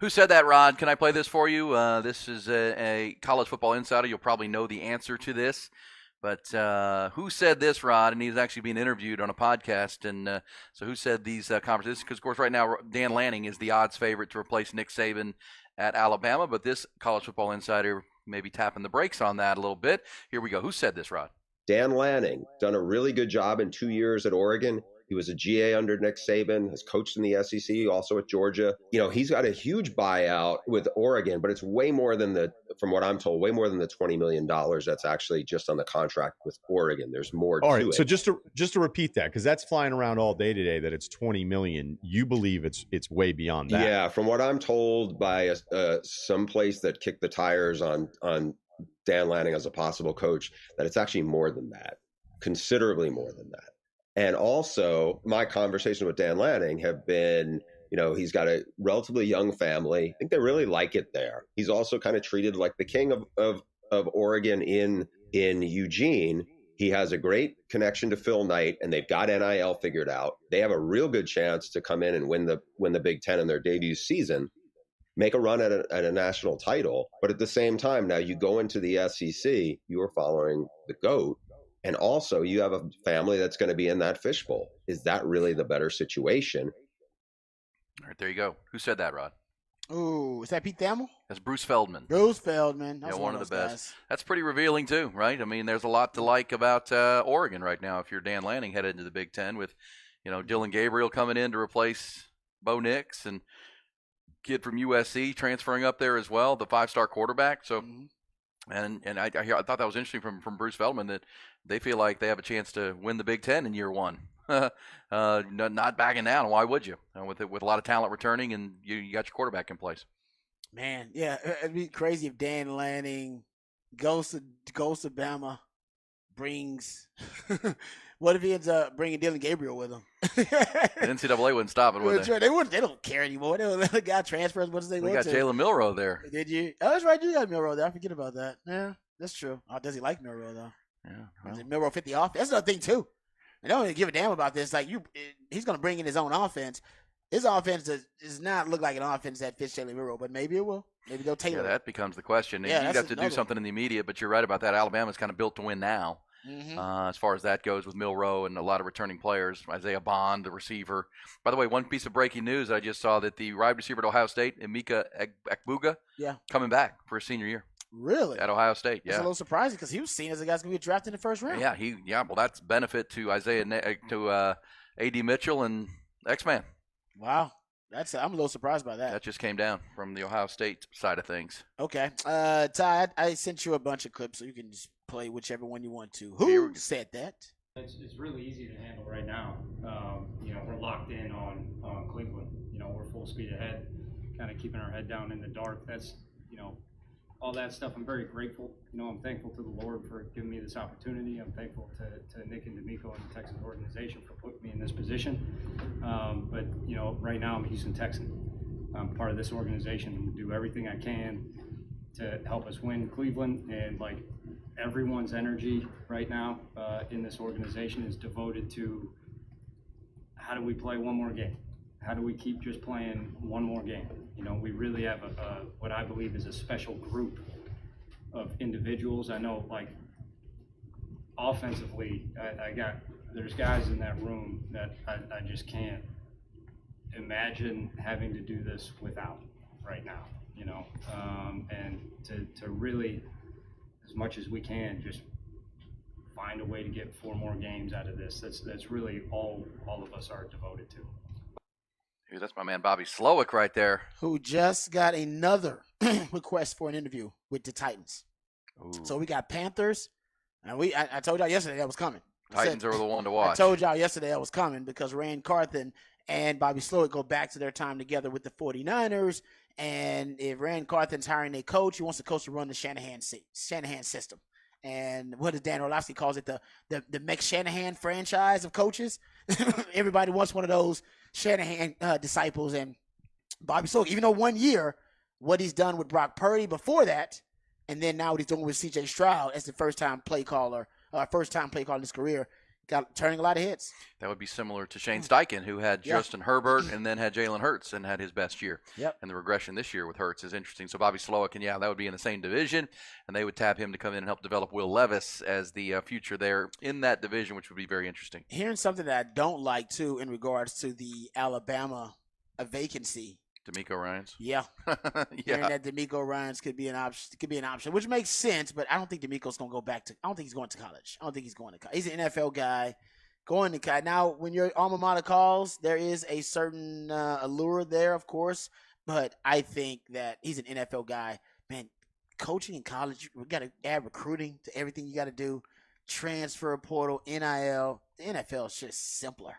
S1: Who said that, Rod? Can I play this for you? This is a college football insider. You'll probably know the answer to this. But who said this, Rod? And he's actually being interviewed on a podcast. And so who said these conversations? Because, of course, right now Dan Lanning is the odds favorite to replace Nick Saban at Alabama. But this college football insider may be tapping the brakes on that a little bit. Here we go. Who said this, Rod?
S10: Dan Lanning, done a really good job in 2 years at Oregon. He was a GA under Nick Saban, has coached in the SEC, also at Georgia. You know, he's got a huge buyout with Oregon, but it's way more than from what I'm told, way more than the $20 million that's actually just on the contract with Oregon. There's more to it.
S11: All right, so just to repeat that, because that's flying around all day today that it's $20 million. You believe it's way beyond that?
S10: Yeah, from what I'm told by some place that kicked the tires on Dan Lanning as a possible coach, that it's actually more than that, considerably more than that. And also, my conversation with Dan Lanning have been, you know, he's got a relatively young family. I think they really like it there. He's also kind of treated like the king of Oregon in Eugene. He has a great connection to Phil Knight, and they've got NIL figured out. They have a real good chance to come in and win the Big Ten in their debut season, make a run at a national title. But at the same time, now you go into the SEC, you are following the GOAT. And also, you have a family that's going to be in that fishbowl. Is that really the better situation?
S1: All right, there you go. Who said that, Rod?
S2: Ooh, is that Pete Thamel?
S1: That's Bruce Feldman.
S2: Bruce Feldman. That's
S1: one of the best.
S2: Guys.
S1: That's pretty revealing, too, right? I mean, there's a lot to like about Oregon right now if you're Dan Lanning headed into the Big Ten with, you know, Dylan Gabriel coming in to replace Bo Nix and kid from USC transferring up there as well, the 5-star quarterback. So, and I thought that was interesting from Bruce Feldman that they feel like they have a chance to win the Big Ten in year one. Not backing down. Why would you? With a lot of talent returning and you got your quarterback in place.
S2: Man, yeah, it'd be crazy if Dan Lanning goes to Bama, brings. What if he ends up bringing Dylan Gabriel with him?
S1: The NCAA wouldn't stop it, would they?
S2: They wouldn't. They don't care anymore. The guy transfers. What does they?
S1: We got Jalen Milroe there.
S2: Did you? Oh, that's right. You got Milroe there. I forget about that. Yeah, that's true. Oh, does he like Milroe though?
S1: Yeah. Well.
S2: Does Milroe fit the offense? That's another thing too. I don't even give a damn about this. Like he's going to bring in his own offense. His offense does not look like an offense that fits Jalen Milroe, but maybe it will. Maybe they'll tailor it.
S1: Yeah, that becomes the question.
S2: Yeah,
S1: you have to do something in the immediate, but you're right about that. Alabama's kind of built to win now. As far as that goes with Milroe and a lot of returning players. Isaiah Bond, the receiver. By the way, one piece of breaking news, I just saw that the wide receiver at Ohio State, Emeka Egbuka, coming back for his senior year.
S2: Really?
S1: At Ohio State, yeah.
S2: That's a little surprising because he was seen as a guy's going to be drafted in the first round.
S1: Yeah, well, that's benefit to A.D. Mitchell and X-Man.
S2: Wow. I'm a little surprised by that.
S1: That just came down from the Ohio State side of things.
S2: Okay. Ty, I sent you a bunch of clips so you can just play whichever one you want to. Who said that?
S12: It's really easy to handle right now. We're locked in on Cleveland. We're full speed ahead, kind of keeping our head down in the dark. That's, all that stuff. I'm very grateful. I'm thankful to the Lord for giving me this opportunity. I'm thankful to Nick and D'Amico and the Texans organization for putting me in this position. But right now I'm a Houston Texan. I'm part of this organization and do everything I can to help us win Cleveland. And like everyone's energy right now in this organization is devoted to how do we play one more game? How do we keep just playing one more game? We really have what I believe is a special group of individuals. I know, like, offensively, there's guys in that room that I just can't imagine having to do this without right now, and to really, as much as we can, just find a way to get 4 more games out of this. That's really all of us are devoted to.
S1: Dude, that's my man Bobby Slowick right there.
S2: Who just got another request for an interview with the Titans.
S1: Ooh.
S2: So we got Panthers, and I told y'all yesterday that was coming.
S1: Titans are the one to watch.
S2: I told y'all yesterday that was coming because Rand Carthen and Bobby Slowick go back to their time together with the 49ers. And if Rand Carthen's hiring a coach, he wants the coach to run the Shanahan system. And what does Dan Orlovsky calls it, the McShanahan franchise of coaches. Everybody wants one of those Shanahan disciples. And Bobby Slowick, even though 1 year, what he's done with Brock Purdy before that, and then now what he's doing with C.J. Stroud as the first time play caller in his career, got turning a lot of hits.
S1: That would be similar to Shane Steichen, who had Justin Herbert and then had Jalen Hurts and had his best year.
S2: Yep.
S1: And the regression this year with Hurts is interesting. So Bobby Slowick, and that would be in the same division, and they would tap him to come in and help develop Will Levis as the future there in that division, which would be very interesting.
S2: Hearing something that I don't like, too, in regards to the Alabama vacancy.
S1: D'Amico Ryans.
S2: Yeah. Hearing that D'Amico Ryans could be an option, which makes sense, but I don't think D'Amico's going to go back to – I don't think he's going to college. I don't think he's going to college. He's an NFL guy. Going to college. Now, when your alma mater calls, there is a certain allure there, of course, but I think that he's an NFL guy. Man, coaching in college, we got to add recruiting to everything you got to do. Transfer portal, NIL. The NFL is just simpler.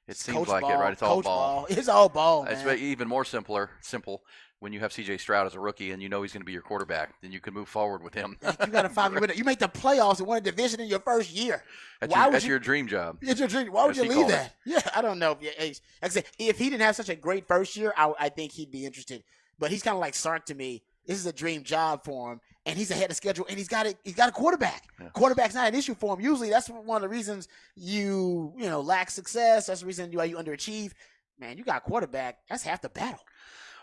S1: It seems like it, right? It's all ball.
S2: It's all ball, man.
S1: It's even more simple when you have C.J. Stroud as a rookie and you know he's going to be your quarterback. Then you can move forward with him.
S2: You got to find you make the playoffs and win a division in your first year.
S1: That's your dream job.
S2: It's your dream. Why would you leave that? Yeah, I don't know. Like I said, if he didn't have such a great first year, I think he'd be interested. But he's kind of like Sark to me. This is a dream job for him, and he's ahead of schedule, and he's got a quarterback. Yeah. Quarterback's not an issue for him. Usually, that's one of the reasons you lack success. That's the reason why you underachieve. Man, you got a quarterback. That's half the battle.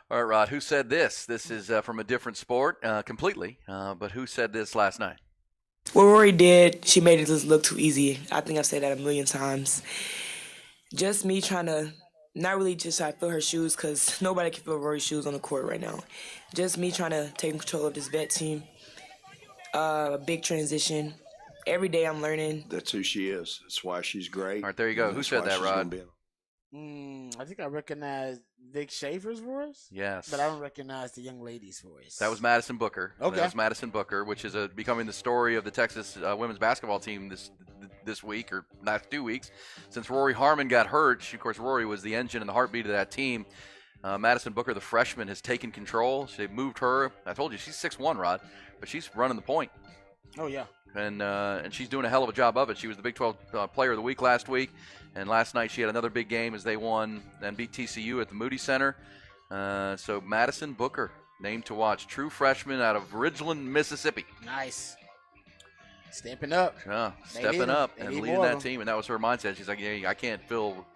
S1: All right, Rod, who said this? This is from a different sport completely, but who said this last night?
S13: What Rory did, she made it look too easy. I think I've said that a million times. Just me trying to not really just try to fill her shoes because nobody can fill Rory's shoes on the court right now. Just me trying to take control of this vet team. A big transition. Every day I'm learning.
S14: That's who she is. That's why she's great.
S1: All right, there you go. Who said that, Rod?
S2: I think I recognize Vic Schaefer's voice.
S1: Yes.
S2: But I don't recognize the young lady's voice.
S1: That was Madison Booker.
S2: Okay.
S1: That was Madison Booker, which is becoming the story of the Texas women's basketball team this week or last 2 weeks. Since Rory Harmon got hurt, of course, Rory was the engine and the heartbeat of that team. Madison Booker, the freshman, has taken control. They've moved her. I told you, she's 6'1", Rod, but she's running the point.
S2: Oh, yeah.
S1: And she's doing a hell of a job of it. She was the Big 12 Player of the Week last week, and last night she had another big game as they won and beat TCU at the Moody Center. So Madison Booker, named to watch, true freshman out of Ridgeland, Mississippi.
S2: Nice. Stepping up.
S1: Yeah, stepping up and leading that team, and that was her mindset. She's like, I can't fill.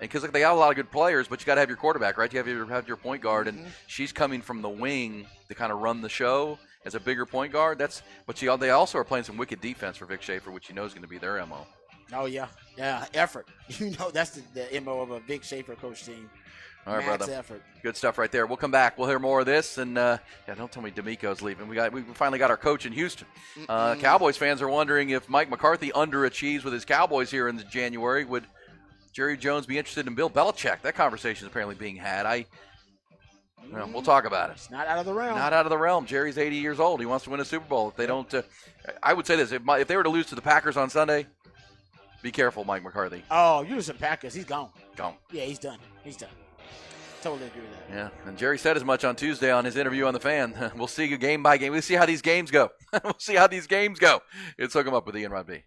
S1: And because they got a lot of good players, but you got to have your quarterback, right? You have your point guard, and she's coming from the wing to kind of run the show as a bigger point guard. But they also are playing some wicked defense for Vic Schaefer, which you know is going to be their MO.
S2: Oh, yeah. Yeah, effort. That's the MO of a Vic Schaefer coach team.
S1: All right,
S2: Max
S1: brother.
S2: Effort.
S1: Good stuff right there. We'll come back. We'll hear more of this. And, don't tell me D'Amico's leaving. We finally got our coach in Houston. Cowboys fans are wondering if Mike McCarthy underachieves with his Cowboys here in January. Would Jerry Jones be interested in Bill Belichick? That conversation is apparently being had. We'll talk about it.
S2: It's not out of the realm.
S1: Not out of the realm. Jerry's 80 years old. He wants to win a Super Bowl. If they don't, I would say this: if they were to lose to the Packers on Sunday, be careful, Mike McCarthy.
S2: Oh, you lose to the Packers, he's gone.
S1: Gone.
S2: Yeah, he's done. He's done. Totally agree with that.
S1: Yeah, and Jerry said as much on Tuesday on his interview on The Fan. We'll see you game by game. We'll see how these games go. It's Hook 'em Up with Ian Rod B.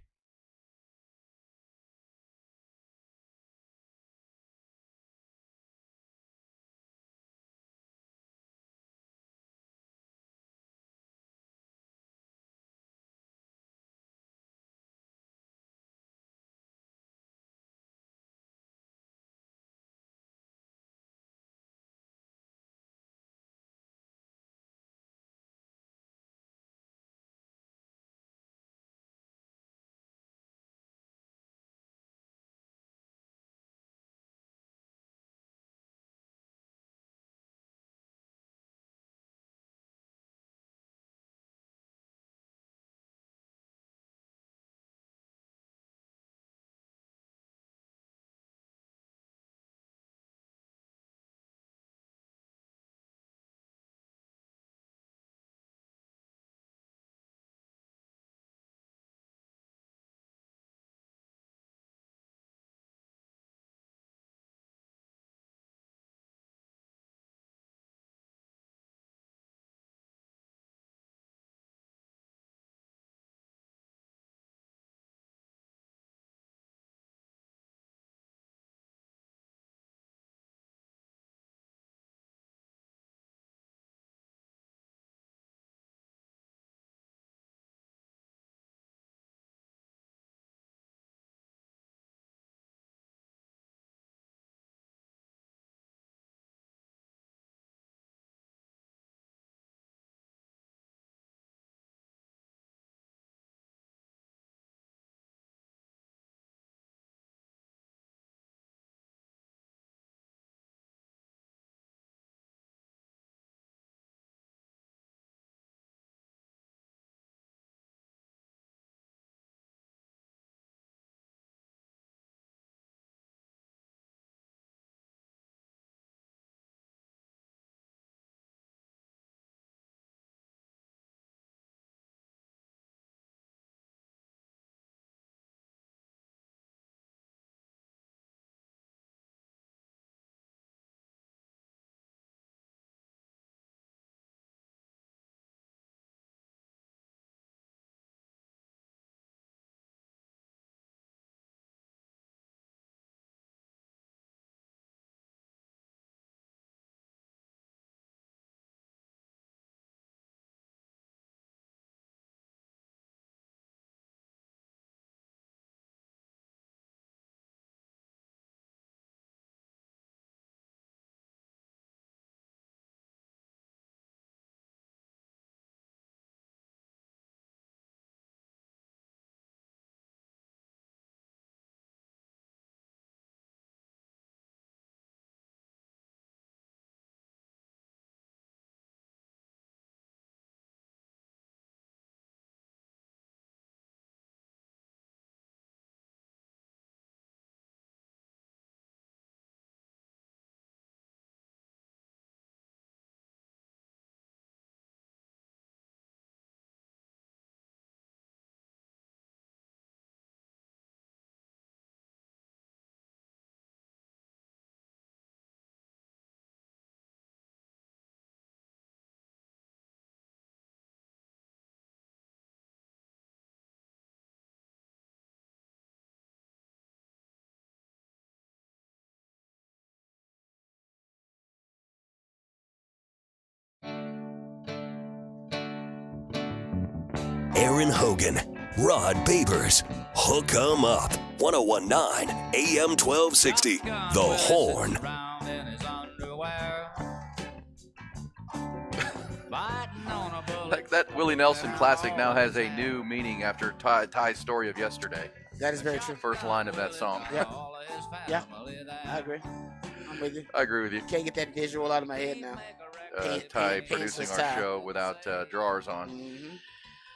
S3: Aaron Hogan, Rod Babers. Hook 'em up. 1019 AM 1260. The Horn.
S1: That Willie Nelson classic now has a new meaning after Ty's story of yesterday.
S2: That is very true.
S1: First line of that song.
S2: Yeah, I agree. I'm with you.
S1: I agree with you.
S2: Can't get that visual out of my head now.
S1: Ty producing our show without drawers on.
S2: Mm-hmm.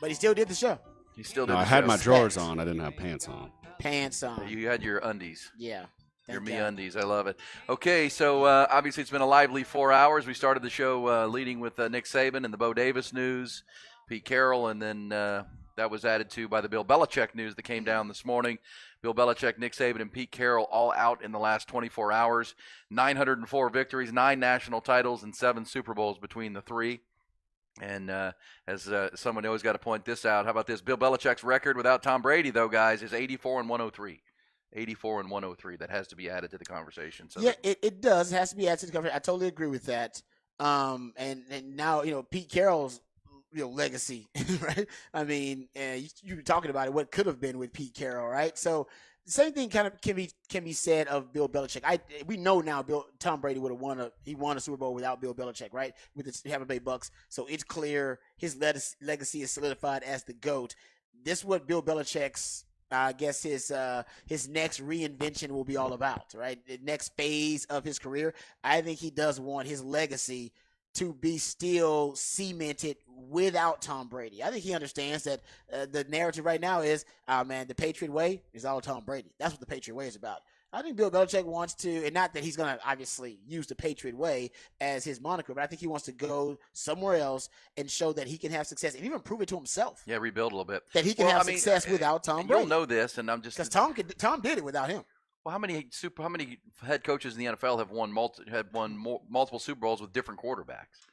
S2: But he still did the show.
S1: He still did
S15: No,
S1: the
S15: I had
S1: show.
S15: my drawers on. I didn't have pants on.
S2: Pants on.
S1: You had your undies.
S2: Yeah.
S1: Your
S2: Thank
S1: me
S2: God.
S1: undies. I love it. Okay, so obviously it's been a lively 4 hours. We started the show leading with Nick Saban and the Bo Davis news, Pete Carroll, and then that was added to by the Bill Belichick news that came down this morning. Bill Belichick, Nick Saban, and Pete Carroll all out in the last 24 hours. 904 victories, 9 national titles, and 7 Super Bowls between the three. And as someone always got to point this out, how about this? Bill Belichick's record without Tom Brady, though, guys, is 84-103. 84-103. That has to be added to the conversation. So
S2: yeah, it does. It has to be added to the conversation. I totally agree with that. And now, Pete Carroll's legacy, right? I mean, you were talking about it, what could have been with Pete Carroll, right? So the same thing kind of can be said of Bill Belichick. We know now Tom Brady would have won a Super Bowl without Bill Belichick, right? With the Tampa Bay Bucks. So it's clear his legacy is solidified as the GOAT. This is what Bill Belichick's I guess his next reinvention will be all about, right? The next phase of his career. I think he does want his legacy to be still cemented without Tom Brady. I think he understands that the narrative right now is, the Patriot way is all Tom Brady. That's what the Patriot way is about. I think Bill Belichick wants to, and not that he's going to obviously use the Patriot way as his moniker, but I think he wants to go somewhere else and show that he can have success and even prove it to himself.
S1: yeah, rebuild a little bit.
S2: That he can have success without Tom Brady.
S1: You'll know this, and I'm just
S2: because Tom did it without him.
S1: Well, how many head coaches in the NFL have won multiple Super Bowls with different quarterbacks?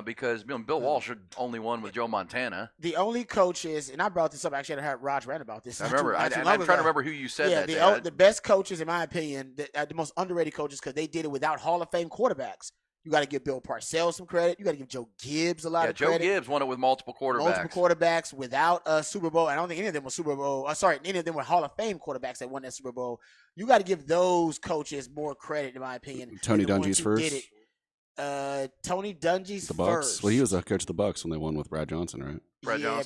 S1: Because Bill Walsh only won with Joe Montana.
S2: The only coaches, and I brought this up. Actually, I had Raj rant about this.
S1: I remember. I'm trying to remember who you said
S2: that. The best coaches, in my opinion, the most underrated coaches, because they did it without Hall of Fame quarterbacks. You got to give Bill Parcells some credit. You got to give Joe Gibbs a lot of credit.
S1: Joe Gibbs won it with multiple quarterbacks.
S2: Multiple quarterbacks without a Super Bowl. I don't think any of them were Super Bowl. Any of them were Hall of Fame quarterbacks that won that Super Bowl. You got to give those coaches more credit, in my opinion.
S15: Tony Dungy's first.
S2: Did it. Tony Dungy's
S15: the Bucks.
S2: first.
S15: Well, he was a coach of the Bucks when they won with Brad Johnson, right?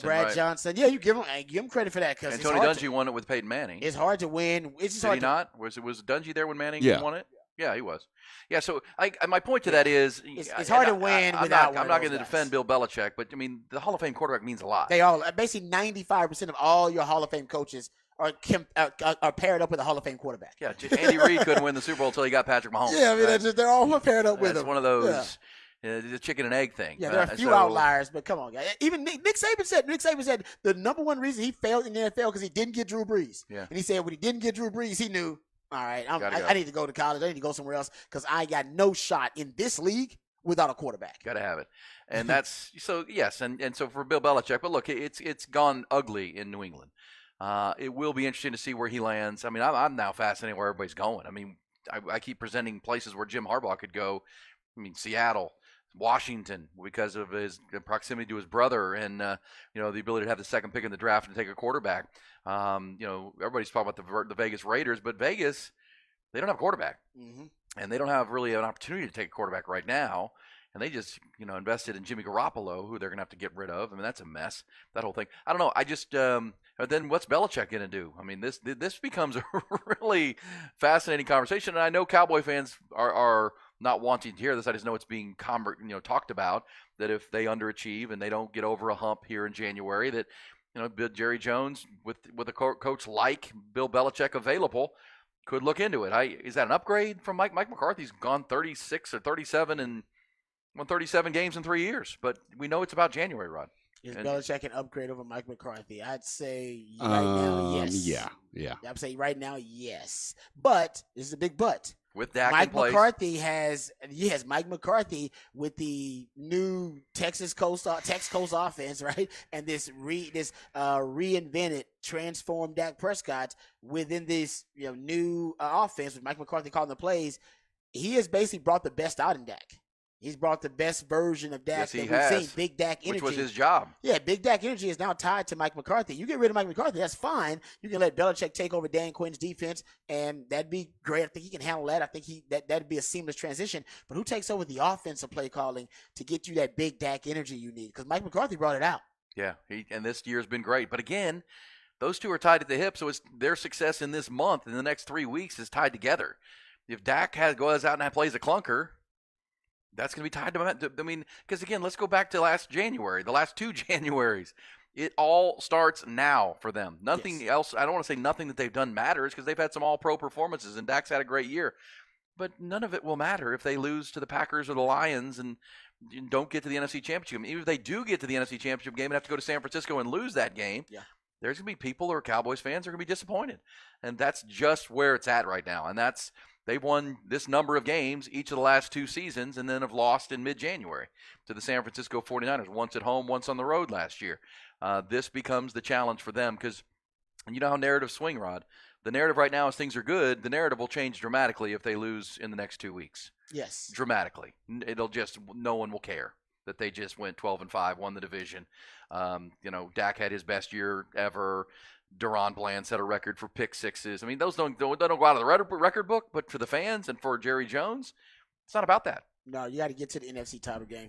S1: Brad
S2: Johnson. Yeah, you give him credit for that because
S1: and Tony Dungy won it with Peyton Manning.
S2: It's hard to win. It's just
S1: Did
S2: hard
S1: he not? Was Dungy there when Manning won it?
S2: Yeah,
S1: he was. Yeah, so my point to that is
S2: it's hard to win without.
S1: I'm not going to defend Bill Belichick, but I mean the Hall of Fame quarterback means a lot.
S2: They all basically 95% of all your Hall of Fame coaches are paired up with a Hall of Fame quarterback.
S1: Yeah, Andy Reid couldn't win the Super Bowl until he got Patrick Mahomes.
S2: Yeah, I mean right? They're all paired up with him.
S1: It's one of those. Yeah. The chicken and egg thing.
S2: Yeah, there are a few outliers, but come on, guys. Even Nick Saban said the number one reason he failed in the NFL because he didn't get Drew Brees.
S1: Yeah.
S2: And he said when he didn't get Drew Brees, he knew, all right, I need to go to college. I need to go somewhere else because I got no shot in this league without a quarterback.
S1: Got to have it. And that's so, yes. And so for Bill Belichick, but look, it's gone ugly in New England. It will be interesting to see where he lands. I mean, I'm now fascinated where everybody's going. I mean, I keep presenting places where Jim Harbaugh could go. I mean, Seattle, Washington, because of his proximity to his brother and, the ability to have the second pick in the draft and take a quarterback. Everybody's talking about the Vegas Raiders, but Vegas, they don't have a quarterback.
S2: Mm-hmm.
S1: And they don't have really an opportunity to take a quarterback right now. And they just, invested in Jimmy Garoppolo, who they're going to have to get rid of. I mean, that's a mess, that whole thing. I don't know. I just then what's Belichick going to do? I mean, this becomes a really fascinating conversation. And I know Cowboy fans are not wanting to hear this. I just know it's being talked about, that if they underachieve and they don't get over a hump here in January, that Jerry Jones with a coach like Bill Belichick available could look into it. Is that an upgrade from Mike? Mike McCarthy's gone 36 or 37 and won 37 games in 3 years, but we know it's about January, Rod.
S2: Is Belichick an upgrade over Mike McCarthy? I'd say right now, yes.
S15: Yeah.
S2: I'd say right now, yes. But this is a big but.
S1: With Dak
S2: Mike
S1: in place.
S2: McCarthy has Mike McCarthy with the new Texas Coast offense, right? And this reinvented, transformed Dak Prescott within this new offense with Mike McCarthy calling the plays. He has basically brought the best out in Dak. He's brought the best version of Dak
S1: Yes, he
S2: that
S1: has.
S2: we've seen. Big Dak energy.
S1: Which was his job.
S2: Yeah, Big Dak energy is now tied to Mike McCarthy. You get rid of Mike McCarthy, that's fine. You can let Belichick take over Dan Quinn's defense, and that'd be great. I think he can handle that. I think that'd be a seamless transition. But who takes over the offensive play calling to get you that Big Dak energy you need? Because Mike McCarthy brought it out.
S1: Yeah, and this year's been great. But again, those two are tied at the hip, so it's their success in this month, in the next 3 weeks, is tied together. If Dak goes out and plays a clunker, that's going to be tied to, I mean, because again, let's go back to last January, the last 2 Januaries. It all starts now for them. Nothing else. I don't want to say nothing that they've done matters, because they've had some all-pro performances, and Dak's had a great year. But none of it will matter if they lose to the Packers or the Lions and don't get to the NFC Championship game. Even if they do get to the NFC Championship game and have to go to San Francisco and lose that game, there's going to be people who are Cowboys fans who are going to be disappointed. And that's just where it's at right now. And they've won this number of games each of the last 2 seasons and then have lost in mid-January to the San Francisco 49ers, once at home, once on the road last year. This becomes the challenge for them because you know how narratives swing, Rod. The narrative right now is things are good. The narrative will change dramatically if they lose in the next 2 weeks.
S2: Yes.
S1: Dramatically. No one will care that they just went 12-5, won the division. Dak had his best year ever. Deron Bland set a record for pick sixes. I mean, those don't go out of the record book, but for the fans and for Jerry Jones, it's not about that.
S2: No, you got to get to the NFC title game.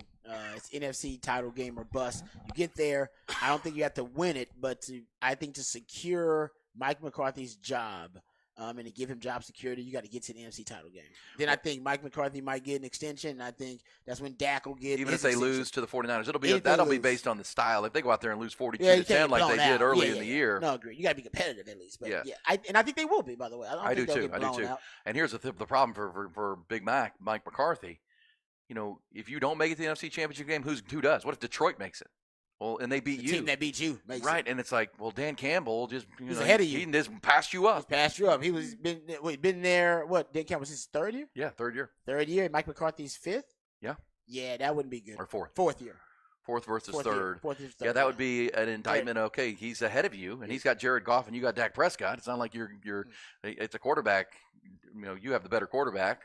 S2: It's NFC title game or bust. You get there. I don't think you have to win it, but I think to secure Mike McCarthy's job and to give him job security, you got to get to the NFC title game. Then I think Mike McCarthy might get an extension, and I think that's when Dak will get
S1: even if they
S2: extension.
S1: lose to the 49ers. That'll be based on the style. If they go out there and lose 42-10 like they did early in the year.
S2: No, agree. You got to be competitive at least. But I think they will be, by the way. I do too. Out.
S1: And here's the problem for Big Mike McCarthy. If you don't make it to the NFC Championship game, who does? What if Detroit makes it? Well, and they beat you.
S2: The team that beat you makes
S1: right,
S2: it.
S1: and it's like, well, Dan Campbell he's
S2: ahead of you.
S1: He just passed you up.
S2: He's passed you up. He's been there. What? Dan Campbell was his 3rd year.
S1: Yeah, 3rd year.
S2: 3rd year. Mike McCarthy's 5th.
S1: Yeah.
S2: Yeah, that wouldn't be good.
S1: Or 4th.
S2: 4th year.
S1: 4th versus 3rd.
S2: 4th versus 3rd.
S1: Yeah, that would be an indictment. Okay, he's ahead of you, and he's got Jared Goff, and you got Dak Prescott. It's not like you're. It's a quarterback. You have the better quarterback.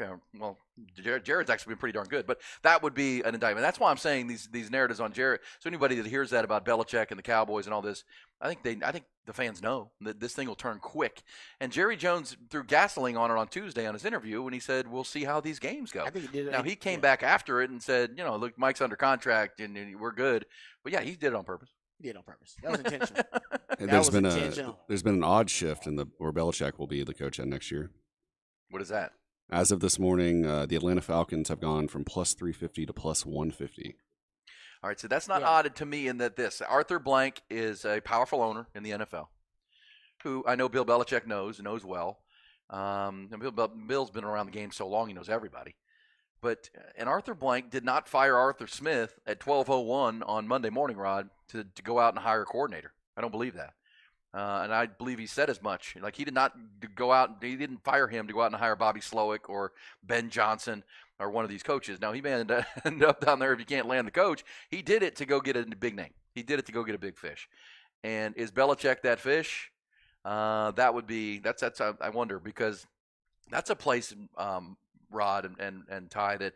S1: Jared's actually been pretty darn good, but that would be an indictment. That's why I'm saying these narratives on Jared. So anybody that hears that about Belichick and the Cowboys and all this, I think the fans know that this thing will turn quick. And Jerry Jones threw gasoline on it on Tuesday on his interview when he said, "We'll see how these games go."
S2: I think he did.
S1: Now he came back after it and said, "Look, Mike's under contract and we're good." But yeah, he did it on purpose.
S2: He did it on purpose. That was intentional.
S15: There's been an odd shift in where Belichick will be the coach at next year.
S1: What is that?
S15: As of this morning, the Atlanta Falcons have gone from plus 350 to plus 150.
S1: All right, so that's not odd to me in that Arthur Blank is a powerful owner in the NFL, who I know Bill Belichick knows well. And Bill's been around the game so long, he knows everybody. And Arthur Blank did not fire Arthur Smith at 12:01 on Monday morning, Rod, to go out and hire a coordinator. I don't believe that. And I believe he said as much. Like, he did not go out, he didn't fire him to go out and hire Bobby Slowick or Ben Johnson or one of these coaches. Now, he may end up down there if you can't land the coach. He did it to go get a big name. He did it to go get a big fish. And is Belichick that fish? That would be, I wonder, because that's a place, Rod and Ty, that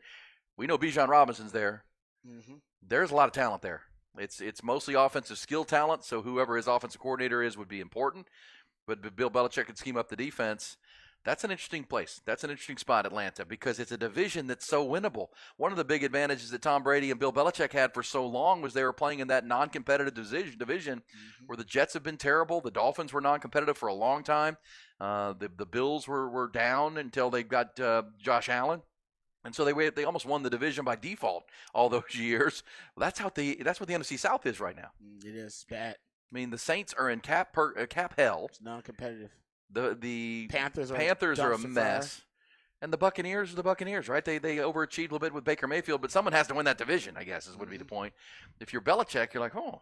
S1: we know Bijan Robinson's there.
S2: Mm-hmm.
S1: There's a lot of talent there. It's mostly offensive skill talent, so whoever his offensive coordinator is would be important. But Bill Belichick can scheme up the defense. That's an interesting place. That's an interesting spot, Atlanta, because it's a division that's so winnable. One of the big advantages that Tom Brady and Bill Belichick had for so long was they were playing in that non-competitive division where the Jets have been terrible. The Dolphins were non-competitive for a long time. The Bills were down until they got Josh Allen. And so they almost won the division by default all those years. Well, that's what the NFC South is right now.
S2: It is bad.
S1: I mean, the Saints are in cap hell.
S2: It's non-competitive.
S1: The
S2: Panthers
S1: are a mess. And the Buccaneers are the Buccaneers, right? They overachieved a little bit with Baker Mayfield, but someone has to win that division, I guess, would be the point. If you're Belichick, you're like, oh,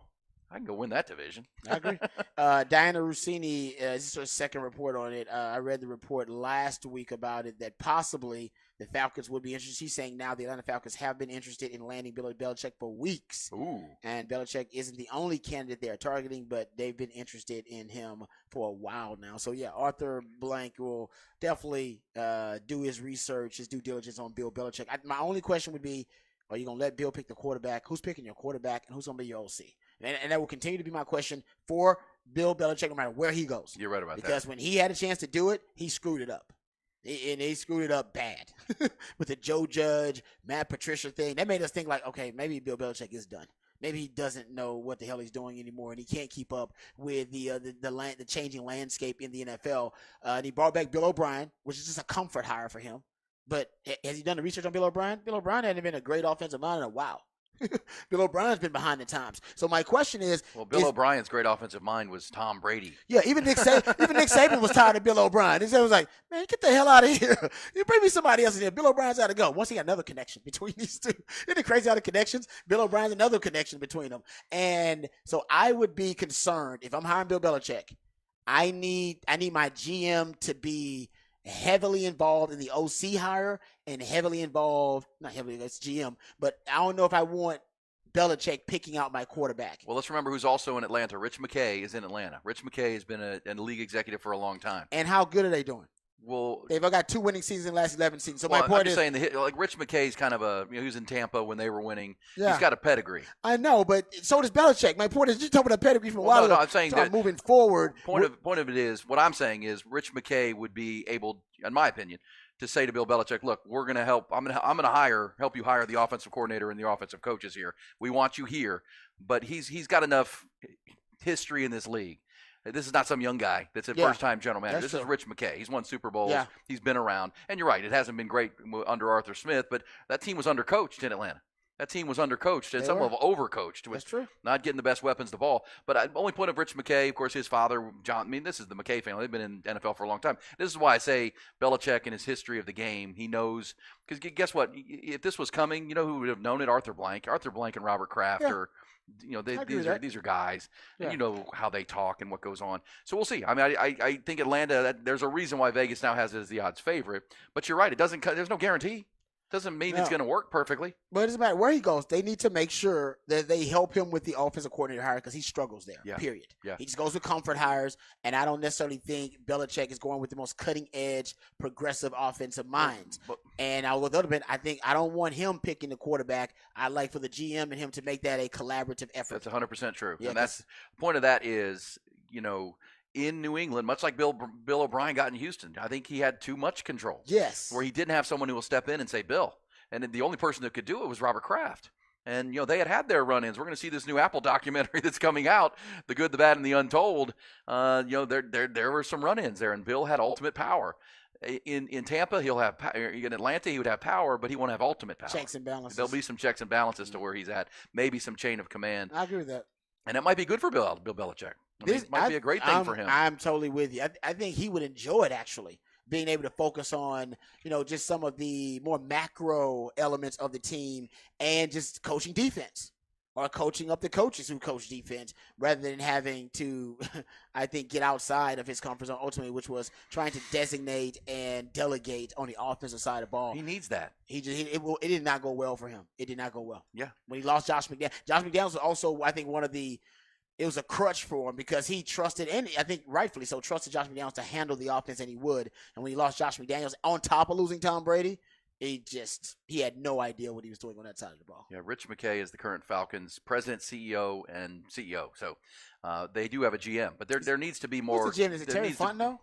S1: I can go win that division.
S2: I agree. Diana Rossini, this is her second report on it. I read the report last week about it that possibly the Falcons would be interested. She's saying now the Atlanta Falcons have been interested in landing Bill Belichick for weeks.
S1: Ooh. And
S2: Belichick isn't the only candidate they're targeting, but they've been interested in him for a while now. So, yeah, Arthur Blank will definitely do his research, his due diligence on Bill Belichick. My only question would be, Or are you going to let Bill pick the quarterback? Who's picking your quarterback, and who's going to be your OC? And that will continue to be my question for Bill Belichick no matter where he goes.
S1: You're right about that.
S2: Because when he had a chance to do it, he screwed it up. And he screwed it up bad with the Joe Judge, Matt Patricia thing. That made us think like, okay, maybe Bill Belichick is done. Maybe he doesn't know what the hell he's doing anymore, and he can't keep up with the changing landscape in the NFL. And he brought back Bill O'Brien, which is just a comfort hire for him. But has he done the research on Bill O'Brien? Bill O'Brien hasn't been a great offensive mind in a while. Bill O'Brien's been behind the times. So my question is...
S1: Well, Bill O'Brien's great offensive mind was Tom Brady.
S2: Yeah, even Nick Saban was tired of Bill O'Brien. He was like, man, get the hell out of here. You bring me somebody else in here. Bill O'Brien's got to go. Once he got another connection between these two. Isn't it crazy how the connections? Bill O'Brien's another connection between them. And so I would be concerned if I'm hiring Bill Belichick. I need my GM to be heavily involved in the OC hire and heavily involved, not heavily, that's GM, but I don't know if I want Belichick picking out my quarterback.
S1: Well, let's remember who's also in Atlanta. Rich McKay is in Atlanta. Rich McKay has been a league executive for a long time.
S2: And how good are they doing?
S1: Well,
S2: they've got 2 winning seasons in the last 11 seasons. So
S1: well,
S2: my point
S1: I'm
S2: is,
S1: saying like Rich McKay's kind of he was in Tampa when they were winning.
S2: Yeah.
S1: He's got a pedigree.
S2: I know, but so does Belichick. My point is, you're talking about pedigree from a while ago.
S1: No, I'm saying that
S2: moving forward.
S1: Point of it is, what I'm saying is, Rich McKay would be able, in my opinion, to say to Bill Belichick, look, we're going to help. I'm going to help you hire the offensive coordinator and the offensive coaches here. We want you here, but he's got enough history in this league. This is not some young guy that's a first-time general manager. This is Rich McKay. He's won Super Bowls.
S2: Yeah.
S1: He's been around. And you're right, it hasn't been great under Arthur Smith, but that team was undercoached in Atlanta. That team was undercoached and some of them overcoached. With
S2: That's true.
S1: Not getting the best weapons to the ball. But the only point of Rich McKay, of course, his father, John, I mean, this is the McKay family. They've been in NFL for a long time. This is why I say Belichick and his history of the game, he knows. Because guess what? If this was coming, you know who would have known it? Arthur Blank. Arthur Blank and Robert Kraft are – these are guys, and you know how they talk and what goes on. So we'll see. I mean, I think Atlanta. There's a reason why Vegas now has it as the odds favorite. But you're right. It doesn't. There's no guarantee. Doesn't mean it's going to work perfectly.
S2: But it doesn't matter where he goes. They need to make sure that they help him with the offensive coordinator hire because he struggles there, period.
S1: Yeah.
S2: He just goes with comfort hires, and I don't necessarily think Belichick is going with the most cutting-edge, progressive offensive minds. And I would have been, I don't want him picking the quarterback. I like for the GM and him to make that a collaborative effort.
S1: That's 100% true.
S2: Yeah,
S1: and that's the point of that is, in New England, much like Bill O'Brien got in Houston, I think he had too much control.
S2: Yes.
S1: Where he didn't have someone who will step in and say, Bill. And the only person that could do it was Robert Kraft. And, they had their run-ins. We're going to see this new Apple documentary that's coming out, The Good, the Bad, and the Untold. There were some run-ins there, and Bill had ultimate power. In Tampa, he'll have in Atlanta, he would have power, but he won't have ultimate power.
S2: Checks and balances.
S1: There'll be some checks and balances to where he's at. Maybe some chain of command.
S2: I agree with that.
S1: And that might be good for Bill Belichick. It might be a great thing for him.
S2: I'm totally with you. I think he would enjoy it, actually, being able to focus on, just some of the more macro elements of the team and just coaching defense or coaching up the coaches who coach defense rather than having to, I think, get outside of his comfort zone ultimately, which was trying to designate and delegate on the offensive side of the ball.
S1: He needs that.
S2: It did not go well for him. It did not go well.
S1: Yeah.
S2: When he lost Josh McDaniels. Josh McDaniels was also, I think, it was a crutch for him because he trusted, and I think rightfully so, trusted Josh McDaniels to handle the offense, and he would. And when he lost Josh McDaniels on top of losing Tom Brady, he had no idea what he was doing on that side of the ball.
S1: Yeah, Rich McKay is the current Falcons president, CEO, and CEO. So they do have a GM, but there needs to be more.
S2: Who's the GM? Is it Terry Fontenot?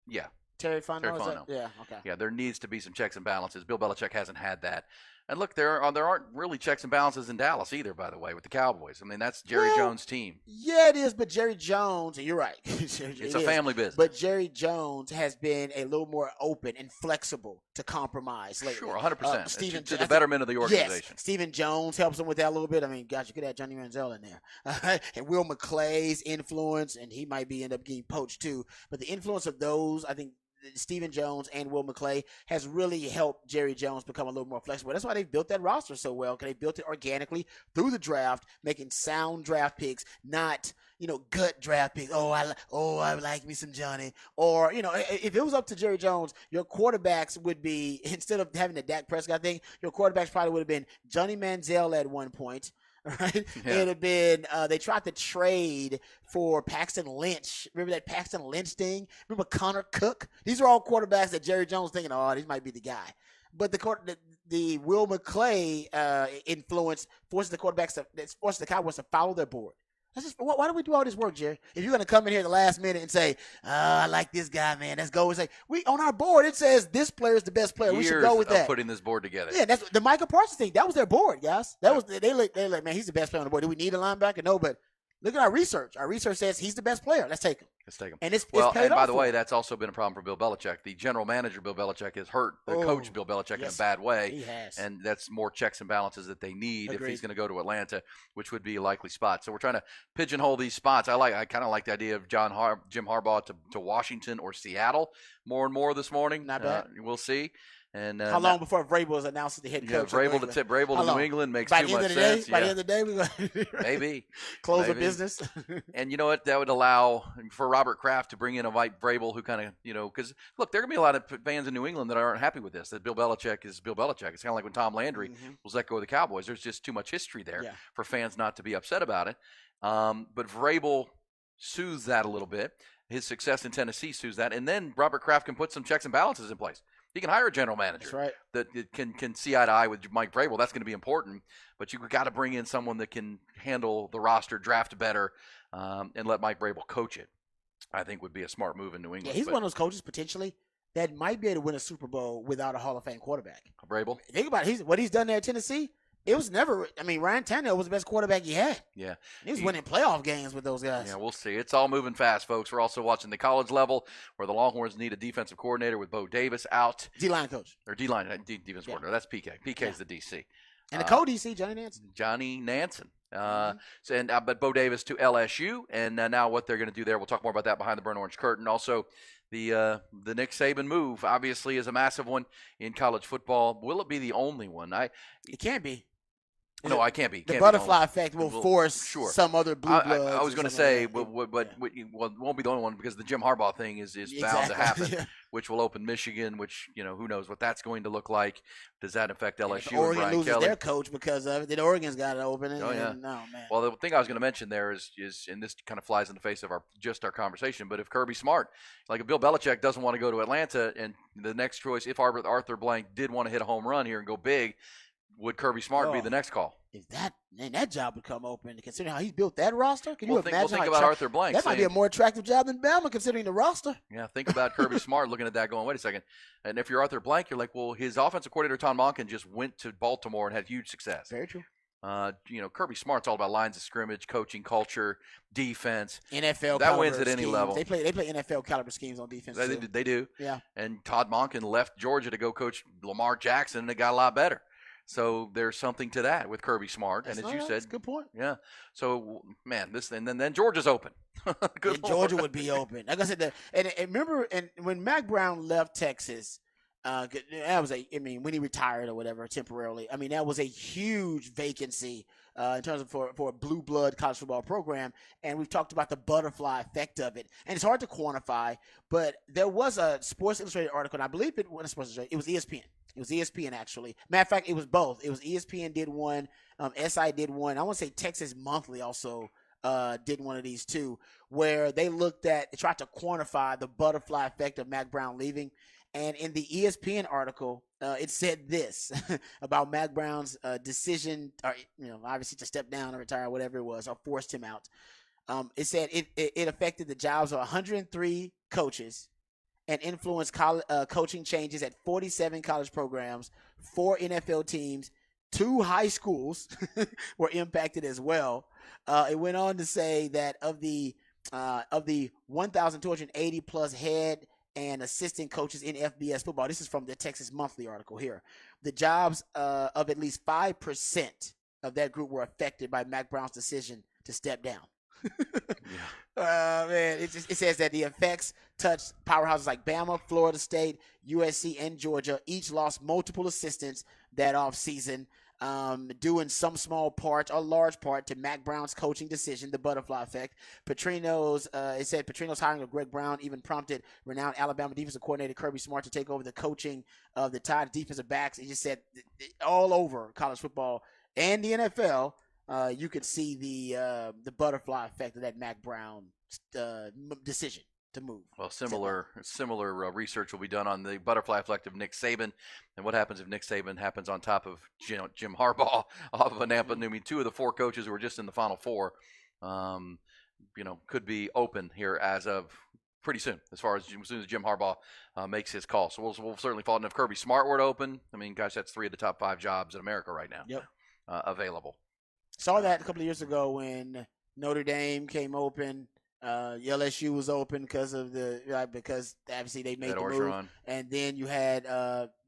S1: Yeah.
S2: Terry Fontenot? Yeah, okay.
S1: Yeah, there needs to be some checks and balances. Bill Belichick hasn't had that. And look, there aren't really checks and balances in Dallas either, by the way, with the Cowboys. I mean, that's Jerry Jones' team.
S2: Yeah, it is, but Jerry Jones, and you're right.
S1: It's a family business.
S2: But Jerry Jones has been a little more open and flexible to compromise lately.
S1: Sure, 100%. To the betterment of the organization.
S2: Yes, Stephen Jones helps him with that a little bit. I mean, gosh, you could have Johnny Manziel in there. And Will McClay's influence, and he might end up getting poached too. But the influence of those, I think, Stephen Jones and Will McClay has really helped Jerry Jones become a little more flexible. That's why they've built that roster so well, because they built it organically through the draft, making sound draft picks, not, gut draft picks. I like me some Johnny. Or, if it was up to Jerry Jones, your quarterbacks would be, instead of having the Dak Prescott thing, your quarterbacks probably would have been Johnny Manziel at one point. Right? Yeah. It would have been, they tried to trade for Paxton Lynch. Remember that Paxton Lynch thing? Remember Connor Cook? These are all quarterbacks that Jerry Jones thinking, these might be the guy. but the Will McClay influence forces the Cowboys to follow their board. Why do we do all this work, Jerry? If you're going to come in here at the last minute and say, I like this guy, man, let's go. It's like, on our board, it says this player is the best player. We should go with that.
S1: Putting this board together.
S2: Yeah, that's the Michael Parsons thing. That was their board, guys. That was they like, man, he's the best player on the board. Do we need a linebacker? No, but look at our research. Our research says he's the best player. Let's take him.
S1: And
S2: it's
S1: well,
S2: paid
S1: and by
S2: off
S1: the
S2: for
S1: way,
S2: him.
S1: that's also been a problem for Bill Belichick. The general manager, Bill Belichick, is hurt the coach, Bill Belichick, in a bad way.
S2: He has.
S1: And that's more checks and balances that they need if
S2: Agreed.
S1: he's going to go to Atlanta, which would be a likely spot. So we're trying to pigeonhole these spots. I kind of like the idea of Jim Harbaugh to Washington or Seattle more and more this morning.
S2: Not bad.
S1: We'll see. And
S2: how long before Vrabel is announced as the head coach?
S1: Vrabel to New England makes too much sense.
S2: By the end of the day, we're going to
S1: maybe
S2: close the business.
S1: And you know what? That would allow for Robert Kraft to bring in a Mike Vrabel who kind of, because look, there are going to be a lot of fans in New England that aren't happy with this. That Bill Belichick is Bill Belichick. It's kind of like when Tom Landry was let go of the Cowboys. There's just too much history there for fans not to be upset about it. But Vrabel soothes that a little bit. His success in Tennessee soothes that, and then Robert Kraft can put some checks and balances in place. He can hire a general manager that can see eye to eye with Mike Vrabel. That's going to be important. But you've got to bring in someone that can handle the roster, draft better, and let Mike Vrabel coach it. I think would be a smart move in New England.
S2: Yeah, he's one of those coaches potentially that might be able to win a Super Bowl without a Hall of Fame quarterback.
S1: Vrabel?
S2: Think about it. What he's done there at Tennessee. It was never – Ryan Tannehill was the best quarterback he had.
S1: Yeah.
S2: He was winning playoff games with those guys.
S1: Yeah, we'll see. It's all moving fast, folks. We're also watching the college level where the Longhorns need a defensive coordinator with Bo Davis out.
S2: D-line coach.
S1: Or D-line, defense coordinator. That's PK. PK's the DC.
S2: And the co-DC, Johnny Nansen.
S1: But Bo Davis to LSU, and now what they're going to do there. We'll talk more about that behind the burnt orange curtain. Also, the Nick Saban move obviously is a massive one in college football. Will it be the only one?
S2: It can't be.
S1: No, I can't be.
S2: The butterfly effect will force some other blue bloods.
S1: I was going to say, it won't be the only one because the Jim Harbaugh thing is bound to happen, which will open Michigan, which, who knows what that's going to look like. Does that affect LSU and
S2: Oregon
S1: Brian
S2: loses
S1: Kelly?
S2: their coach because of it. Then Oregon's got it open.
S1: Oh, yeah.
S2: No, man.
S1: Well, the thing I was going to mention there is, and this kind of flies in the face of our conversation, but if Kirby Smart, like if Bill Belichick doesn't want to go to Atlanta and the next choice, if Arthur Blank did want to hit a home run here and go big, would Kirby Smart be the next call?
S2: If that job would come open, considering how he's built that roster, can you imagine?
S1: Think about Arthur Blank.
S2: That might be a more attractive job than Bama, considering the roster.
S1: Yeah, think about Kirby Smart looking at that, going, "Wait a second." And if you're Arthur Blank, you're like, "Well, his offensive coordinator Tom Monken just went to Baltimore and had huge success."
S2: Very true.
S1: Kirby Smart's all about lines of scrimmage, coaching, culture, defense.
S2: NFL
S1: that wins at
S2: schemes.
S1: any level.
S2: They play NFL caliber schemes on defense.
S1: They do.
S2: Yeah.
S1: And Todd Monken left Georgia to go coach Lamar Jackson, and it got a lot better. So there's something to that with Kirby Smart, and as you said,
S2: that's a good point.
S1: Yeah. So man, then Georgia's open. Good.
S2: Georgia would be open. Like I said, and remember, when Mack Brown left Texas, that was when he retired or whatever temporarily. That was a huge vacancy in terms of for a blue blood college football program, and we've talked about the butterfly effect of it, and it's hard to quantify. But there was a Sports Illustrated article, and I believe it wasn't Sports Illustrated. It was ESPN. It was ESPN, actually. Matter of fact, it was both. It was ESPN did one, SI did one. I want to say Texas Monthly also did one of these too, where they tried to quantify the butterfly effect of Mack Brown leaving. And in the ESPN article, it said this about Mack Brown's decision, or obviously to step down or retire, whatever it was, or forced him out. It said it affected the jobs of 103 coaches and influenced coaching changes at 47 college programs, 4 NFL teams, 2 high schools were impacted as well. It went on to say that of the 1,280 plus head and assistant coaches in FBS football, this is from the Texas Monthly article here, the jobs of at least 5% of that group were affected by Mack Brown's decision to step down. Man, it says that the effects touched powerhouses like Bama, Florida State, USC, and Georgia. Each lost multiple assistants that offseason, due in some small part or large part to Mack Brown's coaching decision, the butterfly effect. It said Petrino's hiring of Greg Brown even prompted renowned Alabama defensive coordinator Kirby Smart to take over the coaching of the Tide defensive backs. It just said all over college football and the NFL, you could see the butterfly effect of that Mack Brown decision to move.
S1: Well, similar research will be done on the butterfly effect of Nick Saban, and what happens if Nick Saban happens on top of Jim Harbaugh off of a Nampa. I mean, 2 of the 4 coaches who were just in the Final Four, could be open here as of pretty soon, as soon as Jim Harbaugh makes his call. So we'll certainly follow. And if Kirby Smart were to open, I mean, gosh, that's 3 of the top 5 jobs in America right now.
S2: Yep.
S1: Available.
S2: Saw that a couple of years ago when Notre Dame came open. LSU was open because obviously they made
S1: That
S2: the
S1: Orgeron.
S2: move, and then you had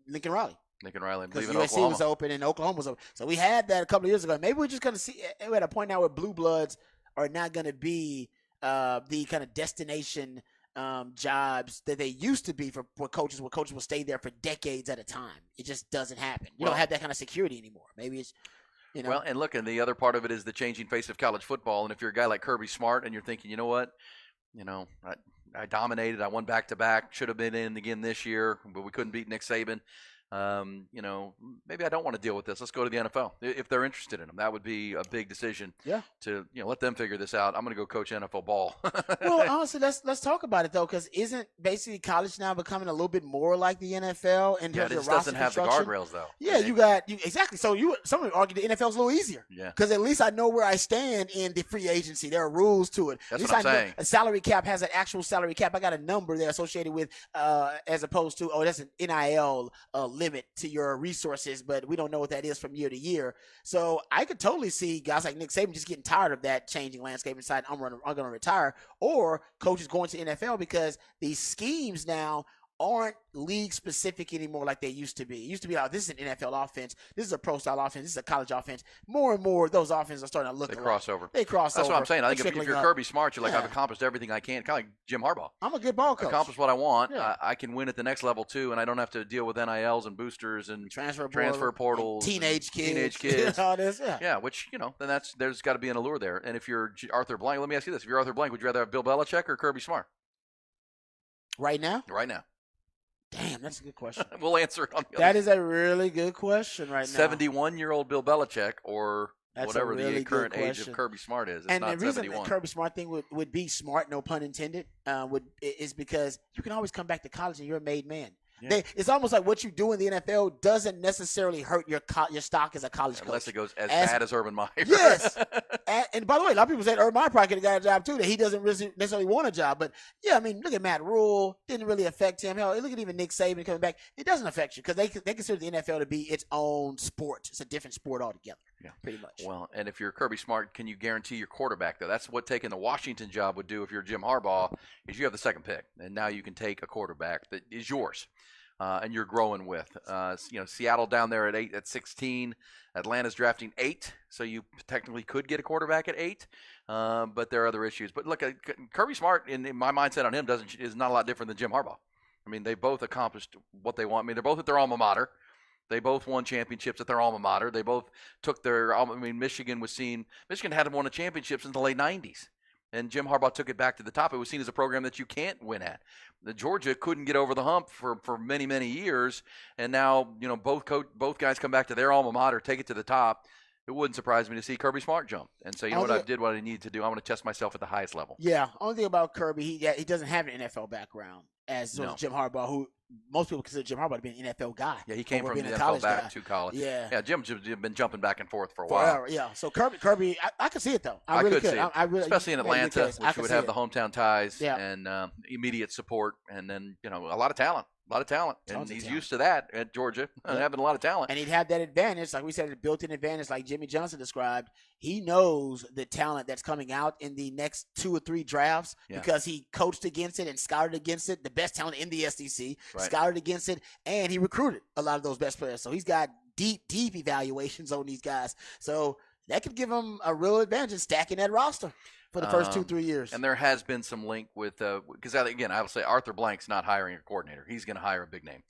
S2: Lincoln Riley.
S1: I
S2: Because
S1: believe in
S2: USC
S1: Oklahoma.
S2: was open and Oklahoma was open. So we had that a couple of years ago. Maybe we're just going to see – we're at a point now where blue bloods are not going to be the kind of destination jobs that they used to be for coaches, where coaches will stay there for decades at a time. It just doesn't happen. You don't have that kind of security anymore. Maybe it's –
S1: Well, and look, and the other part of it is the changing face of college football. And if you're a guy like Kirby Smart and you're thinking, you know what, I dominated, I won back-to-back, should have been in again this year, but we couldn't beat Nick Saban. Maybe I don't want to deal with this. Let's go to the NFL. If they're interested in them, that would be a big decision.
S2: Yeah.
S1: To let them figure this out. I'm going to go coach NFL ball.
S2: Well, honestly, let's talk about it though, because isn't basically college now becoming a little bit more like the NFL in terms
S1: it
S2: of
S1: just
S2: roster
S1: doesn't have the
S2: construction?
S1: guardrails though.
S2: Yeah, exactly. So some would argue the NFL's a little easier.
S1: Yeah.
S2: Because at least I know where I stand in the free agency. There are rules to it.
S1: That's
S2: at least
S1: what I'm
S2: I know
S1: saying.
S2: a salary cap has an actual salary cap. I got a number there associated with, as opposed to that's an NIL limit to your resources, but we don't know what that is from year to year. So I could totally see guys like Nick Saban just getting tired of that changing landscape and deciding I'm going to retire, or coaches going to NFL because these schemes now aren't league specific anymore like they used to be. It used to be like, this is an NFL offense, this is a pro style offense, this is a college offense. More and more those offenses are starting to look
S1: They
S2: alike.
S1: cross over.
S2: They cross
S1: That's
S2: over.
S1: what I'm saying. I think
S2: They're
S1: if you're
S2: trickling
S1: Kirby
S2: up.
S1: Smart, you're like,
S2: Yeah.
S1: I've accomplished everything I can. Kind of like Jim Harbaugh.
S2: I'm a good ball coach.
S1: Accomplish what I want.
S2: Yeah.
S1: I can win at the next level too, and I don't have to deal with NILs and boosters and
S2: transfer
S1: portals,
S2: teenage kids,
S1: all
S2: this. Yeah.
S1: Which then there's got to be an allure there. And if you're Arthur Blank, let me ask you this: if you're Arthur Blank, would you rather have Bill Belichick or Kirby Smart?
S2: Right now?
S1: Right now.
S2: Damn, that's a good question.
S1: We'll answer it on the
S2: That
S1: other
S2: is a really good question right now.
S1: 71-year-old Bill Belichick or
S2: That's
S1: whatever
S2: a really
S1: the current
S2: good
S1: age of
S2: question.
S1: Kirby Smart is. It's
S2: And
S1: not
S2: the reason
S1: 71.
S2: the Kirby Smart thing would be smart, no pun intended, is because you can always come back to college and you're a made man.
S1: Yeah.
S2: It's almost like what you do in the NFL doesn't necessarily hurt your stock as a college
S1: Unless
S2: coach.
S1: it goes as bad as Urban Meyer.
S2: Yes. and by the way, a lot of people said Urban Meyer probably could have got a job too, that he doesn't really necessarily want a job. But yeah, I mean, look at Matt Rule. Didn't really affect him. Hell, look at even Nick Saban coming back. It doesn't affect you because they consider the NFL to be its own sport. It's a different sport altogether.
S1: Yeah.
S2: Pretty much.
S1: Well, and if you're Kirby Smart, can you guarantee your quarterback, though? That's what taking the Washington job would do if you're Jim Harbaugh, is you have the second pick. And now you can take a quarterback that is yours. And you're growing with, Seattle down there at 16, Atlanta's drafting 8, so you technically could get a quarterback at 8, but there are other issues. But look, Kirby Smart, in my mindset on him, is not a lot different than Jim Harbaugh. I mean, they both accomplished what they want. I mean, they're both at their alma mater. They both won championships at their alma mater. They both took their Michigan hadn't won a championship since the late 90s. And Jim Harbaugh took it back to the top. It was seen as a program that you can't win at. The Georgia couldn't get over the hump for many, many years. And now, both guys come back to their alma mater, take it to the top. It wouldn't surprise me to see Kirby Smart jump and say, I did what I needed to do. I'm going to test myself at the highest level.
S2: Yeah. Only thing about Kirby, he doesn't have an NFL background as Jim Harbaugh, who most people consider Jim Harbaugh to be an NFL guy.
S1: Yeah, he came from the
S2: college
S1: NFL back
S2: guy.
S1: to college.
S2: Yeah.
S1: Jim's been jumping back and forth for a while.
S2: Forever, yeah. So Kirby, I could see it though. I really
S1: could. See it.
S2: I really,
S1: especially in Atlanta, which would have the hometown ties
S2: Yeah.
S1: and immediate support, and then a lot of talent. And he's used to that at Georgia, having a lot of talent.
S2: And he'd have that advantage, like we said, a built-in advantage, like Jimmy Johnson described. He knows the talent that's coming out in the next 2 or 3 drafts because he coached against it and scouted against it, the best talent in the SEC, scouted against it, and he recruited a lot of those best players. So he's got deep evaluations on these guys. So that could give him a real advantage in stacking that roster for the first 2-3 years.
S1: And there has been some link with because again, I will say Arthur Blank's not hiring a coordinator; he's going to hire a big name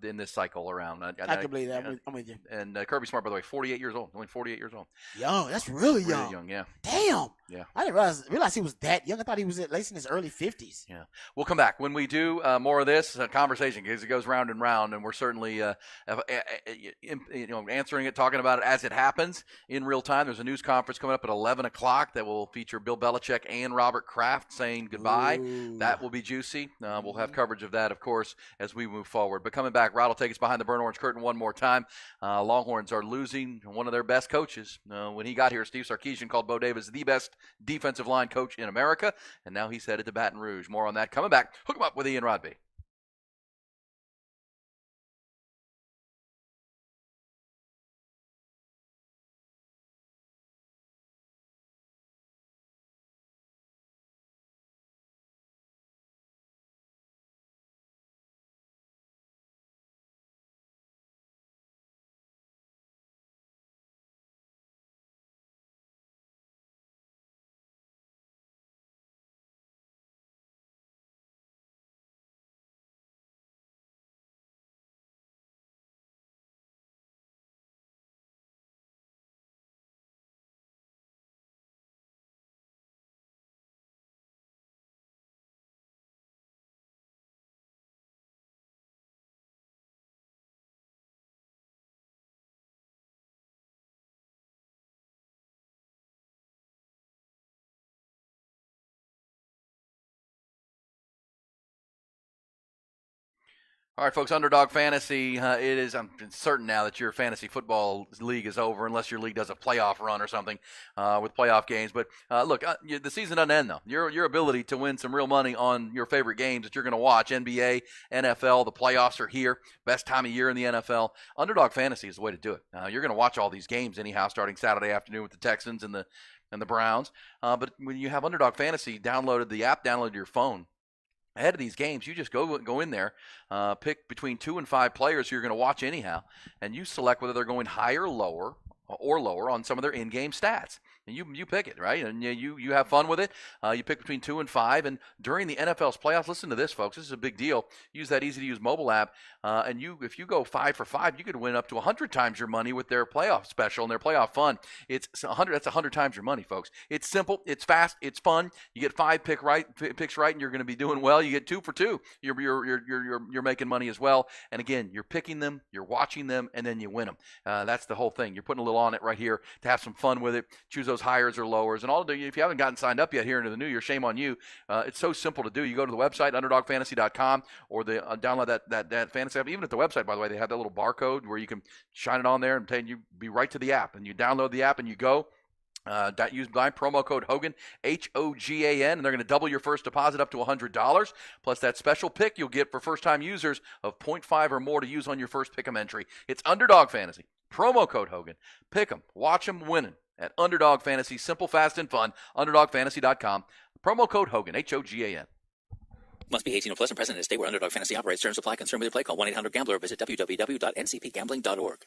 S1: in this cycle around.
S2: I can believe that. I'm with you.
S1: And Kirby Smart, by the way, 48 years old, only 48 years old.
S2: Young, that's really young.
S1: Really young, yeah.
S2: Damn.
S1: Yeah.
S2: I didn't realize he was that young. I thought he was at least in his early 50s.
S1: Yeah. We'll come back when we do more of this conversation because it goes round and round, and we're certainly answering it, talking about it as it happens in real time. There's a news conference coming up at 11 o'clock that will feature feature Bill Belichick and Robert Kraft saying goodbye.
S2: Ooh.
S1: That will be juicy. We'll have coverage of that, of course, as we move forward. But coming back, Rod will take us behind the burnt orange curtain one more time. Longhorns are losing one of their best coaches. When he got here, Steve Sarkisian called Bo Davis the best defensive line coach in America, and now he's headed to Baton Rouge. More on that coming back. Hook 'em up with Ian Rodby. All right, folks, Underdog Fantasy, I'm certain now that your fantasy football league is over, unless your league does a playoff run or something with playoff games. But look, the season doesn't end, though. Your ability to win some real money on your favorite games that you're going to watch, NBA, NFL, the playoffs are here, best time of year in the NFL. Underdog Fantasy is the way to do it. You're going to watch all these games anyhow, starting Saturday afternoon with the Texans and the Browns. But when you have Underdog Fantasy, downloaded the app, downloaded your phone, ahead of these games, you just go in there, pick between 2 and 5 players you're going to watch anyhow, and you select whether they're going higher or lower on some of their in-game stats. And you pick it, right? And you have fun with it. You pick between 2 and 5. And during the NFL's playoffs, listen to this, folks. This is a big deal. Use that easy-to-use mobile app. And if you go 5 for 5, you could win up to 100 times your money with their playoff special and their playoff fun. It's 100. That's 100 times your money, folks. It's simple. It's fast. It's fun. You get 5 picks right, and you're going to be doing well. You get 2 for 2. You're making money as well. And again, you're picking them, you're watching them, and then you win them. That's the whole thing. You're putting a little on it right here to have some fun with it. Choose those hires or lowers, and all to do. If you haven't gotten signed up yet here into the new year, shame on you. It's so simple to do. You go to the website underdogfantasy.com or download that fantasy app. Even at the website, by the way, they have that little barcode where you can shine it on there and you be right to the app, and you download the app and you go. Use my promo code Hogan, Hogan, and they're going to double your first deposit up to $100, plus that special pick you'll get for first-time users of 0.5 or more to use on your first pick 'em entry. It's Underdog Fantasy. Promo code Hogan. Pick 'em. Watch 'em winning at Underdog Fantasy. Simple, fast, and fun. UnderdogFantasy.com. Promo code Hogan, Hogan.
S16: Must be 18 or plus and present in a state where Underdog Fantasy operates. Terms apply. Concern with your play. Call 1-800-GAMBLER or visit www.ncpgambling.org.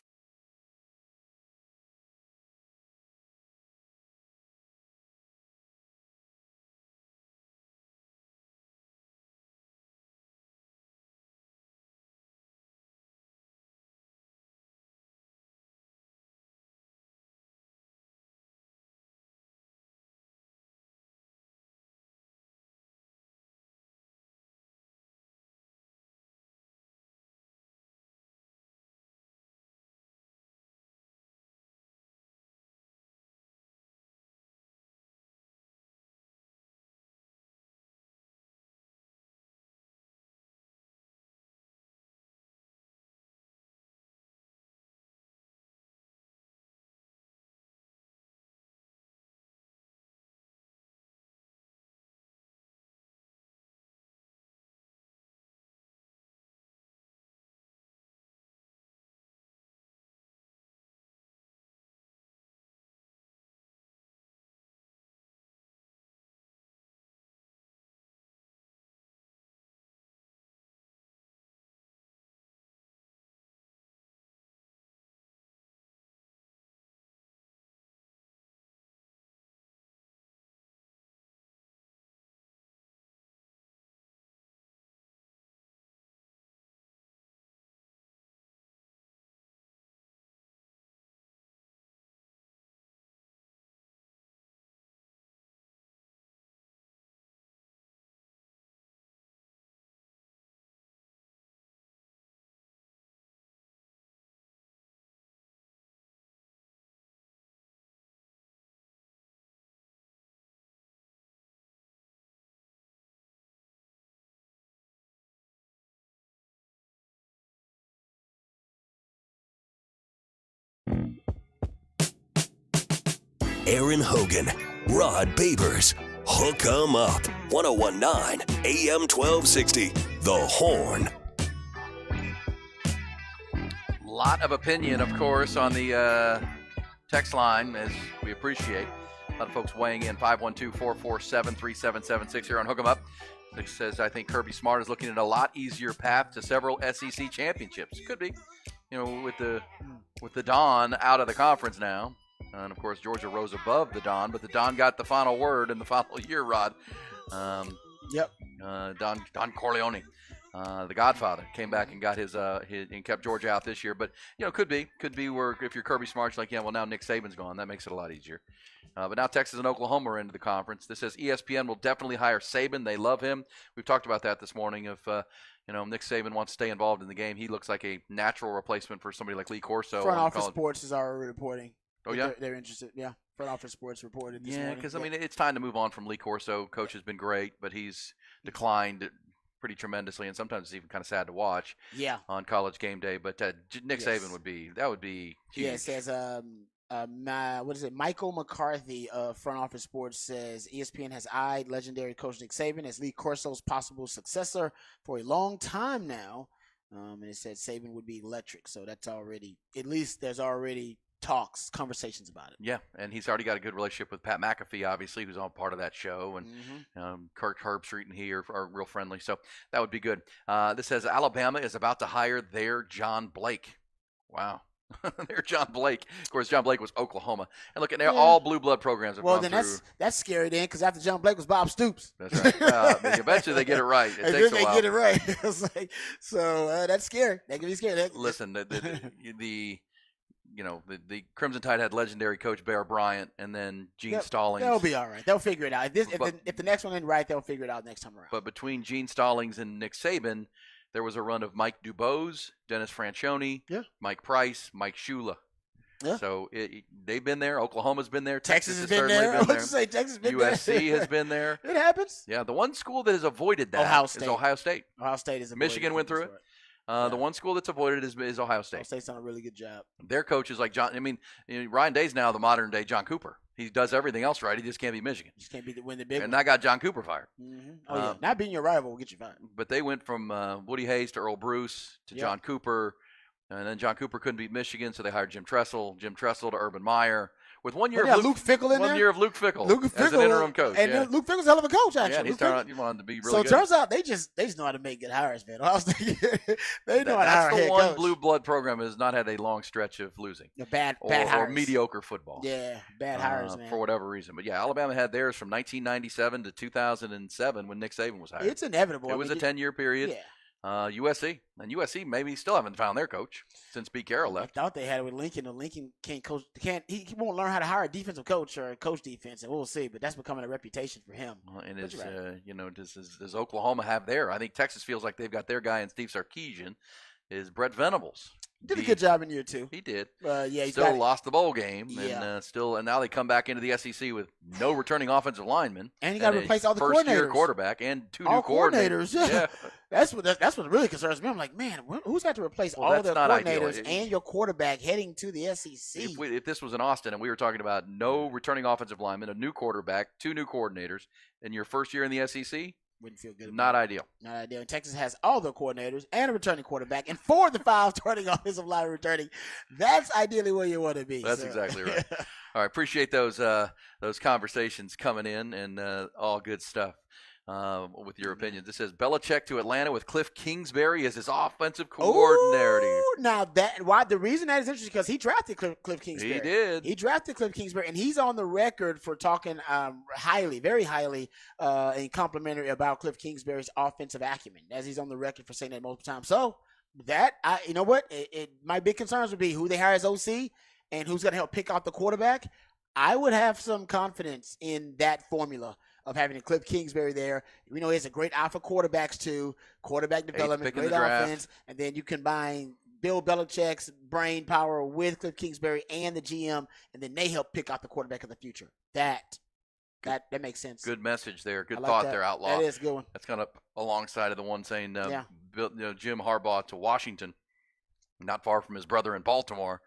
S3: Aaron Hogan, Rod Babers. Hook 'em up. 1019 AM 1260. The Horn.
S1: Lot of opinion, of course, on the text line, as we appreciate. A lot of folks weighing in. 512-447-3776 here on Hook 'em Up. Nick says, I think Kirby Smart is looking at a lot easier path to several SEC championships. Could be, with the Don out of the conference now. And, of course, Georgia rose above the Don, but the Don got the final word in the final year, Rod.
S2: Yep.
S1: Don Corleone, the Godfather, came back and got his and kept Georgia out this year. But, could be where if you're Kirby Smart, you're like, now Nick Saban's gone. That makes it a lot easier. But now Texas and Oklahoma are into the conference. This says ESPN will definitely hire Saban. They love him. We've talked about that this morning. If Nick Saban wants to stay involved in the game, he looks like a natural replacement for somebody like Lee Corso.
S2: Front Office Sports is already reporting.
S1: Oh, yeah?
S2: They're interested. Yeah, Front Office Sports reported this morning.
S1: Yeah, because, it's time to move on from Lee Corso. Coach has been great, but he's declined pretty tremendously, and sometimes it's even kind of sad to watch on College Game Day. But Nick Saban would be huge.
S2: Yeah, it says Michael McCarthy of Front Office Sports says ESPN has eyed legendary coach Nick Saban as Lee Corso's possible successor for a long time now. And it said Saban would be electric. So that's already, at least there's already conversations about it.
S1: Yeah, and he's already got a good relationship with Pat McAfee, obviously, who's on part of that show. And Kirk Herbstreit and he are real friendly. So that would be good. This says Alabama is about to hire their John Blake. Wow. Their John Blake. Of course, John Blake was Oklahoma. And look, all blue blood programs have gone through.
S2: That's scary then, because after John Blake was Bob Stoops.
S1: That's right. Eventually they get it right. It takes a while.
S2: They get it right. That's scary. That can be scary.
S1: Listen, the Crimson Tide had legendary coach Bear Bryant and then Gene Stallings.
S2: They'll be all right. They'll figure it out. If the next one ain't right, they'll figure it out next time around.
S1: But between Gene Stallings and Nick Saban, there was a run of Mike Dubose, Dennis Franchione, Mike Price, Mike Shula.
S2: Yeah.
S1: So they've been there. Oklahoma's been there.
S2: Texas has been there. Texas has been there.
S1: USC has been there.
S2: It happens.
S1: Yeah, the one school that has avoided that is Ohio State.
S2: Ohio State is
S1: Michigan went through it. The one school that's avoided is Ohio State.
S2: Ohio State's done a really good job.
S1: Their coaches like Ryan Day's now the modern day John Cooper. He does everything else right. He just can't be Michigan.
S2: Just can't win the big one.
S1: And that got John Cooper fired.
S2: Mm-hmm. Not being your rival will get you fired.
S1: But they went from Woody Hayes to Earl Bruce to John Cooper. And then John Cooper couldn't beat Michigan, so they hired Jim Tressel. Jim Tressel to Urban Meyer. With 1 year of
S2: Luke Fickell in there.
S1: 1 year of Luke Fickell as an interim coach.
S2: And Luke Fickell's a hell of a coach, actually.
S1: Yeah, and he wanted to be really good.
S2: So it turns out they just know how to make good hires, man. They know how to hire
S1: That's the one
S2: coach.
S1: blue blood program has not had a long stretch of losing.
S2: Bad hires.
S1: Or mediocre football.
S2: Yeah, bad hires, man.
S1: For whatever reason. But, Alabama had theirs from 1997 to 2007 when Nick Saban was hired.
S2: It's inevitable.
S1: It was a 10-year period.
S2: Yeah.
S1: USC. And USC maybe still haven't found their coach since Pete Carroll left.
S2: I thought they had it with Lincoln. Lincoln can't coach. He won't learn how to hire a defensive coach or coach defense, and we'll see. But that's becoming a reputation for him.
S1: And does Oklahoma have their? I think Texas feels like they've got their guy in Steve Sarkisian. Is Brett Venables.
S2: Did a good job in year two.
S1: He did.
S2: He
S1: still lost the bowl game,
S2: yeah.
S1: and now they come back into the SEC with no returning offensive linemen,
S2: and you got to replace all the
S1: first-year quarterback and two new coordinators.
S2: Yeah. That's what really concerns me. I'm like, man, who's got to replace all their coordinators and your quarterback heading to the SEC?
S1: If this was in Austin and we were talking about no returning offensive linemen, a new quarterback, two new coordinators, in your first year in the SEC.
S2: Wouldn't feel good.
S1: Not ideal.
S2: Not ideal. And Texas has all their coordinators and a returning quarterback and 4 of the 5 starting offensive line returning. That's ideally where you want to be.
S1: That's exactly right. All right. Appreciate those conversations coming in and all good stuff with your opinions. This says Belichick to Atlanta with Cliff Kingsbury as his offensive coordinator.
S2: Ooh, now the reason that is interesting because he drafted Cliff Kingsbury.
S1: He did.
S2: He drafted Cliff Kingsbury, and he's on the record for talking highly, very highly, and complimentary about Cliff Kingsbury's offensive acumen, as he's on the record for saying that multiple times. So you know what? My big concerns would be who they hire as OC and who's going to help pick out the quarterback. I would have some confidence in that formula of having a Cliff Kingsbury there. We know he has a great eye for quarterbacks too, quarterback development, great offense, and then you combine Bill Belichick's brain power with Cliff Kingsbury and the GM, and then they help pick out the quarterback of the future. That makes sense.
S1: Good message there. Good thought there, Outlaw.
S2: That is a good one.
S1: That's kind of alongside of the one saying Jim Harbaugh to Washington, not far from his brother in Baltimore.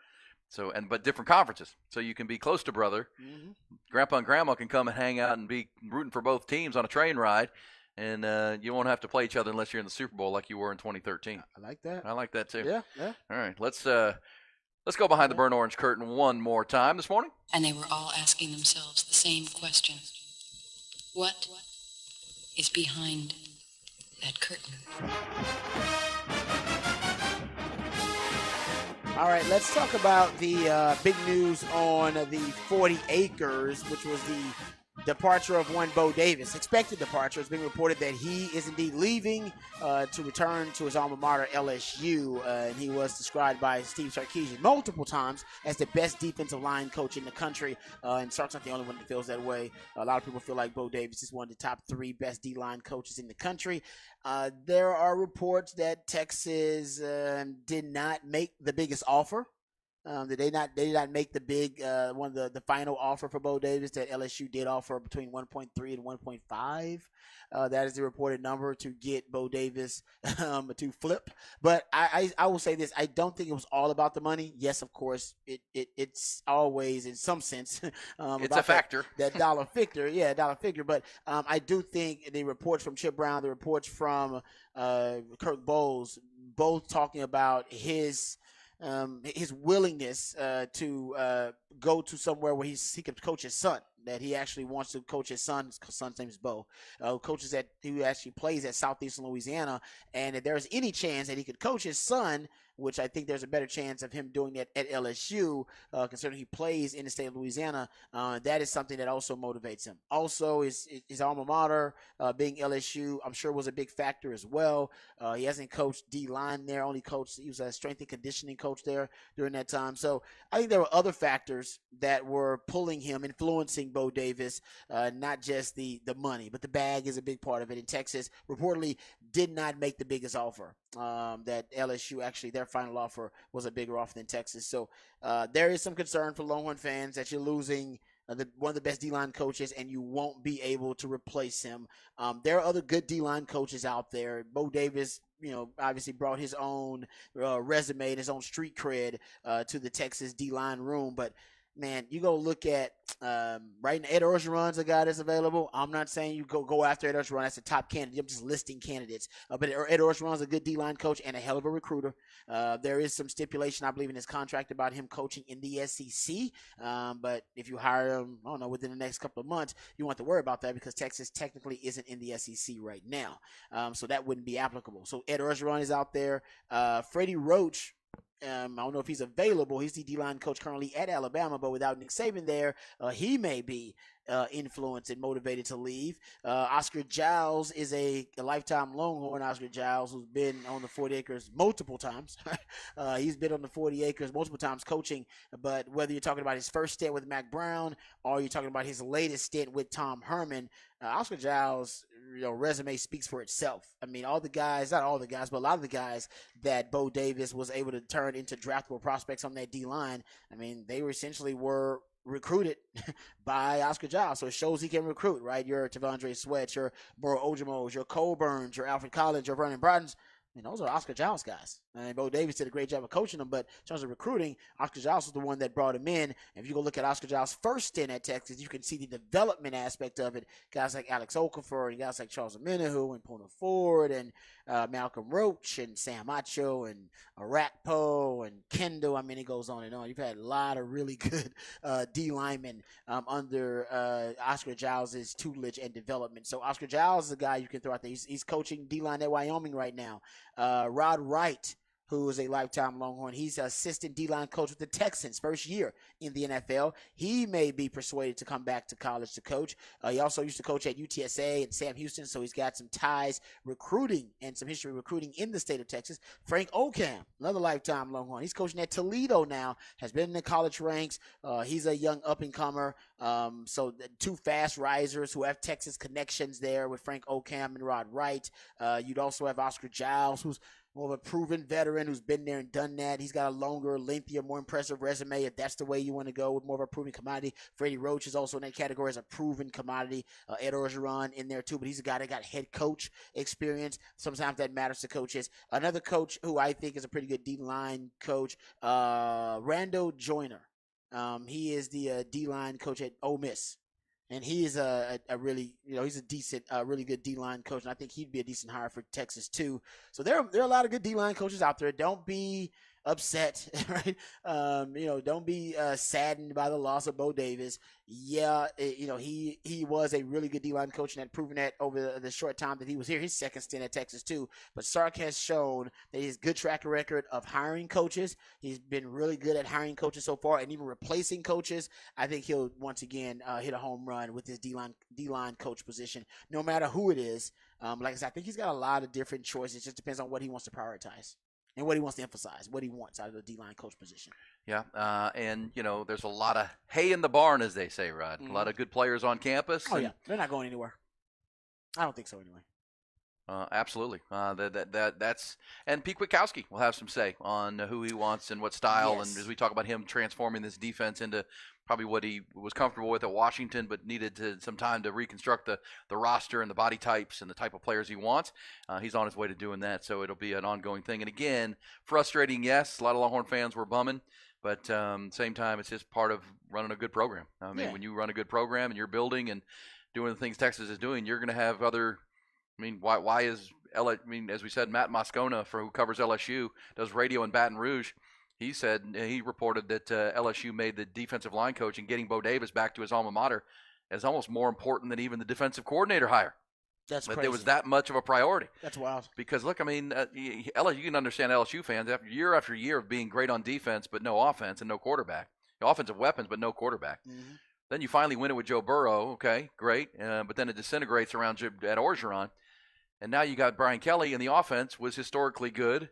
S1: So but different conferences, so you can be close to brother.
S2: Mm-hmm.
S1: Grandpa and grandma can come and hang out and be rooting for both teams on a train ride, and you won't have to play each other unless you're in the Super Bowl like you were in 2013.
S2: I like that.
S1: I like that too.
S2: Yeah.
S1: All right, let's go behind the burnt orange curtain one more time this morning.
S4: And they were all asking themselves the same question. What is behind that curtain?
S2: All right, let's talk about the big news on the 40 acres, which was the departure of one Bo Davis. Expected departure. It's been reported that he is indeed leaving to return to his alma mater, LSU. And he was described by Steve Sarkisian multiple times as the best defensive line coach in the country. And Sark's not the only one that feels that way. A lot of people feel like Bo Davis is one of the top 3 best D-line coaches in the country. There are reports that Texas did not make the biggest offer. Did they not make the big one of the final offer for Bo Davis that LSU did offer between 1.3 and 1.5? That is the reported number to get Bo Davis to flip. But I will say this: I don't think it was all about the money. Yes, of course, it's always in some sense
S1: it's a factor.
S2: That dollar figure, yeah, dollar figure. But I do think the reports from Chip Brown, the reports from Kirk Bowles, both talking about his willingness to go to somewhere where he could coach his son, that he actually wants to coach his son. His son's name is Bo, coaches who actually plays at Southeastern Louisiana. And if there's any chance that he could coach his son, which I think there's a better chance of him doing that at LSU, considering he plays in the state of Louisiana, that is something that also motivates him. Also, his alma mater, being LSU, I'm sure was a big factor as well. He hasn't coached D-line there, he was a strength and conditioning coach there during that time. So I think there were other factors that were pulling him, influencing Bo Davis, not just the money, but the bag is a big part of it. And Texas reportedly did not make the biggest offer. That LSU actually, their final offer was a bigger offer than Texas. So there is some concern for Longhorn fans that you're losing one of the best D-line coaches and you won't be able to replace him. There are other good D-line coaches out there. Bo Davis, obviously brought his own resume and his own street cred to the Texas D-line room. But man, you go look at right now, Ed Orgeron's a guy that's available. I'm not saying you go after Ed Orgeron. That's a top candidate. I'm just listing candidates. But Ed Orgeron's a good D-line coach and a hell of a recruiter. There is some stipulation, I believe, in his contract about him coaching in the SEC. But if you hire him, I don't know, within the next couple of months, you won't have to worry about that because Texas technically isn't in the SEC right now. So that wouldn't be applicable. So Ed Orgeron is out there. Freddie Roach, I don't know if he's available. He's the D-line coach currently at Alabama, but without Nick Saban there, he may be influenced and motivated to leave. Oscar Giles is a lifetime Longhorn. Oscar Giles, who's been on the 40 acres multiple times. He's been on the 40 acres multiple times coaching, but whether you're talking about his first stint with Mac Brown or you're talking about his latest stint with Tom Herman, Oscar Giles' resume speaks for itself. I mean, all the guys, not all the guys, but a lot of the guys that Bo Davis was able to turn into draftable prospects on that D-line, I mean, they were essentially recruited by Oscar Giles. So it shows he can recruit, right? Your Tavondre Sweat, your Burrow Ojimos, your Colburns, your Alfred Collins, your Vernon Brodens. I mean, those are Oscar Giles guys. And Bo Davis did a great job of coaching them, but in terms of recruiting, Oscar Giles was the one that brought him in. If you go look at Oscar Giles' first stint at Texas, you can see the development aspect of it. Guys like Alex Okafor and guys like Charles Omenihu and Puna Ford and Malcolm Roach and Sam Acho and Arakpo and Kendall. I mean, it goes on and on. You've had a lot of really good D linemen under Oscar Giles' tutelage and development. So Oscar Giles is a guy you can throw out there. He's coaching D-line at Wyoming right now. Rod Wright, who is a lifetime Longhorn. He's an assistant D-line coach with the Texans, first year in the NFL. He may be persuaded to come back to college to coach. He also used to coach at UTSA and Sam Houston, so he's got some ties recruiting and some history recruiting in the state of Texas. Frank Ocam, another lifetime Longhorn. He's coaching at Toledo now, has been in the college ranks. He's a young up-and-comer. So the two fast risers who have Texas connections there with Frank Ocam and Rod Wright. You'd also have Oscar Giles, who's more of a proven veteran who's been there and done that. He's got a longer, lengthier, more impressive resume if that's the way you want to go with more of a proven commodity. Freddie Roach is also in that category as a proven commodity. Ed Orgeron in there too, but he's a guy that got head coach experience. Sometimes that matters to coaches. Another coach who I think is a pretty good D-line coach, Randall Joyner. He is the D-line coach at Ole Miss. And he is a really, he's a decent, really good D-line coach. And I think he'd be a decent hire for Texas too. So there are a lot of good D-line coaches out there. Don't be upset, right? Don't be saddened by the loss of Bo Davis. Yeah, he was a really good D-line coach and had proven that over the short time that he was here. His second stint at Texas too. But Sark has shown that he has a good track record of hiring coaches. He's been really good at hiring coaches so far and even replacing coaches. I think he'll once again hit a home run with his D-line coach position, no matter who it is. Like I said, I think he's got a lot of different choices. It just depends on what he wants to prioritize. And what he wants to emphasize, what he wants out of the D-line coach position.
S1: Yeah, and, there's a lot of hay in the barn, as they say, Rod. A lot of good players on campus.
S2: Oh, yeah. They're not going anywhere. I don't think so, anyway.
S1: Absolutely. That's and Pete Kwiatkowski will have some say on who he wants and what style.
S2: Yes.
S1: And as we talk about him transforming this defense into probably what he was comfortable with at Washington, but needed some time to reconstruct the roster and the body types and the type of players he wants. He's on his way to doing that, so it'll be an ongoing thing. And again, frustrating, yes. A lot of Longhorn fans were bumming. But same time, it's just part of running a good program. I mean, when you run a good program and you're building and doing the things Texas is doing, you're going to have other – I mean, why is as we said, Matt Moscona, who covers LSU, does radio in Baton Rouge. He said he reported that LSU made the defensive line coach and getting Bo Davis back to his alma mater as almost more important than even the defensive coordinator hire.
S2: That's crazy.
S1: There was that much of a priority.
S2: That's wild.
S1: Because look, I mean, you can understand LSU fans after year of being great on defense but no offense and no quarterback, offensive weapons but no quarterback.
S2: Mm-hmm.
S1: Then you finally win it with Joe Burrow. Okay, great, but then it disintegrates around at Orgeron. And now you got Brian Kelly, and the offense was historically good.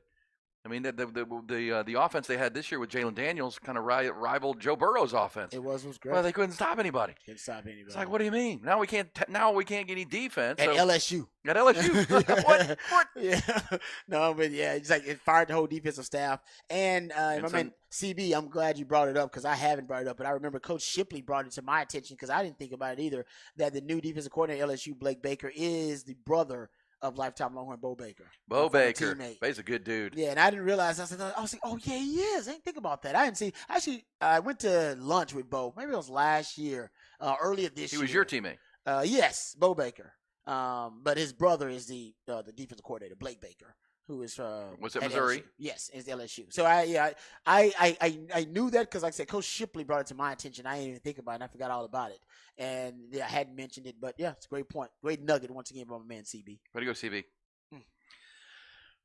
S1: I mean, the offense they had this year with Jalen Daniels kind of rivaled Joe Burrow's offense.
S2: It was great.
S1: Well, they couldn't stop anybody.
S2: Couldn't stop anybody.
S1: It's like, what do you mean? Now we can't get any defense
S2: at LSU.
S1: At LSU, what?
S2: Yeah, no, but yeah, it's like it fired the whole defensive staff. And CB, I'm glad you brought it up because I haven't brought it up, but I remember Coach Shipley brought it to my attention because I didn't think about it either. That the new defensive coordinator at LSU, Blake Baker, is the brother of lifetime Longhorn Bo Baker.
S1: Bo Baker. He's a good dude.
S2: Yeah, and I didn't realize. I was like, oh, yeah, he is. I didn't think about that. I didn't see. Actually, I went to lunch with Bo. Maybe it was last year, earlier this year.
S1: He was your teammate.
S2: Yes, Bo Baker. But his brother is the defensive coordinator, Blake Baker, who is
S1: was it Missouri?
S2: LSU. Yes, it's LSU. So I knew that because, like I said, Coach Shipley brought it to my attention. I didn't even think about it. And I forgot all about it. And I hadn't mentioned it, but yeah, it's a great point. Great nugget once again by my man CB.
S1: Way to go, CB.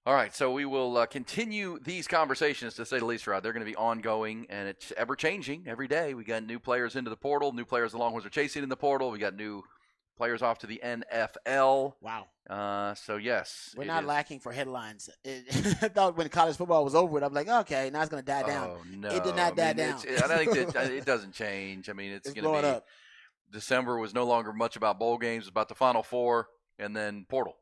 S1: All right, so we will continue these conversations, to say the least, Rod. They're going to be ongoing, and it's ever-changing every day. We got new players into the portal, new players the Longhorns are chasing in the portal. We got new players off to the NFL.
S2: Wow.
S1: So, yes.
S2: We're not lacking for headlines. I thought when college football was over, I'm like, okay, now it's going to die down.
S1: Oh, no.
S2: It did not die down.
S1: I think that it doesn't change. I mean, it's going to be up. December was no longer much about bowl games. It was about the Final Four and then portal.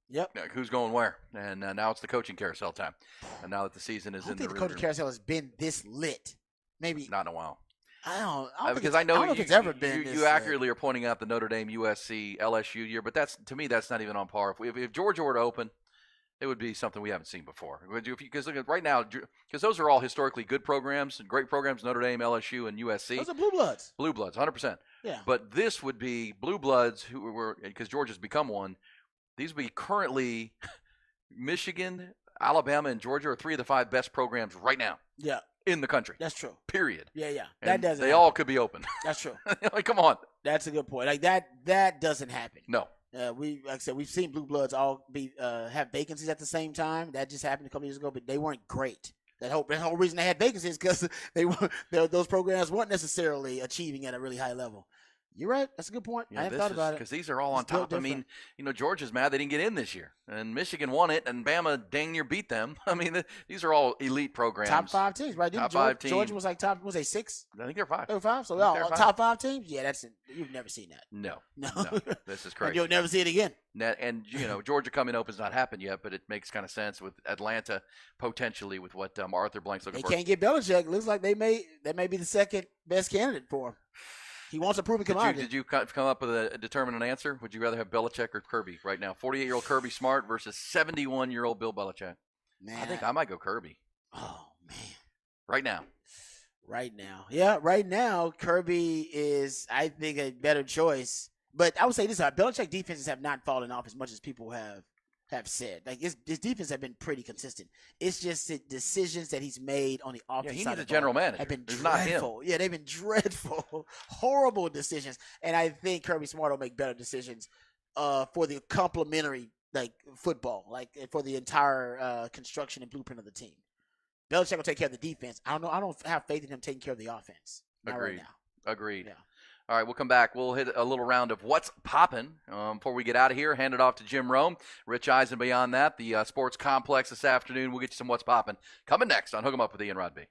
S2: Yep.
S1: Who's going where? And now it's the coaching carousel time. And now that the season is in the
S2: I don't think the coaching carousel has been this lit. Maybe.
S1: Not in a while.
S2: I don't
S1: because I know
S2: it's ever been.
S1: You accurately are pointing out the Notre Dame, USC, LSU year, but to me that's not even on par. If Georgia were to open, it would be something we haven't seen before. Because look at right now, because those are all historically good programs and great programs. Notre Dame, LSU, and USC.
S2: Those are blue bloods.
S1: Blue bloods, 100%.
S2: Yeah.
S1: But this would be blue bloods who were, because Georgia's become one. These would be currently Michigan, Alabama, and Georgia are 3 of the 5 best programs right now.
S2: Yeah.
S1: In the country.
S2: That's true.
S1: Period.
S2: Yeah.
S1: And
S2: that doesn't.
S1: They all could be open.
S2: That's true.
S1: Like, come on.
S2: That's a good point. Like that doesn't happen.
S1: No.
S2: Like I said, we've seen blue bloods all be have vacancies at the same time. That just happened a couple years ago, but they weren't great. That whole reason they had vacancies because those programs weren't necessarily achieving at a really high level. You're right. That's a good point. I hadn't thought about it.
S1: Because these are all on
S2: It's built
S1: top. I mean,
S2: different.
S1: Georgia's mad they didn't get in this year. And Michigan won it, and Bama dang near beat them. I mean, these are all elite programs.
S2: Top 5 teams, right?
S1: Top 5 teams.
S2: Georgia was like was they 6?
S1: I think they're 5.
S2: They were 5? So,
S1: they're 5.
S2: top 5 teams? Yeah, you've never seen that.
S1: No. This is
S2: And
S1: crazy.
S2: you'll never see it again.
S1: And Georgia coming open's not happened yet, but it makes kind of sense with Atlanta potentially with what Arthur Blank's looking
S2: They
S1: for.
S2: can't get Belichick. Looks like that may be the second best candidate for him. He wants a proven commodity.
S1: Did you come up with a determined answer? Would you rather have Belichick or Kirby right now? 48-year-old Kirby Smart versus 71-year-old Bill Belichick.
S2: Man,
S1: I think I might go Kirby.
S2: Oh, man.
S1: Right now.
S2: Right now. Yeah, right now, Kirby is, I think, a better choice. But I would say this, Belichick defenses have not fallen off as much as people have said. Like, his defense have been pretty consistent. It's just the decisions that he's made on the offense
S1: he
S2: side
S1: needs
S2: of
S1: a
S2: the
S1: general
S2: ball
S1: manager.
S2: have been
S1: It's not him.
S2: dreadful. Yeah, they've been dreadful. Horrible decisions. And I think Kirby Smart will make better decisions for the complementary, football, for the entire construction and blueprint of the team. Belichick will take care of the defense. I don't know. I don't have faith in him taking care of the offense. Not
S1: Agreed.
S2: right now.
S1: Agreed.
S2: Yeah.
S1: All right, we'll come back. We'll hit a little round of what's popping before we get out of here. Hand it off to Jim Rome, Rich Eisen beyond that, the sports complex this afternoon. We'll get you some what's popping. Coming next on Hook 'em Up with Ian Rodby.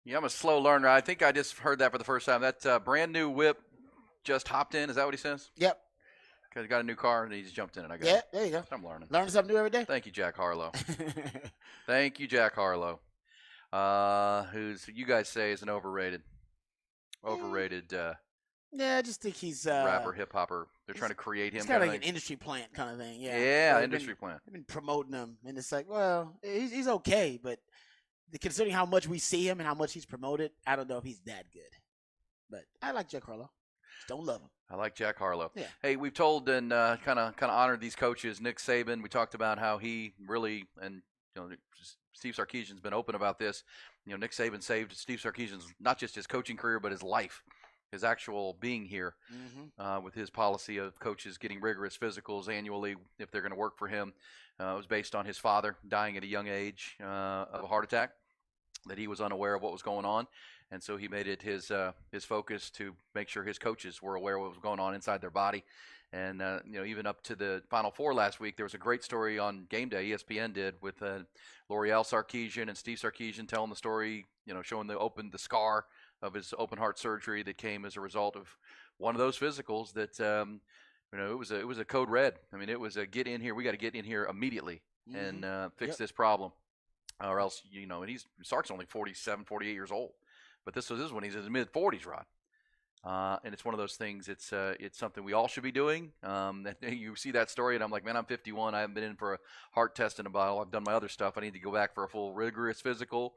S1: Yeah, I'm a slow learner. I think I just heard that for the first time. That brand new whip just hopped in. Is that what he says?
S2: Yep.
S1: Because he got a new car and he just jumped in it. I guess.
S2: Yeah, there you go.
S1: I'm learning.
S2: Learning something new every day.
S1: Thank you, Jack Harlow. Thank you, Jack Harlow. Who's you guys say is an overrated.
S2: Yeah, I just think he's
S1: rapper, hip hopper. They're trying to create him.
S2: He's kind of like an industry plant kind of thing. Yeah.
S1: Yeah, industry plant.
S2: They've been promoting him, and it's like, well, he's okay, but considering how much we see him and how much he's promoted, I don't know if he's that good. But I like Jack Harlow. Just don't love him.
S1: I like Jack Harlow.
S2: Yeah.
S1: Hey, we've told and kind of honored these coaches. Nick Saban. We talked about how he really and Steve Sarkisian's been open about this. Nick Saban saved Steve Sarkisian's not just his coaching career but his life, his actual being here, with his policy of coaches getting rigorous physicals annually if they're going to work for him. It was based on his father dying at a young age of a heart attack. that he was unaware of what was going on. And so he made it his focus to make sure his coaches were aware of what was going on inside their body. And, even up to the Final Four last week, there was a great story on Game Day, ESPN did, with L'Oreal Sarkisian and Steve Sarkisian telling the story, showing the scar of his open heart surgery that came as a result of one of those physicals that, it was a code red. I mean, it was a get in here. We got to get in here immediately and fix this problem, or else, and Sark's only 47, 48 years old. But this is when he's in his mid-40s, Rod. And it's one of those things. It's something we all should be doing. You see that story, and I'm like, man, I'm 51. I haven't been in for a heart test in a while. I've done my other stuff. I need to go back for a full rigorous physical.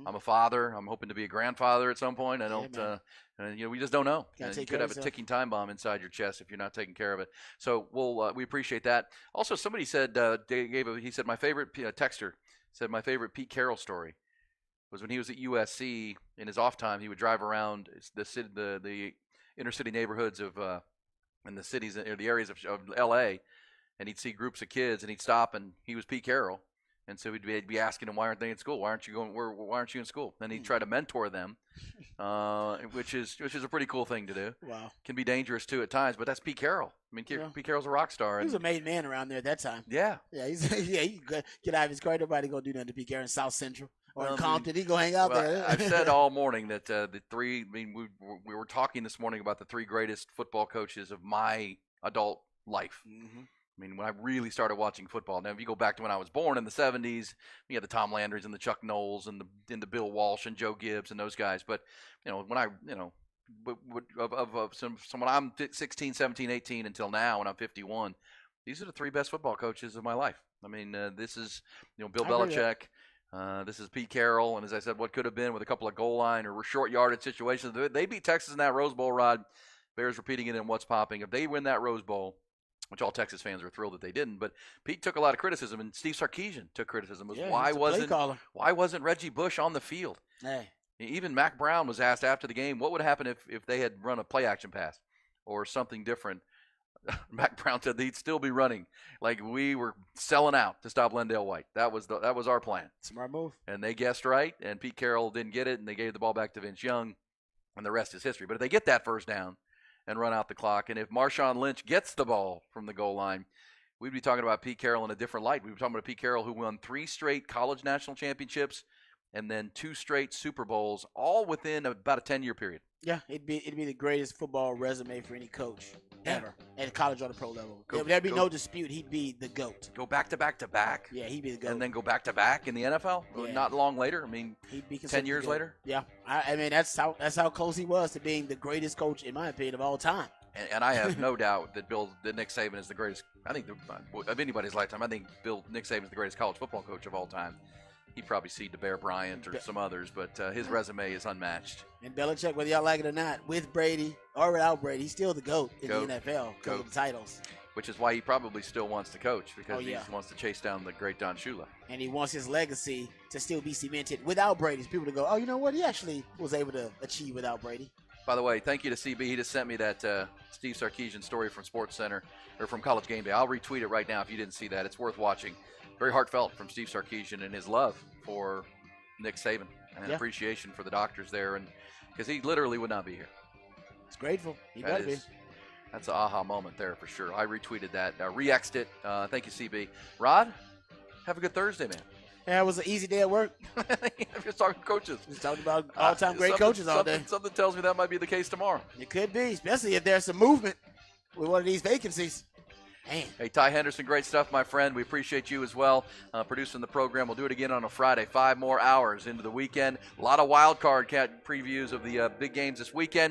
S1: I'm a father. I'm hoping to be a grandfather at some point. I don't. We just don't know. And you could have a ticking time bomb inside your chest if you're not taking care of it. So we appreciate that. Also, somebody said he said my favorite texter said my favorite Pete Carroll story was when he was at USC. In his off time, he would drive around the inner city neighborhoods of in the cities or the areas of LA, and he'd see groups of kids, and he'd stop, and he was Pete Carroll, and so he'd be asking them, why aren't they in school? Why aren't you in school? And he'd try to mentor them, which is a pretty cool thing to do.
S2: Wow,
S1: can be dangerous too at times, but that's Pete Carroll. I mean, Pete Carroll's a rock star.
S2: He was a made man around there at that time.
S1: Yeah,
S2: he could get out of his car. Nobody gonna do nothing to Pete Carroll in South Central. Or in Compton, he go hang out there.
S1: I've said all morning that we were talking this morning about the three greatest football coaches of my adult life. I mean, when I really started watching football. Now, if you go back to when I was born in the 70s, you had the Tom Landrys and the Chuck Knowles and the Bill Walsh and Joe Gibbs and those guys. But, when when I'm 16, 17, 18 until now, when I'm 51, these are the three best football coaches of my life. I mean, this is, Bill Belichick. This is Pete Carroll, and as I said, what could have been with a couple of goal line or short yardage situations. They beat Texas in that Rose Bowl, Rod. Bears repeating it in What's Popping. If they win that Rose Bowl, which all Texas fans are thrilled that they didn't, but Pete took a lot of criticism, and Steve Sarkisian took criticism. Why wasn't Reggie Bush on the field?
S2: Hey.
S1: Even Mac Brown was asked after the game, what would happen if they had run a play action pass or something different? Mac Brown said he'd still be running. Like, we were selling out to stop LenDale White. That was our plan.
S2: Smart move.
S1: And they guessed right, and Pete Carroll didn't get it, and they gave the ball back to Vince Young, and the rest is history. But if they get that first down and run out the clock, and if Marshawn Lynch gets the ball from the goal line, we'd be talking about Pete Carroll in a different light. We'd be talking about Pete Carroll who won 3 straight college national championships and then 2 straight Super Bowls, all within about a 10-year period.
S2: Yeah, it'd be the greatest football resume for any coach ever at college or the pro level. There'd be no dispute. He'd be the GOAT.
S1: Go back to back to back.
S2: Yeah, he'd be the GOAT.
S1: And then go back to back in the NFL.
S2: Yeah.
S1: Not long later. I mean,
S2: he'd be
S1: 10 years later.
S2: Yeah, I mean that's how close he was to being the greatest coach, in my opinion, of all time.
S1: And I have no doubt that Nick Saban is the greatest. I think of anybody's lifetime. I think Nick Saban is the greatest college football coach of all time. He'd probably cede to Bear Bryant or some others, but his resume is unmatched.
S2: And Belichick, whether y'all like it or not, with Brady or without Brady, he's still the GOAT in the NFL because of the titles.
S1: Which is why he probably still wants to coach, because he wants to chase down the great Don Shula.
S2: And he wants his legacy to still be cemented without Brady. People to go, oh, you know what? He actually was able to achieve without Brady.
S1: By the way, thank you to CB. He just sent me that Steve Sarkisian story from SportsCenter, or from College Game Day. I'll retweet it right now if you didn't see that. It's worth watching. Very heartfelt from Steve Sarkisian and his love for Nick Saban and appreciation for the doctors there, and because he literally would not be here.
S2: It's grateful. He better be.
S1: That's an aha moment there for sure. I retweeted that, re-X'd it. Thank you, CB. Rod, have a good Thursday, man.
S2: Yeah, it was an easy day at work.
S1: Just talking coaches.
S2: Just talking about all-time great coaches all day.
S1: Something tells me that might be the case tomorrow.
S2: It could be, especially if there's some movement with one of these vacancies. Man.
S1: Hey, Ty Henderson, great stuff, my friend. We appreciate you as well, producing the program. We'll do it again on a Friday, 5 more hours into the weekend. A lot of wild card previews of the big games this weekend.